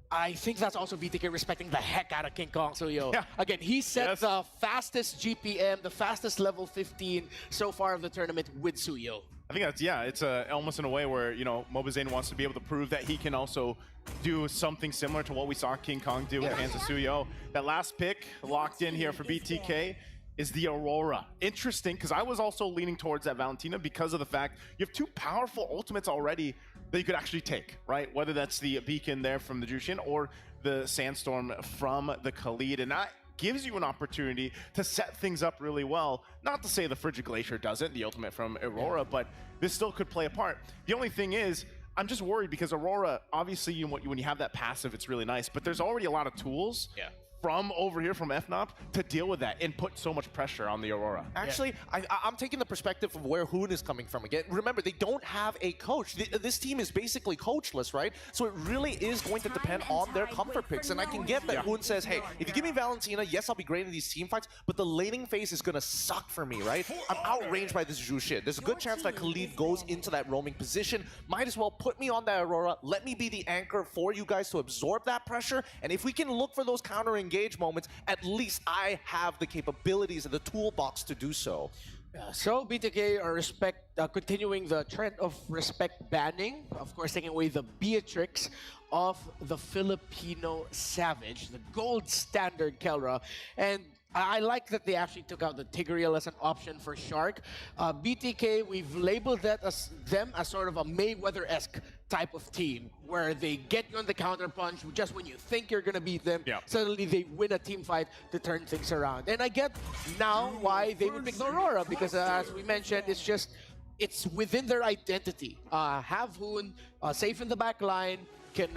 I think that's also BTK respecting the heck out of King Kong Suyo. Again, he set the fastest GPM, the fastest level 15 so far of the tournament with Suyo. I think that's, it's almost in a way where, Mobazane wants to be able to prove that he can also do something similar to what we saw King Kong do with the hands of Suyo. That last pick locked in here for BTK is the Aurora. Interesting, because I was also leaning towards that Valentina because of the fact you have 2 powerful ultimates already that you could actually take, right? Whether that's the Beacon there from the Jushin or the Sandstorm from the Khalid. And that gives you an opportunity to set things up really well. Not to say the Frigid Glacier doesn't, the ultimate from Aurora, but this still could play a part. The only thing is, I'm just worried because Aurora, obviously, when you have that passive, it's really nice, but there's already a lot of tools from over here from Fnatic to deal with that and put so much pressure on the Aurora. Actually, I'm taking the perspective of where Hoon is coming from again. Remember, they don't have a coach. This team is basically coachless, right? So it really is going to depend on their comfort picks. And I can get that Hoon says, hey, if you give me Valentina, yes, I'll be great in these team fights, but the laning phase is going to suck for me, right? I'm outranged by this Jushin. There's a good chance that Khalid goes into that roaming position. Might as well put me on that Aurora. Let me be the anchor for you guys to absorb that pressure. And if we can look for those counter-engage moments, at least I have the capabilities and the toolbox to do so. So BTK are continuing the trend of respect banning, of course taking away the Beatrix of the Filipino Savage, the gold standard Kelra, and I like that they actually took out the Tigreal as an option for Shark. BTK, we've labeled that as them as sort of a Mayweather-esque type of team, where they get you on the counter punch just when you think you're gonna beat them. Suddenly they win a team fight to turn things around. And I get now why they would pick the Aurora, because as we mentioned, it's within their identity. Have Hoon safe in the back line, can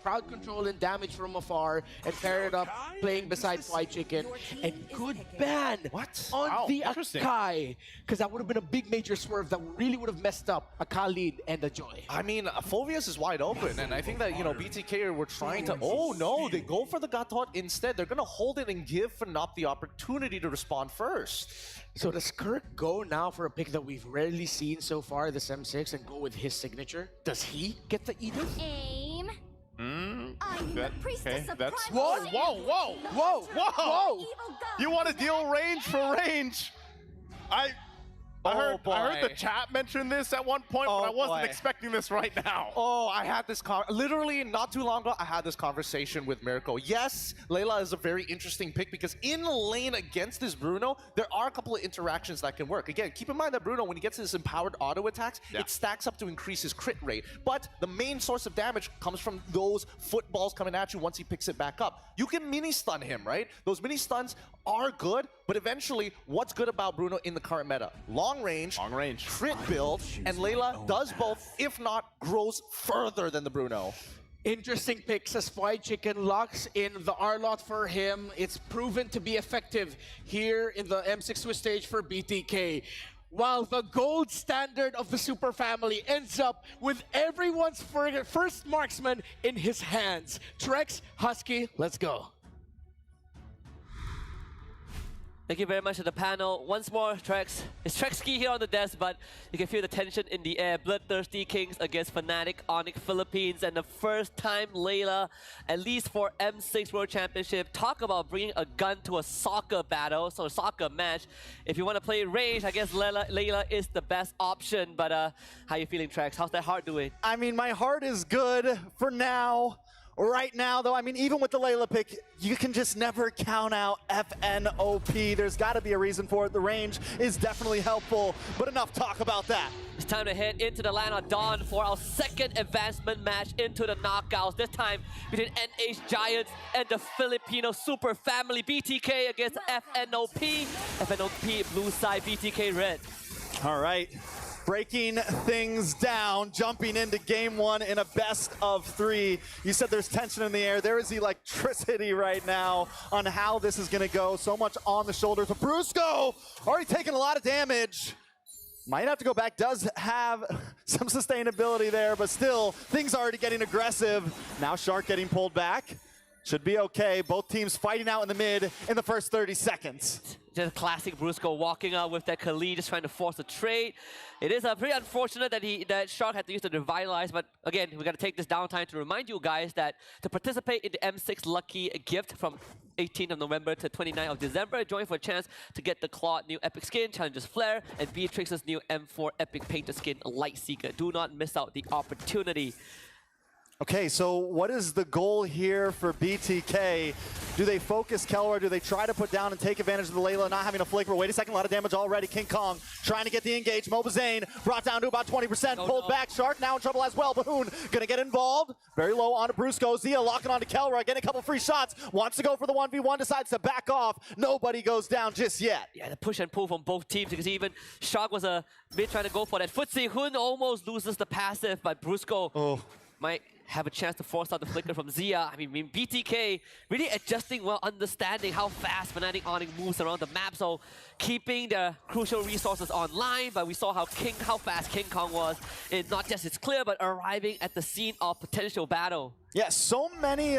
crowd control and damage from afar, and pair it up playing beside Fried Chicken, and good ban on the Akai, because that would have been a big major swerve that really would have messed up a Khalid and a Joy. I mean, Phoveus is wide open, and I think that, BTK were trying to, oh no, they go for the Gatot instead. They're gonna hold it and give Fnatic the opportunity to respond first. So does Kirk go now for a pick that we've rarely seen so far, this M6, and go with his signature? Does he get the Edith? Aim. That's Whoa! You want to deal range for range? I heard the chat mention this at one point, but I wasn't expecting this right now. Oh, I had this literally not too long ago. I had this conversation with Mirko. Yes, Layla is a very interesting pick because in lane against this Bruno, there are a couple of interactions that can work. Again, keep in mind that Bruno, when he gets his empowered auto attacks, it stacks up to increase his crit rate. But the main source of damage comes from those footballs coming at you once he picks it back up. You can mini stun him, right? Those mini stuns are good, but eventually, what's good about Bruno in the current meta? Long range, crit build, and Layla does both, if not grows further than the Bruno. Interesting picks as Fried Chicken locks in the R-Lot for him. It's proven to be effective here in the M6 Swiss stage for BTK. While the gold standard of the Super Family ends up with everyone's first marksman in his hands. Trex, Husky, let's go. Thank you very much to the panel. Once more, Trex. It's Trexky here on the desk, but you can feel the tension in the air. Bloodthirsty Kings against Fnatic Onic Philippines, and the first time Layla, at least for M6 World Championship, talk about bringing a gun to a soccer battle, so a soccer match. If you want to play range, I guess Layla is the best option, but how you feeling, Trex? How's that heart doing? I mean, my heart is good for now. Right now, though, I mean, even with the Layla pick, you can just never count out FNOP. There's got to be a reason for it. The range is definitely helpful, but enough talk about that. It's time to head into the land of Dawn for our second advancement match into the knockouts. This time between NH Giants and the Filipino Super Family. BTK against FNOP. FNOP blue side, BTK red. All right. Breaking things down, jumping into game one in a best of three. You said there's tension in the air. There is electricity right now on how this is going to go. So much on the shoulders of Brusco, already taking a lot of damage. Might have to go back, does have some sustainability there, but still, things already getting aggressive. Now Shark getting pulled back. Should be okay. Both teams fighting out in the mid in the first 30 seconds. Just classic Brusco walking out with that Khalid, just trying to force a trade. It is pretty unfortunate that Shark had to use the Revitalize, but again, we got to take this downtime to remind you guys that to participate in the M6 Lucky Gift from 18th of November to 29th of December, join for a chance to get the Claude new Epic Skin, Challenger's Flare, and Beatrix's new M4 Epic Painter Skin, Light Seeker. Do not miss out the opportunity. Okay, so what is the goal here for BTK? Do they focus Kelra? Do they try to put down and take advantage of the Layla not having a flicker? Wait a second, a lot of damage already. King Kong trying to get the engage. Mobazane brought down to about 20%, pulled back. Shark now in trouble as well. Bahoon gonna get involved. Very low onto Brusco. Zia locking onto Kelra, getting a couple free shots. Wants to go for the 1v1, decides to back off. Nobody goes down just yet. Yeah, the push and pull from both teams, because even Shark was a bit trying to go for that footsie. Hun almost loses the passive, but Brusco might have a chance to force out the flicker from Zia. I mean, BTK really adjusting well, understanding how fast Fnatic Onic moves around the map, so keeping the crucial resources online, but we saw how fast King Kong was in not just his clear, but arriving at the scene of potential battle. Yeah, so many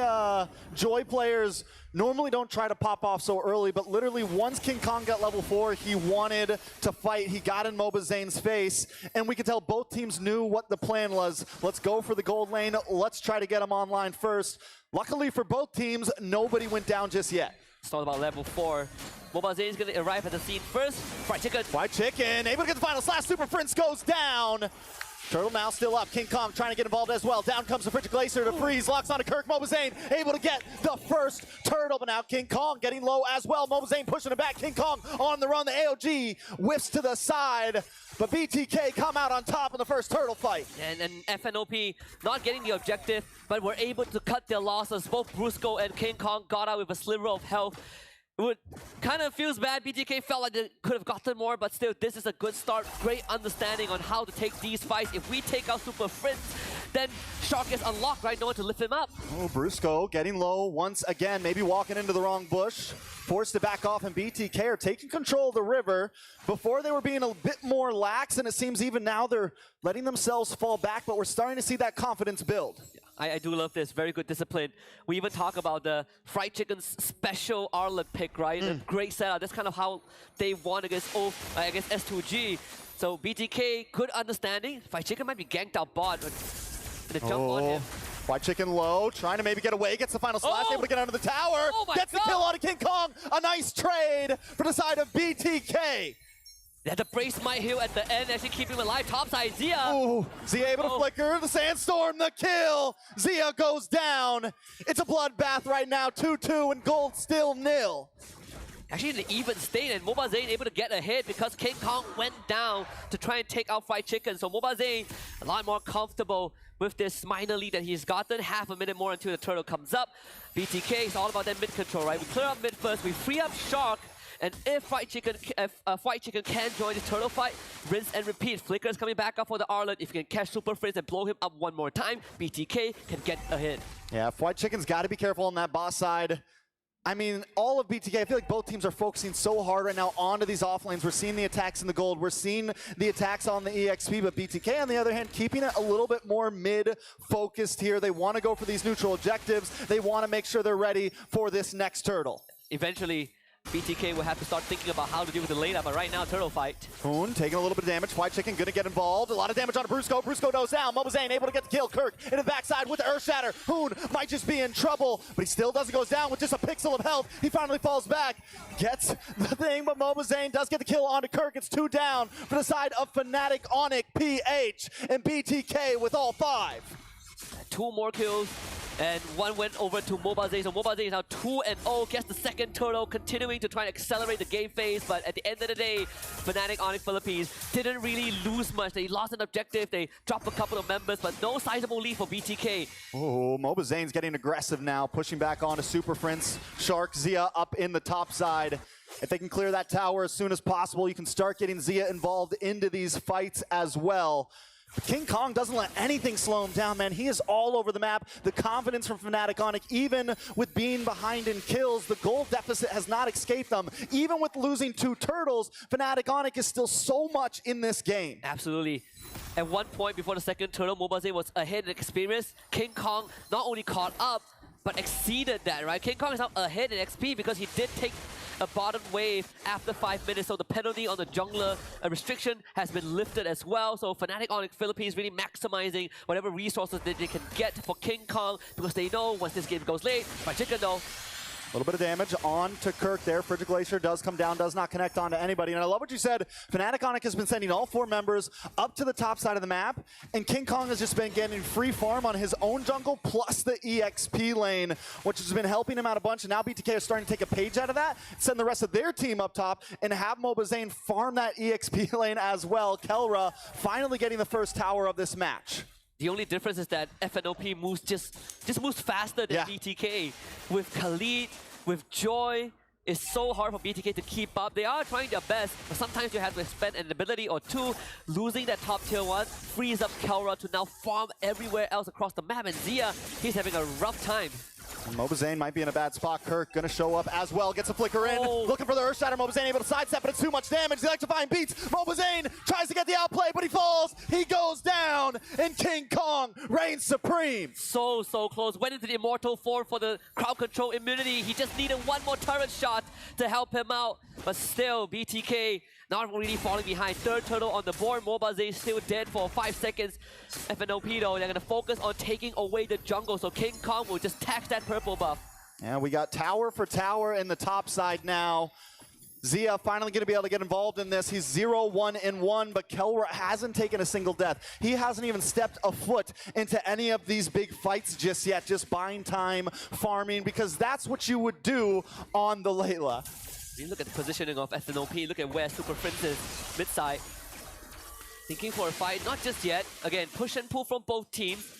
Joy players normally don't try to pop off so early, but literally once King Kong got level 4, he wanted to fight. He got in Mobazane's face, and we could tell both teams knew what the plan was. Let's go for the gold lane. Let's try to get him online first. Luckily for both teams, nobody went down just yet. It's all about level 4. Mobazane is going to arrive at the scene first. Fried Chicken. Fried Chicken, able to get the final slash. Super Prince goes down. Turtle now still up. King Kong trying to get involved as well. Down comes the Frigid Glacier to freeze. Locks onto Kirk. Mobazane able to get the first turtle, but now King Kong getting low as well. Mobazane pushing it back. King Kong on the run. The AOG whiffs to the side, but BTK come out on top in the first turtle fight. And FNOP not getting the objective, but were able to cut their losses. Both Brusco and King Kong got out with a sliver of health. It kind of feels bad. BTK felt like they could have gotten more, but still, this is a good start. Great understanding on how to take these fights. If we take out Super Fritz, then Shark is unlocked, right? No one to lift him up. Oh, Brusco getting low once again, maybe walking into the wrong bush. Forced to back off, and BTK are taking control of the river. Before they were being a bit more lax, and it seems even now they're letting themselves fall back, but we're starting to see that confidence build. I do love this. Very good discipline. We even talk about the Fried Chicken's special Arlet pick, right? A great setup. That's kind of how they won against S2G. So BTK, good understanding. Fried Chicken might be ganked out bot, but the jump on him. Fried Chicken low, trying to maybe get away, gets the final slash, able to get under the tower. Gets the kill out of King Kong. A nice trade for the side of BTK. They had to brace my heel at the end, actually keeping him alive. Topside, Zia. Oh, Zia able to flicker. The Sandstorm, the kill. Zia goes down. It's a bloodbath right now. 2-2 and gold still nil. Actually in an even state, and Mobazane able to get a hit because King Kong went down to try and take out Fried Chicken. So Mobazane a lot more comfortable with this minor lead that he's gotten. Half a minute more until the turtle comes up. BTK is all about that mid control, right? We clear up mid first, we free up Shark, and if Fried Chicken can join the turtle fight, rinse and repeat. Flicker is coming back up for the Arlet. If you can catch Super Frizz and blow him up one more time, BTK can get a hit. Yeah, Fried Chicken's got to be careful on that boss side. I mean, all of BTK, I feel like both teams are focusing so hard right now onto these off lanes. We're seeing the attacks in the gold. We're seeing the attacks on the EXP, but BTK, on the other hand, keeping it a little bit more mid-focused here. They want to go for these neutral objectives. They want to make sure they're ready for this next turtle. Eventually, BTK will have to start thinking about how to deal with the lane up, but right now, turtle fight. Hoon taking a little bit of damage. Fried Chicken gonna get involved. A lot of damage on Brusco. Brusco goes down. Mobazane able to get the kill. Kirk in the backside with the Earth Shatter. Hoon might just be in trouble, but he still doesn't go down with just a pixel of health. He finally falls back, gets the thing, but Mobazane does get the kill onto Kirk. It's 2 down for the side of Fnatic Onic PH and BTK with all 5. 2 more kills, and 1 went over to Mobazane. So Mobazane is now 2-0, gets the second turtle, continuing to try and accelerate the game phase. But at the end of the day, Fnatic Onic Philippines didn't really lose much. They lost an objective, they dropped a couple of members, but no sizable lead for BTK. Oh, Mobazane's getting aggressive now, pushing back onto Super Prince. Shark, Zia up in the top side. If they can clear that tower as soon as possible, you can start getting Zia involved into these fights as well. King Kong doesn't let anything slow him down, man. He is all over the map. The confidence from Fnatic Onic, even with being behind in kills, the gold deficit has not escaped them. Even with losing 2 turtles, Fnatic Onic is still so much in this game. Absolutely. At one point before the second turtle, Mobazane was ahead in experience. King Kong not only caught up, but exceeded that, right? King Kong is now ahead in XP because he did take a bottom wave after 5 minutes, so the penalty on the jungler restriction has been lifted as well. So Fnatic Onic Philippines really maximizing whatever resources that they can get for King Kong, because they know once this game goes late, Fried Chicken though, A little bit of damage on to Kirk there. Frigid Glacier does come down, does not connect onto anybody. And I love what you said. Fnatic Onic has been sending all 4 members up to the top side of the map, and King Kong has just been getting free farm on his own jungle plus the EXP lane, which has been helping him out a bunch. And now BTK is starting to take a page out of that, send the rest of their team up top, and have Mobazane farm that EXP lane as well. Kelra finally getting the first tower of this match. The only difference is that FNOP moves just moves faster than BTK. With Khalid, with Joy, it's so hard for BTK to keep up. They are trying their best, but sometimes you have to spend an ability or 2. Losing that top tier 1 frees up Kelra to now farm everywhere else across the map. And Zia, he's having a rough time. Mobazane might be in a bad spot. Kirk gonna show up as well, gets a flicker in, looking for the Earth Shatter. Mobazane able to sidestep, but it's too much damage. The electrifying beats. Mobazane tries to get the outplay, but he falls. He goes down, and King Kong reigns supreme. So close. Went into the immortal form for the crowd control immunity. He just needed 1 more turret shot to help him out, but still BTK not really falling behind. 3rd turtle on the board. Mobazane still dead for 5 seconds. FNOP though, they're gonna focus on taking away the jungle, so King Kong will just tax that purple buff. And we got tower for tower in the top side now. Zia finally going to be able to get involved in this. He's 0-1-1, but Kelra hasn't taken a single death. He hasn't even stepped a foot into any of these big fights just yet, just buying time, farming, because that's what you would do on the Layla. You look at the positioning of FNOP, look at where Super Prince is, mid-side. Thinking for a fight, not just yet. Again, push and pull from both teams.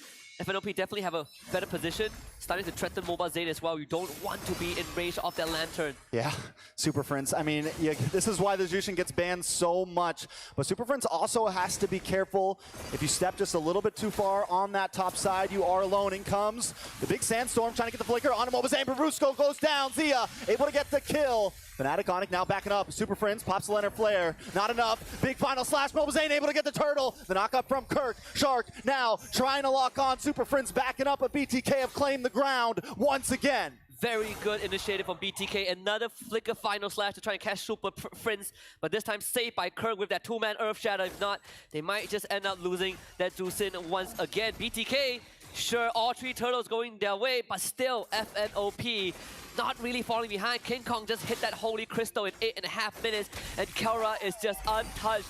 FNOP definitely have a better position, starting to threaten Mobazane as well. You don't want to be in range of that lantern. Yeah, Super Friends. I mean, this is why the Jushin gets banned so much. But Super Friends also has to be careful. If you step just a little bit too far on that top side, you are alone. In comes the big Sandstorm, trying to get the flicker on Mobazane. Brusco goes down. Zia able to get the kill. Fnatic Onic now backing up. Super Friends pops the Leonard Flare. Not enough. Big final slash. Mobazane able to get the turtle. The knockup from Kirk. Shark now trying to lock on. Super Friends backing up, but BTK have claimed the ground once again. Very good initiative from BTK. Another flicker final slash to try and catch Super Friends, but this time saved by Kirk with that 2-man Earth Shatter. If not, they might just end up losing that Jushin once again. BTK Sure, all three turtles going their way, but still FNOP not really falling behind. King Kong just hit that holy crystal in 8.5 minutes, and Kelra is just untouched.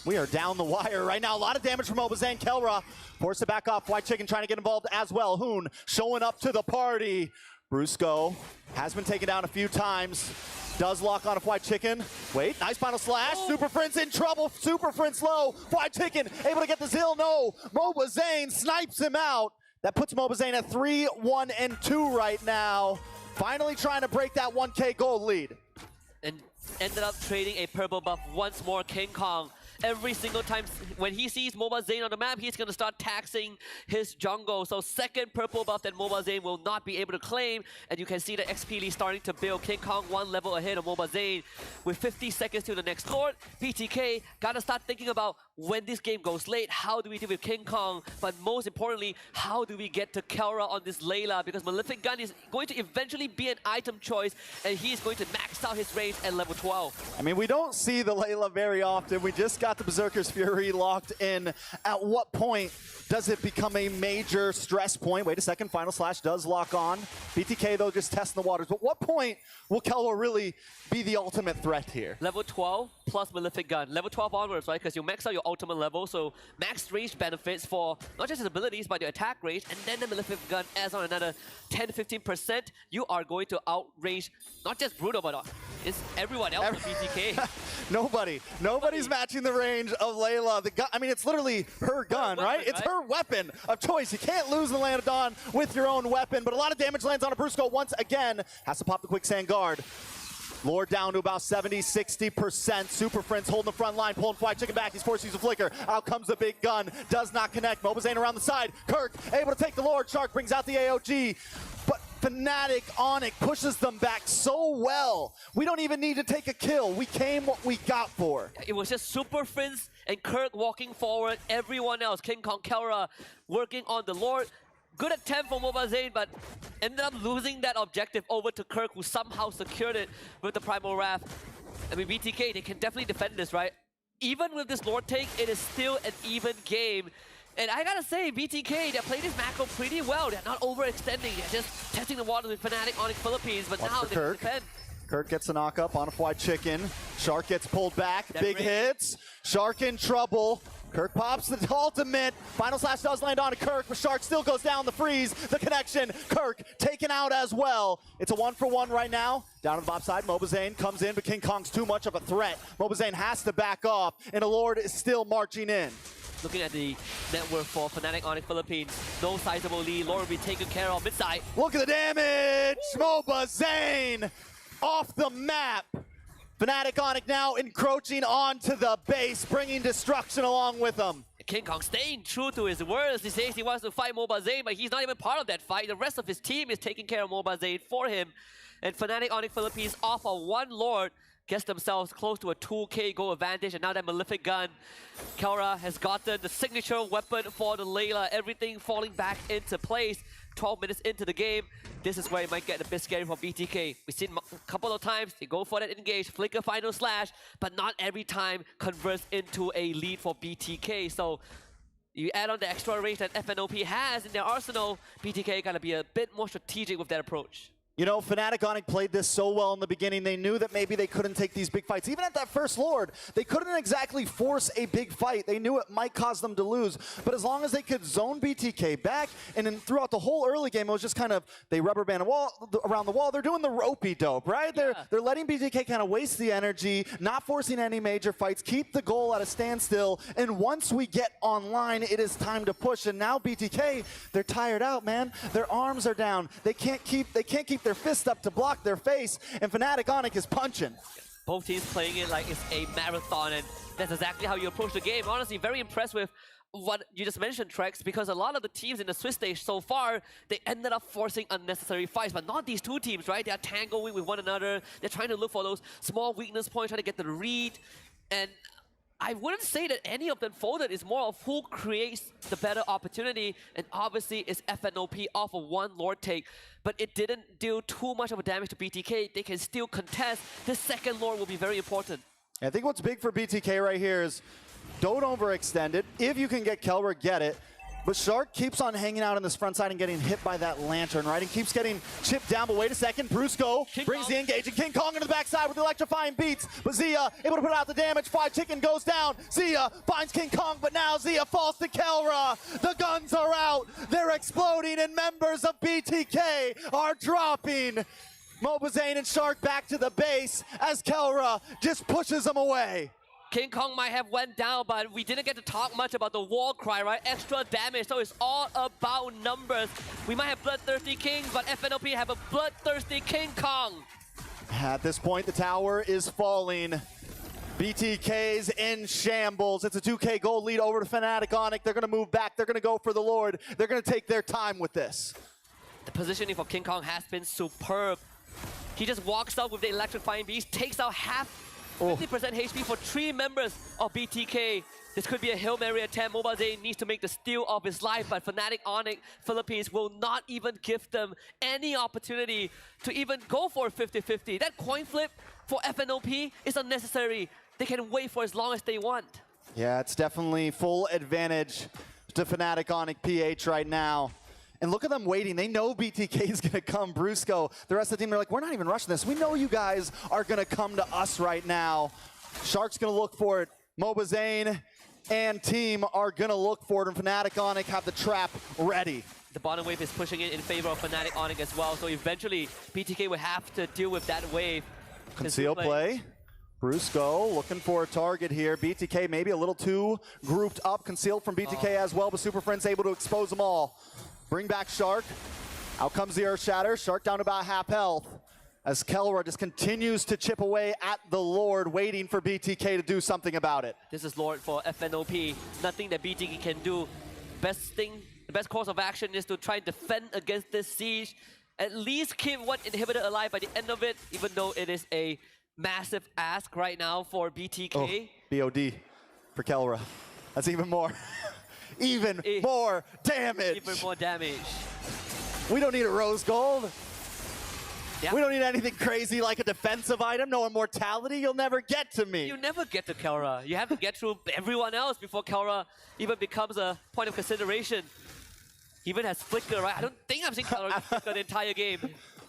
We are down the wire right now. A lot of damage from Obazane. Kelra forced it back off. White Chicken trying to get involved as well. Hoon showing up to the party. Brusco has been taken down a few times. Does lock on a White Chicken. Wait, nice final slash. Oh. Super Friend's in trouble. Super Friend's low. White Chicken able to get the Zill. No. Mobazane snipes him out. That puts Mobazane at 3-1-2 right now. Finally trying to break that 1K gold lead. And ended up trading a purple buff once more. King Kong, every single time when he sees Mobazane on the map, he's going to start taxing his jungle. So second purple buff that Mobazane will not be able to claim. And you can see the XP lead starting to build. King Kong one level ahead of Mobazane with 50 seconds to the next Lord. BTK got to start thinking about when this game goes late, how do we deal with King Kong? But most importantly, how do we get to Kelra on this Layla? Because Malefic Gun is going to eventually be an item choice, and he's going to max out his range at level 12. I mean, we don't see the Layla very often. We just got the Berserker's Fury locked in. At what point does it become a major stress point? Wait a second, final slash does lock on. BTK, though, just testing the waters. But what point will Kelra really be the ultimate threat here? Level 12 plus Malefic Gun. Level 12 onwards, right? Because you max out your ultimate level, so max range benefits for not just his abilities, but your attack range, and then the Malefic Gun adds on another 10-15%. You are going to outrange not just Bruno, but it's everyone else with BTK. Nobody's matching the range of Layla. The gun, I mean, it's literally her gun, weapon, right? It's her weapon of choice. You can't lose the Land of Dawn with your own weapon, but a lot of damage lands on a Brusco once again. Has to pop the Quicksand Guard. Lord down to about 70-60%. Super Friends holding the front line, pulling White Chicken back. He's forced to use a flicker. Out comes the big gun. Does not connect. Mobazane around the side. Kirk able to take the Lord. Shark brings out the AOG. But Fnatic Onic pushes them back so well. We don't even need to take a kill. We came what we got for. It was just Super Friends and Kirk walking forward. Everyone else, King Kong, Kelra, working on the Lord. Good attempt for Mobazane, but ended up losing that objective over to Kirk, who somehow secured it with the Primal Wrath. I mean, BTK, they can definitely defend this, right? Even with this Lord take, it is still an even game. And I gotta say, BTK, they're playing this macro pretty well. They're not overextending. They're just testing the waters with Fnatic Onic Philippines, but now they can defend. Kirk gets a knock up on a White Chicken. Shark gets pulled back. That Big range. hits. Shark in trouble. Kirk pops the ultimate. Final slash does land on Kirk, but Shark still goes down the freeze. The connection. Kirk taken out as well. It's a 1-for-1 right now. Down on the bot side, Mobazane comes in, but King Kong's too much of a threat. Mobazane has to back off, and the Lord is still marching in. Looking at the network for Fnatic Onic Philippines, no sizable lead. Lord will be taken care of mid-side. Look at the damage! Mobazane off the map. Fnatic Onic now encroaching onto the base, bringing destruction along with them. King Kong staying true to his words. He says he wants to fight Mobazane, but he's not even part of that fight. The rest of his team is taking care of Mobazane for him. And Fnatic Onic Philippines off of one Lord gets themselves close to a 2K goal advantage, and now that Malefic Gun, Kelra has gotten the signature weapon for the Layla. Everything falling back into place. 12 minutes into the game, this is where it might get a bit scary for BTK. We've seen a couple of times, they go for that engage, flicker final slash, but not every time converts into a lead for BTK. So you add on the extra range that FNOP has in their arsenal, BTK gotta be a bit more strategic with that approach. You know, Fnatic Onic played this so well in the beginning. They knew that maybe they couldn't take these big fights. Even at that first Lord, they couldn't exactly force a big fight. They knew it might cause them to lose. But as long as they could zone BTK back, and then throughout the whole early game, it was just kind of, they rubber band around the wall. They're doing the ropey dope, right? They're letting BTK kind of waste the energy, not forcing any major fights, keep the goal at a standstill. And once we get online, it is time to push. And now BTK, they're tired out, man. Their arms are down. They can't keep their fist up to block their face, and Fnatic Onic is punching. Both teams playing it like it's a marathon, and that's exactly how you approach the game. Honestly, very impressed with what you just mentioned, Trex, because a lot of the teams in the Swiss stage so far, they ended up forcing unnecessary fights, but not these two teams, right? They're tangling with one another. They're trying to look for those small weakness points, trying to get the read, and I wouldn't say that any of them folded. It's more of who creates the better opportunity, and obviously it's FNOP off of one Lord take, but it didn't do too much of a damage to BTK. They can still contest. This second Lord will be very important. I think what's big for BTK right here is don't overextend it. If you can get Kelra, get it. But Shark keeps on hanging out on this front side and getting hit by that lantern, right? And keeps getting chipped down, but wait a second. Brusco brings the engage, and King Kong into the backside with electrifying beats. But Zia able to put out the damage. Fried Chicken goes down. Zia finds King Kong, but now Zia falls to Kelra. The guns are out. They're exploding, and members of BTK are dropping. Mobazane and Shark back to the base as Kelra just pushes them away. King Kong might have went down, but we didn't get to talk much about the war cry, right? Extra damage, so it's all about numbers. We might have bloodthirsty kings, but FNOP have a bloodthirsty King Kong. At this point, the tower is falling. BTK's in shambles. It's a 2K gold lead over to Fnatic Onic. They're going to move back. They're going to go for the Lord. They're going to take their time with this. The positioning for King Kong has been superb. He just walks out with the electrifying beast, takes out half 50% HP for 3 members of BTK. This could be a Hail Mary attempt. Mobazane needs to make the steal of his life, but Fnatic Onic Philippines will not even give them any opportunity to even go for a 50-50. That coin flip for FNOP is unnecessary. They can wait for as long as they want. Yeah, it's definitely full advantage to Fnatic Onic PH right now. And look at them waiting. They know BTK is going to come. Brusco, the rest of the team, they're like, we're not even rushing this. We know you guys are going to come to us right now. Shark's going to look for it. Mobazane and team are going to look for it. And Fnatic Onic have the trap ready. The bottom wave is pushing it in favor of Fnatic Onic as well. So eventually, BTK will have to deal with that wave. Conceal play. Brusco looking for a target here. BTK maybe a little too grouped up. Concealed from BTK as well, but Super Friends able to expose them all. Bring back Shark. Out comes the Earth Shatter. Shark down to about half health as Kelra just continues to chip away at the Lord, waiting for BTK to do something about it. This is Lord for FNOP. Nothing that BTK can do. The best course of action is to try and defend against this siege. At least keep one inhibitor alive by the end of it, even though it is a massive ask right now for BTK. BOD for Kelra. That's even more. Even more damage. Even more damage. We don't need a rose gold. Yep. We don't need anything crazy like a defensive item. No immortality. You'll never get to me. You never get to Kelra. You have to get through everyone else before Kelra even becomes a point of consideration. He even has Flicker, right? I don't think I've seen Kelra Flicker the entire game.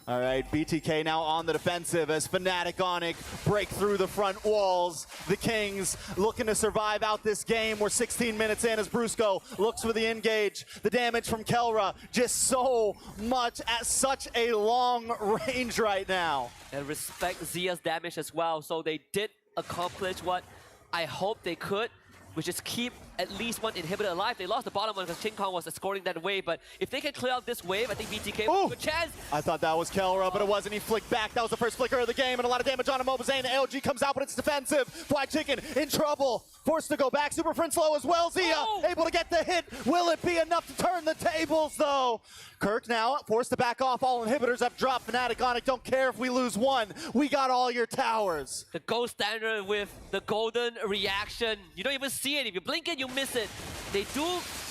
All right, BTK now on the defensive as Fnatic Onic break through the front walls. The Kings looking to survive out this game. We're 16 minutes in as Brusco looks for the engage. The damage from Kelra just so much at such a long range right now. And respect Zia's damage as well. So they did accomplish what I hope they could, which is keep at least one inhibitor alive. They lost the bottom one because King Kong was escorting that wave, but if they can clear out this wave, I think BTK will have a good chance. I thought that was Kelra, but it wasn't. He flicked back. That was the first flicker of the game, and a lot of damage on him. Mobazane. AOG comes out, but it's defensive. Fried Chicken in trouble. Forced to go back. Super Friend slow as well. Zia able to get the hit. Will it be enough to turn the tables, though? Kirk now forced to back off. All inhibitors have dropped. Fnatic Onic don't care if we lose one. We got all your towers. The gold standard with the golden reaction. You don't even see it. If you blink it, you miss it. They do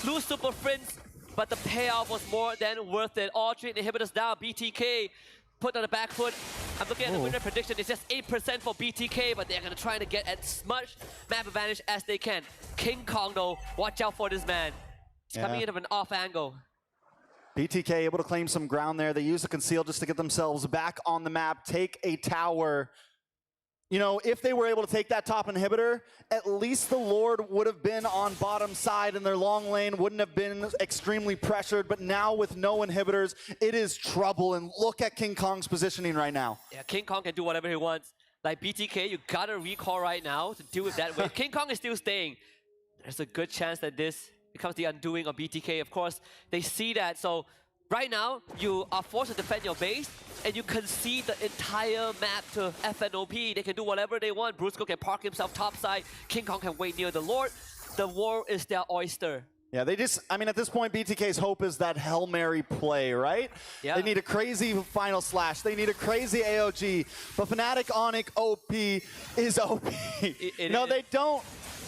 lose Super Friends, but the payoff was more than worth it. All 3 inhibitors down. BTK put on the back foot. I'm looking at the winner prediction. It's just 8% for BTK, but they're going to try to get as much map advantage as they can. King Kong, though, watch out for this man. He's coming in of an off angle. BTK able to claim some ground there. They use the conceal just to get themselves back on the map, take a tower. You know, if they were able to take that top inhibitor, at least the Lord would have been on bottom side and their long lane wouldn't have been extremely pressured. But now with no inhibitors, it is trouble. And look at King Kong's positioning right now. Yeah, King Kong can do whatever he wants. Like BTK, you gotta recall right now to deal with that wave. King Kong is still staying. There's a good chance that this becomes the undoing of BTK. Of course, they see that. So right now, you are forced to defend your base, and you concede the entire map to FNOP. They can do whatever they want. Brusco can park himself topside. King Kong can wait near the Lord. The war is their oyster. Yeah, they just, I mean, at this point, BTK's hope is that Hail Mary play, right? Yeah. They need a crazy final slash. They need a crazy AOG. But Fnatic Onic OP is OP. No, they don't.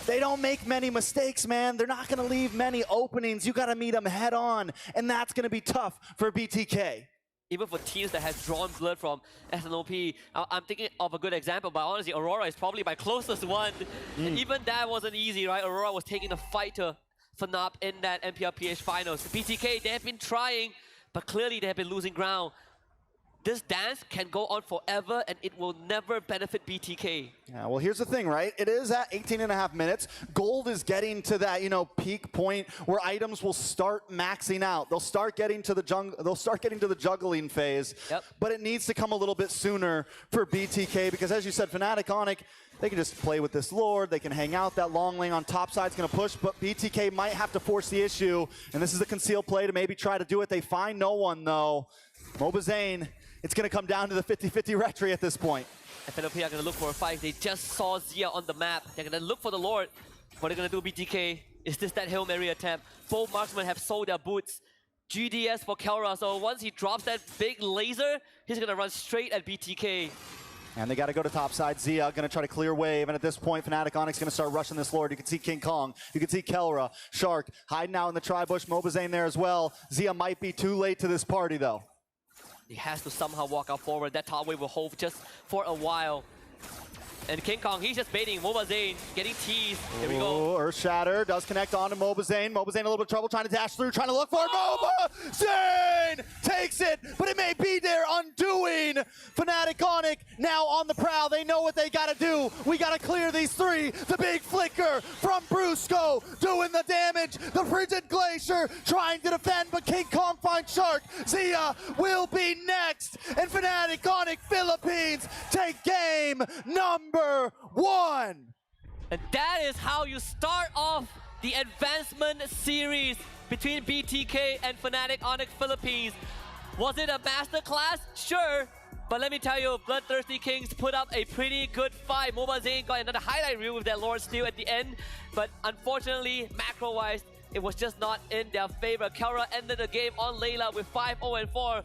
They don't make many mistakes, man. They're not going to leave many openings. You got to meet them head on, and that's going to be tough for BTK. Even for teams that have drawn blood from FNOP, I'm thinking of a good example, but honestly, Aurora is probably my closest one. And even that wasn't easy, right? Aurora was taking the fight to Fnatic in that NPLPH finals. BTK, they have been trying, but clearly they have been losing ground. This dance can go on forever, and it will never benefit BTK. Yeah, well, here's the thing, right? It is at 18.5 minutes. Gold is getting to that, peak point where items will start maxing out. They'll start getting to the juggling phase. Yep. But it needs to come a little bit sooner for BTK because, as you said, Fnatic Onic, they can just play with this Lord. They can hang out. That long lane on top side's going to push, but BTK might have to force the issue. And this is a concealed play to maybe try to do it. They find no one, though. Mobazane, it's going to come down to the 50-50 retry at this point. FNLP are going to look for a fight. They just saw Zia on the map. They're going to look for the Lord. What are they going to do, BTK? Is this that Hail Mary attempt? Both marksmen have sold their boots. GDS for Kelra, so once he drops that big laser, he's going to run straight at BTK. And they got to go to top side. Zia going to try to clear wave. And at this point, Fnatic Onic's going to start rushing this Lord. You can see King Kong. You can see Kelra. Shark hiding out in the tri-bush. Mobazane there as well. Zia might be too late to this party, though. He has to somehow walk out forward. That top wave will hold just for a while. And King Kong, he's just baiting Mobazane, getting teased. Here we go. Earth Shatter does connect on to Mobazane. Mobazane a little bit of trouble trying to dash through, trying to look for Mobazane! Takes it, but it may be their undoing. Fnatic Onic now on the prowl. They know what they gotta do. We gotta clear these three. The big flicker from Brusco doing the damage. The Frigid Glacier trying to defend, but King Kong finds Shark. Zia will be next. And Fnatic Onic Philippines take game number 1. And that is how you start off the advancement series between BTK and Fnatic Onic Philippines. Was it a masterclass? Sure. But let me tell you, Bloodthirsty Kings put up a pretty good fight. Mobazane got another highlight reel with that Lord Steal at the end. But unfortunately, macro-wise, it was just not in their favor. Kelra ended the game on Layla with 5-0-4.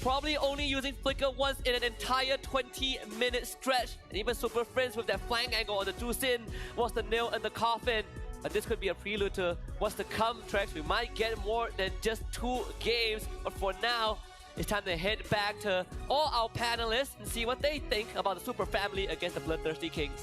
Probably only using Flicker once in an entire 20-minute stretch. And even Super Friends with that flank angle on the Dusin was the nail in the coffin. But this could be a prelude to what's to come, Trex. We might get more than just 2 games. But for now, it's time to head back to all our panelists and see what they think about the Super Family against the Bloodthirsty Kings.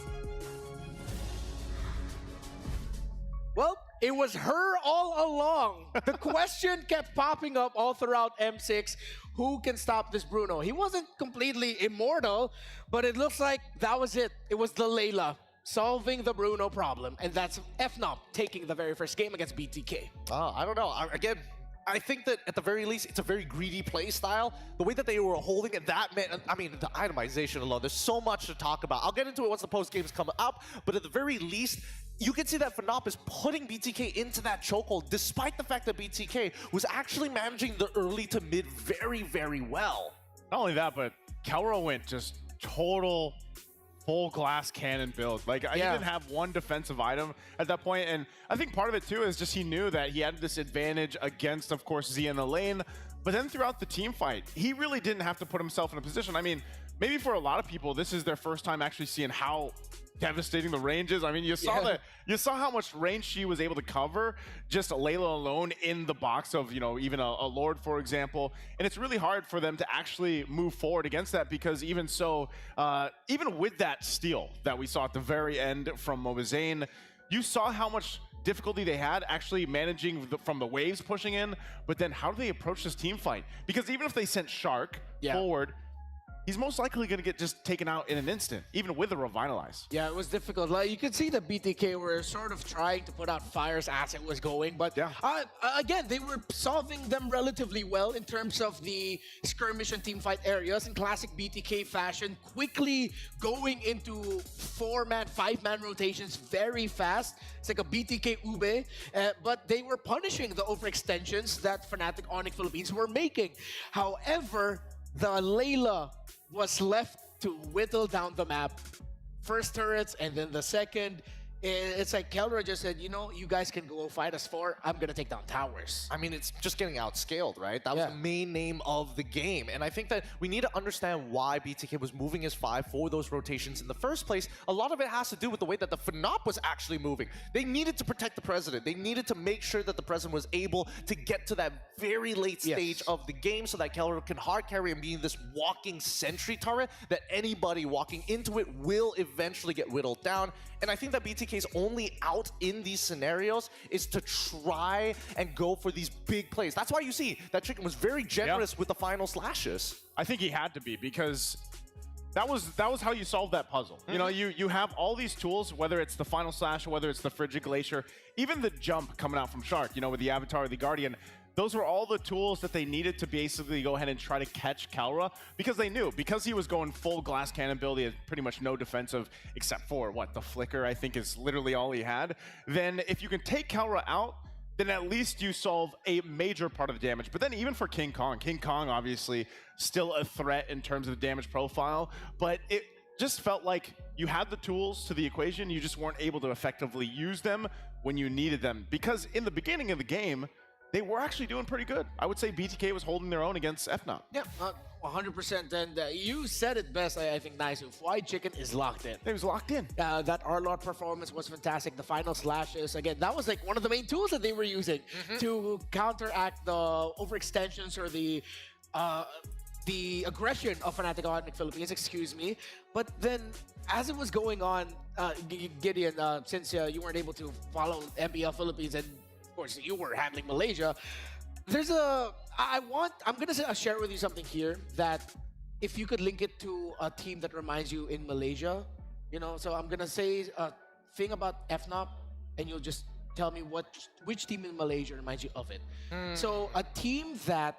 Well, it was her all along. The question kept popping up all throughout M6. Who can stop this Bruno? He wasn't completely immortal, but it looks like that was it. It was the Layla solving the Bruno problem. And that's Fnatic taking the very first game against BTK. I don't know. Again, I think that at the very least, it's a very greedy play style. The way that they were holding it, the itemization alone, there's so much to talk about. I'll get into it once the post games come up, but at the very least, you can see that Fnatic is putting BTK into that chokehold, despite the fact that BTK was actually managing the early to mid very, very well. Not only that, but Kelra went just total full glass cannon build. Like, I didn't have one defensive item at that point, and I think part of it too is just he knew that he had this advantage against, of course, Zia in the lane, but then throughout the team fight, he really didn't have to put himself in a position. I mean, maybe for a lot of people, this is their first time actually seeing how devastating the range is. I mean, you saw how much range she was able to cover, just Layla alone in the box of, even a Lord, for example. And it's really hard for them to actually move forward against that, because even so, even with that steal that we saw at the very end from Mobazane, you saw how much difficulty they had actually managing from the waves pushing in, but then how do they approach this team fight? Because even if they sent Shark forward, he's most likely going to get just taken out in an instant, even with a Revitalize. Yeah, it was difficult. Like, you could see the BTK were sort of trying to put out fires as it was going, but again, they were solving them relatively well in terms of the skirmish and teamfight areas in classic BTK fashion, quickly going into 4-man, 5-man rotations very fast. It's like a BTK Ube, but they were punishing the overextensions that Fnatic Onic Philippines were making. However, the Layla was left to whittle down the map. First turrets, and then the second. It's like Kelra just said, you guys can go fight us 4. I'm going to take down towers. I mean, it's just getting outscaled, right? That was the main name of the game. And I think that we need to understand why BTK was moving his 5 for those rotations in the first place. A lot of it has to do with the way that the Fnatic was actually moving. They needed to protect the President. They needed to make sure that the President was able to get to that very late stage of the game so that Kelra can hard carry and be this walking sentry turret that anybody walking into it will eventually get whittled down. And I think that BTK BTK's only out in these scenarios is to try and go for these big plays. That's why you see that Chicken was very generous with the final slashes. I think he had to be, because that was how you solve that puzzle. You know, you have all these tools, whether it's the final slash or whether it's the frigid glacier, even the jump coming out from Shark, you know, with the Avatar or the Guardian. Those were all the tools that they needed to basically go ahead and try to catch Kalra, because they knew, because he was going full glass cannon build, he had pretty much no defensive except for, what, the flicker, I think is literally all he had. Then if you can take Kalra out, then at least you solve a major part of the damage. But then even for King Kong obviously still a threat in terms of the damage profile, but it just felt like you had the tools to the equation, you just weren't able to effectively use them when you needed them. Because in the beginning of the game, they were actually doing pretty good. I would say BTK was holding their own against Fnatic. Yeah, 100%. And you said it best, I think, nice. Fried Chicken is locked in. It was locked in. That Arlott performance was fantastic. The final slashes, again, that was like one of the main tools that they were using to counteract the overextensions or the aggression of Fnatic Onic Philippines, excuse me. But then, as it was going on, Gideon, since you weren't able to follow MPL Philippines and of course, you were handling Malaysia. There's I'm gonna share with you something here that if you could link it to a team that reminds you in Malaysia, you know. So I'm gonna say a thing about FNOP, and you'll just tell me which team in Malaysia reminds you of it. So a team that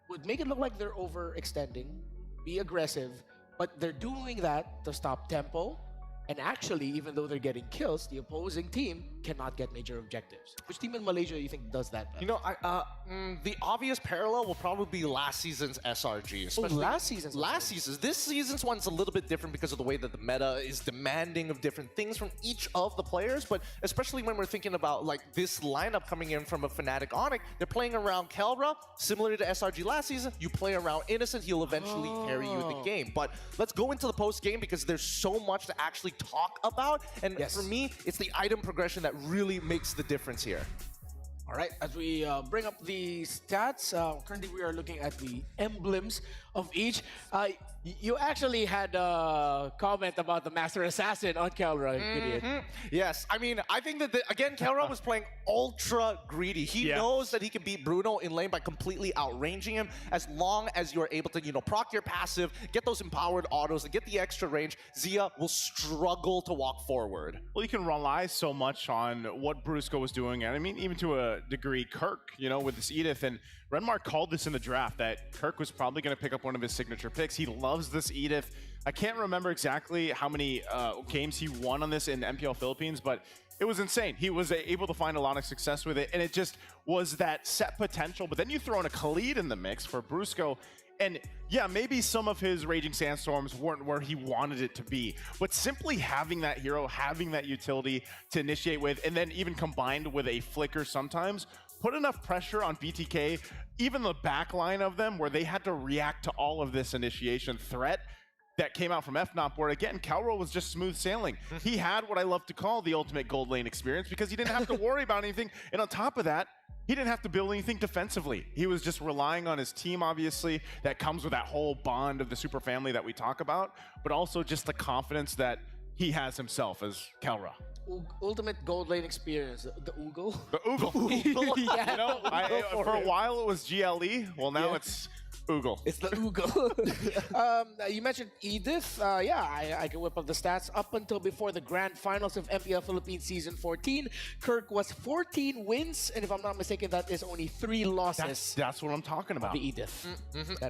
would make it look like they're overextending, be aggressive, but they're doing that to stop tempo. And actually, even though they're getting kills, the opposing team cannot get major objectives. Which team in Malaysia do you think does that best? You know, the obvious parallel will probably be last season's SRG. Last season's? Last season's. This season's one's a little bit different because of the way that the meta is demanding of different things from each of the players, but especially when we're thinking about like this lineup coming in from a Fnatic Onic, they're playing around Kalra, similar to SRG last season. You play around Innocent, he'll eventually carry you in the game. But let's go into the post-game because there's so much to actually talk about, and for me, it's the item progression that really makes the difference here. All right, as we bring up the stats, currently we are looking at the emblems of each. You actually had a comment about the Master Assassin on Kalra, Gideon. Yes, I mean, I think that, again, Kalra was playing ultra greedy. He knows that he can beat Bruno in lane by completely outranging him. As long as you're able to, you know, proc your passive, get those empowered autos, and get the extra range, Zia will struggle to walk forward. Well, you can rely so much on what Brusco was doing, and I mean, even to a degree, Kirk, you know, with this Edith, and Renmar called this in the draft that Kirk was probably going to pick up one of his signature picks. He loves this Edith. I can't remember exactly how many games he won on this in MPL Philippines, but it was insane. He was able to find a lot of success with it, and it just was that set potential. But then you throw in a Khalid in the mix for Brusco, and yeah, maybe some of his Raging Sandstorms weren't where he wanted it to be, but simply having that hero, having that utility to initiate with, and then even combined with a flicker sometimes, put enough pressure on BTK, even the back line of them, where they had to react to all of this initiation threat that came out from FNOP, where again, Calro was just smooth sailing. He had what I love to call the ultimate gold lane experience because he didn't have to worry about anything. And on top of that, he didn't have to build anything defensively. He was just relying on his team, obviously. That comes with that whole bond of the super family that we talk about, but also just the confidence that he has himself as Kalra. Ultimate gold lane experience, the Oogle. The Oogle. Yeah. You know, for a while it was GLE. Well, now it's Oogle. It's the Oogle. You mentioned Edith. I can whip up the stats. Up until before the grand finals of MPL Philippines Season 14, Kirk was 14 wins, and if I'm not mistaken, that is only 3 losses. That's what I'm talking about. The Edith.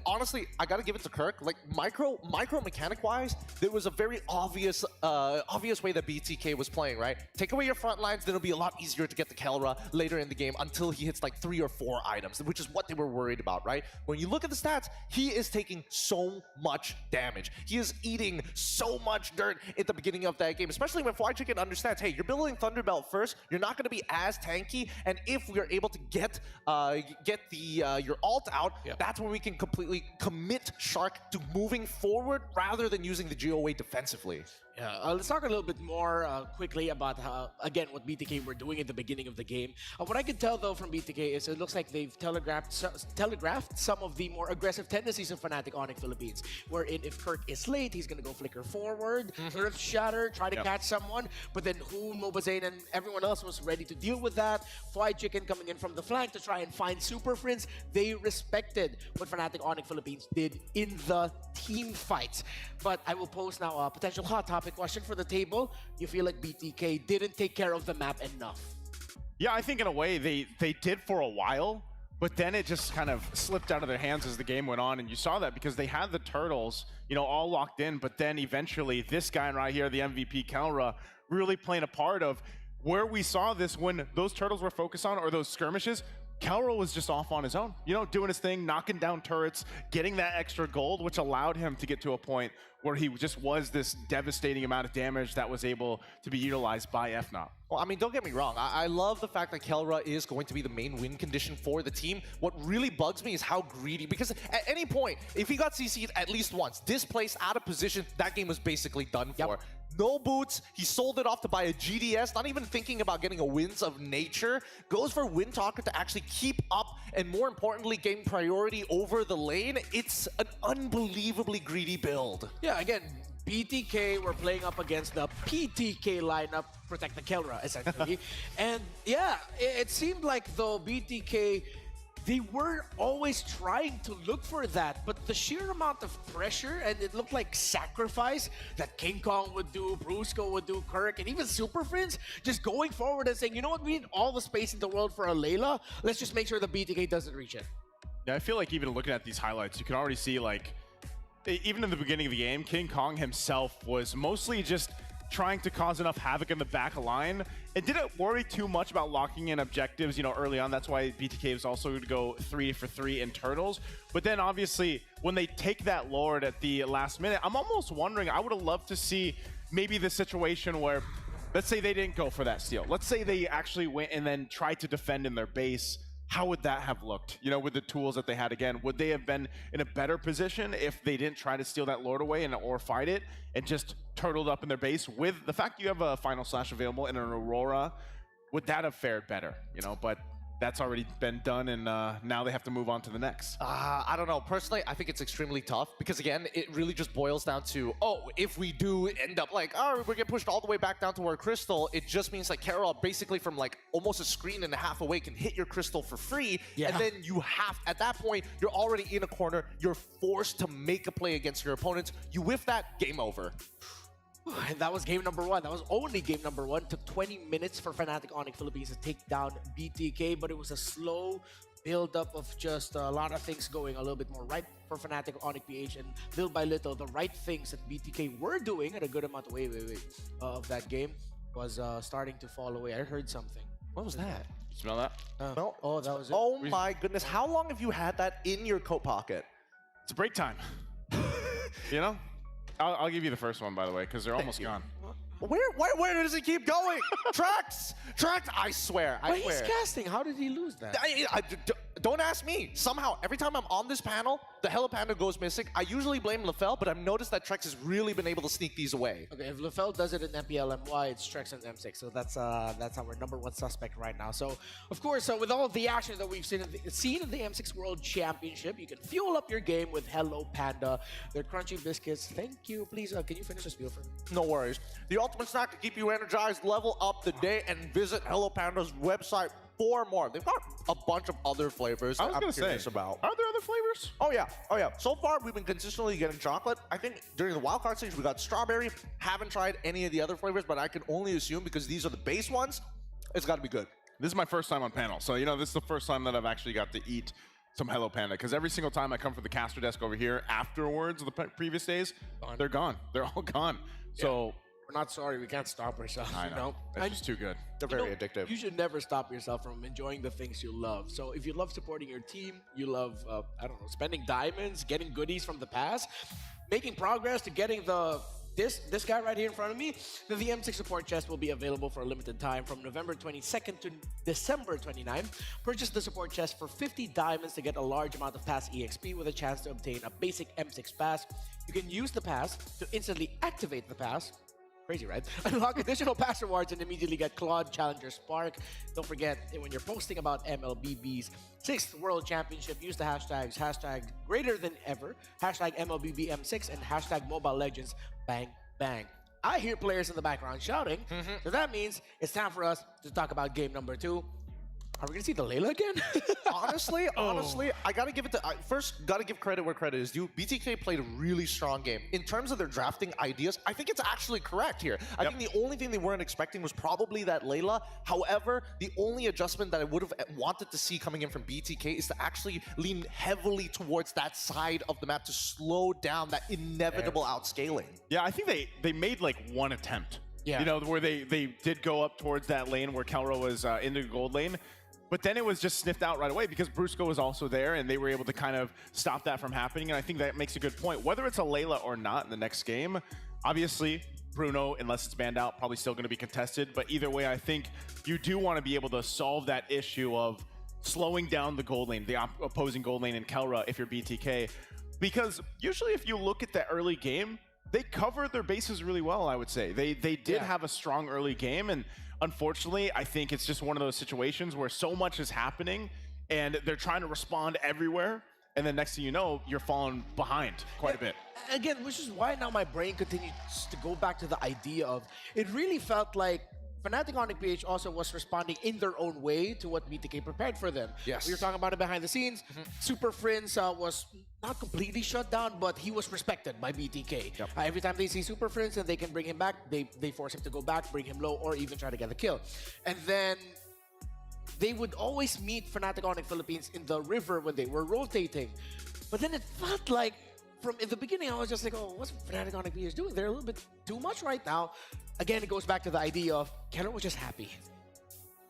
Honestly, I gotta give it to Kirk. Like micro mechanic wise, there was a very obvious way that BTK was playing, right? Take away your front lines, then it'll be a lot easier to get the Kelra later in the game until he hits like 3 or 4 items, which is what they were worried about, right? When you look at the stats, he is taking so much damage. He is eating so much dirt at the beginning of that game, especially when Fly Chicken understands, hey, you're building Thunderbelt first, you're not going to be as tanky, and if we are able to get your ult out, that's when we can completely commit Shark to moving forward rather than using the GOA defensively. Let's talk a little bit more quickly about again what BTK were doing at the beginning of the game. What I can tell though from BTK is it looks like they've telegraphed some of the more aggressive tendencies of Fnatic Onic Philippines. Wherein if Kirk is late, he's gonna go flicker forward, Earth Shatter, try to catch someone. But then Hoon, Mobazane, and everyone else was ready to deal with that. Fly Chicken coming in from the flank to try and find Super Friends. They respected what Fnatic Onic Philippines did in the team fights. But I will pose now a potential hot topic question for the table. You feel like BTK didn't take care of the map enough? Yeah, I think in a way they did for a while, but then it just kind of slipped out of their hands as the game went on, and you saw that because they had the turtles, you know, all locked in, but then eventually this guy right here, the MVP Kelra, really playing a part of where we saw this when those turtles were focused on, or those skirmishes. Kelra was just off on his own, you know, doing his thing, knocking down turrets, getting that extra gold, which allowed him to get to a point where he just was this devastating amount of damage that was able to be utilized by Fnatic. Well, I mean, don't get me wrong. I love the fact that Kelra is going to be the main win condition for the team. What really bugs me is how greedy, because at any point, if he got CC'd at least once, displaced out of position, that game was basically done for. No boots, he sold it off to buy a GDS, not even thinking about getting a Winds of Nature, goes for Wind Talker to actually keep up and more importantly, gain priority over the lane. It's an unbelievably greedy build. Yeah, again, BTK were playing up against the PTK lineup, Protect the Kelra, essentially. And yeah, it seemed like though BTK, they were always trying to look for that, but the sheer amount of pressure and it looked like sacrifice that King Kong would do, Brusco would do, Kirk, and even Super Friends just going forward and saying, you know what, we need all the space in the world for a Layla. Let's just make sure the BTK doesn't reach it. Yeah, I feel like even looking at these highlights, you can already see like, even in the beginning of the game, King Kong himself was mostly just trying to cause enough havoc in the back line and didn't worry too much about locking in objectives, you know, early on. That's why BTK was also going to go 3 for 3 in turtles. But then obviously when they take that Lord at the last minute, I'm almost wondering, I would have loved to see maybe the situation where, let's say they didn't go for that steal. Let's say they actually went and then tried to defend in their base. How would that have looked, you know, with the tools that they had? Again, would they have been in a better position if they didn't try to steal that Lord away or fight it and just turtled up in their base? With the fact you have a Final Slash available in an Aurora, would that have fared better, you know? But that's already been done, and now they have to move on to the next. I don't know. Personally, I think it's extremely tough because, again, it really just boils down to, oh, if we do end up like, oh, we get pushed all the way back down to our Crystal, it just means like Carol basically from like almost a screen and a half away can hit your Crystal for free. Yeah. And then you have, at that point, you're already in a corner. You're forced to make a play against your opponents. You whiff that, game over. And that was game number 1. That was only game number 1. Took 20 minutes for Fnatic Onic Philippines to take down BTK, but it was a slow build-up of just a lot of things going a little bit more right for Fnatic Onic PH, and little by little, the right things that BTK were doing at a good amount of that game was starting to fall away. I heard something. What was that? You smell that? No. Oh, that was it. Oh my goodness. How long have you had that in your coat pocket? It's break time. You know? I'll give you the first one, by the way, because they're almost gone. Where does it keep going? Tracks! I swear. But he's casting. How did he lose that? Don't ask me. Somehow, every time I'm on this panel, the Hello Panda goes missing. I usually blame Lefel, but I've noticed that Trex has really been able to sneak these away. Okay, if Lefel does it in MPLMY, it's Trex and M6. So that's our number 1 suspect right now. So, of course, with all of the action that we've seen in the M6 World Championship, you can fuel up your game with Hello Panda. Their crunchy biscuits. Thank you. Please, can you finish this spiel for me? No worries. The ultimate snack to keep you energized, level up today, and visit Hello Panda's website for more. They've got a bunch of other flavors that I'm curious about. Are there other flavors? Oh yeah. So far, we've been consistently getting chocolate. I think during the wildcard stage, we got strawberry. Haven't tried any of the other flavors, but I can only assume because these are the base ones, it's got to be good. This is my first time on panel, so you know this is the first time that I've actually got to eat some Hello Panda, because every single time I come for the caster desk over here afterwards of the previous days, they're gone. They're all gone. Yeah. So we're not sorry. We can't stop ourselves. I know. It's just too good. They're very addictive. You should never stop yourself from enjoying the things you love. So if you love supporting your team, you love, I don't know, spending diamonds, getting goodies from the past, making progress to getting this guy right here in front of me, then the M6 support chest will be available for a limited time from November 22nd to December 29th. Purchase the support chest for 50 diamonds to get a large amount of pass EXP with a chance to obtain a basic M6 pass. You can use the pass to instantly activate the pass, Crazy, right? Unlock additional pass rewards and immediately get Claude Challenger Spark. Don't forget, when you're posting about MLBB's 6th World Championship, use the hashtags greater than ever, hashtag MLBBM6, and hashtag Mobile Legends Bang Bang. I hear players in the background shouting, so that means it's time for us to talk about game number 2. Are we gonna see the Layla again? honestly, I gotta give it to first. Gotta give credit where credit is due. BTK played a really strong game in terms of their drafting ideas. I think it's actually correct here. I think the only thing they weren't expecting was probably that Layla. However, the only adjustment that I would have wanted to see coming in from BTK is to actually lean heavily towards that side of the map to slow down that inevitable outscaling. Yeah, I think they made like one attempt. Yeah. You know, where they did go up towards that lane where Kelra was in the gold lane. But then it was just sniffed out right away because Brusco was also there and they were able to kind of stop that from happening. And I think that makes a good point. Whether it's a Layla or not in the next game, obviously Bruno, unless it's banned out, probably still going to be contested. But either way, I think you do want to be able to solve that issue of slowing down the gold lane, the opposing gold lane in Kelra if you're BTK. Because usually if you look at the early game, they covered their bases really well, I would say. They did have a strong early game, and unfortunately, I think it's just one of those situations where so much is happening and they're trying to respond everywhere, and then next thing you know, you're falling behind quite a bit. Again, which is why now my brain continues to go back to the idea of, it really felt like Fnatic Onic PH also was responding in their own way to what BTK prepared for them. Yes. We were talking about it behind the scenes. Super Friends was not completely shut down, but he was respected by BTK. Every time they see Super Friends and they can bring him back, they force him to go back, bring him low, or even try to get the kill. And then they would always meet Fnatic Onic Philippines in the river when they were rotating. But then it felt like, from in the beginning, I was just like, oh, what's Fnatic Onic PH doing? They're a little bit too much right now. Again, it goes back to the idea of Kelra was just happy.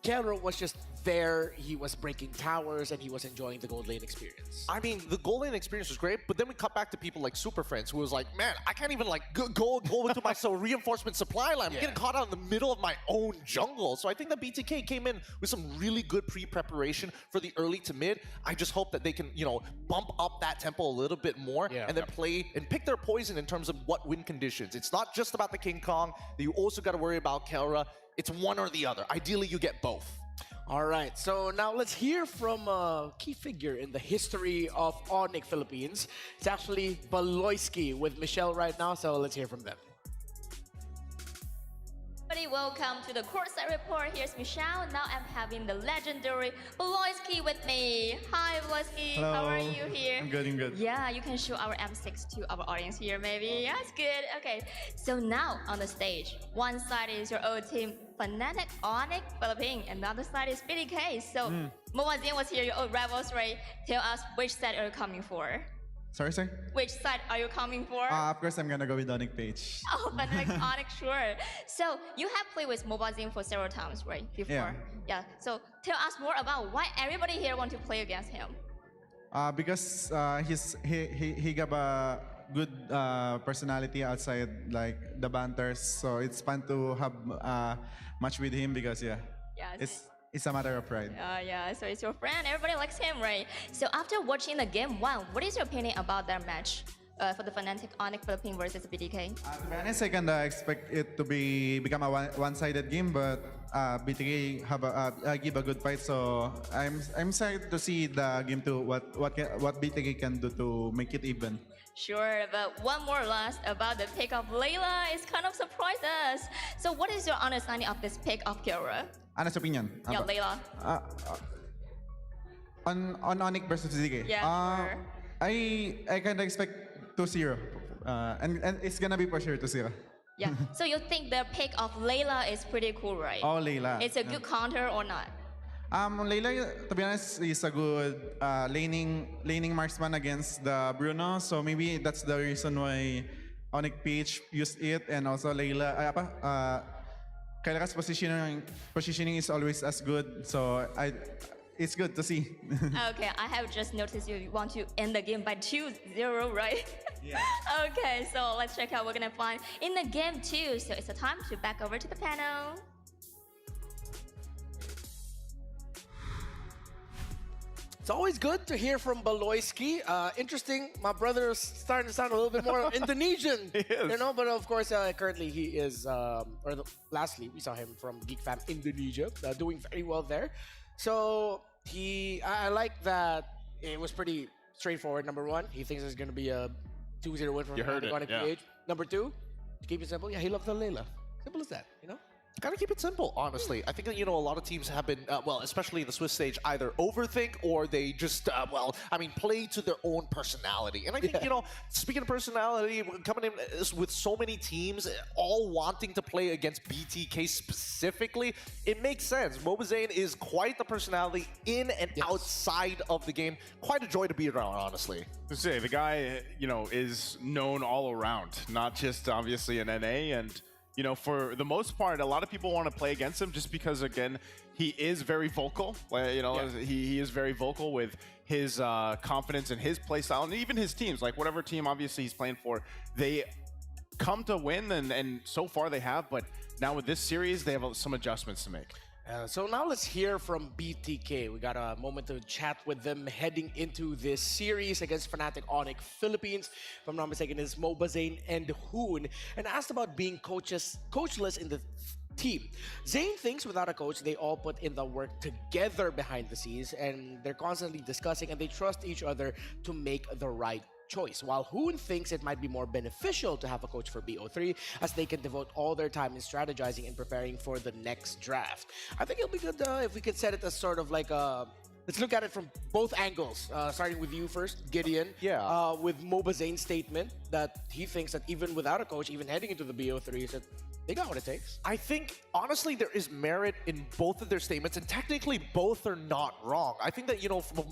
Kelra was just there, he was breaking towers, and he was enjoying the gold lane experience. I mean, the gold lane experience was great, but then we cut back to people like Super Friends, who was like, man, I can't even like go into my reinforcement supply line. I'm getting caught out in the middle of my own jungle. So I think that BTK came in with some really good pre-preparation for the early to mid. I just hope that they can, you know, bump up that tempo a little bit more and then play and pick their poison in terms of what win conditions. It's not just about the King Kong. You also got to worry about Kelra. It's one or the other. Ideally, you get both. All right, so now let's hear from a key figure in the history of Onic Philippines. It's actually Baloyski with Michelle right now, so let's hear from them. Everybody, welcome to the Courtside Report. Here's Michelle. Now I'm having the legendary Baloyski with me. Hi, Baloyski. Hello. How are you here? I'm good, I'm good. Yeah, you can show our M6 to our audience here, maybe. Yeah, it's good. Okay, so now on the stage, one side is your old team, Fnatic Onic Philippines, and the other side is BTK. So, Moazin was here, your old rivals, right? Tell us which side are you coming for? Sorry, sir? Which side are you coming for? Of course, I'm gonna go with Onic PH. Oh, Fnatic Onic, sure. So, you have played with Moazin for several times, right? Before. Yeah. So, tell us more about why everybody here want to play against him. Because he got a good personality outside like the banters, so it's fun to have match with him because it's a matter of pride. Yeah, so it's your friend, everybody likes him, right? So after watching the game one, what is your opinion about that match for the Fnatic Onic Philippines versus BTK? To be honest, I kinda expect it to become a one-sided game, but BTK give a good fight, so I'm excited to see the game two, what BTK can do to make it even. Sure, but one more last about the pick of Layla. It's kind of surprised us. So what is your understanding of this pick of Kelra? Honest opinion. Yeah, Layla. On Onic versus BTK. Yeah, sure. I kind of expect 2-0. And it's gonna be for sure 2-0. Yeah, so you think the pick of Layla is pretty cool, right? Oh, Layla. It's a good counter or not? Layla, to be honest, is a good laning marksman against the Bruno, so maybe that's the reason why Onic PH used it, and also Layla, Kelra's positioning is always as good, so it's good to see. Okay, I have just noticed you want to end the game by 2-0, right? Yeah. Okay, so let's check out what we're gonna find in the game 2. So it's the time to back over to the panel. It's always good to hear from Baloyski. Interesting. My brother is starting to sound a little bit more Indonesian. He is. You know, but of course, currently he is, lastly, we saw him from Geek Fam Indonesia, doing very well there. So I like that it was pretty straightforward, number one. He thinks it's going to be a 2-0 win from Fnatic Onic PH. Number two, to keep it simple, yeah, he loves the Layla. Simple as that, you know? Gotta keep it simple, honestly. I think that, a lot of teams have been, well, especially in the Swiss stage, either overthink or they just, play to their own personality. And I think, speaking of personality, coming in with so many teams, all wanting to play against BTK specifically, it makes sense. Mobazane is quite the personality in and outside of the game. Quite a joy to be around, honestly. To say, the guy, is known all around, not just obviously in NA, and for the most part, a lot of people want to play against him just because, again, he is very vocal. He is very vocal with his confidence in his playstyle and even his teams. Like, whatever team, obviously, he's playing for, they come to win, and so far they have. But now with this series, they have some adjustments to make. So now let's hear from BTK. We got a moment to chat with them heading into this series against Fnatic Onic Philippines. If I'm not mistaken, it's Mobazane and Hoon. And asked about being coachless in the team. Zane thinks without a coach, they all put in the work together behind the scenes, and they're constantly discussing, and they trust each other to make the right choice, while Hoon thinks it might be more beneficial to have a coach for BO3 as they can devote all their time in strategizing and preparing for the next draft. I think it'll be good if we could set it as sort of like a... Let's look at it from both angles, starting with you first, Gideon. Yeah. With Mobazane's statement that he thinks that even without a coach, even heading into the BO3, that they got what it takes. I think, honestly, there is merit in both of their statements, and technically both are not wrong. I think that,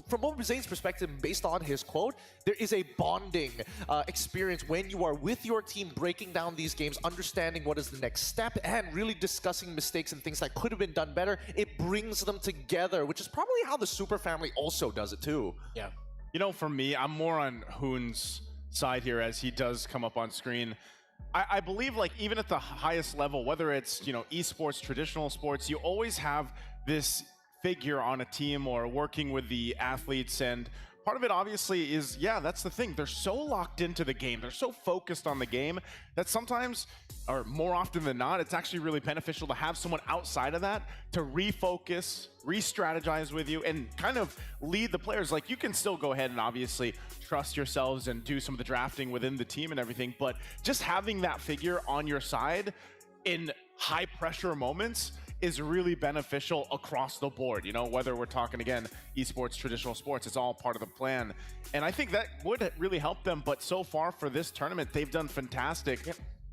from Mobazane's perspective, based on his quote, there is a bonding experience when you are with your team, breaking down these games, understanding what is the next step, and really discussing mistakes and things that could have been done better. It brings them together, which is probably how the Super Family also does it too. Yeah. For me, I'm more on Hoon's side here as he does come up on screen. I believe, like, even at the highest level, whether it's, esports, traditional sports, you always have this figure on a team or working with the athletes, and part of it obviously is, that's the thing. They're so locked into the game. They're so focused on the game that sometimes, or more often than not, it's actually really beneficial to have someone outside of that to refocus, re-strategize with you, and kind of lead the players. Like, you can still go ahead and obviously trust yourselves and do some of the drafting within the team and everything, but just having that figure on your side in high pressure moments is really beneficial across the board. Whether we're talking, again, esports, traditional sports, it's all part of the plan. And I think that would really help them. But so far for this tournament, they've done fantastic.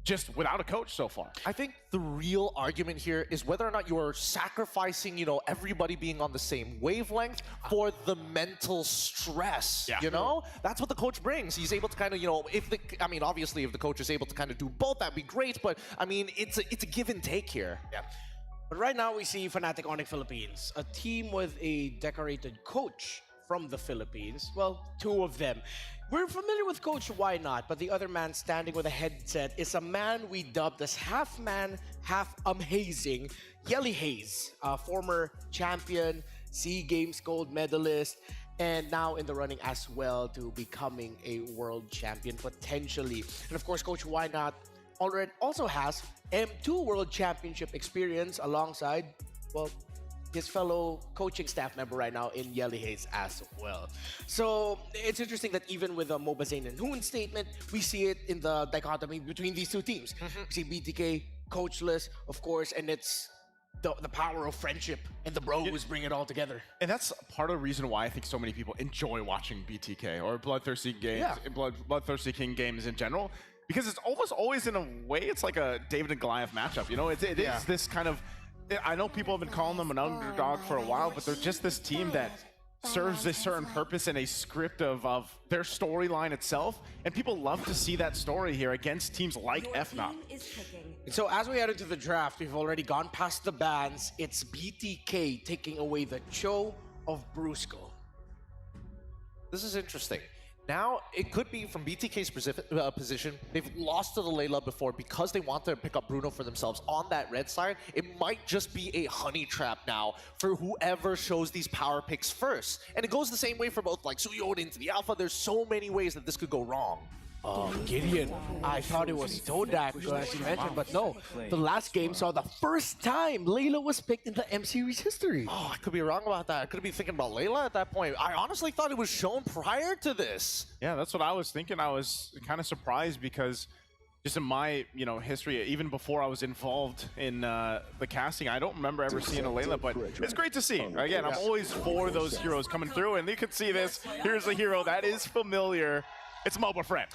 Just without a coach so far. I think the real argument here is whether or not you're sacrificing, everybody being on the same wavelength for the mental stress. That's what the coach brings. He's able to kind of, obviously if the coach is able to kind of do both, that'd be great. But I mean, it's a give and take here. Yeah. But right now we see Fnatic Onic Philippines, a team with a decorated coach from the Philippines. Well, two of them. We're familiar with Coach Why Not, but the other man standing with a headset is a man we dubbed as half man, half amazing, Yelly Hayes, a former champion, SEA Games gold medalist, and now in the running as well to becoming a world champion potentially. And of course, Coach Why Not already also has M2 World Championship experience alongside, well, his fellow coaching staff member right now in Yelly Hayes as well. So it's interesting that even with a Mobazane and Hoon statement, we see it in the dichotomy between these two teams. We see BTK coachless, of course, and it's the power of friendship and the bros bring it all together. And that's part of the reason why I think so many people enjoy watching BTK or Bloodthirsty games, Bloodthirsty King games in general, because it's almost always in a way, it's like a David and Goliath matchup. It is this kind of, I know people have been calling them an underdog for a while, but they're just this team that serves a certain purpose and a script of their storyline itself. And people love to see that story here against teams like FNOC. So as we head into the draft, we've already gone past the bans. It's BTK taking away the Cho of Brusco. This is interesting. Now, it could be from BTK's position, they've lost to the Layla before because they want to pick up Bruno for themselves on that red side. It might just be a honey trap now for whoever shows these power picks first. And it goes the same way for both like Suyo into the Alpha. There's so many ways that this could go wrong. Gideon, I thought it was Todak, as you mentioned, but no. The last game saw the first time Layla was picked in the M Series history. Oh, I could be wrong about that. I could be thinking about Layla at that point. I honestly thought it was shown prior to this. Yeah, that's what I was thinking. I was kind of surprised because just in my, history, even before I was involved in the casting, I don't remember ever seeing a Layla, but it's great to see. Again, I'm always for those heroes coming through, and you can see this. Here's a hero that is familiar. It's Mobile Friend.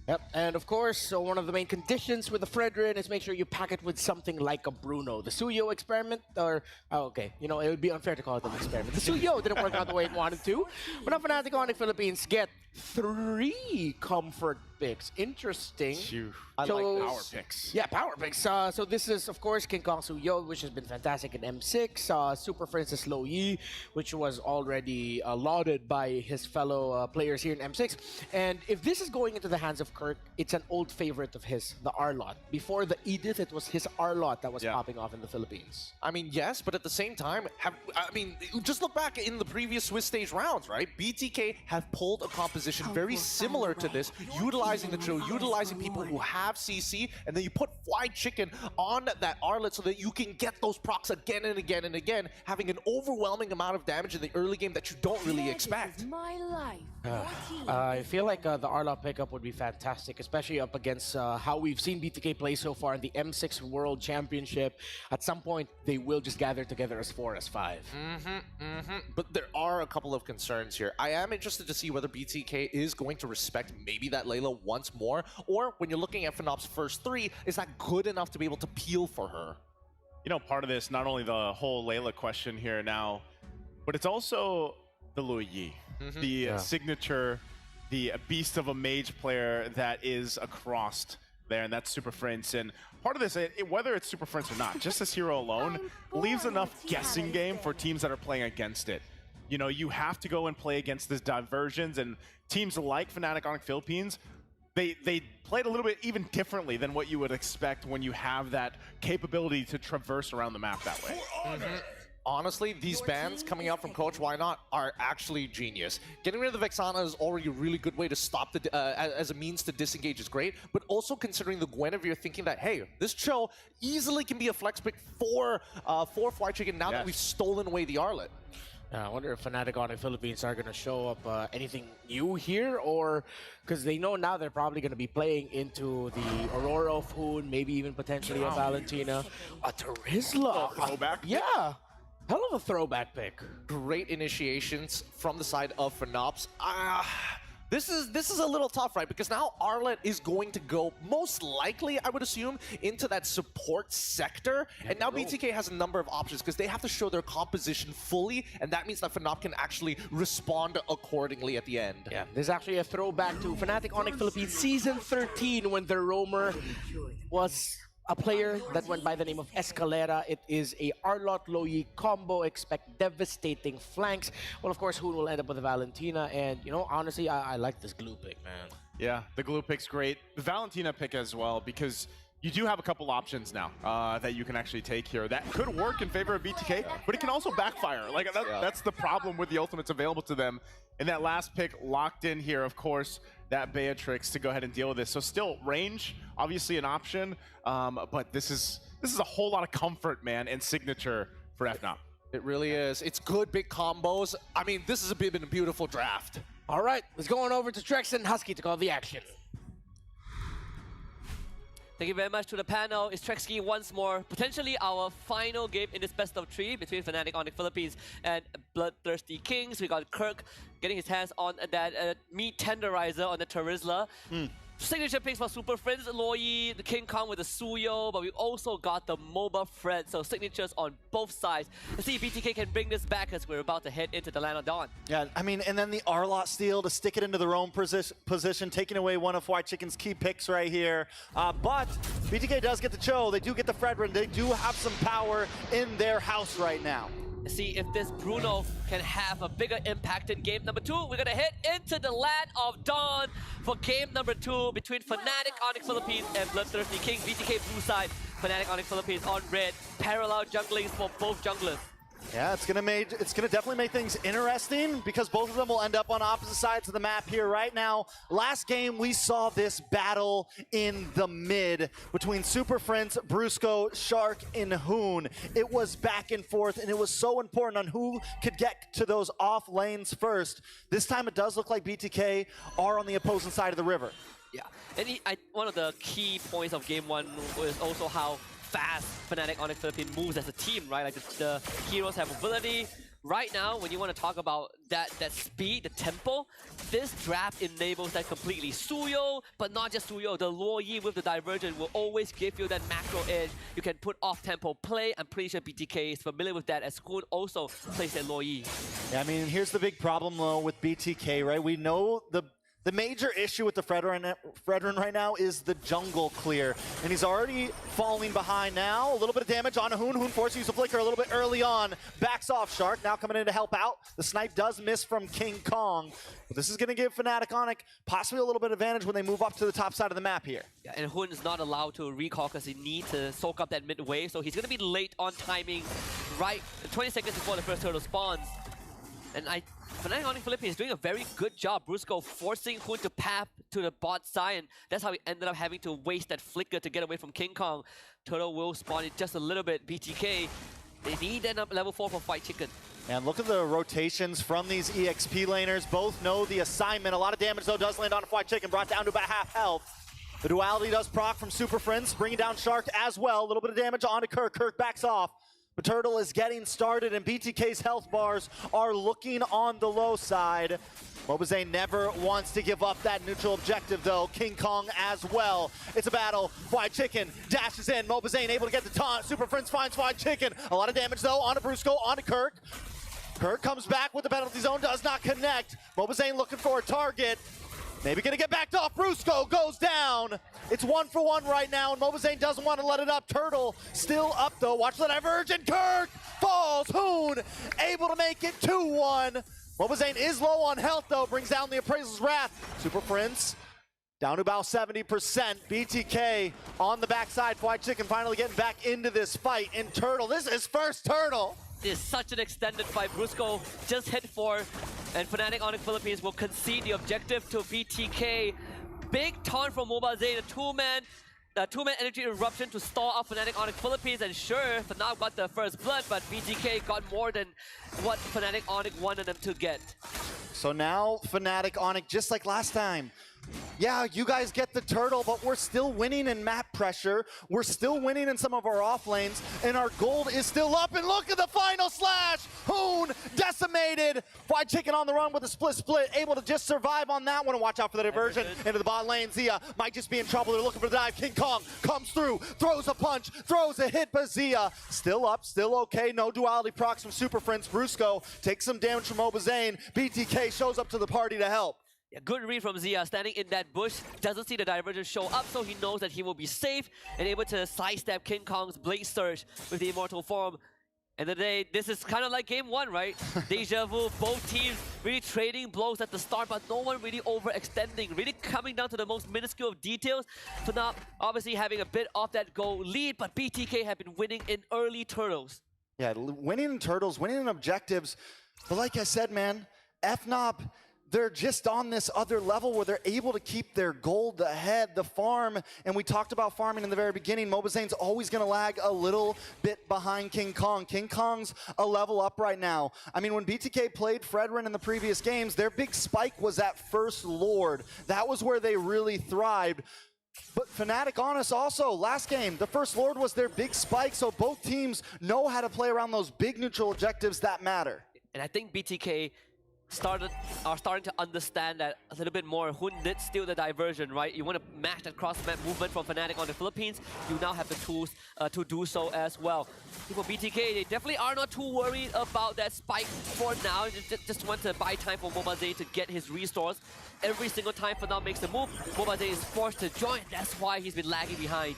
Yep, and of course, so one of the main conditions with the Fredrin is make sure you pack it with something like a Bruno. The Suyo experiment, it would be unfair to call it an experiment. The Suyo didn't work out the way it wanted to, but now Fnatic Onic Philippines get 3 comfort picks. Interesting. I like power picks. Yeah, power picks. So this is, of course, King Kong Suyo, which has been fantastic in M6. Super Princess Lo Yi, which was already lauded by his fellow players here in M6. And if this is going into the hands of Kirk, it's an old favorite of his, the Arlot. Before the Edith, it was his Arlot that was popping off in the Philippines. I mean, yes, but at the same time, just look back in the previous Swiss stage rounds, right? BTK have pulled a composition very similar to this, utilizing the Trill, utilizing people who have CC, and then you put fried chicken on that Arlet so that you can get those procs again and again and again, having an overwhelming amount of damage in the early game that you don't really expect. I feel like the Arlot pickup would be fantastic, especially up against how we've seen BTK play so far in the M6 World Championship. At some point, they will just gather together as 4 as 5. But there are a couple of concerns here. I am interested to see whether BTK is going to respect maybe that Layla once more, or when you're looking at Fnop's first 3, is that good enough to be able to peel for her? Part of this, not only the whole Layla question here now, but it's also the Lo Yi, the signature, the beast of a mage player that is across there, and that's Super Prince. And part of this, whether it's Super Prince or not, just this hero alone leaves enough guessing game for teams that are playing against it. You have to go and play against these diversions, and teams like Fnatic Onic Philippines, they played a little bit even differently than what you would expect when you have that capability to traverse around the map that way. Honestly, these bans coming out from Coach Why Not are actually genius. Getting rid of the Vexana is already a really good way to stop the as a means to disengage is great, but also considering the Guinevere thinking that, hey, this Cho easily can be a flex pick for Fried Chicken now that we've stolen away the Arlet. I wonder if Fnatic Onic Philippines are going to show up anything new here, or because they know now they're probably going to be playing into the Aurora of Hoon, maybe even potentially a Valentina. A Terizla. Throwback? Yeah. Hell of a throwback pick. Great initiations from the side of Fnops. This is a little tough, right? Because now Arlet is going to go, most likely, I would assume, into that support sector. And now BTK has a number of options because they have to show their composition fully, and that means that Fnop can actually respond accordingly at the end. Yeah, there's actually a throwback to Fnatic Onic Philippines Season 13 when their roamer was a player that went by the name of Escalera. It is a Arlot Lo Yi combo. Expect devastating flanks. Well, of course, Hoon will end up with a Valentina. And, honestly, I like this glue pick, man. Yeah, the glue pick's great. The Valentina pick as well, because you do have a couple options now that you can actually take here. That could work in favor of BTK, but it can also backfire. That's the problem with the ultimates available to them. And that last pick locked in here, of course, that Beatrix to go ahead and deal with this. So still range, obviously an option, but this is a whole lot of comfort, man, and signature for FNOP. It really is. It's good big combos. I mean, this has been a beautiful draft. All right, let's go on over to Trex and Husky to call the action. Thank you very much to the panel. It's Trexky once more. Potentially our final game in this best of 3 between Fnatic Onic Philippines and Bloodthirsty Kings. We got Kirk getting his hands on that meat tenderizer on the Terizla. Signature picks for Super Friends, Lo Yi, the King Kong with the Suyo, but we also got the MOBA Fred, so signatures on both sides. Let's see if BTK can bring this back as we're about to head into the Land of Dawn. Yeah, I mean, and then the Arlot steal to stick it into their own position, taking away one of Fried Chicken's key picks right here. But BTK does get the Cho, they do get the Fredrin, they do have some power in their house right now. see if this Bruno can have a bigger impact in game number 2. We're gonna head into the land of Dawn for game number 2 between Fnatic Onic Philippines and Bloodthirsty King. BTK blue side, Fnatic Onic Philippines on red. Parallel junglings for both junglers. Yeah, it's gonna definitely make things interesting because both of them will end up on opposite sides of the map here right now. Last game we saw this battle in the mid between Super Friends, Brusco, Shark, and Hoon. It was back and forth, and it was so important on who could get to those off lanes first. This time it does look like BTK are on the opposing side of the river. Yeah, and one of the key points of game 1 was also how fast Fnatic Onic Philippines moves as a team, right? Like the heroes have mobility. Right now, when you want to talk about that speed, the tempo, this draft enables that completely. Suyo, but not just Suyo, the Luo Yi with the Divergent will always give you that macro edge. You can put off-tempo play. I'm pretty sure BTK is familiar with that, as Hoon also plays that Luo Yi. Yeah, I mean, here's the big problem, though, with BTK, right? We know the major issue with the Fredrin right now is the jungle clear. And he's already falling behind now. A little bit of damage on Hoon. Hoon forces to use a flicker a little bit early on. Backs off Shark, now coming in to help out. The snipe does miss from King Kong. But this is going to give Fnatic Onic possibly a little bit of advantage when they move up to the top side of the map here. Yeah, and Hoon is not allowed to recall because he needs to soak up that mid wave. So he's going to be late on timing, right 20 seconds before the first turtle spawns. And Fnatic Onic Philippines is doing a very good job. Brusco forcing Hoon to path to the bot side, and that's how he ended up having to waste that flicker to get away from King Kong. Turtle will spawn it just a little bit. BTK, they need that up level 4 for Fight Chicken. And look at the rotations from these EXP laners. Both know the assignment. A lot of damage, though, does land on Fight Chicken, brought down to about half health. The duality does proc from Super Friends, bringing down Shark as well. A little bit of damage onto Kirk. Kirk backs off. But Turtle is getting started, and BTK's health bars are looking on the low side. Mobazane never wants to give up that neutral objective, though. King Kong as well. It's a battle. Fried Chicken dashes in. Mobazane able to get the taunt. Super Friends finds Fried Chicken. A lot of damage, though, onto Brusco, onto Kirk. Kirk comes back with the penalty zone, does not connect. Mobazane looking for a target. Maybe gonna get backed off. Brusco goes down. It's 1-for-1 right now, and Mobazane doesn't want to let it up. Turtle still up, though. Watch the divergent. Kirk falls. Hoon able to make it 2-1. Mobazane is low on health, though. Brings down the Appraisal's Wrath. Super Friends down to about 70%. BTK on the backside. Fried Chicken finally getting back into this fight. And Turtle, this is his first Turtle. Is such an extended fight. Brusco just hit 4, and Fnatic Onic Philippines will concede the objective to BTK. Big taunt from Mobazane, a two-man energy eruption to stall out Fnatic Onic Philippines, and sure, Fnatic got the first blood, but BTK got more than what Fnatic Onic wanted them to get. So now Fnatic Onic, just like last time, yeah, you guys get the turtle, but we're still winning in map pressure. We're still winning in some of our off lanes, and our gold is still up. And look at the final slash! Hoon decimated. Fried Chicken on the run with a split, able to just survive on that one. And watch out for the diversion into the bot lane. Zia might just be in trouble. They're looking for the dive. King Kong comes through, throws a punch, throws a hit, but Zia still up, still okay. No duality procs from Super Friends. Brusco takes some damage from Mobazane. BTK shows up to the party to help. Yeah, good read from Zia, standing in that bush, doesn't see the divergence show up, so he knows that he will be safe and able to sidestep King Kong's Blade Surge with the Immortal Form. And today, this is kind of like game 1, right? Deja vu, both teams really trading blows at the start, but no one really overextending, really coming down to the most minuscule of details. So now, obviously having a bit of that goal lead, but BTK have been winning in early turtles. Yeah, winning in turtles, winning in objectives. But like I said, man, FNOP, they're just on this other level where they're able to keep their gold ahead, the farm, and we talked about farming in the very beginning. Mobazane's always going to lag a little bit behind King Kong. King Kong's a level up right now. I mean, when BTK played Fredrin in the previous games, their big spike was at First Lord. That was where they really thrived. But Fnatic Honest also, last game, the First Lord was their big spike, so both teams know how to play around those big neutral objectives that matter. And I think BTK are starting to understand that a little bit more. Hoon did steal the diversion, right? You want to match that cross-map movement from Fnatic on the Philippines, you now have the tools to do so as well. For BTK, they definitely are not too worried about that spike for now. Just want to buy time for Mobazane to get his restores. Every single time Fnatic makes the move, Mobazane is forced to join. That's why he's been lagging behind.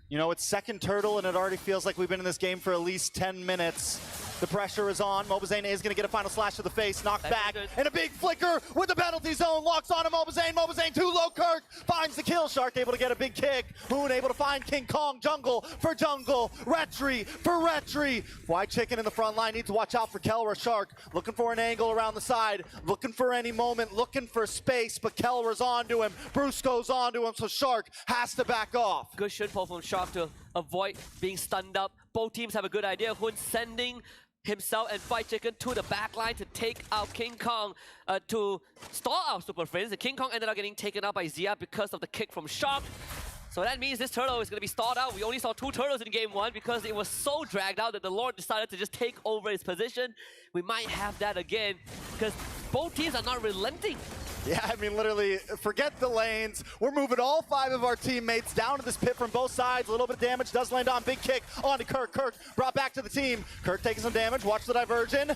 You know, it's second turtle, and it already feels like we've been in this game for at least 10 minutes. The pressure is on. Mobazane is going to get a final slash to the face. Knocked back. And a big flicker with the penalty zone. Locks on to Mobazane. Mobazane too low. Kirk finds the kill. Shark able to get a big kick. Hoon able to find King Kong. Jungle for Jungle. Retri for Retri. White Chicken in the front line. Needs to watch out for Kelra. Shark looking for an angle around the side. Looking for any moment. Looking for space. But Kelra's onto him. Brusco's onto him. So Shark has to back off. Good shit pull from Shark to avoid being stunned up. Both teams have a good idea. Hoon sending himself and Fight Chicken to the back line to take out King Kong to stall out Super Friends. The King Kong ended up getting taken out by Zia because of the kick from Shark. So that means this turtle is going to be stalled out. We only saw 2 turtles in game 1 because it was so dragged out that the Lord decided to just take over his position. We might have that again because both teams are not relenting. Yeah, I mean, literally, forget the lanes. We're moving all 5 of our teammates down to this pit from both sides. A little bit of damage does land on. Big kick onto Kirk. Kirk brought back to the team. Kirk taking some damage. Watch the diversion.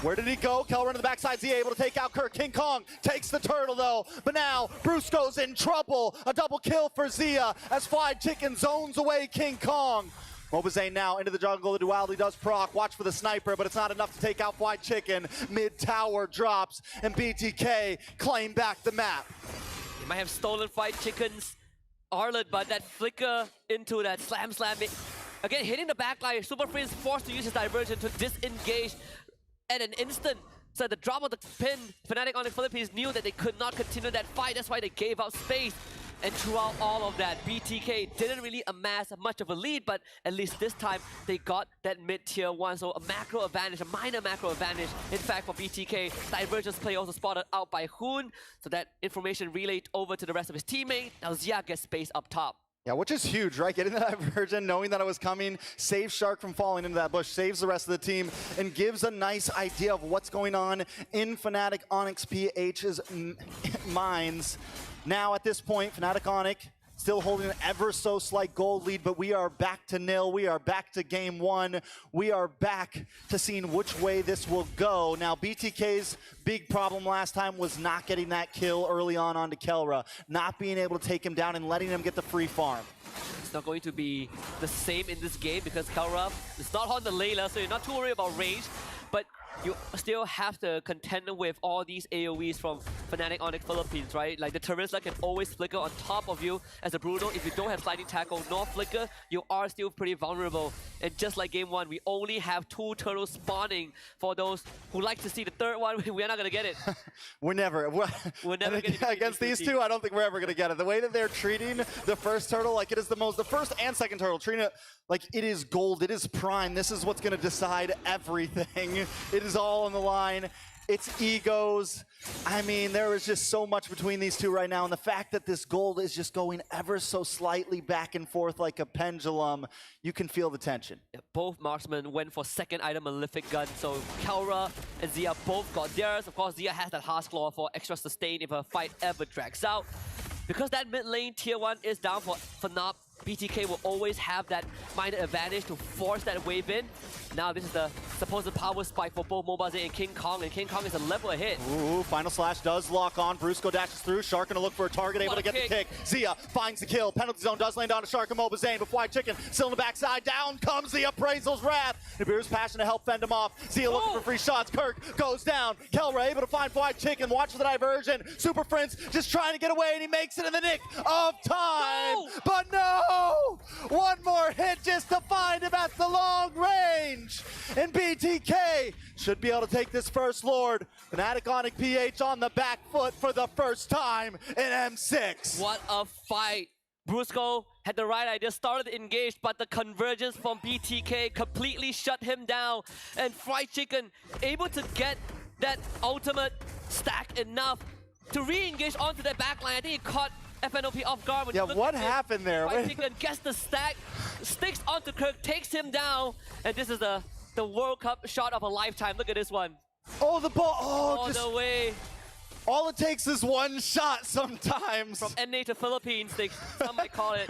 Where did he go? Kelra to the backside. Zia able to take out Kirk. King Kong takes the turtle, though. But now, Brusco's in trouble. A double kill for Zia as Fried Chicken zones away King Kong. Mobazane now into the jungle. The duality does proc. Watch for the sniper, but it's not enough to take out White Chicken. Mid-tower drops, and BTK claim back the map. He might have stolen Fight Chicken's Arlet, but that flicker into that slam. Again, hitting the backline. Super Free is forced to use his diversion to disengage at an instant. So at the drop of the pin, Fnatic Onic Philippines knew that they could not continue that fight. That's why they gave out space. And throughout all of that, BTK didn't really amass much of a lead, but at least this time they got that mid-tier 1. So a macro advantage, a minor macro advantage. In fact, for BTK, divergence play also spotted out by Hoon. So that information relayed over to the rest of his teammate. Now Zia gets space up top. Yeah, which is huge, right? Getting that diversion, knowing that it was coming, saves Shark from falling into that bush, saves the rest of the team, and gives a nice idea of what's going on in Fnatic Onic PH's minds. Now, at this point, Fnatic Onic still holding an ever so slight gold lead, but we are back to nil. We are back to game 1. We are back to seeing which way this will go. Now, BTK's big problem last time was not getting that kill early on onto Kelra, not being able to take him down and letting him get the free farm. It's not going to be the same in this game because Kelra is not on the Layla, so you're not too worried about range. But you still have to contend with all these AoEs from Fnatic Onic Philippines, right? Like the Terizla can always flicker on top of you as a Bruno. If you don't have sliding tackle nor flicker, you are still pretty vulnerable. And just like game 1, we only have 2 turtles spawning. For those who like to see the third one, we're not gonna get it. We're never gonna get it against these 2. I don't think we're ever gonna get it. The way that they're treating the first turtle, like it is the first and second turtle, treating it like it is gold, it is prime. This is what's gonna decide everything. It is all on the line. It's egos. I mean, there is just so much between these 2 right now, and the fact that this gold is just going ever so slightly back and forth like a pendulum, you can feel the tension. Yeah, both marksmen went for second item Malefic Gun, so Kelra and Zia both got theirs. Of course, Zia has that Heart's Claw for extra sustain if a fight ever drags out. Because that mid lane tier 1 is down for Fnatic, BTK will always have that minor advantage to force that wave in. Now this is the supposed power spike for both Mobazane and King Kong is a level ahead. Ooh, final slash does lock on. Brusco dashes through. Shark gonna look for a target, able to get the kick. Zia finds the kill. Penalty zone does land on to Shark and Mobazane, but White Chicken still in the backside. Down comes the Appraisal's Wrath. Nibiru's passion to help fend him off. Zia looking for free shots. Kirk goes down. Kelra able to find White Chicken. Watch for the diversion. Super Prince just trying to get away, and he makes it in the nick of time. No! But no! One more hit just to find him at the long range. And BTK should be able to take this first Lord. Fnatic Onic PH on the back foot for the first time in M6. What a fight. Brusco had the right idea, started engaged, but the convergence from BTK completely shut him down. And Fried Chicken able to get that ultimate stack enough to re-engage onto that backline. I think he caught FNOP off guard. When what happened there? Fried Chicken gets the stack, sticks onto Kirk, takes him down, and this is the World Cup shot of a lifetime. Look at this one. Oh, the ball! All the way. All it takes is one shot sometimes. From NA to Philippines, some might call it.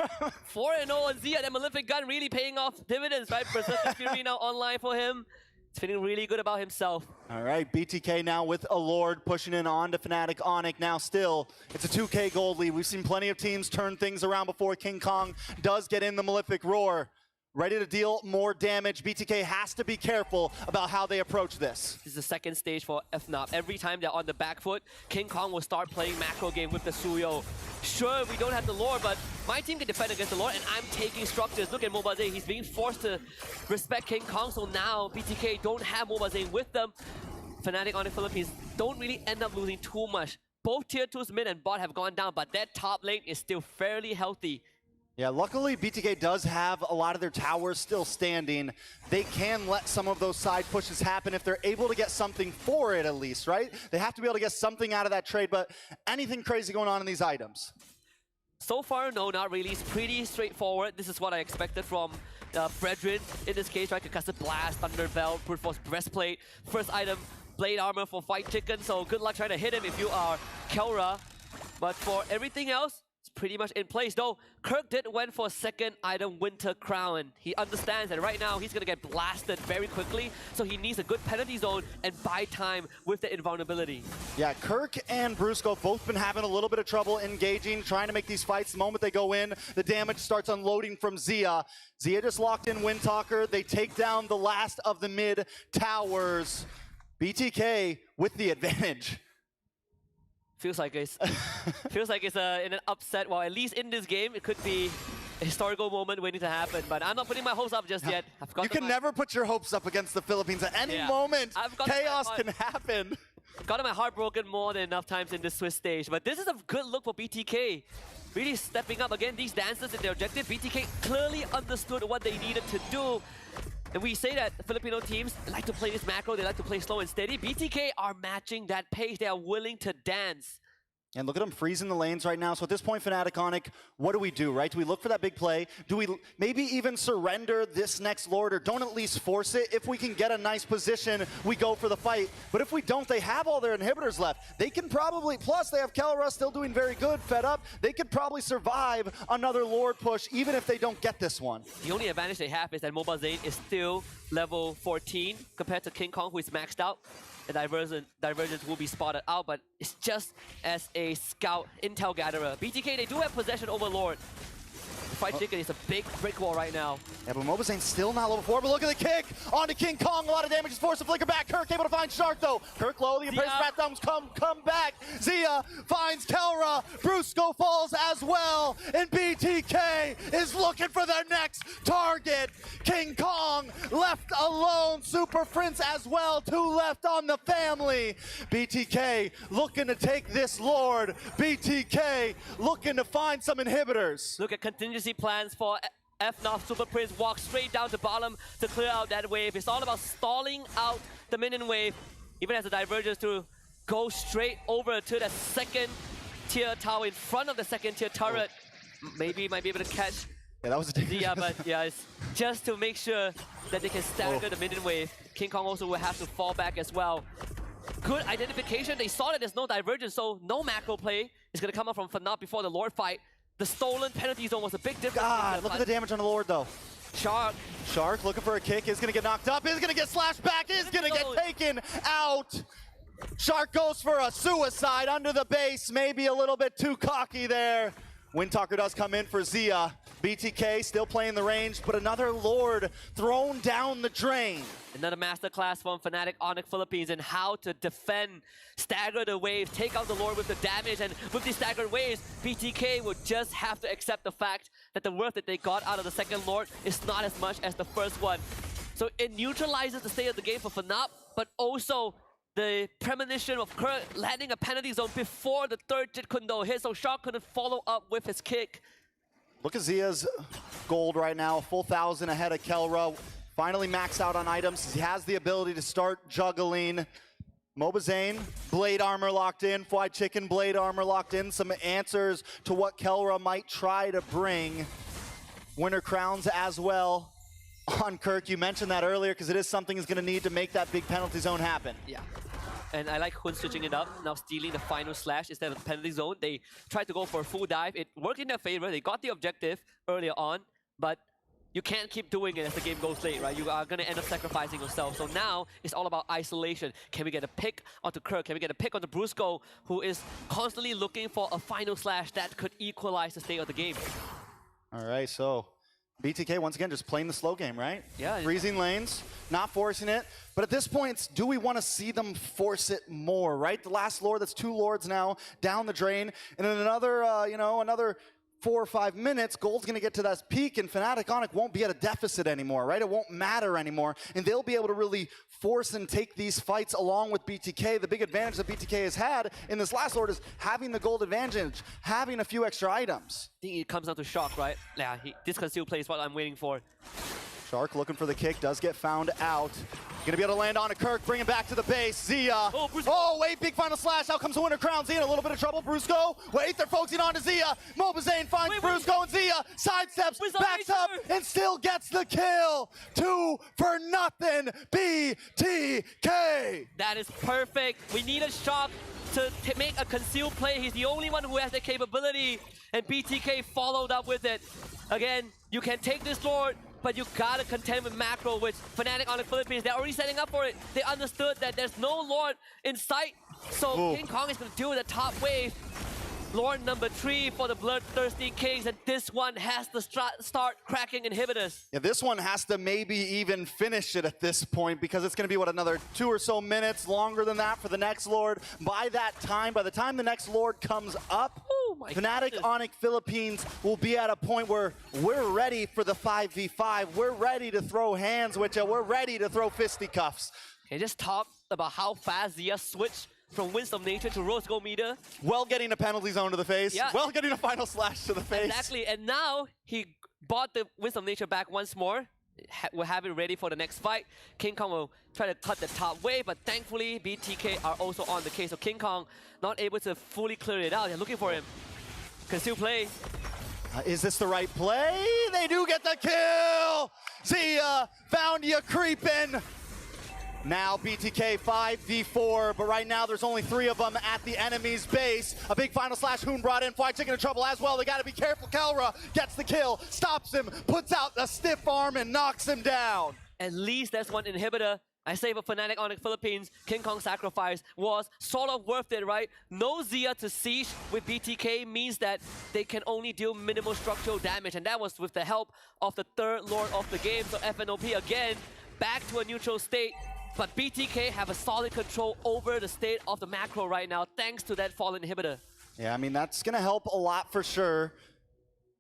4-0 on Zia. That Malefic Gun really paying off dividends, right? Berserker Fury now online for him. He's feeling really good about himself. All right, BTK now with a Lord pushing in on to Fnatic Onic. Now still, it's a 2K gold lead. We've seen plenty of teams turn things around before. King Kong does get in the Malefic Roar. ready to deal more damage. BTK has to be careful about how they approach this. This is the second stage for Fnatic. Every time they're on the back foot, King Kong will start playing macro game with the Suyo. Sure, we don't have the lore, but my team can defend against the lore, and I'm taking structures. Look at Mobaze, he's being forced to respect King Kong, so now BTK don't have Mobaze with them. Fnatic Onic Philippines don't really end up losing too much. Both tier 2s mid and bot have gone down, but that top lane is still fairly healthy. Yeah, luckily BTK does have a lot of their towers still standing. They can let some of those side pushes happen if they're able to get something for it at least, right? They have to be able to get something out of that trade, but anything crazy going on in these items? So far, no, not really. It's pretty straightforward. This is what I expected from Fredrin. In this case, right, Concussive Blast, Thunder Belt, Brute Force Breastplate. First item, Blade Armor for Fight Chicken, so good luck trying to hit him if you are Kelra. But for everything else, it's pretty much in place. Though, Kirk did went for second item, Winter Crown. He understands that right now he's going to get blasted very quickly, so he needs a good penalty zone and buy time with the invulnerability. Yeah, Kirk and Brusco both been having a little bit of trouble engaging, trying to make these fights. The moment they go in, the damage starts unloading from Zia. Zia just locked in Windtalker. They take down the last of the mid towers. BTK with the advantage. Feels like it's in an upset. Well, at least in this game, it could be a historical moment waiting to happen. But I'm not putting my hopes up just yet. You can never put your hopes up against the Philippines. At any moment, chaos can happen. I've gotten my heart broken more than enough times in this Swiss stage. But this is a good look for BTK. Really stepping up again. These dancers in their objective. BTK clearly understood what they needed to do. And we say that Filipino teams like to play this macro, they like to play slow and steady. BTK are matching that pace. They are willing to dance. And look at them freezing the lanes right now. So at this point, Fnatic Onic, what do? Right? Do we look for that big play? Do we maybe even surrender this next Lord, or don't at least force it? If we can get a nice position, we go for the fight. But if we don't, they have all their inhibitors left. They can probably, plus they have Kelra still doing very good, fed up. They could probably survive another Lord push, even if they don't get this one. The only advantage they have is that Mobile Zane is still level 14 compared to King Kong, who is maxed out. The divergence will be spotted out, but it's just as a scout intel gatherer. BTK, they do have possession over Lord. Fight Chicken is a big brick wall right now. Yeah, but Mobazane's still not level 4, but look at the kick onto King Kong. A lot of damage is forced to flicker back. Kirk able to find Shark, though. Kirk low, the Embrace Fat Thumbs come back. Zia finds Kelra. Brusco falls as well, and BTK is looking for their next target. King Kong left alone. Super Prince as well, 2 left on the family. BTK looking to take this Lord. BTK looking to find some inhibitors. Look at contingency plans for Fnatic. Super Prince walks straight down to bottom to clear out that wave. It's all about stalling out the minion wave. Even as a divergence to go straight over to the second tier tower in front of the second tier turret. Maybe might be able to catch. Yeah, that was a yeah, but yeah, it's just to make sure that they can stagger the minion wave. King Kong also will have to fall back as well. Good identification. They saw that there's no divergence, so no macro play is going to come up from Fnatic before the Lord fight. The stolen penalty zone was a big difference. God, look at the damage on the Lord, though. Shark looking for a kick, is going to get knocked up, is going to get slashed back, is going to get taken out. Shark goes for a suicide under the base, maybe a little bit too cocky there. Windtalker does come in for Zia. BTK still playing the range, but another Lord thrown down the drain. Another masterclass from Fnatic Onic Philippines in how to defend, stagger the waves, take out the Lord with the damage, and with these staggered waves, BTK would just have to accept the fact that the worth that they got out of the second Lord is not as much as the first one. So it neutralizes the state of the game for Fnatic, but also the premonition of Kirk landing a penalty zone before the third Jit Kundo hit, so Shark couldn't follow up with his kick. Look at Zia's gold right now, a full 1,000 ahead of Kelra. Finally maxed out on items. He has the ability to start juggling. Mobazane, blade armor locked in. Fried Chicken, blade armor locked in. Some answers to what Kelra might try to bring. Winter crowns as well on Kirk. You mentioned that earlier because it is something he's going to need to make that big penalty zone happen. Yeah. And I like Hun switching it up, now stealing the final slash instead of the penalty zone. They tried to go for a full dive. It worked in their favor. They got the objective earlier on, but you can't keep doing it as the game goes late, right? You are going to end up sacrificing yourself. So now it's all about isolation. Can we get a pick onto Kirk? Can we get a pick onto Brusco, who is constantly looking for a final slash that could equalize the state of the game? All right, so BTK, once again, just playing the slow game, right? Yeah. Freezing lanes, not forcing it. But at this point, do we want to see them force it more, right? The last Lord, that's 2 Lords now, down the drain. And in another, another 4 or 5 minutes, Gold's going to get to that peak, and Fnatic Onic won't be at a deficit anymore, right? It won't matter anymore, and they'll be able to really force and take these fights along with BTK. The big advantage that BTK has had in this last Lord is having the gold advantage, having a few extra items. I think it comes down to Shock, right? Yeah, this conceal play is what I'm waiting for. Shark looking for the kick, does get found out. Gonna be able to land on a Kirk, bring him back to the base. Zia. Oh, wait, big final slash. Out comes the Winter Crown. Zia in a little bit of trouble. Brusco. Wait, they're focusing on to Zia. Mobazane finds Brusco and Zia. Sidesteps, backs up, and still gets the kill. 2 for nothing. BTK. That is perfect. We need a Shock to make a concealed play. He's the only one who has the capability, and BTK followed up with it. Again, you can take this Lord, but you gotta contend with macro, which Fnatic on the Philippines, they're already setting up for it. They understood that there's no Lord in sight, so King Kong is gonna do the top wave. Lord number 3 for the Bloodthirsty Kings, and this one has to start cracking inhibitors. Yeah, this one has to maybe even finish it at this point, because it's going to be, what, another 2 or so minutes, longer than that for the next Lord. By the time the next Lord comes up, Fnatic Onic Philippines will be at a point where we're ready for the 5v5. We're ready to throw hands with you. We're ready to throw fisticuffs. Okay, just talk about how fast Zia switched from Winds of Nature to Rose Gold Meter. Well, getting a penalty zone to the face. Yeah. Well, getting a final slash to the face. Exactly, and now he bought the Winds of Nature back once more. We'll have it ready for the next fight. King Kong will try to cut the top wave, but thankfully BTK are also on the case. So King Kong not able to fully clear it out. They're looking for him. Can still play. Is this the right play? They do get the kill! Zia found you creeping. Now BTK 5v4, but right now there's only 3 of them at the enemy's base. A big final slash, Hoon brought in, Fried Chicken in trouble as well. They gotta be careful. Kelra gets the kill, stops him, puts out the stiff arm and knocks him down. At least there's one inhibitor. I say for Fnatic Onic Philippines, King Kong sacrifice was sort of worth it, right? No Zia to siege with BTK means that they can only deal minimal structural damage, and that was with the help of the 3rd Lord of the game. So FNOP again, back to a neutral state. But BTK have a solid control over the state of the macro right now, thanks to that fallen inhibitor. Yeah, I mean, that's going to help a lot for sure.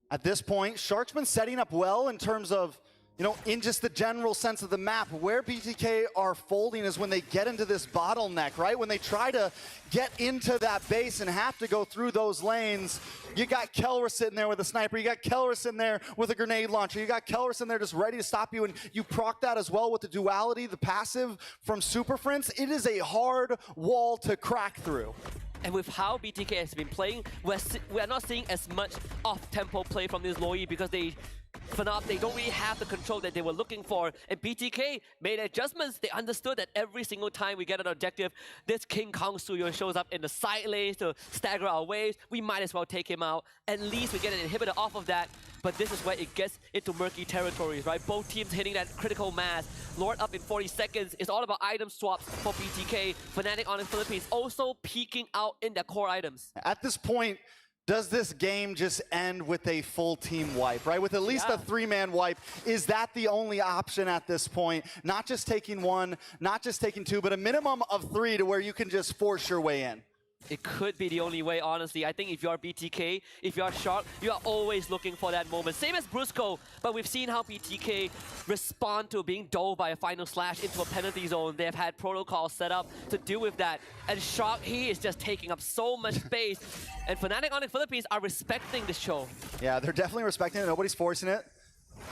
At this point, Shark's been setting up well in terms of, in just the general sense of the map. Where BTK are folding is when they get into this bottleneck, right? When they try to get into that base and have to go through those lanes. You got Kelra sitting there with a sniper. You got Kelra sitting there with a grenade launcher. You got Kelra sitting there just ready to stop you. And you proc that as well with the duality, the passive from Super Friends. It is a hard wall to crack through. And with how BTK has been playing, we're not seeing as much off-tempo play from this Loi because they don't really have the control that they were looking for. And BTK made adjustments. They understood that every single time we get an objective, this King Kong Suyo shows up in the side lanes to stagger our waves. We might as well take him out. At least we get an inhibitor off of that. But this is where it gets into murky territories, right? Both teams hitting that critical mass. Lord up in 40 seconds. It's all about item swaps for BTK. Fnatic Onic Philippines also peeking out in their core items. At this point, does this game just end with a full team wipe, right? With at least a 3-man wipe. Is that the only option at this point? Not just taking 1, not just taking 2, but a minimum of 3 to where you can just force your way in. It could be the only way, honestly. I think if you're BTK, if you're Shark, you are always looking for that moment. Same as Brusco, but we've seen how BTK respond to being dove by a final slash into a penalty zone. They have had protocols set up to deal with that. And Shark, he is just taking up so much space. And Fnatic Onic Philippines are respecting this show. Yeah, they're definitely respecting it. Nobody's forcing it.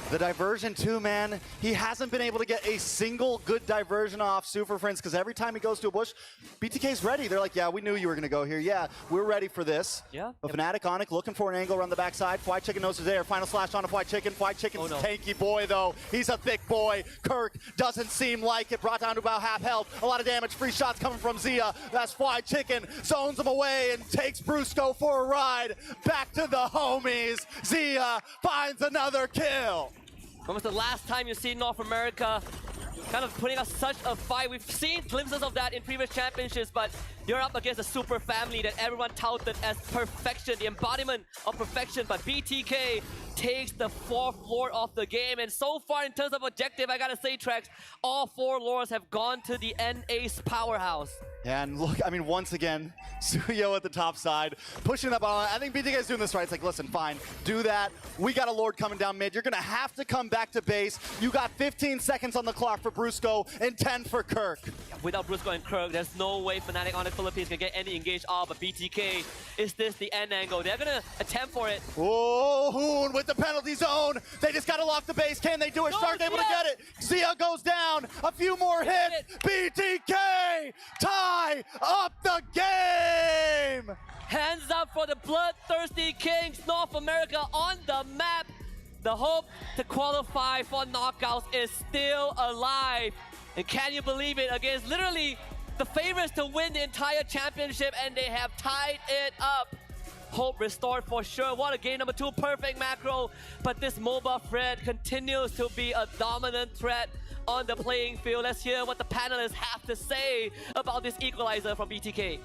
The diversion too, man. He hasn't been able to get a single good diversion off Super Friends because every time he goes to a bush, BTK's ready. They're like, yeah, we knew you were going to go here. Yeah, we're ready for this. Yeah. But Fnatic Onic looking for an angle around the backside. Fried Chicken knows it's there. Final slash on a Fried Chicken. Fried Chicken's tanky boy, though. He's a thick boy. Kirk doesn't seem like it. Brought down to about half health. A lot of damage. Free shots coming from Zia. That's Fried Chicken. Zones him away and takes Brusco for a ride. Back to the homies. Zia finds another kill. When was the last time you've seen North America kind of putting up such a fight? We've seen glimpses of that in previous championships, but you're up against a super family that everyone touted as perfection, the embodiment of perfection. But BTK takes the 4th lore of the game. And so far, in terms of objective, I gotta say, Trex, all 4 lores have gone to the N-Ace powerhouse. Yeah, and look, I mean, once again, Suyo at the top side, pushing up on. I think BTK is doing this right. It's like, listen, fine, do that. We got a Lord coming down mid. You're going to have to come back to base. You got 15 seconds on the clock for Brusco and 10 for Kirk. Without Brusco and Kirk, there's no way Fnatic Onic Philippines can get any engaged off, but BTK, is this the end angle? They're going to attempt for it. Oh, Hoon with the penalty zone. They just got to lock the base. Can they do it? Shark able to get it. Zia goes down. A few more hits. BTK tie up the game. Hands up for the bloodthirsty Kings, North America on the map. The hope to qualify for knockouts is still alive. And can you believe it? Against literally the favorites to win the entire championship, and they have tied it up. Hope restored for sure. What a game number 2, perfect macro. But this MOBA Fred continues to be a dominant threat on the playing field. Let's hear what the panelists have to say about this equalizer from BTK.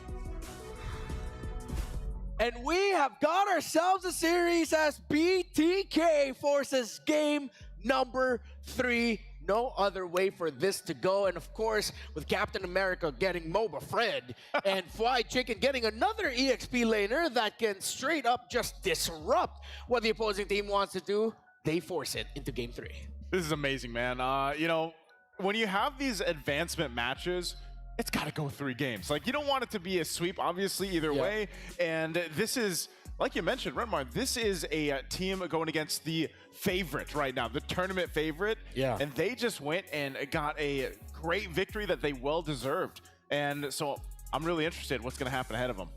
And we have got ourselves a series as BTK forces game number 3. No other way for this to go. And of course, with Captain America getting MOBA Fred and Fly Chicken getting another EXP laner that can straight up just disrupt what the opposing team wants to do, they force it into game 3. This is amazing, man. You know, when you have these advancement matches, it's got to go 3 games. Like, you don't want it to be a sweep, obviously, either way. And this is, like you mentioned, Renmar, this is a team going against the favorite right now, the tournament favorite. Yeah. And they just went and got a great victory that they well deserved. And so I'm really interested in what's going to happen ahead of them.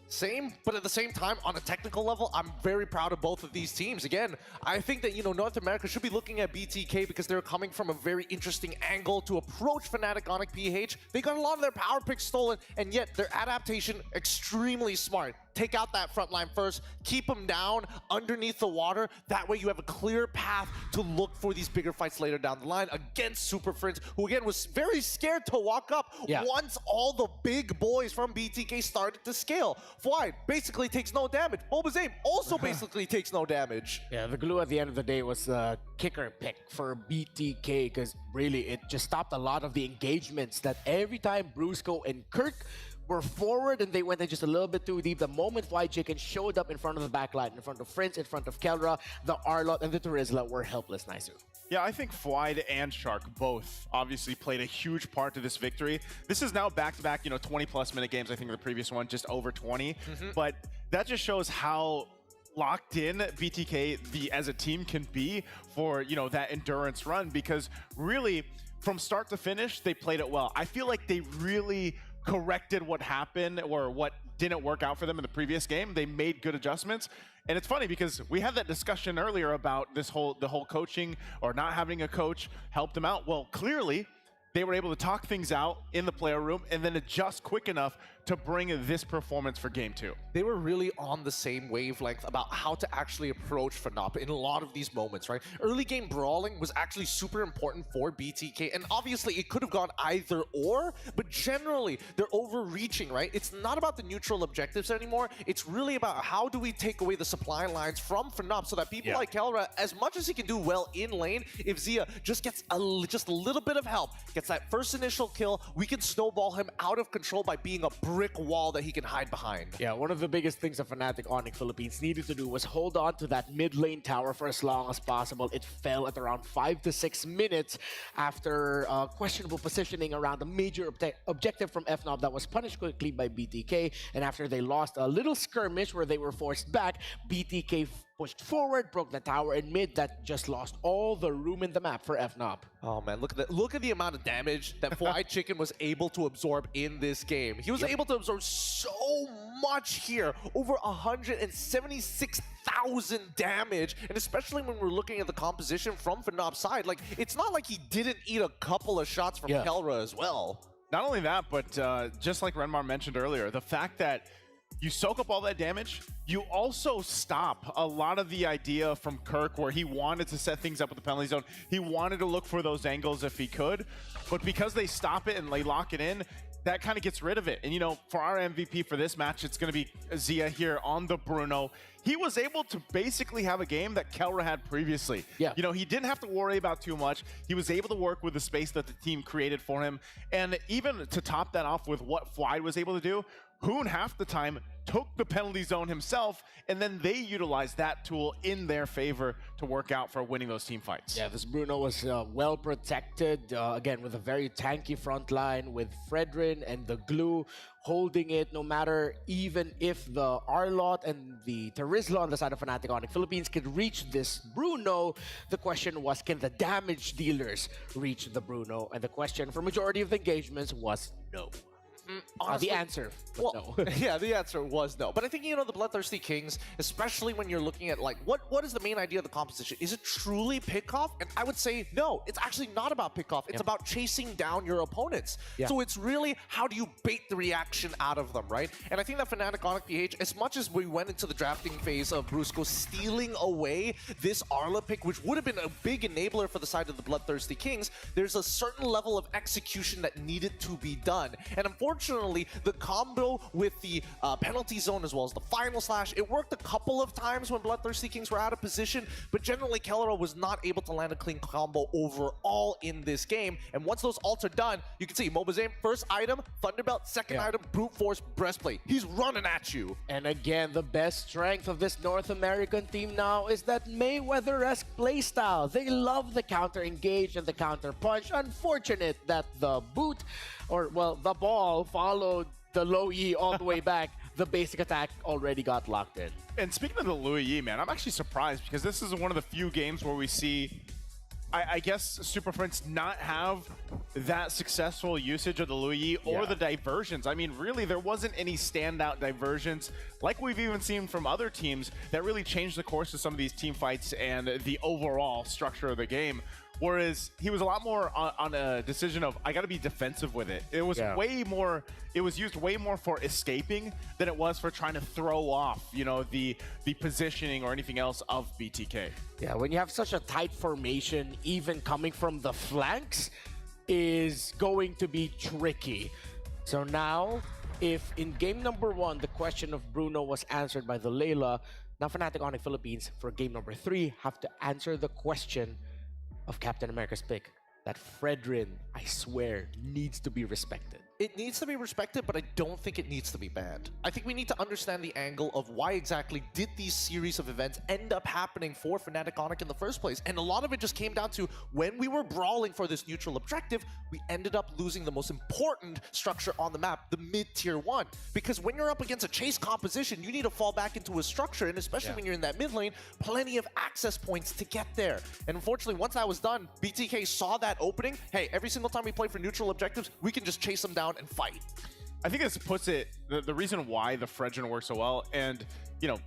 Same, but at the same time, on a technical level, I'm very proud of both of these teams. Again, I think that, you know, North America should be looking at BTK because they're coming from a very interesting angle to approach Fnatic Onic PH. They got a lot of their power picks stolen, and yet their adaptation extremely smart. Take out that front line first, keep them down underneath the water. That way you have a clear path to look for these bigger fights later down the line against Super Friends, who again was very scared to walk up once all the big boys from BTK started to scale. Fly basically takes no damage. Boba's aim also basically takes no damage. Yeah, the glue at the end of the day was the kicker pick for BTK, because really it just stopped a lot of the engagements that every time Brusco and Kirk were forward and they went in just a little bit too deep. The moment Fly Chicken showed up in front of the backline, in front of Friends, in front of Kelra, the Arlott and the Turizla were helpless, Naisu. Yeah, I think Flyde and Shark both obviously played a huge part to this victory. This is now back-to-back, you know, 20-plus minute games. I think the previous one just over 20. But that just shows how locked in BTK as a team can be for, you know, that endurance run, because really from start to finish, they played it well. I feel like they really corrected what happened or what didn't work out for them in the previous game. They made good adjustments. And it's funny because we had that discussion earlier about the whole coaching or not having a coach helped them out. Well, clearly they were able to talk things out in the player room and then adjust quick enough to bring this performance for game 2. They were really on the same wavelength about how to actually approach Fnatic in a lot of these moments, right? Early game brawling was actually super important for BTK, and obviously it could have gone either or, but generally they're overreaching, right? It's not about the neutral objectives anymore. It's really about how do we take away the supply lines from Fnatic so that people like Kelra, as much as he can do well in lane, if Zia just gets just a little bit of help, gets that first initial kill, we can snowball him out of control by being a brick wall that he can hide behind. Yeah, one of the biggest things that Fnatic Onic Philippines needed to do was hold on to that mid lane tower for as long as possible. It fell at around 5 to 6 minutes after questionable positioning around a major objective from FNOB that was punished quickly by BTK. And after they lost a little skirmish where they were forced back, BTK pushed forward, broke the tower in mid that just lost all the room in the map for FNOB. Oh man, look at the amount of damage that Fly Chicken was able to absorb in this game. He was able to absorb so much here, over 176,000 damage, and especially when we're looking at the composition from Fnob's side, like it's not like he didn't eat a couple of shots from Kelra as well. Not only that, but just like Renmar mentioned earlier, the fact that you soak up all that damage, you also stop a lot of the idea from Kirk where he wanted to set things up with the penalty zone. He wanted to look for those angles if he could, but because they stop it and they lock it in, that kind of gets rid of it. And, you know, for our MVP for this match, it's going to be Zia here on the Bruno. He was able to basically have a game that Kelra had previously. Yeah. You know, he didn't have to worry about too much. He was able to work with the space that the team created for him. And even to top that off with what Fly was able to do, Hoon half the time took the penalty zone himself, and then they utilized that tool in their favor to work out for winning those team fights. Yeah, this Bruno was well protected, again, with a very tanky front line, with Fredrin and the glue holding it, no matter even if the Arlot and the Terizla on the side of Fnatic Onic Philippines could reach this Bruno. The question was, can the damage dealers reach the Bruno? And the question for majority of the engagements was no. Honestly, the answer was no. Yeah, the answer was no. But I think, you know, the Bloodthirsty Kings, especially when you're looking at, like, what is the main idea of the composition? Is it truly pick-off? And I would say no. It's actually not about pick-off. It's about chasing down your opponents. Yeah. So it's really, how do you bait the reaction out of them, right? And I think that Fnatic Onic PH, as much as we went into the drafting phase of Brusco stealing away this Arla pick, which would have been a big enabler for the side of the Bloodthirsty Kings, there's a certain level of execution that needed to be done. And unfortunately, the combo with the penalty zone as well as the final slash, it worked a couple of times when Bloodthirsty Kings were out of position, but generally Kelra was not able to land a clean combo overall in this game. And once those ults are done, you can see Mobazame, first item, Thunderbelt, second item, Brute Force, Breastplate. He's running at you. And again, the best strength of this North American team now is that Mayweather-esque playstyle. They love the counter engage and the counter punch. Unfortunate that the boot, or well, the ball followed the low E all the way back. The basic attack already got locked in. And speaking of the Louis Yi, man, I'm actually surprised because this is one of the few games where we see, I guess, Super Friends not have that successful usage of the Louis Yi or the diversions. I mean, really, there wasn't any standout diversions like we've even seen from other teams that really changed the course of some of these team fights and the overall structure of the game. Whereas he was a lot more on a decision of, I got to be defensive with it. It was way more, it was used way more for escaping than it was for trying to throw off, you know, the positioning or anything else of BTK. Yeah, when you have such a tight formation, even coming from the flanks is going to be tricky. So now, if in game number 1, the question of Bruno was answered by the Layla, now Fnatic Onic Philippines for game number 3 have to answer the question of Captain America's pick, that Fredrin, I swear, needs to be respected. It needs to be respected, but I don't think it needs to be banned. I think we need to understand the angle of why exactly did these series of events end up happening for Fnatic Onic in the first place. And a lot of it just came down to when we were brawling for this neutral objective, we ended up losing the most important structure on the map, the mid-tier 1. Because when you're up against a chase composition, you need to fall back into a structure, and especially when you're in that mid lane, plenty of access points to get there. And unfortunately, once that was done, BTK saw that opening. Hey, every single time we play for neutral objectives, we can just chase them down and fight. I think this puts it, the reason why the Fredrin works so well, and, you know,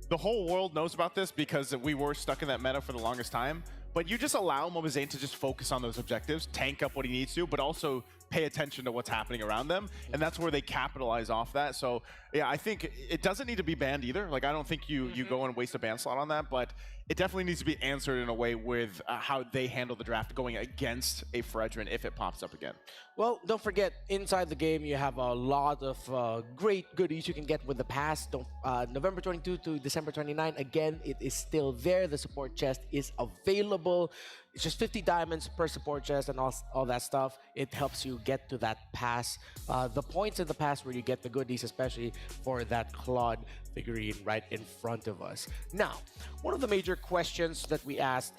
the whole world knows about this because we were stuck in that meta for the longest time, but you just allow Mobazane to just focus on those objectives, tank up what he needs to, but also pay attention to what's happening around them, and that's where they capitalize off that. So, yeah, I think it doesn't need to be banned either. Like, I don't think you go and waste a ban slot on that, but it definitely needs to be answered in a way with how they handle the draft going against a Fredrin if it pops up again. Well, don't forget, inside the game, you have a lot of great goodies you can get with the pass. November 22 to December 29, again, it is still there. The support chest is available. It's just 50 diamonds per support chest and all that stuff. It helps you get to that pass. The points in the pass where you get the goodies, especially for that Claude figurine right in front of us. Now, one of the major questions that we ask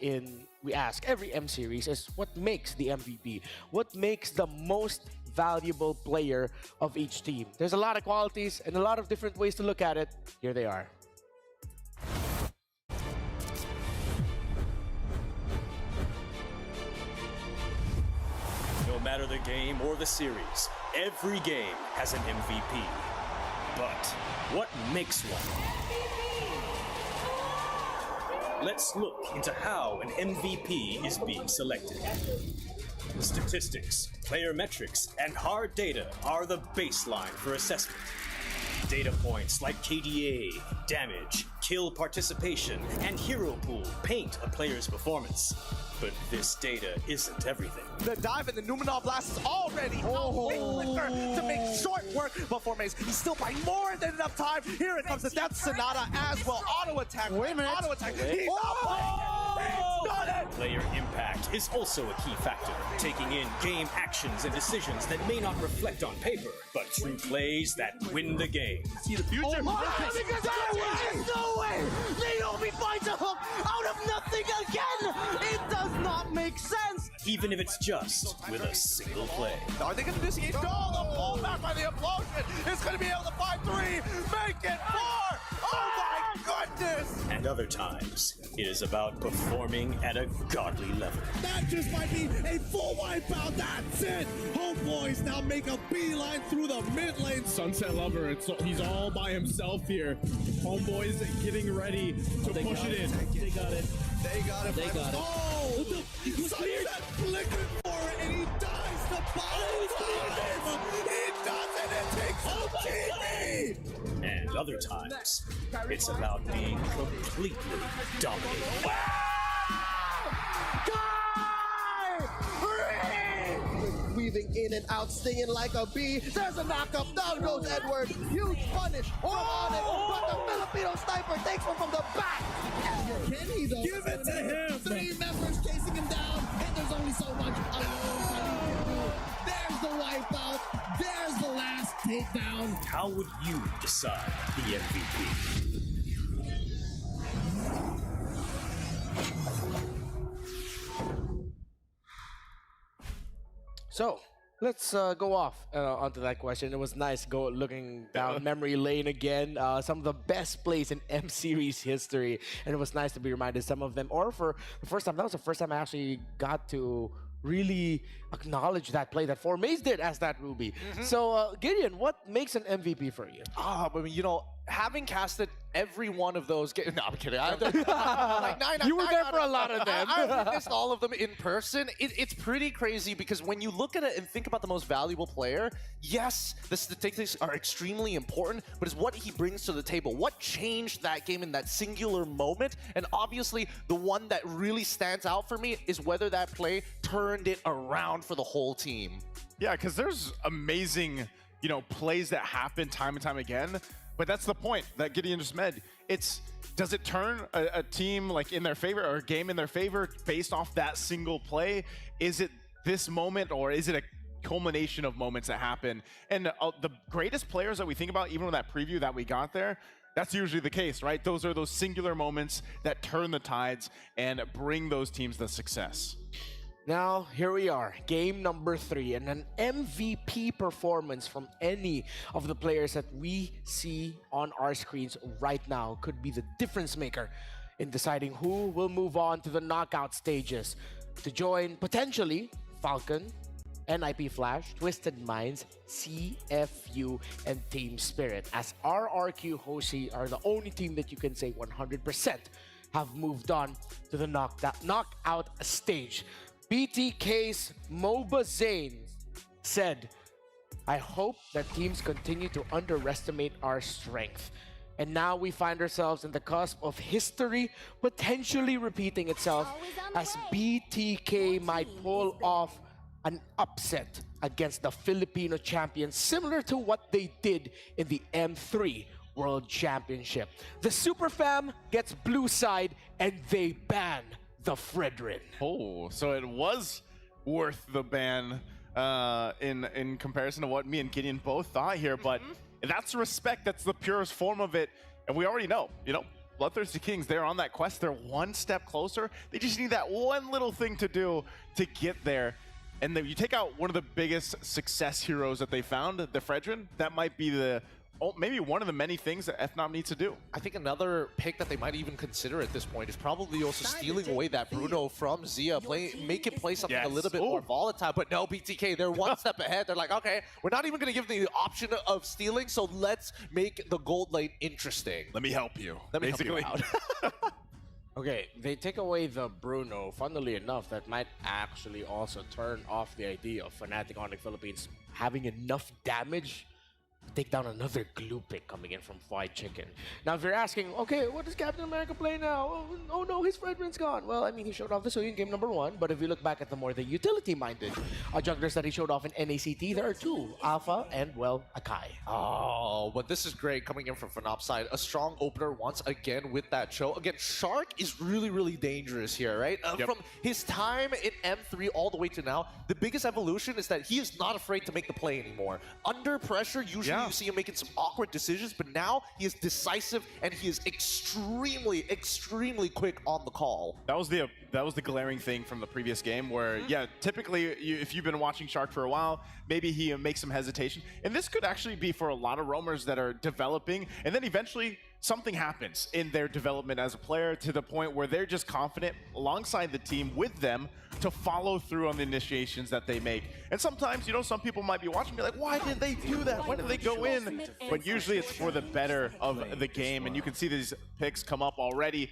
every M series is what makes the MVP? What makes the most valuable player of each team? There's a lot of qualities and a lot of different ways to look at it. Here they are. No matter the game or the series, every game has an MVP. But what makes one? Let's look into how an MVP is being selected. Statistics, player metrics, and hard data are the baseline for assessment. Data points like KDA, damage, kill participation, and hero pool paint a player's performance. But this data isn't everything. The dive and the Numenor Blast is already out. Quick flicker to make short work. But for Maze, he's still by more than enough time. Here it comes, the Death Sonata as well. Auto attack. Wait a minute. Auto attack. He's done it. Player impact is also a key factor, taking in game actions and decisions that may not reflect on paper, but true plays that win the game. See the future. There's no way! Naomi finds a hook out of nothing again! It does not make sense! Even if it's just with a single play. Are they going to initiate? No, the pullback by the implosion is going to be able to find 3, make it 4! Oh my goodness! And other times, it is about performing at a godly level. That just might be a full wipeout. That's it. Homeboys now make a beeline through the mid lane. Sunset Lover, he's all by himself here. Homeboys getting ready to push it in. They got it. They got it. They got it. Oh, Sunset flickered for it, and he dies to bottom time. He does it. It takes out TV. And other times, it's about being completely dominated. Weaving in and out, stinging like a bee. There's a knockup. Down goes Edward. Huge punish from Onic. But the Filipino sniper takes one from the back. Kenny, though. Give it to him. 3 members chasing him down, and there's only so much alone Kenny can do. There's the wipeout. There's the last takedown. How would you decide the MVP? So let's go off onto that question. It was nice looking down memory lane again. Some of the best plays in M series history, and it was nice to be reminded some of them. Or for the first time, that was the first time I actually got to really acknowledge that play that Maze did as that Ruby. So Gideon, what makes an MVP for you? I mean, you know, having casted every one of those games. No, I'm kidding. You were there for a lot of them. I witnessed all of them in person. It's pretty crazy because when you look at it and think about the most valuable player, yes, the statistics are extremely important, but it's what he brings to the table. What changed that game in that singular moment? And obviously, the one that really stands out for me is whether that play turned it around for the whole team. Yeah, because there's amazing, you know, plays that happen time and time again. But that's the point that Gideon just made. Does it turn a team like in their favor or a game in their favor based off that single play? Is it this moment or is it a culmination of moments that happen? And the greatest players that we think about, even with that preview that we got there, that's usually the case, right? Those are those singular moments that turn the tides and bring those teams the success. Now, here we are, game number 3, and an MVP performance from any of the players that we see on our screens right now could be the difference maker in deciding who will move on to the knockout stages to join, potentially, Falcon, NIP Flash, Twisted Minds, CFU, and Team Spirit, as RRQ Hoshi are the only team that you can say 100% have moved on to the knockout stage. BTK's MOBA Zane said, I hope that teams continue to underestimate our strength. And now we find ourselves in the cusp of history potentially repeating itself as BTK might pull off an upset against the Filipino champions, similar to what they did in the M3 World Championship. The Super Fam gets blue side and they ban the Fredrin. Oh, so it was worth the ban in comparison to what me and Gideon both thought here, but that's respect. That's the purest form of it, and we already know, you know, Bloodthirsty Kings, they're on that quest. They're one step closer. They just need that one little thing to do to get there. And then you take out one of the biggest success heroes that they found, the Fredrin, that might be maybe one of the many things that FNOM needs to do. I think another pick that they might even consider at this point is probably also stealing away that Bruno from Zia, make it play something a little bit more volatile. But no, BTK, they're one step ahead. They're like, okay, we're not even going to give them the option of stealing, so let's make the gold lane interesting. Let me help you. Let me help you out. Okay, they take away the Bruno. Funnily enough, that might actually also turn off the idea of Fnatic Onic Philippines having enough damage take down another glue pick coming in from Fried Chicken. Now, if you're asking, okay, what does Captain America play now? Oh no, his fragrance gone. Well, I mean, he showed off this in game number 1, but if you look back at the more the utility-minded junglers that he showed off in NACT, there are 2, Alpha and, well, Akai. Oh, but this is great coming in from Fnop's side. A strong opener once again with that show. Again, Shark is really, really dangerous here, right? From his time in M3 all the way to now, the biggest evolution is that he is not afraid to make the play anymore. Under pressure, usually you see him making some awkward decisions, but now he is decisive and he is extremely, extremely quick on the call. That was the glaring thing from the previous game where, typically if you've been watching Shark for a while, maybe he makes some hesitation. And this could actually be for a lot of roamers that are developing, and then eventually something happens in their development as a player to the point where they're just confident alongside the team with them to follow through on the initiations that they make. And sometimes, some people might be watching and be like, why didn't they do that? Why didn't they go in? But usually it's for the better of the game, and you can see these picks come up already.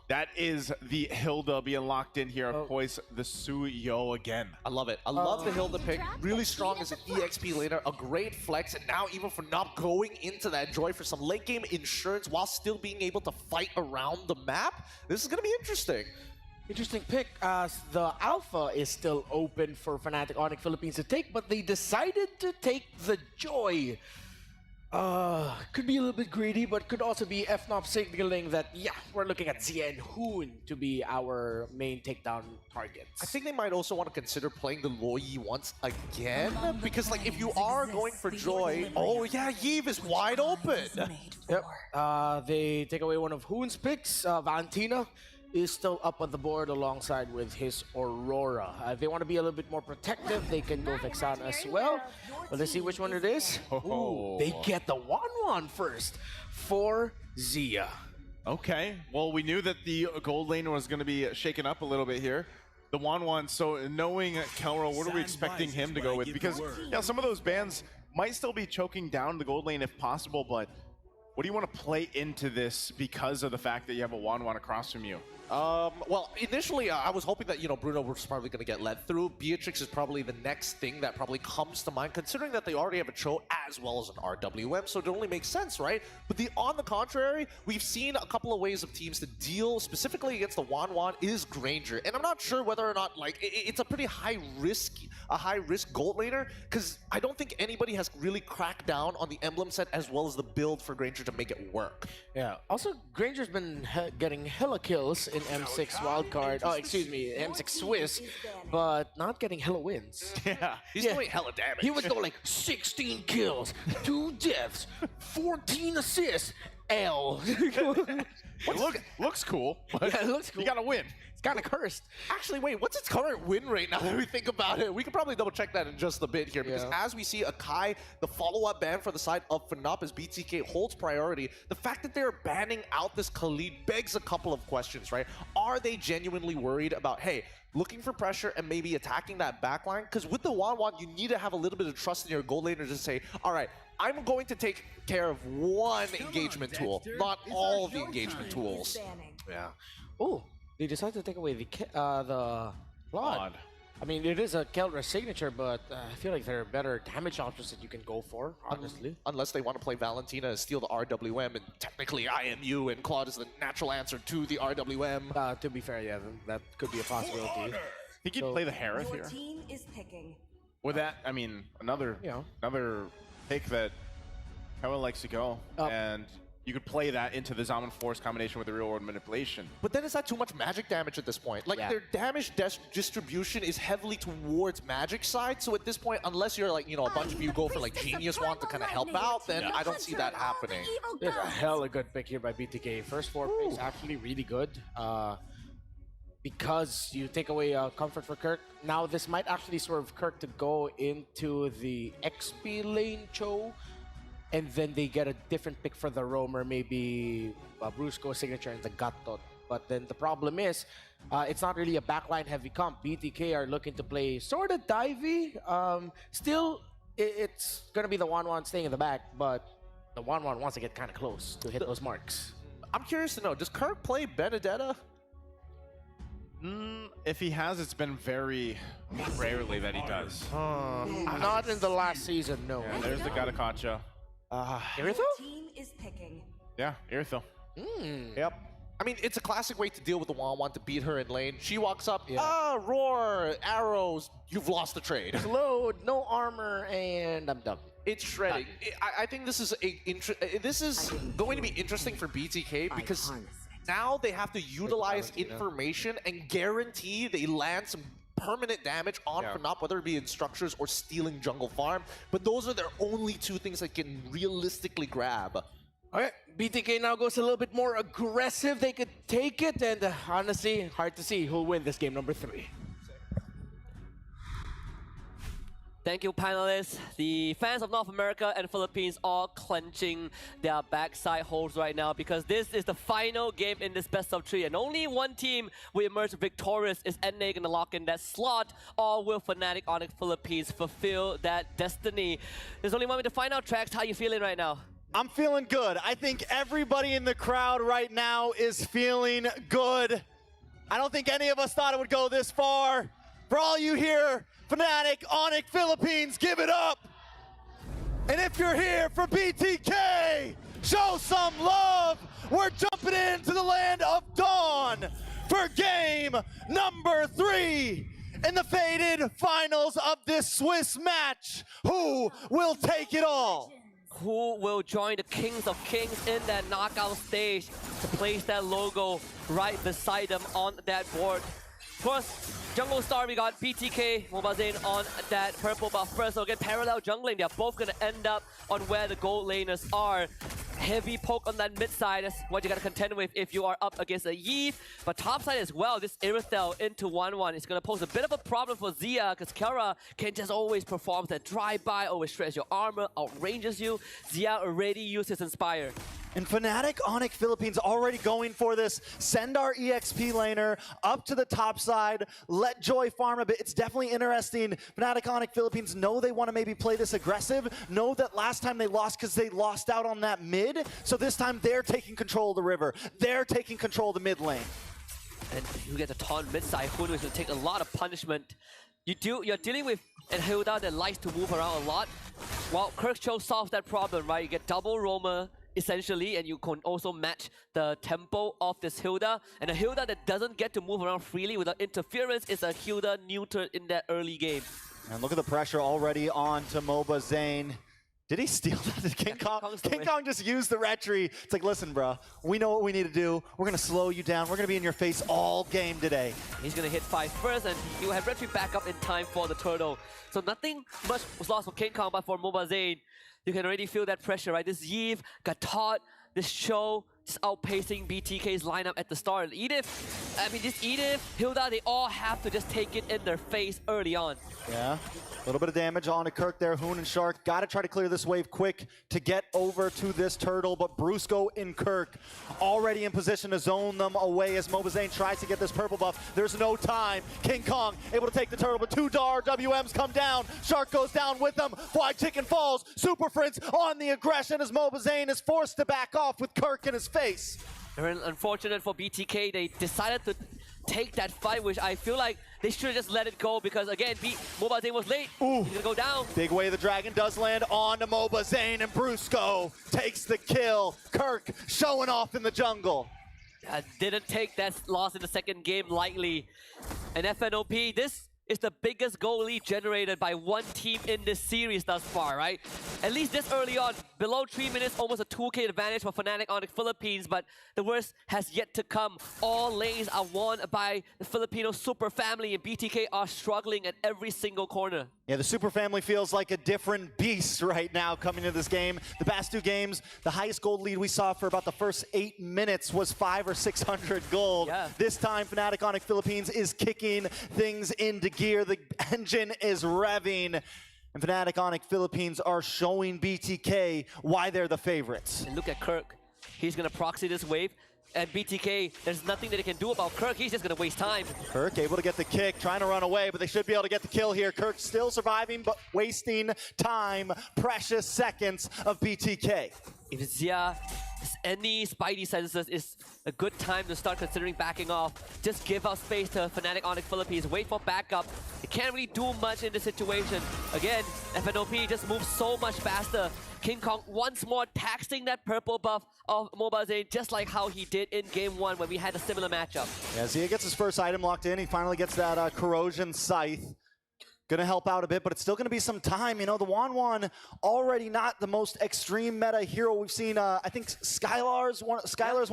That is the Hilda being locked in here. Of course, the Suyo again. I love it. I love the Hilda pick. Really strong as an EXP laner. A great flex. And now even for not going into that Joy for some late game insurance while still being able to fight around the map. This is going to be interesting. Interesting pick, as the Alpha is still open for Fnatic Onic Philippines to take, but they decided to take the Joy. Could be a little bit greedy, but could also be FNOP signaling that, we're looking at Zia and Hoon to be our main takedown targets. I think they might also want to consider playing the Loyi once again, because if you are going for Joy, Yve is wide open. Yep, they take away one of Hoon's picks. Valentina is still up on the board alongside with his Aurora. If they want to be a little bit more protective, they can go Vexana as well. But let's see which one it is. Ooh, they get the 1-1 first for Zia. Okay, well, we knew that the gold lane was going to be shaken up a little bit here. The 1-1, so knowing Kelro, what are we expecting him to go with? Because some of those bans might still be choking down the gold lane if possible, but what do you want to play into this because of the fact that you have a 1-1 across from you? Well, initially I was hoping that, Bruno was probably going to get led through. Beatrix is probably the next thing that probably comes to mind, considering that they already have a Cho as well as an RWM, so it only makes sense, right? But on the contrary, we've seen a couple of ways of teams to deal specifically against the Wan is Granger. And I'm not sure whether or not, it's a pretty high-risk gold laner, because I don't think anybody has really cracked down on the emblem set as well as the build for Granger to make it work. Yeah, also Granger's been getting hella kills in M6 wildcard, M6 Swiss, but not getting hella wins. Yeah, he's doing hella damage. He would go 16 kills, 2 deaths, 14 assists, L. Looks cool. But it looks cool. You gotta win. It's kind of cursed. Actually, wait, what's its current win rate now that we think about it? We could probably double check that in just a bit here, because as we see Akai, the follow-up ban for the side of Fnop as BTK holds priority, the fact that they're banning out this Khalid begs a couple of questions, right? Are they genuinely worried about, hey, looking for pressure and maybe attacking that backline? Because with the Wan, you need to have a little bit of trust in your gold laners to say, all right, I'm going to take care of one engagement tool, not all the engagement tools. Yeah. Oh, they decided to take away the Claude. I mean, it is a Keldra signature, but I feel like there are better damage options that you can go for, honestly. Unless they want to play Valentina and steal the RWM, and technically IMU, and Claude is the natural answer to the RWM. To be fair, yeah, that could be a possibility. He could play the Harith Your here. team is picking. With that, I mean, another pick that Kevin likes to go, and you could play that into the Zaman Force combination with the real world manipulation. But then is that too much magic damage at this point? Their damage distribution is heavily towards magic side, so at this point, unless you're a bunch of you go for Genius Wand to kind of help out, then I don't see that happening. There's a hella good pick here by BTK. First 4 picks actually really good. Because you take away comfort for Kirk. Now this might actually swerve Kirk to go into the XP lane Cho, and then they get a different pick for the roamer, maybe Brusco signature and the Gatot. But then the problem is, it's not really a backline heavy comp. BTK are looking to play sort of divey. Still, it's going to be the 1-1 staying in the back, but the 1-1 wants to get kind of close to hit those marks. I'm curious to know, does Kirk play Benedetta? If he has, it's been very rarely that he does. Not in the last season, no. Yeah, there's the Gatakacha. Iritho? Team is picking. Yeah, Iritho. Yep. I mean, it's a classic way to deal with the 1-on-1 to beat her in lane. She walks up, roar, arrows, you've lost the trade. Load, no armor, and I'm done. It's shredding. I think this is going to be interesting for BTK because now they have to utilize information and guarantee they land some permanent damage on Fnatic, whether it be in structures or stealing jungle farm. But those are their only two things they can realistically grab. Okay, BTK now goes a little bit more aggressive. They could take it, and honestly, hard to see who'll win this game number 3. Thank you, panelists. The fans of North America and Philippines are clenching their backside holes right now because this is the final game in this best of 3, and only one team will emerge victorious. Is NA going to lock in that slot, or will Fnatic Onic Philippines fulfill that destiny? There's only one way to find out. Trax, how you feeling right now? I'm feeling good. I think everybody in the crowd right now is feeling good. I don't think any of us thought it would go this far. For all you here, Fnatic Onic Philippines, give it up. And if you're here for BTK, show some love. We're jumping into the land of dawn for game number 3 in the faded finals of this Swiss match. Who will take it all? Who will join the Kings of Kings in that knockout stage to place that logo right beside them on that board? Of course, Jungle Star, we got BTK, Mobazane on that purple buff first. So again, parallel jungling, they're both going to end up on where the gold laners are. Heavy poke on that mid side, that's what you got to contend with if you are up against a Yve. But top side as well, this Irithel into 1-1 is going to pose a bit of a problem for Xia, because Kara can just always perform that drive-by, always stretch your armor, outranges you. Xia already used his Inspire. And Fnatic Onic Philippines already going for this. Send our EXP laner up to the top side. Let Joy farm a bit. It's definitely interesting. Fnatic Onic Philippines know they want to maybe play this aggressive. Know that last time they lost because they lost out on that mid. So this time they're taking control of the river. They're taking control of the mid lane. And you get the taunt mid side. Hunu is going to take a lot of punishment. You're dealing with a Hilda that likes to move around a lot. Well, Kirkcho solves that problem, right? You get double roamer, essentially, and you can also match the tempo of this Hilda. And a Hilda that doesn't get to move around freely without interference is a Hilda neuter in that early game. And look at the pressure already on to Mobazane. Did he steal that? King Kong just used the retry. It's like, listen, bro, we know what we need to do. We're going to slow you down. We're going to be in your face all game today. He's going to hit 5 first, and you have retry back up in time for the turtle. So nothing much was lost for King Kong, but for Mobazane, you can already feel that pressure, right? This Yve got taught, this show is outpacing BTK's lineup at the start. Edith, I mean, this Edith, Hilda, they all have to just take it in their face early on. Yeah, a little bit of damage on to Kirk there. Hoon and Shark got to try to clear this wave quick to get over to this turtle, but Brusco and Kirk already in position to zone them away as Mobazane tries to get this purple buff. There's no time. King Kong able to take the turtle, but 2 WMs come down. Shark goes down with them. Fly Chicken falls. Super Prince on the aggression as Mobazane is forced to back off with Kirk in his face. Very unfortunate for BTK. They decided to take that fight, which I feel like they should have just let it go because, again, Mobazane was late. Ooh. He's going to go down. Big Way of the Dragon does land on to Mobazane, and Brusco takes the kill. Kirk showing off in the jungle. Didn't take that loss in the second game lightly. And FNOP, this is the biggest goal lead generated by one team in this series thus far, right? At least this early on, below 3 minutes, almost a 2K advantage for Fnatic Onic Philippines, but the worst has yet to come. All lanes are won by the Filipino super family, and BTK are struggling at every single corner. Yeah, the super family feels like a different beast right now coming into this game. The past 2 games, the highest gold lead we saw for about the first 8 minutes was 500 or 600 gold. Yeah. This time, Fnatic Onic Philippines is kicking things into gear. The engine is revving. And Fnatic Onic Philippines are showing BTK why they're the favorites. And look at Kirk. He's going to proxy this wave. And BTK, there's nothing that they can do about Kirk. He's just going to waste time. Kirk able to get the kick, trying to run away, but they should be able to get the kill here. Kirk still surviving, but wasting time. Precious seconds of BTK. If Xia has any spidey senses, is a good time to start considering backing off. Just give out space to Fnatic Onic Philippines, wait for backup. They can't really do much in this situation. Again, FNOP just moves so much faster. King Kong once more taxing that purple buff of Mobile Zane, just like how he did in Game 1 when we had a similar matchup. Yeah, Zia gets his first item locked in. He finally gets that Corrosion Scythe. Gonna help out a bit, but it's still gonna be some time. You know, the Wan already not the most extreme meta hero we've seen. I think Skylar's one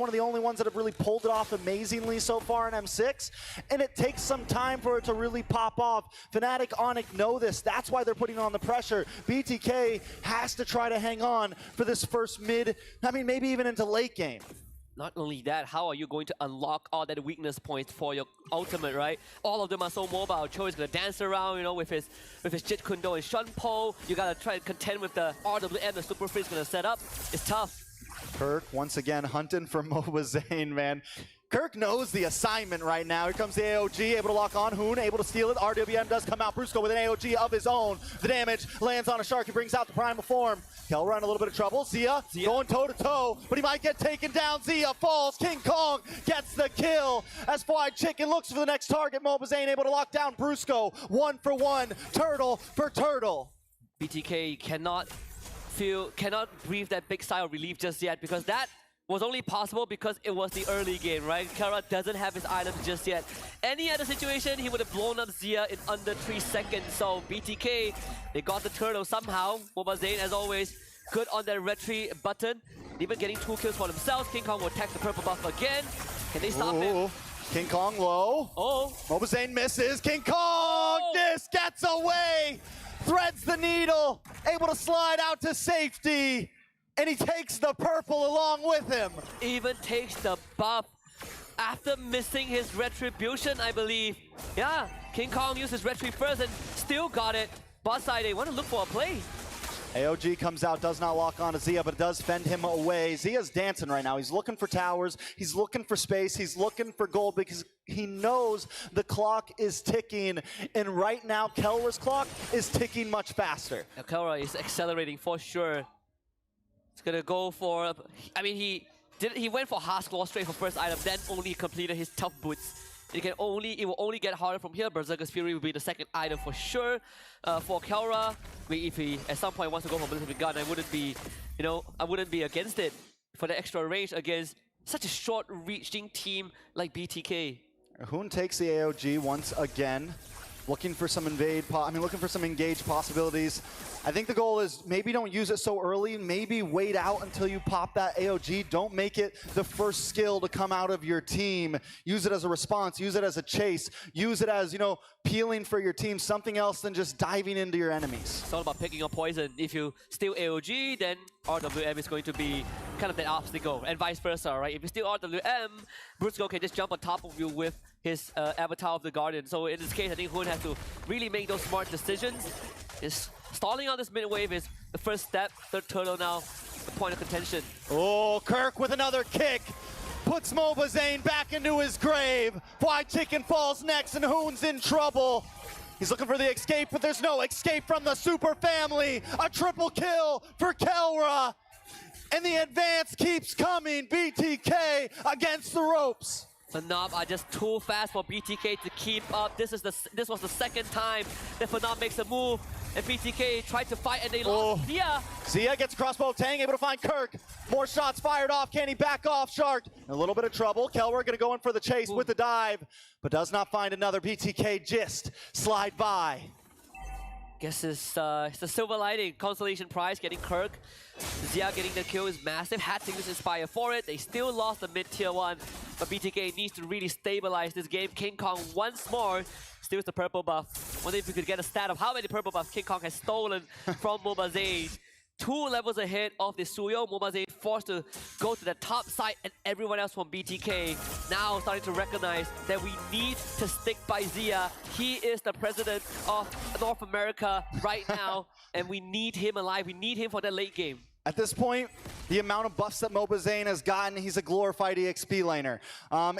of the only ones that have really pulled it off amazingly so far in M6, and it takes some time for it to really pop off. Fnatic Onic know this. That's why they're putting on the pressure. BTK has to try to hang on for this first mid, I mean, maybe even into late game. Not only that, how are you going to unlock all that weakness points for your ultimate, right? All of them are so mobile. Cho is gonna dance around, you know, with his Jit Kundo and Shunpo. You gotta try and contend with the RWM the Super Free's gonna set up. It's tough. Kirk once again hunting for Moba Zane, man. Kirk knows the assignment right now. Here comes the AOG, able to lock on. Hoon able to steal it. RWM does come out. Brusco with an AOG of his own. The damage lands on a Shark. He brings out the primal form. Kelra in a little bit of trouble. Zia going toe-to-toe, but he might get taken down. Zia falls. King Kong gets the kill as Fried Chicken looks for the next target. Mobile Zane able to lock down Brusco. 1-for-1, turtle for turtle. BTK cannot breathe that big sigh of relief just yet, because that was only possible because it was the early game, right? Kara doesn't have his items just yet. Any other situation, he would have blown up Zia in under 3 seconds. So BTK, they got the turtle somehow. Mobile Zane, as always, good on that retreat button. Even getting 2 kills for themselves. King Kong will attack the purple buff again. Can they stop him? King Kong low. Mobile Zane misses. King Kong just gets away. Threads the needle. Able to slide out to safety. And he takes the purple along with him. Even takes the buff after missing his retribution, I believe. Yeah, King Kong used his retreat first and still got it. Bot side, they want to look for a play. AOG comes out, does not lock onto Zia, but it does fend him away. Zia's dancing right now. He's looking for towers. He's looking for space. He's looking for gold because he knows the clock is ticking. And right now, Kelra's clock is ticking much faster. Now, Kelra is accelerating for sure. He's gonna go for, I mean, he went for Hask Claw straight for first item, then only completed his tough boots. It will only get harder from here. Berserker's Fury will be the second item for sure. For Kelra, if he at some point wants to go for Blizzard Gun, I wouldn't be against it for the extra range against such a short-reaching team like BTK. Hoon takes the AOG once again. Looking for some looking for some engage possibilities. I think the goal is maybe don't use it so early. Maybe wait out until you pop that AOG. Don't make it the first skill to come out of your team. Use it as a response. Use it as a chase. Use it as, peeling for your team. Something else than just diving into your enemies. It's all about picking up poison. If you steal AOG, then RWM is going to be kind of that obstacle, and vice versa, right? If you steal RWM, Brusco can just jump on top of you with his Avatar of the Guardian. So in this case, I think Hoon has to really make those smart decisions. Stalling on this mid wave is the first step. Third turtle now, the point of contention. Oh, Kirk with another kick. Puts Mobile Zane back into his grave. Fried Chicken falls next and Hoon's in trouble. He's looking for the escape, but there's no escape from the Super Family. A triple kill for Kelra. And the advance keeps coming. BTK against the ropes. Phenom are just too fast for BTK to keep up. This was the second time that Phenom makes a move, and BTK tried to fight and they lost. Zia gets a crossbow of Tang, able to find Kirk. More shots fired off. Can he back off? Shark in a little bit of trouble. Kelra gonna go in for the chase with the dive, but does not find another. BTK just slide by. Guess it's the silver lining. Consolation prize getting Kirk. Zia getting the kill is massive. Had to use Inspire for it. They still lost the mid tier 1, but BTK needs to really stabilize this game. King Kong once more steals the purple buff. Wonder if we could get a stat of how many purple buffs King Kong has stolen from Mobile Zane. 2 levels ahead of the Suyo. Mobile Zane forced to go to the top side, and everyone else from BTK now starting to recognize that we need to stick by Zia. He is the president of North America right now, and we need him alive. We need him for that late game. At this point, the amount of buffs that Mobazane has gotten, he's a glorified EXP laner.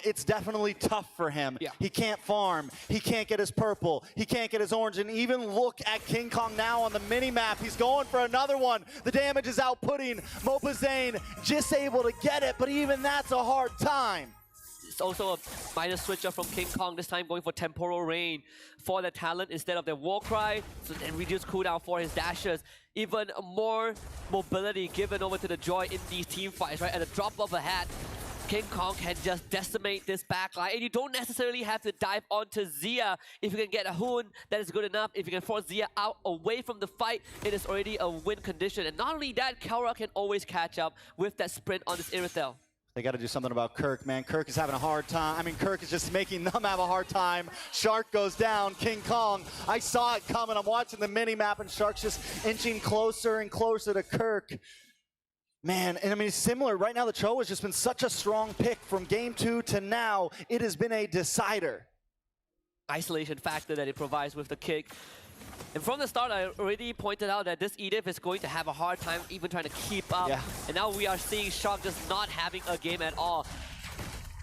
It's definitely tough for him. Yeah. He can't farm, he can't get his purple, he can't get his orange, and even look at King Kong now on the mini-map. He's going for another one. The damage is outputting. Mobazane just able to get it, but even that's a hard time. It's also a minor switch up from King Kong, this time going for Temporal Rain for the talent instead of their Warcry, so then reduce cooldown for his dashes. Even more mobility given over to the Joy in these team fights, right? At a drop of a hat, King Kong can just decimate this backline, and you don't necessarily have to dive onto Zia. If you can get a Hoon, that is good enough. If you can force Zia out away from the fight, it is already a win condition. And not only that, Kelra can always catch up with that sprint on this Irithel. They got to do something about Kirk, man. Kirk is having a hard time. I mean, Kirk is just making them have a hard time. Shark goes down. King Kong, I saw it coming. I'm watching the mini-map, and Shark's just inching closer and closer to Kirk. Man, and I mean, similar. Right now, the Cho has just been such a strong pick from game 2 to now. It has been a decider. Isolation factor that it provides with the kick. And from the start, I already pointed out that this Edith is going to have a hard time even trying to keep up. Yeah. And now we are seeing Shark just not having a game at all.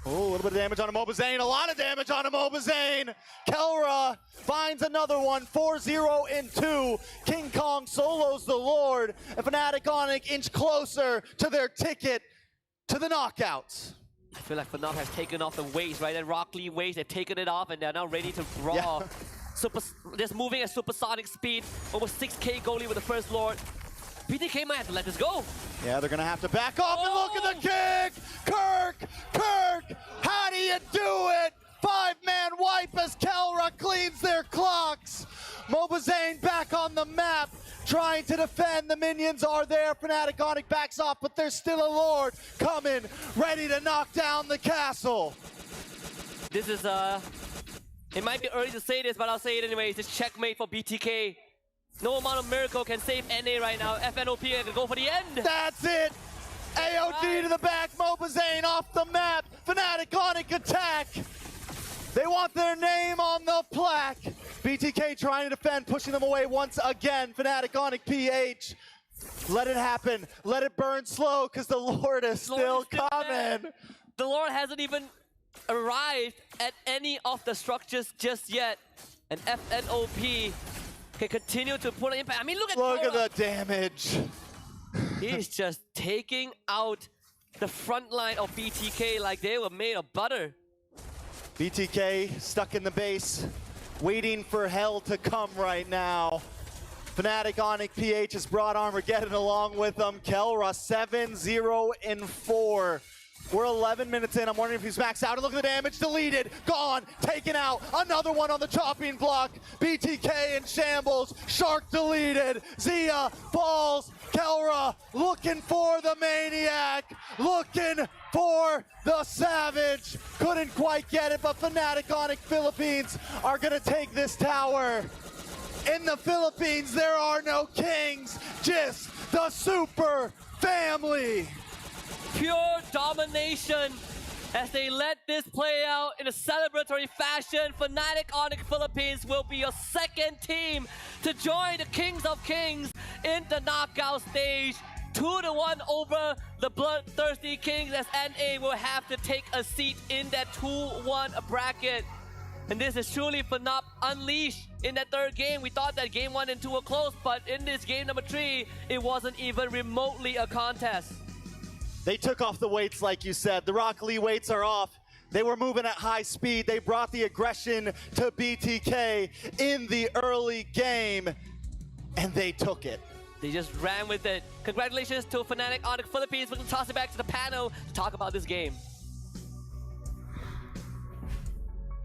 Oh, a little bit of damage on Mobazane, a lot of damage on Mobazane. Kelra finds another one, 4-0 in 2. King Kong solos the Lord, and Fnatic Onic inch closer to their ticket to the knockouts. I feel like Fnatic has taken off the weights, right? That Rock Lee weights, they've taken it off, and they're now ready to brawl. Yeah. Just moving at supersonic speed, almost 6k goalie with the first Lord. BTK might have to let this go. Yeah, they're gonna have to back off, and look at the kick! Kirk, how do you do it? 5-man wipe as Kelra cleans their clocks. Mobazane back on the map, trying to defend. The minions are there. Fnatic Onic backs off, but there's still a Lord coming, ready to knock down the castle. This is it might be early to say this, but I'll say it anyways. It's checkmate for BTK. No amount of miracle can save NA right now. FNOP can go for the end. That's it. AOG to the back. Mobazane off the map. Fnatic Onic attack. They want their name on the plaque. BTK trying to defend, pushing them away once again. Fnatic Onic PH. Let it happen. Let it burn slow, because the Lord is still coming. The Lord hasn't even arrived at any of the structures just yet. And FNOP can continue to put an impact. I mean, look at the damage. He's just taking out the front line of BTK like they were made of butter. BTK stuck in the base, waiting for hell to come right now. Fnatic Onic PH has brought Armageddon along with them. Kelra 7-0 in 4. We're 11 minutes in. I'm wondering if he's maxed out. And look at the damage. Deleted. Gone. Taken out. Another one on the chopping block. BTK in shambles. Shark deleted. Zia falls. Kelra looking for the maniac. Looking for the savage. Couldn't quite get it, but Fnatic Onic Philippines are going to take this tower. In the Philippines, there are no kings, just the super family. Pure domination as they let this play out in a celebratory fashion. Fnatic Onic Philippines will be your second team to join the Kings of Kings in the knockout stage. 2-1 over the Bloodthirsty Kings, as NA will have to take a seat in that 2-1 bracket. And this is truly Fnatic unleashed in that third game. We thought that game 1 and 2 were close, but in this game number 3, it wasn't even remotely a contest. They took off the weights, like you said. The Rock Lee weights are off. They were moving at high speed. They brought the aggression to BTK in the early game, and they took it. They just ran with it. Congratulations to Fnatic Onic Philippines. We're going to toss it back to the panel to talk about this game.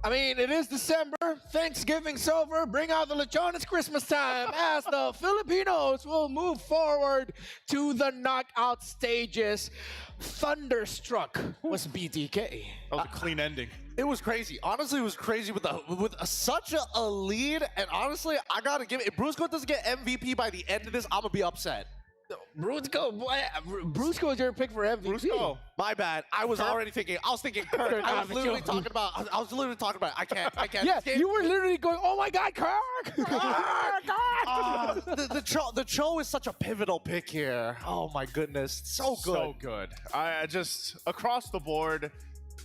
I mean, it is December, Thanksgiving's over, bring out the lechon, it's Christmas time, as the Filipinos will move forward to the knockout stages. Thunderstruck was BTK. That was a clean ending. It was crazy. Honestly, it was crazy with such a lead, and honestly, I gotta give it, if Brusco doesn't get MVP by the end of this, I'm gonna be upset. Brusco is your pick for MVP. Brusco. My bad. I was already thinking. I was thinking Kirk. I was literally talking about. I was literally talking about. I can't. Yeah, you were literally going, "Oh my God, Kirk!" The Cho is such a pivotal pick here. Oh my goodness, so good. So good. I just across the board.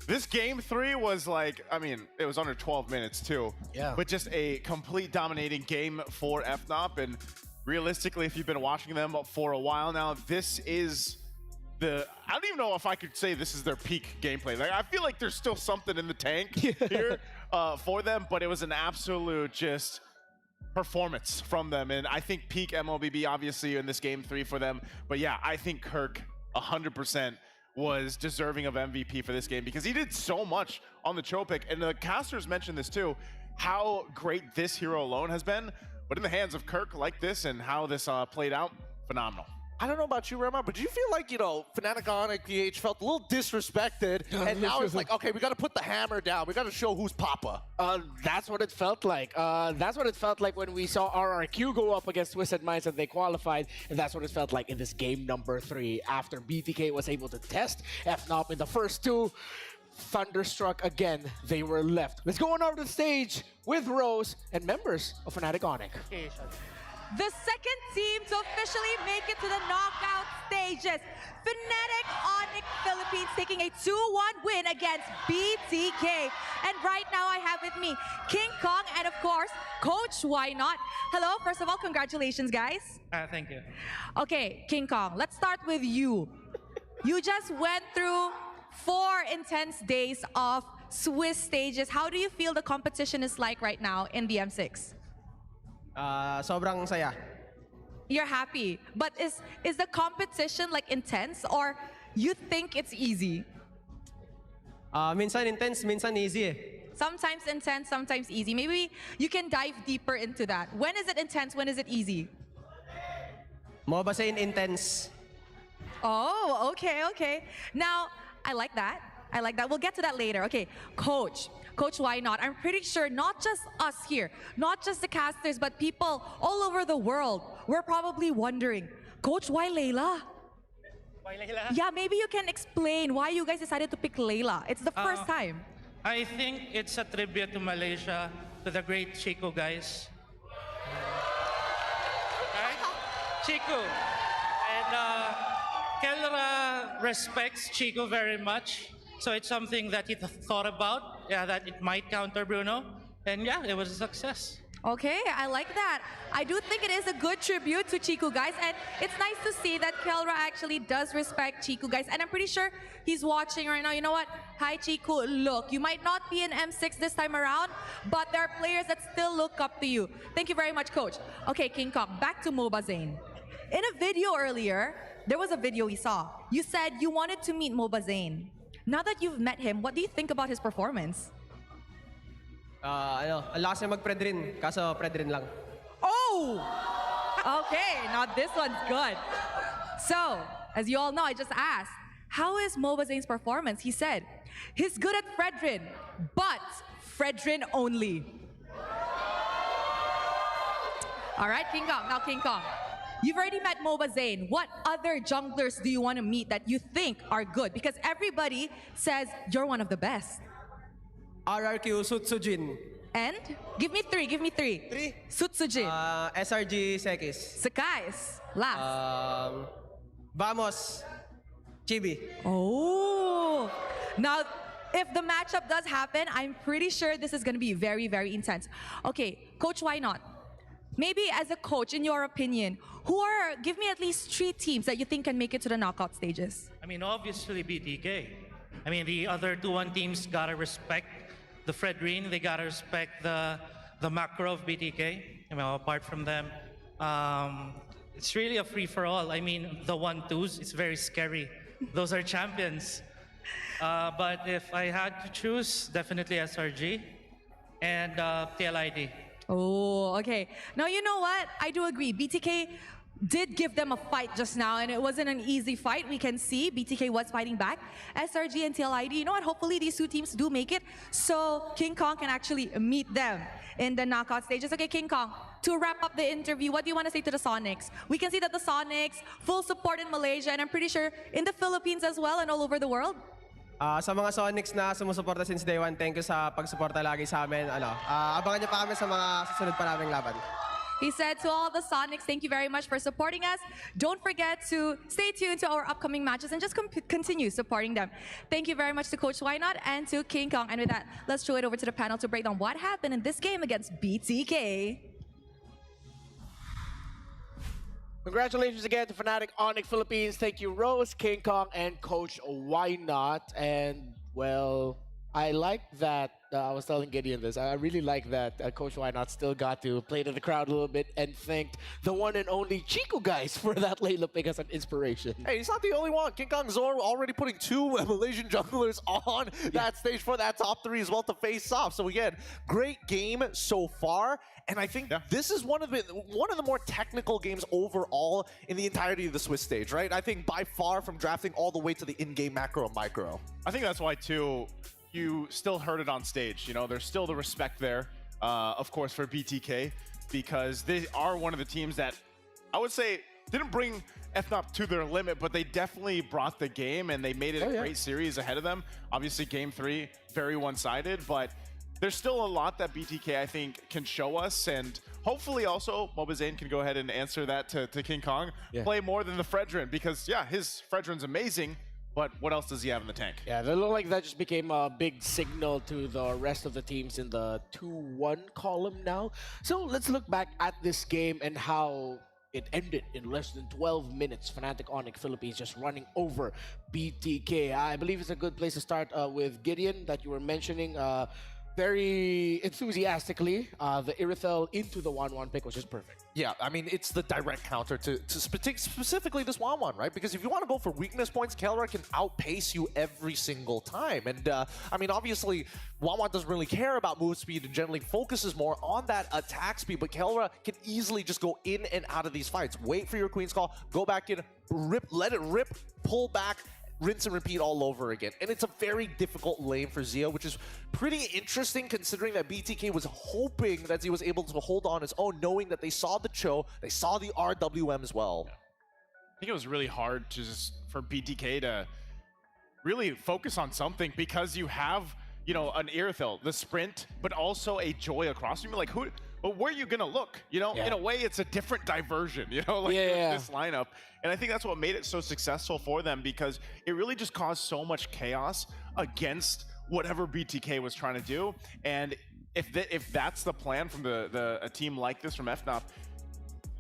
This game 3 was like, I mean, it was under 12 minutes too. Yeah. But just a complete dominating game for FNOP. And realistically, if you've been watching them for a while now, this is I don't even know if I could say this is their peak gameplay. Like, I feel like there's still something in the tank here for them, but it was an absolute just performance from them. And I think peak MLBB obviously in this game 3 for them. But yeah, I think Kirk 100% was deserving of MVP for this game because he did so much on the Cho pick. And the casters mentioned this too, how great this hero alone has been, but in the hands of Kirk like this and how this played out, phenomenal. I don't know about you, Rema, but do you feel like, Fnatic Onic PH felt a little disrespected, and now it's like, okay, we got to put the hammer down. We got to show who's Papa. That's what it felt like. That's what it felt like when we saw RRQ go up against Twisted Minds and they qualified, and that's what it felt like in this game number 3 after BTK was able to test FNOP in the first 2. Thunderstruck again, they were left. Let's go on over to the stage with Rose and members of Fnatic Onic. The second team to officially make it to the knockout stages. Fnatic Onic Philippines taking a 2-1 win against BTK. And right now I have with me King Kong and of course, Coach Why Not. Hello, first of all, congratulations guys. Thank you. Okay, King Kong, let's start with you. You just went through 4 intense days of Swiss stages. How do you feel the competition is like right now in the M6? Sobrang saya. You're happy, but is the competition like intense or you think it's easy? Minsan intense, minsan easy eh. Sometimes intense, sometimes easy. Maybe you can dive deeper into that. When is it intense? When is it easy? MOBA saying intense. Oh, okay. Now, I like that. We'll get to that later. Okay, Coach, Why Not? I'm pretty sure not just us here, not just the casters, but people all over the world were probably wondering, Coach, why Layla? Why Layla? Yeah, maybe you can explain why you guys decided to pick Layla. It's the first time. I think it's a tribute to Malaysia, to the great Chico guys. Right? Chico. And Kelra respects Chico very much. So it's something that he thought about, that it might counter Bruno. And yeah, it was a success. Okay, I like that. I do think it is a good tribute to Chiku guys, and it's nice to see that Kelra actually does respect Chiku guys, and I'm pretty sure he's watching right now. You know what? Hi Chiku, look, you might not be in M6 this time around, but there are players that still look up to you. Thank you very much, Coach. Okay, King Kong, back to MOBA Zane. In a video earlier, there was a video we saw. You said you wanted to meet MOBA Zane. Now that you've met him, what do you think about his performance? Ang lakas niya mag-Predrin, kaso Predrin lang. Oh! Okay, now this one's good. So, as you all know, I just asked, how is MOBA Zane's performance? He said, he's good at Fredrin, but Fredrin only. All right, King Kong. Now, King Kong. You've already met MOBA Zane. What other junglers do you want to meet that you think are good? Because everybody says you're one of the best. RRQ Sutsujin. And? Give me three. 3? Sutsujin. SRG Sekis. Sakais. Last. Vamos. Chibi. Oh. Now, if the matchup does happen, I'm pretty sure this is going to be very, very intense. Okay, Coach, why not? Maybe as a coach, in your opinion, give me at least 3 teams that you think can make it to the knockout stages. I mean, obviously BTK. I mean, the other 2-1 teams gotta respect the Fredrin. They gotta respect the macro of BTK. You know, apart from them, it's really a free-for-all. I mean, the 1-2s, it's very scary. Those are champions. But if I had to choose, definitely SRG and TLID. Oh, okay. Now, you know what? I do agree. BTK did give them a fight just now, and it wasn't an easy fight. We can see BTK was fighting back. SRG and TLID, you know what? Hopefully these two teams do make it, so King Kong can actually meet them in the knockout stages. Okay, King Kong, to wrap up the interview, what do you want to say to the Sonics? We can see that the Sonics, full support in Malaysia, and I'm pretty sure in the Philippines as well and all over the world. Sa mga Sonics na sumusuporta since day one, thank you sa pagsuporta lagi sa amin. Abangan niyo pa kami sa mga susunod pa naming laban. He said to all the Sonics, thank you very much for supporting us. Don't forget to stay tuned to our upcoming matches and just continue supporting them. Thank you very much to Coach Why Not and to King Kong. And with that, let's throw it over to the panel to break down what happened in this game against BTK. Congratulations again to Fnatic Onic Philippines. Thank you, Rose, King Kong, and Coach Why Not. And, well, I like that. I was telling Gideon this. I really like that Coach Why Not still got to play to the crowd a little bit and thanked the one and only Chico guys for that Layla pick as an inspiration. Hey, he's not the only one. King Kong Zor already putting 2 Malaysian junglers on that stage for that top 3 as well to face off. So again, great game so far. And I think this is one of the more technical games overall in the entirety of the Swiss stage, right? I think by far from drafting all the way to the in-game macro and micro. I think that's why, too, you still heard it on stage. You know, there's still the respect there, of course, for BTK, because they are one of the teams that I would say didn't bring FNOP to their limit, but they definitely brought the game and they made it a great series ahead of them. Obviously, game 3, very one-sided, but there's still a lot that BTK, I think, can show us, and hopefully also Mobazane can go ahead and answer that to King Kong. Play more than the Fredrin, because, yeah, his Fredrin's amazing, but what else does he have in the tank? Yeah, they look like that just became a big signal to the rest of the teams in the 2-1 column now. So let's look back at this game and how it ended in less than 12 minutes. Fnatic Onic Philippines just running over BTK. I believe it's a good place to start with Gideon that you were mentioning. Very enthusiastically, the Irithel into the 1-1 pick was just perfect. Yeah, I mean, it's the direct counter to specifically this 1-1, right? Because if you want to go for weakness points, Kelra can outpace you every single time. And, I mean, obviously, 1-1 doesn't really care about move speed and generally focuses more on that attack speed, but Kelra can easily just go in and out of these fights. Wait for your Queen's Call, go back in, rip, let it rip, pull back, rinse and repeat all over again. And it's a very difficult lane for Zio, which is pretty interesting considering that BTK was hoping that he was able to hold on his own, knowing that they saw the Cho, they saw the RWM as well. I think it was really hard for BTK to really focus on something because you have, you know, an Irithel, the sprint, but also a Joy across from you. Like, but where are you gonna look? You know, in a way, it's a different diversion, you know, like this lineup. And I think that's what made it so successful for them because it really just caused so much chaos against whatever BTK was trying to do. And if that's the plan from a team like this from FNOP,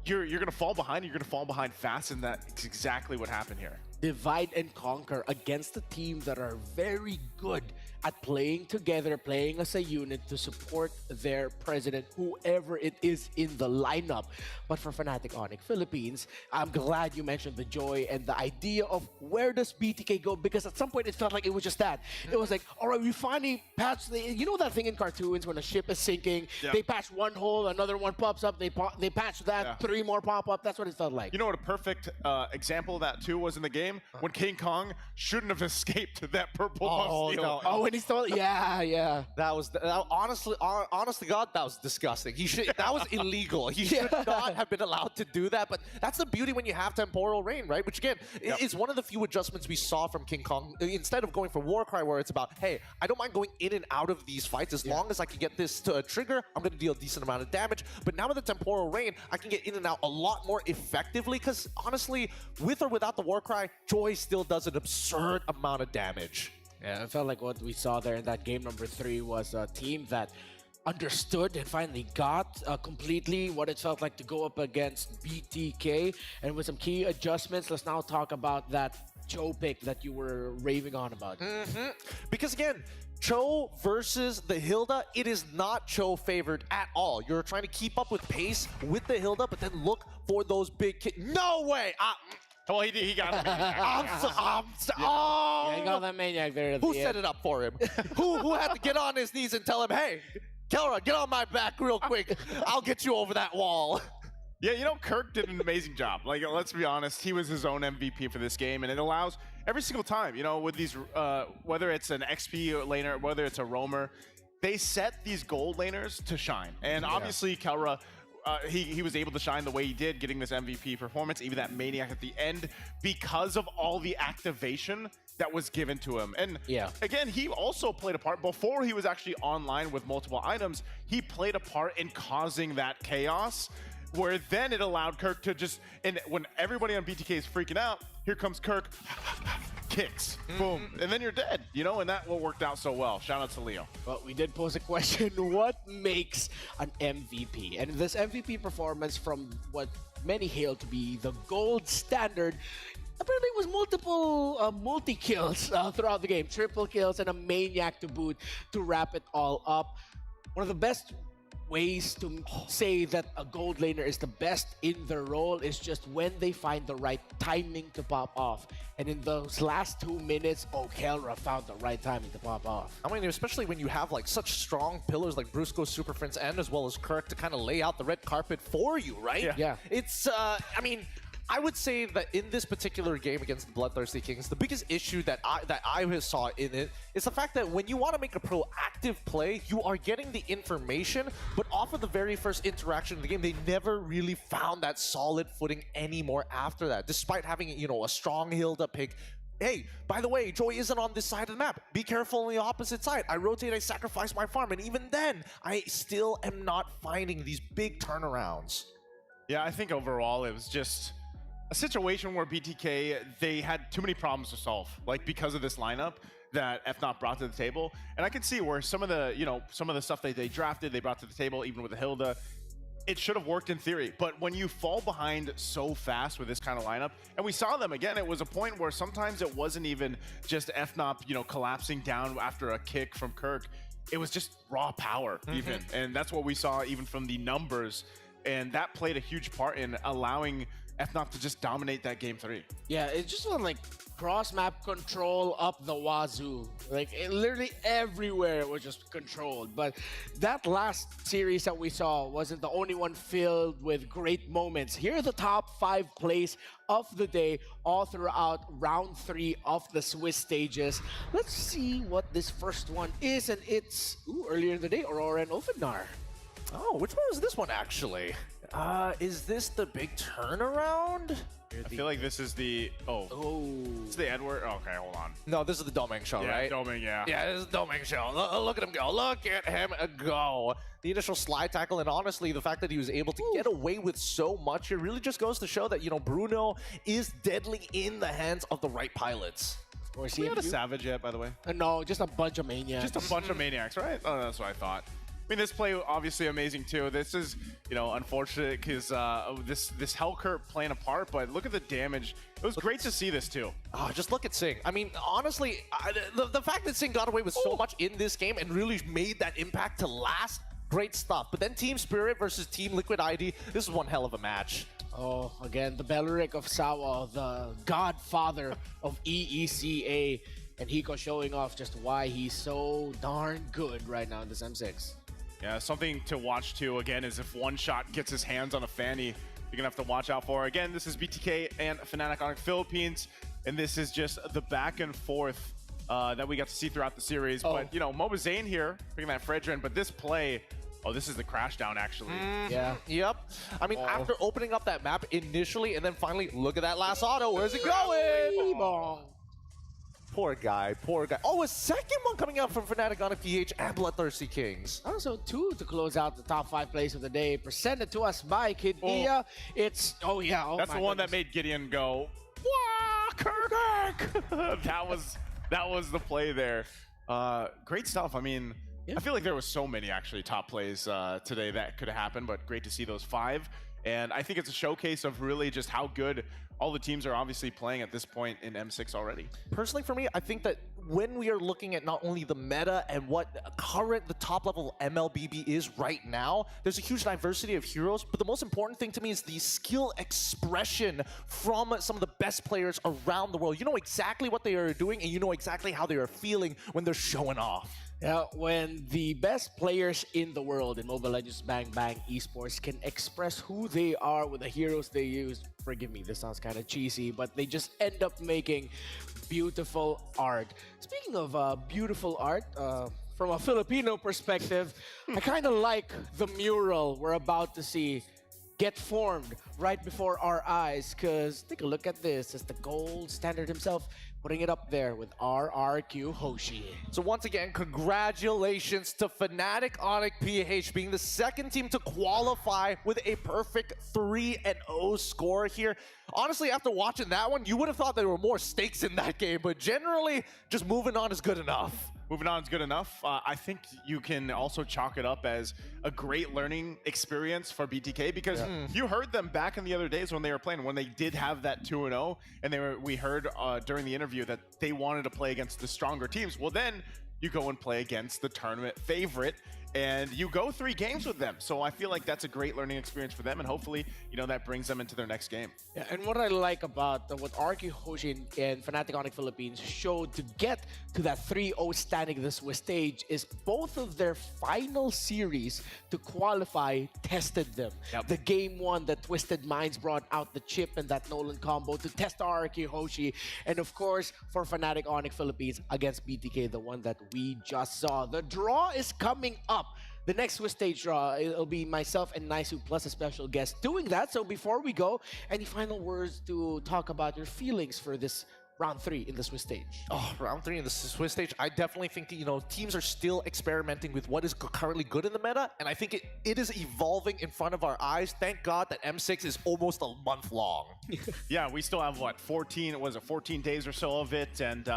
you're gonna fall behind. You're gonna fall behind fast, and that's exactly what happened here. Divide and conquer against a team that are very good at playing together, playing as a unit to support their president, whoever it is in the lineup. But for Fnatic Onic Philippines, I'm glad you mentioned the joy and the idea of where does BTK go, because at some point it felt like it was just that. It was like, all right, we finally patched you know that thing in cartoons when a ship is sinking, they patch one hole, another one pops up, they patch that, 3 more pop up. That's what it felt like. You know what a perfect example of that too was in the game? When King Kong shouldn't have escaped that purple buff steal. No. Oh, when he stole it? Yeah. That was, honestly, God, that was disgusting. That was illegal. He should not have been allowed to do that, but that's the beauty when you have Temporal Rain, right? Which again, is one of the few adjustments we saw from King Kong. Instead of going for Warcry, where it's about, hey, I don't mind going in and out of these fights as long as I can get this to a trigger, I'm gonna deal a decent amount of damage. But now with the Temporal Rain, I can get in and out a lot more effectively, because honestly, with or without the Warcry, Joy still does an absurd amount of damage. Yeah, I felt like what we saw there in that game number 3 was a team that understood and finally got completely what it felt like to go up against BTK. And with some key adjustments, let's now talk about that Cho pick that you were raving on about. Because again, Cho versus the Hilda, it is not Cho favored at all. You're trying to keep up with pace with the Hilda, but then look for those big No way! Well, he got him. Yeah, he got that maniac there. Who set it up for him? who had to get on his knees and tell him, hey, Kelra, get on my back real quick. I'll get you over that wall. Yeah, you know, Kirk did an amazing job. Like, let's be honest, he was his own MVP for this game, and it allows every single time, you know, with these, whether it's an XP laner, whether it's a roamer, they set these gold laners to shine. And obviously, Kelra, he was able to shine the way he did, getting this MVP performance, even that Maniac at the end, because of all the activation that was given to him. And again, he also played a part, before he was actually online with multiple items, he played a part in causing that chaos, where then it allowed Kirk to just, and when everybody on BTK is freaking out, here comes Kirk, kicks, boom, and then you're dead, you know, and that what worked out so well. Shout out to Leo. Well, we did pose a question, what makes an MVP? And this MVP performance, from what many hail to be the gold standard, apparently it was multiple multi-kills throughout the game, triple kills and a Maniac to boot to wrap it all up. One of the best ways to say that a gold laner is the best in their role is just when they find the right timing to pop off. And in those last 2 minutes, Kelra found the right timing to pop off. I mean, especially when you have like such strong pillars like Brusco, Super Prince, and as well as Kirk to kind of lay out the red carpet for you, right? Yeah. It's, I mean, I would say that in this particular game against the Bloodthirsty Kings, the biggest issue that I saw in it is the fact that when you want to make a proactive play, you are getting the information, but off of the very first interaction of the game, they never really found that solid footing anymore after that, despite having, you know, a strong Hilda pick. Hey, by the way, Joy isn't on this side of the map. Be careful on the opposite side. I rotate, I sacrifice my farm, and even then, I still am not finding these big turnarounds. Yeah, I think overall it was just a situation where BTK, they had too many problems to solve, like because of this lineup that Fnatic brought to the table. And I can see where some of the, you know, some of the stuff that they drafted, they brought to the table, even with the Hilda, it should have worked in theory. But when you fall behind so fast with this kind of lineup, and we saw them again, it was a point where sometimes it wasn't even just Fnatic, you know, collapsing down after a kick from Kirk. It was just raw power even. And that's what we saw even from the numbers. And that played a huge part in allowing Fnatic to just dominate that game 3. Yeah, it just went like cross-map control up the wazoo. Like, literally everywhere it was just controlled. But that last series that we saw wasn't the only one filled with great moments. Here are the top 5 plays of the day all throughout round 3 of the Swiss stages. Let's see what this first one is. And it's, earlier in the day, Aurora and Ofenar. Oh, which one is this one actually? Is this the big turnaround? I feel like this is the, it's the Edward. Oh, okay, hold on. No, this is the Doming show, right? Doming, yeah. Yeah, this is the Doming show. Look at him go. Look at him go. The initial slide tackle, and honestly, the fact that he was able to get away with so much here really just goes to show that, you know, Bruno is deadly in the hands of the right pilots. Or we had a Savage yet, by the way? No, just a bunch of Maniacs. Just a bunch of Maniacs, right? Oh, that's what I thought. I mean, this play obviously amazing too. This is, you know, unfortunate because this Hellcurt playing a part, but look at the damage. It was great to see this too. Oh, just look at Sing. I mean, honestly, the fact that Sing got away with so much in this game and really made that impact to last, great stuff. But then Team Spirit versus Team Liquid ID, this is one hell of a match. Oh, again, the Beleric of Sawa, the godfather of EECA, and Hiko showing off just why he's so darn good right now in this M6. Yeah, something to watch too, again, is if one shot gets his hands on a Fanny, you're gonna have to watch out for. Again, this is BTK and Fnatic Onic Philippines, and this is just the back and forth that we got to see throughout the series. But, you know, Mobazane here, picking that Fredrin, but this play, this is the crash down, actually. Yeah. Yep. I mean, after opening up that map initially, and then finally, look at that last auto. Where's it going? Poor guy, poor guy. Oh, a second one coming out from Fnatic Onic PH and Bloodthirsty Kings. Also, 2 to close out the top 5 plays of the day, presented to us by Kid Dia. It's, that's the one that made Gideon go, "Wah, Kirk!" that was the play there. Great stuff. I mean, I feel like there was so many actually top plays today that could have happened, but great to see those 5. And I think it's a showcase of really just how good all the teams are obviously playing at this point in M6 already. Personally, for me, I think that when we are looking at not only the meta and what the top level MLBB is right now, there's a huge diversity of heroes, but the most important thing to me is the skill expression from some of the best players around the world. You know exactly what they are doing, and you know exactly how they are feeling when they're showing off. Yeah, when the best players in the world in Mobile Legends Bang Bang Esports can express who they are with the heroes they use, forgive me, this sounds kind of cheesy, but they just end up making beautiful art. Speaking of beautiful art, from a Filipino perspective, I kind of like the mural we're about to see get formed right before our eyes, because take a look at this. It's the gold standard himself putting it up there with RRQ Hoshi. So once again, congratulations to Fnatic Onic PH being the second team to qualify with a perfect 3-0 score here. Honestly, after watching that one, you would have thought there were more stakes in that game, but generally, just moving on is good enough. Moving on is good enough. I think you can also chalk it up as a great learning experience for BTK, because you heard them back in the other days when they were playing, when they did have that 2-0, and we heard during the interview that they wanted to play against the stronger teams. Well, then you go and play against the tournament favorite, and you go 3 games with them. So I feel like that's a great learning experience for them, and hopefully, that brings them into their next game. Yeah, and what I like about what RRQ Hoshi and Fnatic Onic Philippines showed to get to that 3-0 standing in the Swiss stage is both of their final series to qualify tested them. The game 1 that Twisted Minds brought out the chip and that Nolan combo to test RRQ Hoshi, and of course for Fnatic Onic Philippines against BTK, the one that we just saw. The draw is coming up. The next Swiss stage draw, it'll be myself and Naisu plus a special guest doing that. So before we go, any final words to talk about your feelings for this round 3 in the Swiss stage? Oh, round 3 in the Swiss stage, I definitely think that, teams are still experimenting with what is currently good in the meta, and I think it is evolving in front of our eyes. Thank God that M6 is almost a month long. Yeah, we still have, 14 days or so of it, and,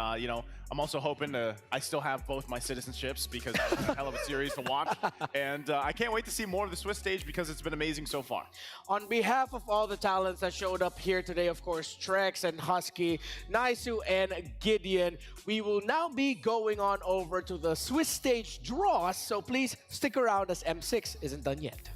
I'm also hoping I still have both my citizenships, because that was a hell of a series to watch. And I can't wait to see more of the Swiss stage, because it's been amazing so far. On behalf of all the talents that showed up here today, of course, Trex and Husky, Naisu and Gideon, we will now be going on over to the Swiss stage draws, so please stick around as M6 isn't done yet.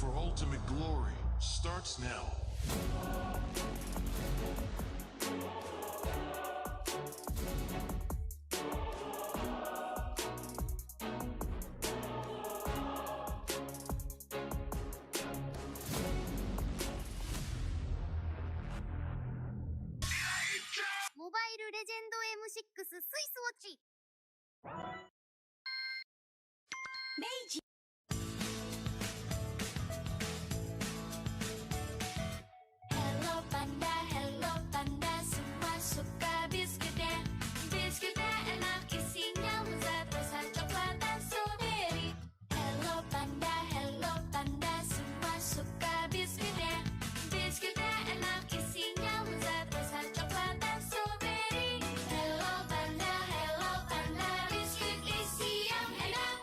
for ultimate glory starts now. Mobile Legend M6 スイスウォッチ Meiji Hello Panda, semua suka biskuitnya. Biskuitnya enak, isinya lezat, rasa coklat dan strawberry. Hello Panda, semua suka biskuitnya. Biskuitnya enak, isinya lezat, rasa coklat dan strawberry. Hello Panda, biskuit isi yang enak.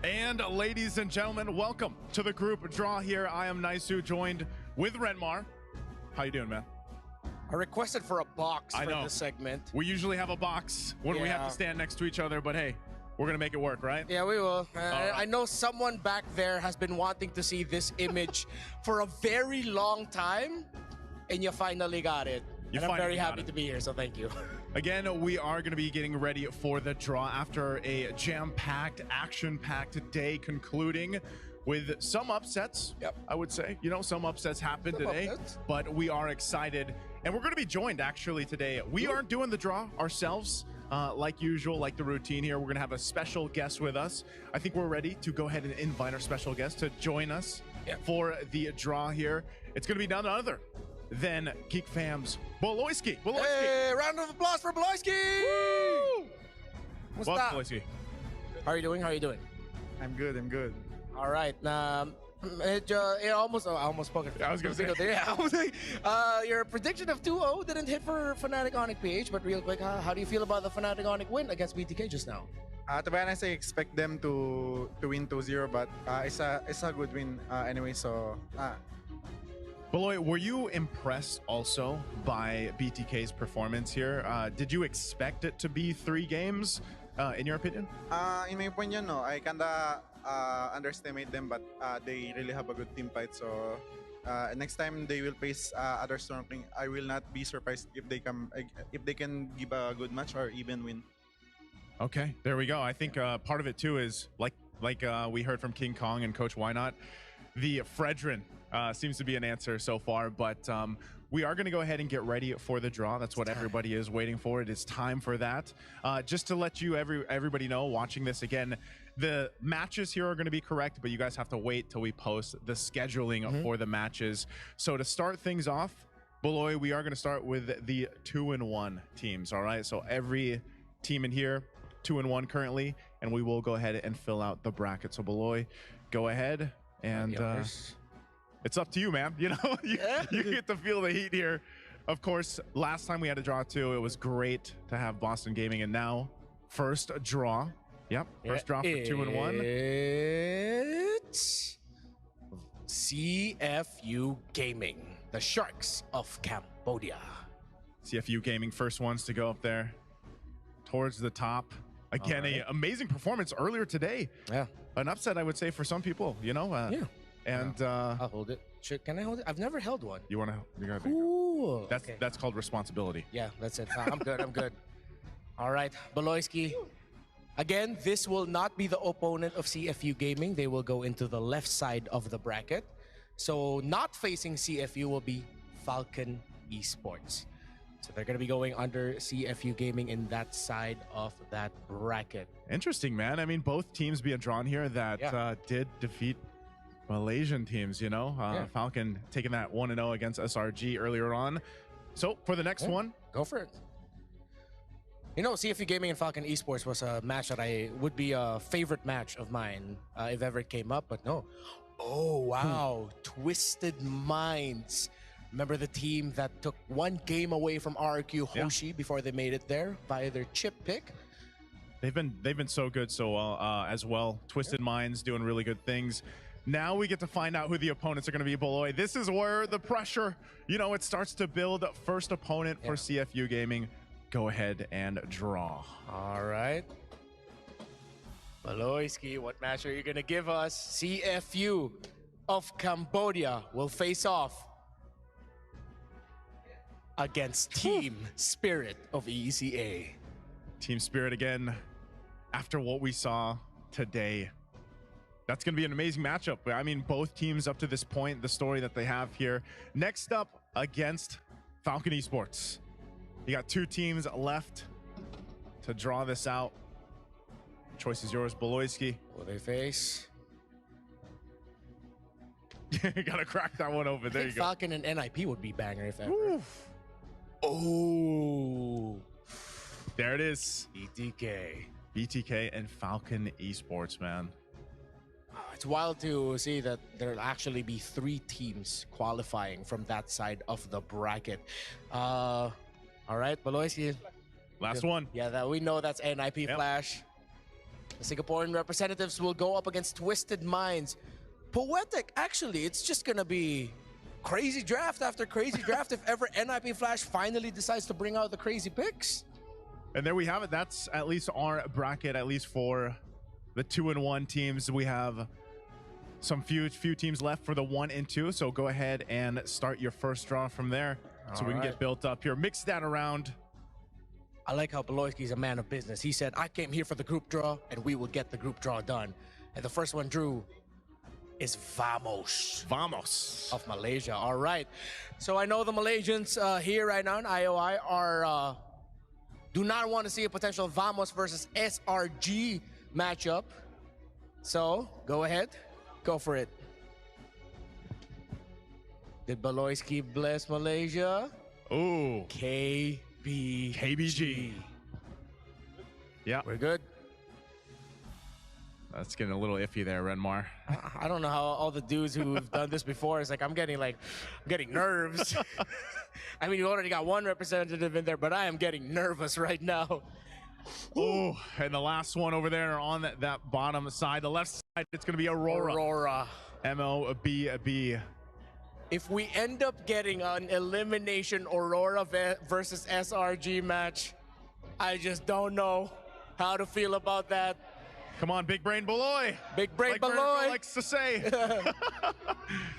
And ladies and gentlemen, welcome to the group draw here. I am Naisu, joined with Renmar. How you doing, man? I requested for a box for this segment. We usually have a box when we have to stand next to each other, but hey, we're gonna make it work, right? Yeah, we will. right. I know someone back there has been wanting to see this image for a very long time, and you finally got it. You and I'm very finally got happy it. to be here, so thank you. Again, we are going to be getting ready for the draw after a jam-packed, action-packed day concluding with some upsets, I would say. You know, some upsets happened today, but we are excited. And we're going to be joined, actually, today. We aren't doing the draw ourselves, like usual, like the routine here. We're going to have a special guest with us. I think we're ready to go ahead and invite our special guest to join us for the draw here. It's going to be none other than Geek Fam's Boloyski. Hey, round of applause for Boloyski! What's Welcome, up? Boloyski. How are you doing? How are you doing? I'm good. All right. I almost spoke it. I was gonna say. Yeah, I was like, your prediction of 2-0 didn't hit for Fnatic Onic PH, but real quick, how do you feel about the Fnatic Onic win against BTK just now? To be honest, I expect them to win 2-0, but it's a good win anyway. So. Beloy, were you impressed also by BTK's performance here? Did you expect it to be 3 games, in your opinion? In my opinion, no. I kinda underestimate them, but they really have a good team fight. So next time they will face other Stormking, I will not be surprised if they can give a good match or even win. Okay, there we go. I think part of it too is like we heard from King Kong and Coach Why Not, the Fredrin seems to be an answer so far, but we are going to go ahead and get ready for the draw. That's what everybody is waiting for. It is time for that. Just to let you everybody know watching this again, the matches here are going to be correct, but you guys have to wait till we post the scheduling for the matches. So to start things off, Beloy, we are going to start with the 2-1 teams. All right, so every team in here 2-1 currently, and we will go ahead and fill out the bracket. So Beloy, go ahead and it's up to you, man. You know, you get to feel the heat here. Of course, last time we had a draw too. It was great to have Boston Gaming, and now first draw. Yep, first draw for 2-1. It's CFU Gaming, the Sharks of Cambodia. CFU Gaming, first ones to go up there towards the top. Again, an amazing performance earlier today. Yeah. An upset, I would say, for some people, you know? Yeah. And I'll hold it. Can I hold it? I've never held one. You want to? You got Ooh. That's called responsibility. Yeah, that's it. I'm good. I'm good. All right, Baloyski. Again, this will not be the opponent of CFU Gaming. They will go into the left side of the bracket. So not facing CFU will be Falcon Esports. So they're going to be going under CFU Gaming in that side of that bracket. Interesting, man. I mean, both teams being drawn here that did defeat Malaysian teams, you know? Falcon taking that 1-0 against SRG earlier on. So for the next one. Go for it. You know, CFU Gaming and Falcon Esports was a match that would be a favorite match of mine if ever it came up, but no. Oh, wow. Twisted Minds. Remember the team that took one game away from RRQ Hoshi before they made it there via their chip pick? They've been so good so well as well. Twisted Minds doing really good things. Now we get to find out who the opponents are going to be, Boloy. This is where the pressure, you know, it starts to build. First opponent for CFU Gaming. Go ahead and draw. All right. Baloyski, what match are you going to give us? CFU of Cambodia will face off against Team Spirit of ECA. Team Spirit again, after what we saw today. That's going to be an amazing matchup. I mean, both teams up to this point, the story that they have here. Next up against Falcon Esports. You got two teams left to draw this out. Choice is yours, Baloyski. Will they face? Gotta crack that one open. There you go. Falcon and NIP would be banger if ever. Oof. Oh. There it is. BTK. BTK and Falcon Esports, man. It's wild to see that there'll actually be 3 teams qualifying from that side of the bracket. All right, Baloyski. Last one. Yeah, that we know that's NIP Flash. The Singaporean representatives will go up against Twisted Minds. Poetic, actually, it's just gonna be crazy draft after crazy draft if ever NIP Flash finally decides to bring out the crazy picks. And there we have it. That's at least our bracket, at least for the 2-1 teams. We have some few teams left for the 1 and 2. So go ahead and start your first draw from there. So we can get built up here. Mix that around. I like how Baloyski's a man of business. He said, I came here for the group draw, and we will get the group draw done. And the first one drew is Vamos. Vamos. Of Malaysia. All right. So I know the Malaysians here right now in IOI are do not want to see a potential Vamos versus SRG matchup. So go ahead. Go for it. Did Baloyski bless Malaysia? Ooh. KBG. Yeah. We're good. That's getting a little iffy there, Renmar. I don't know how all the dudes who've done this before is like, I'm getting nerves. I mean, you already got one representative in there, but I am getting nervous right now. Oh, and the last one over there on that bottom side, the left side, it's going to be Aurora. Aurora. MOBB. If we end up getting an elimination Aurora versus SRG match, I just don't know how to feel about that. Come on, Big Brain Baloy. Big Brain like Baloy likes to say.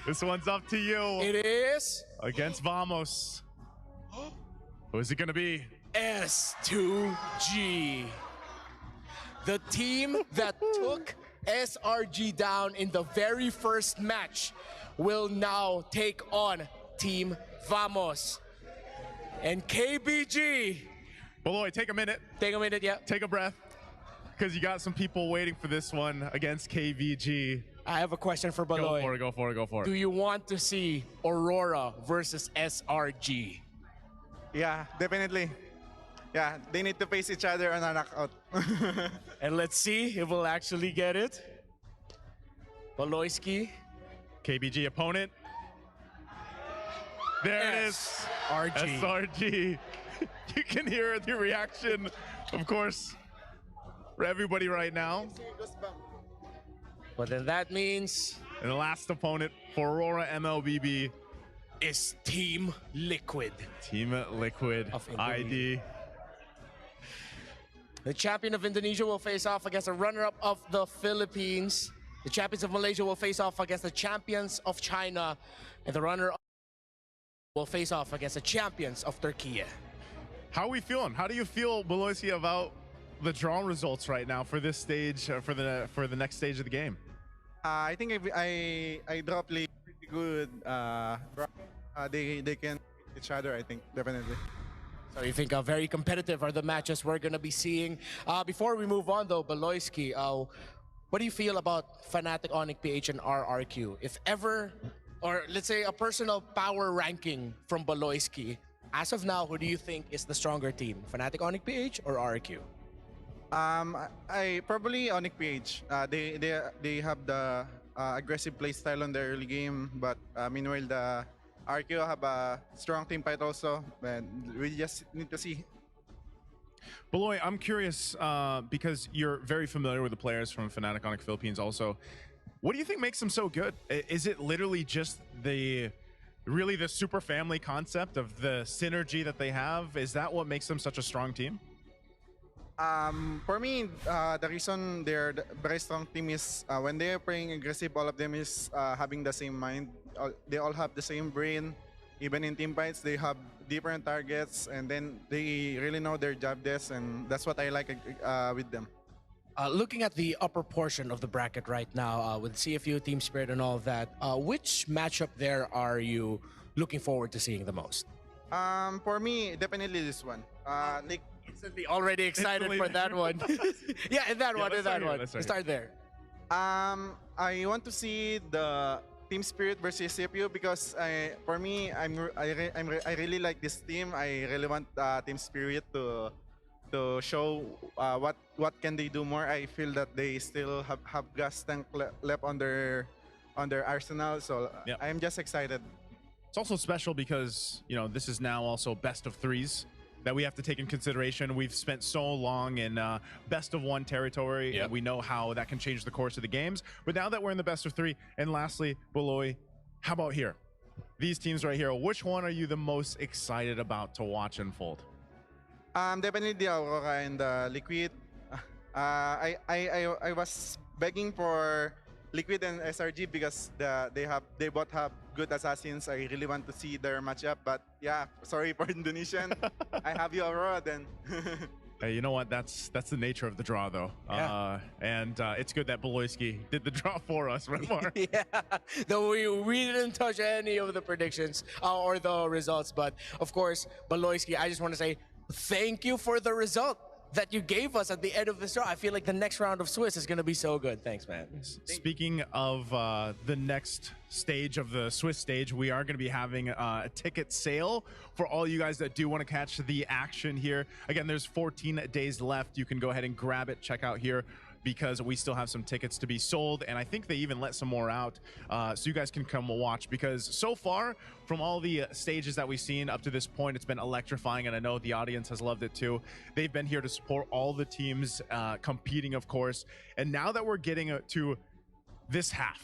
This one's up to you. It is. Against Vamos. Who is it going to be? S2G. The team that took SRG down in the very first match will now take on Team Vamos. And KBG. Baloy, take a minute. Take a minute, yeah. Take a breath. Because you got some people waiting for this one against KVG. I have a question for Baloy. Go for it. Do you want to see Aurora versus SRG? Yeah, definitely. Yeah, they need to face each other on a knockout. And let's see if we'll actually get it. Baloyski. KBG opponent. There it is. SRG. You can hear the reaction, of course, for everybody right now. But then that means... And the last opponent for Aurora MLBB is Team Liquid. Team Liquid of ID. The champion of Indonesia will face off against the runner-up of the Philippines. The champions of Malaysia will face off against the champions of China. And the runner-up will face off against the champions of Turkey. How are we feeling? How do you feel, Beloisi, about the draw results right now for this stage, for the next stage of the game? I think I draw play pretty good. They can beat each other, I think, definitely. So you think very competitive are the matches we're going to be seeing. Before we move on, though, Beloisi, what do you feel about Fnatic Onic PH and RRQ? If ever, or let's say a personal power ranking from Beloisi, as of now, who do you think is the stronger team? Fnatic Onic PH or RRQ? I probably Onic PH. They have the aggressive play style on the early game, but meanwhile the RQ have a strong team fight also, and we just need to see. Beloy, I'm curious because you're very familiar with the players from Fnatic Onic Philippines also. What do you think makes them so good? Is it literally just really the super family concept of the synergy that they have? Is that what makes them such a strong team? For me, the reason they're a very strong team is when they're playing aggressive, all of them is having the same mind. They all have the same brain. Even in team fights, they have different targets, and then they really know their job desk, and that's what I like with them. Looking at the upper portion of the bracket right now, with CFU, Team Spirit, and all of that, which matchup there are you looking forward to seeing the most? For me, definitely this one. Like instantly already excited for that one. Yeah, in that one. Let's start there. I want to see the Team Spirit versus CFU because for me, I really like this team. I really want Team Spirit to show what can they do more. I feel that they still have gas tank left on their arsenal. So yep. I'm just excited. It's also special because this is now also best of threes that we have to take in consideration. We've spent so long in best of one territory. Yep. And we know how that can change the course of the games. But now that we're in the best of three, and lastly, Beloy, how about here? These teams right here, which one are you the most excited about to watch unfold? Definitely the Aurora and the Liquid. I was begging for Liquid and SRG because they both have good assassins. I really want to see their matchup, but yeah, sorry for Indonesian. I have you Aurora then. Hey, you know what? That's the nature of the draw, though. Yeah. And it's good that Beloyski did the draw for us, Remar. Yeah, though we didn't touch any of the predictions or the results, but of course, Beloyski, I just want to say thank you for the result that you gave us at the end of this draw. I feel like the next round of Swiss is going to be so good. Thanks, man. Speaking of the next stage of the Swiss stage, we are going to be having a ticket sale for all you guys that do want to catch the action here. Again, there's 14 days left. You can go ahead and grab it. Check out here, because we still have some tickets to be sold, and I think they even let some more out, so you guys can come watch, because so far from all the stages that we've seen up to this point, it's been electrifying, and I know the audience has loved it too. They've been here to support all the teams competing, of course, and now that we're getting to this half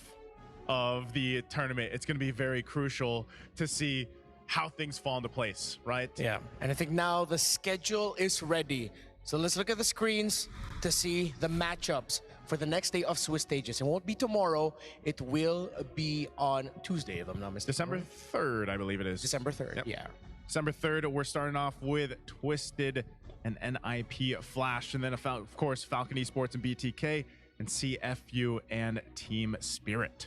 of the tournament, it's going to be very crucial to see how things fall into place, right? Yeah, and I think now the schedule is ready. So let's look at the screens to see the matchups for the next day of Swiss stages. It won't be tomorrow. It will be on Tuesday, if I'm not mistaken. December 3rd, I believe it is. December 3rd, Yep. yeah. December 3rd, we're starting off with Twisted and NIP Flash, and then of course Falcon Esports and BTK, and CFU and Team Spirit.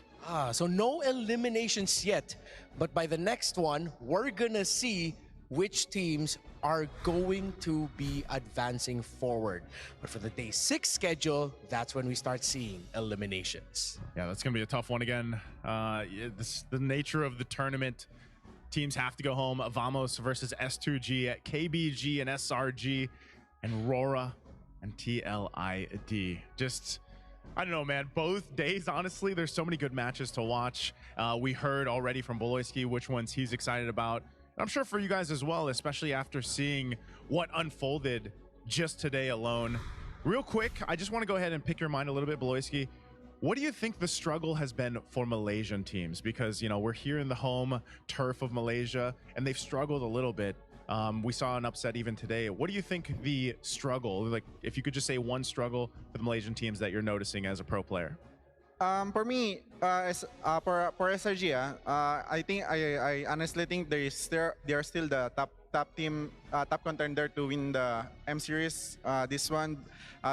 So no eliminations yet, but by the next one, we're gonna see which teams are going to be advancing forward. But for the day 6 schedule, that's when we start seeing eliminations. Yeah, that's gonna be a tough one again. The nature of the tournament, teams have to go home. Vamos versus S2G at KBG and SRG, and Aurora and TLID. Just, I don't know, man. Both days, honestly, there's so many good matches to watch. We heard already from Beloyski which ones he's excited about. I'm sure for you guys as well, especially after seeing what unfolded just today alone. Real quick, I just want to go ahead and pick your mind a little bit, Beloyski. What do you think the struggle has been for Malaysian teams? Because, we're here in the home turf of Malaysia, and they've struggled a little bit. We saw an upset even today. What do you think the struggle, like if you could just say one struggle for the Malaysian teams that you're noticing as a pro player? For me, for SRG, I think I honestly think they are still the top team, top contender to win the M series. This one,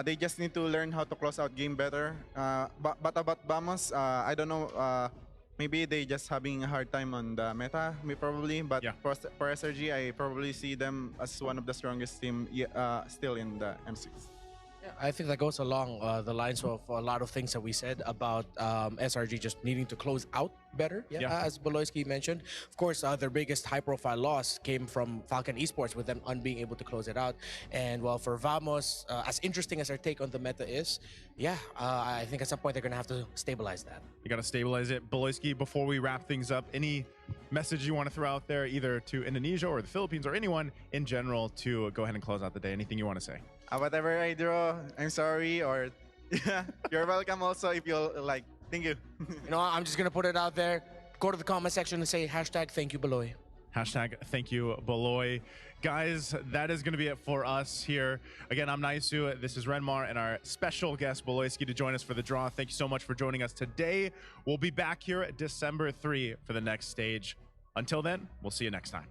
they just need to learn how to close out game better. But about Vamos, I don't know. Maybe they just having a hard time on the meta, probably. But for SRG, I probably see them as one of the strongest team still in the M6. Yeah, I think that goes along the lines of a lot of things that we said about SRG just needing to close out better, as Boloyski mentioned. Of course, their biggest high-profile loss came from Falcon Esports with them unbeing able to close it out. And well, for Vamos, as interesting as our take on the meta is, I think at some point they're going to have to stabilize that. You got to stabilize it. Boloyski, before we wrap things up, any message you want to throw out there, either to Indonesia or the Philippines or anyone in general, to go ahead and close out the day? Anything you want to say? Whatever I draw, I'm sorry, or you're welcome also if you like. Thank you. You know, I'm just going to put it out there. Go to the comment section and say #thank you Baloy. #thank you Baloy. Guys, that is going to be it for us here. Again, I'm Naisu. This is Renmar and our special guest Boloyski to join us for the draw. Thank you so much for joining us today. We'll be back here December 3 for the next stage. Until then, we'll see you next time.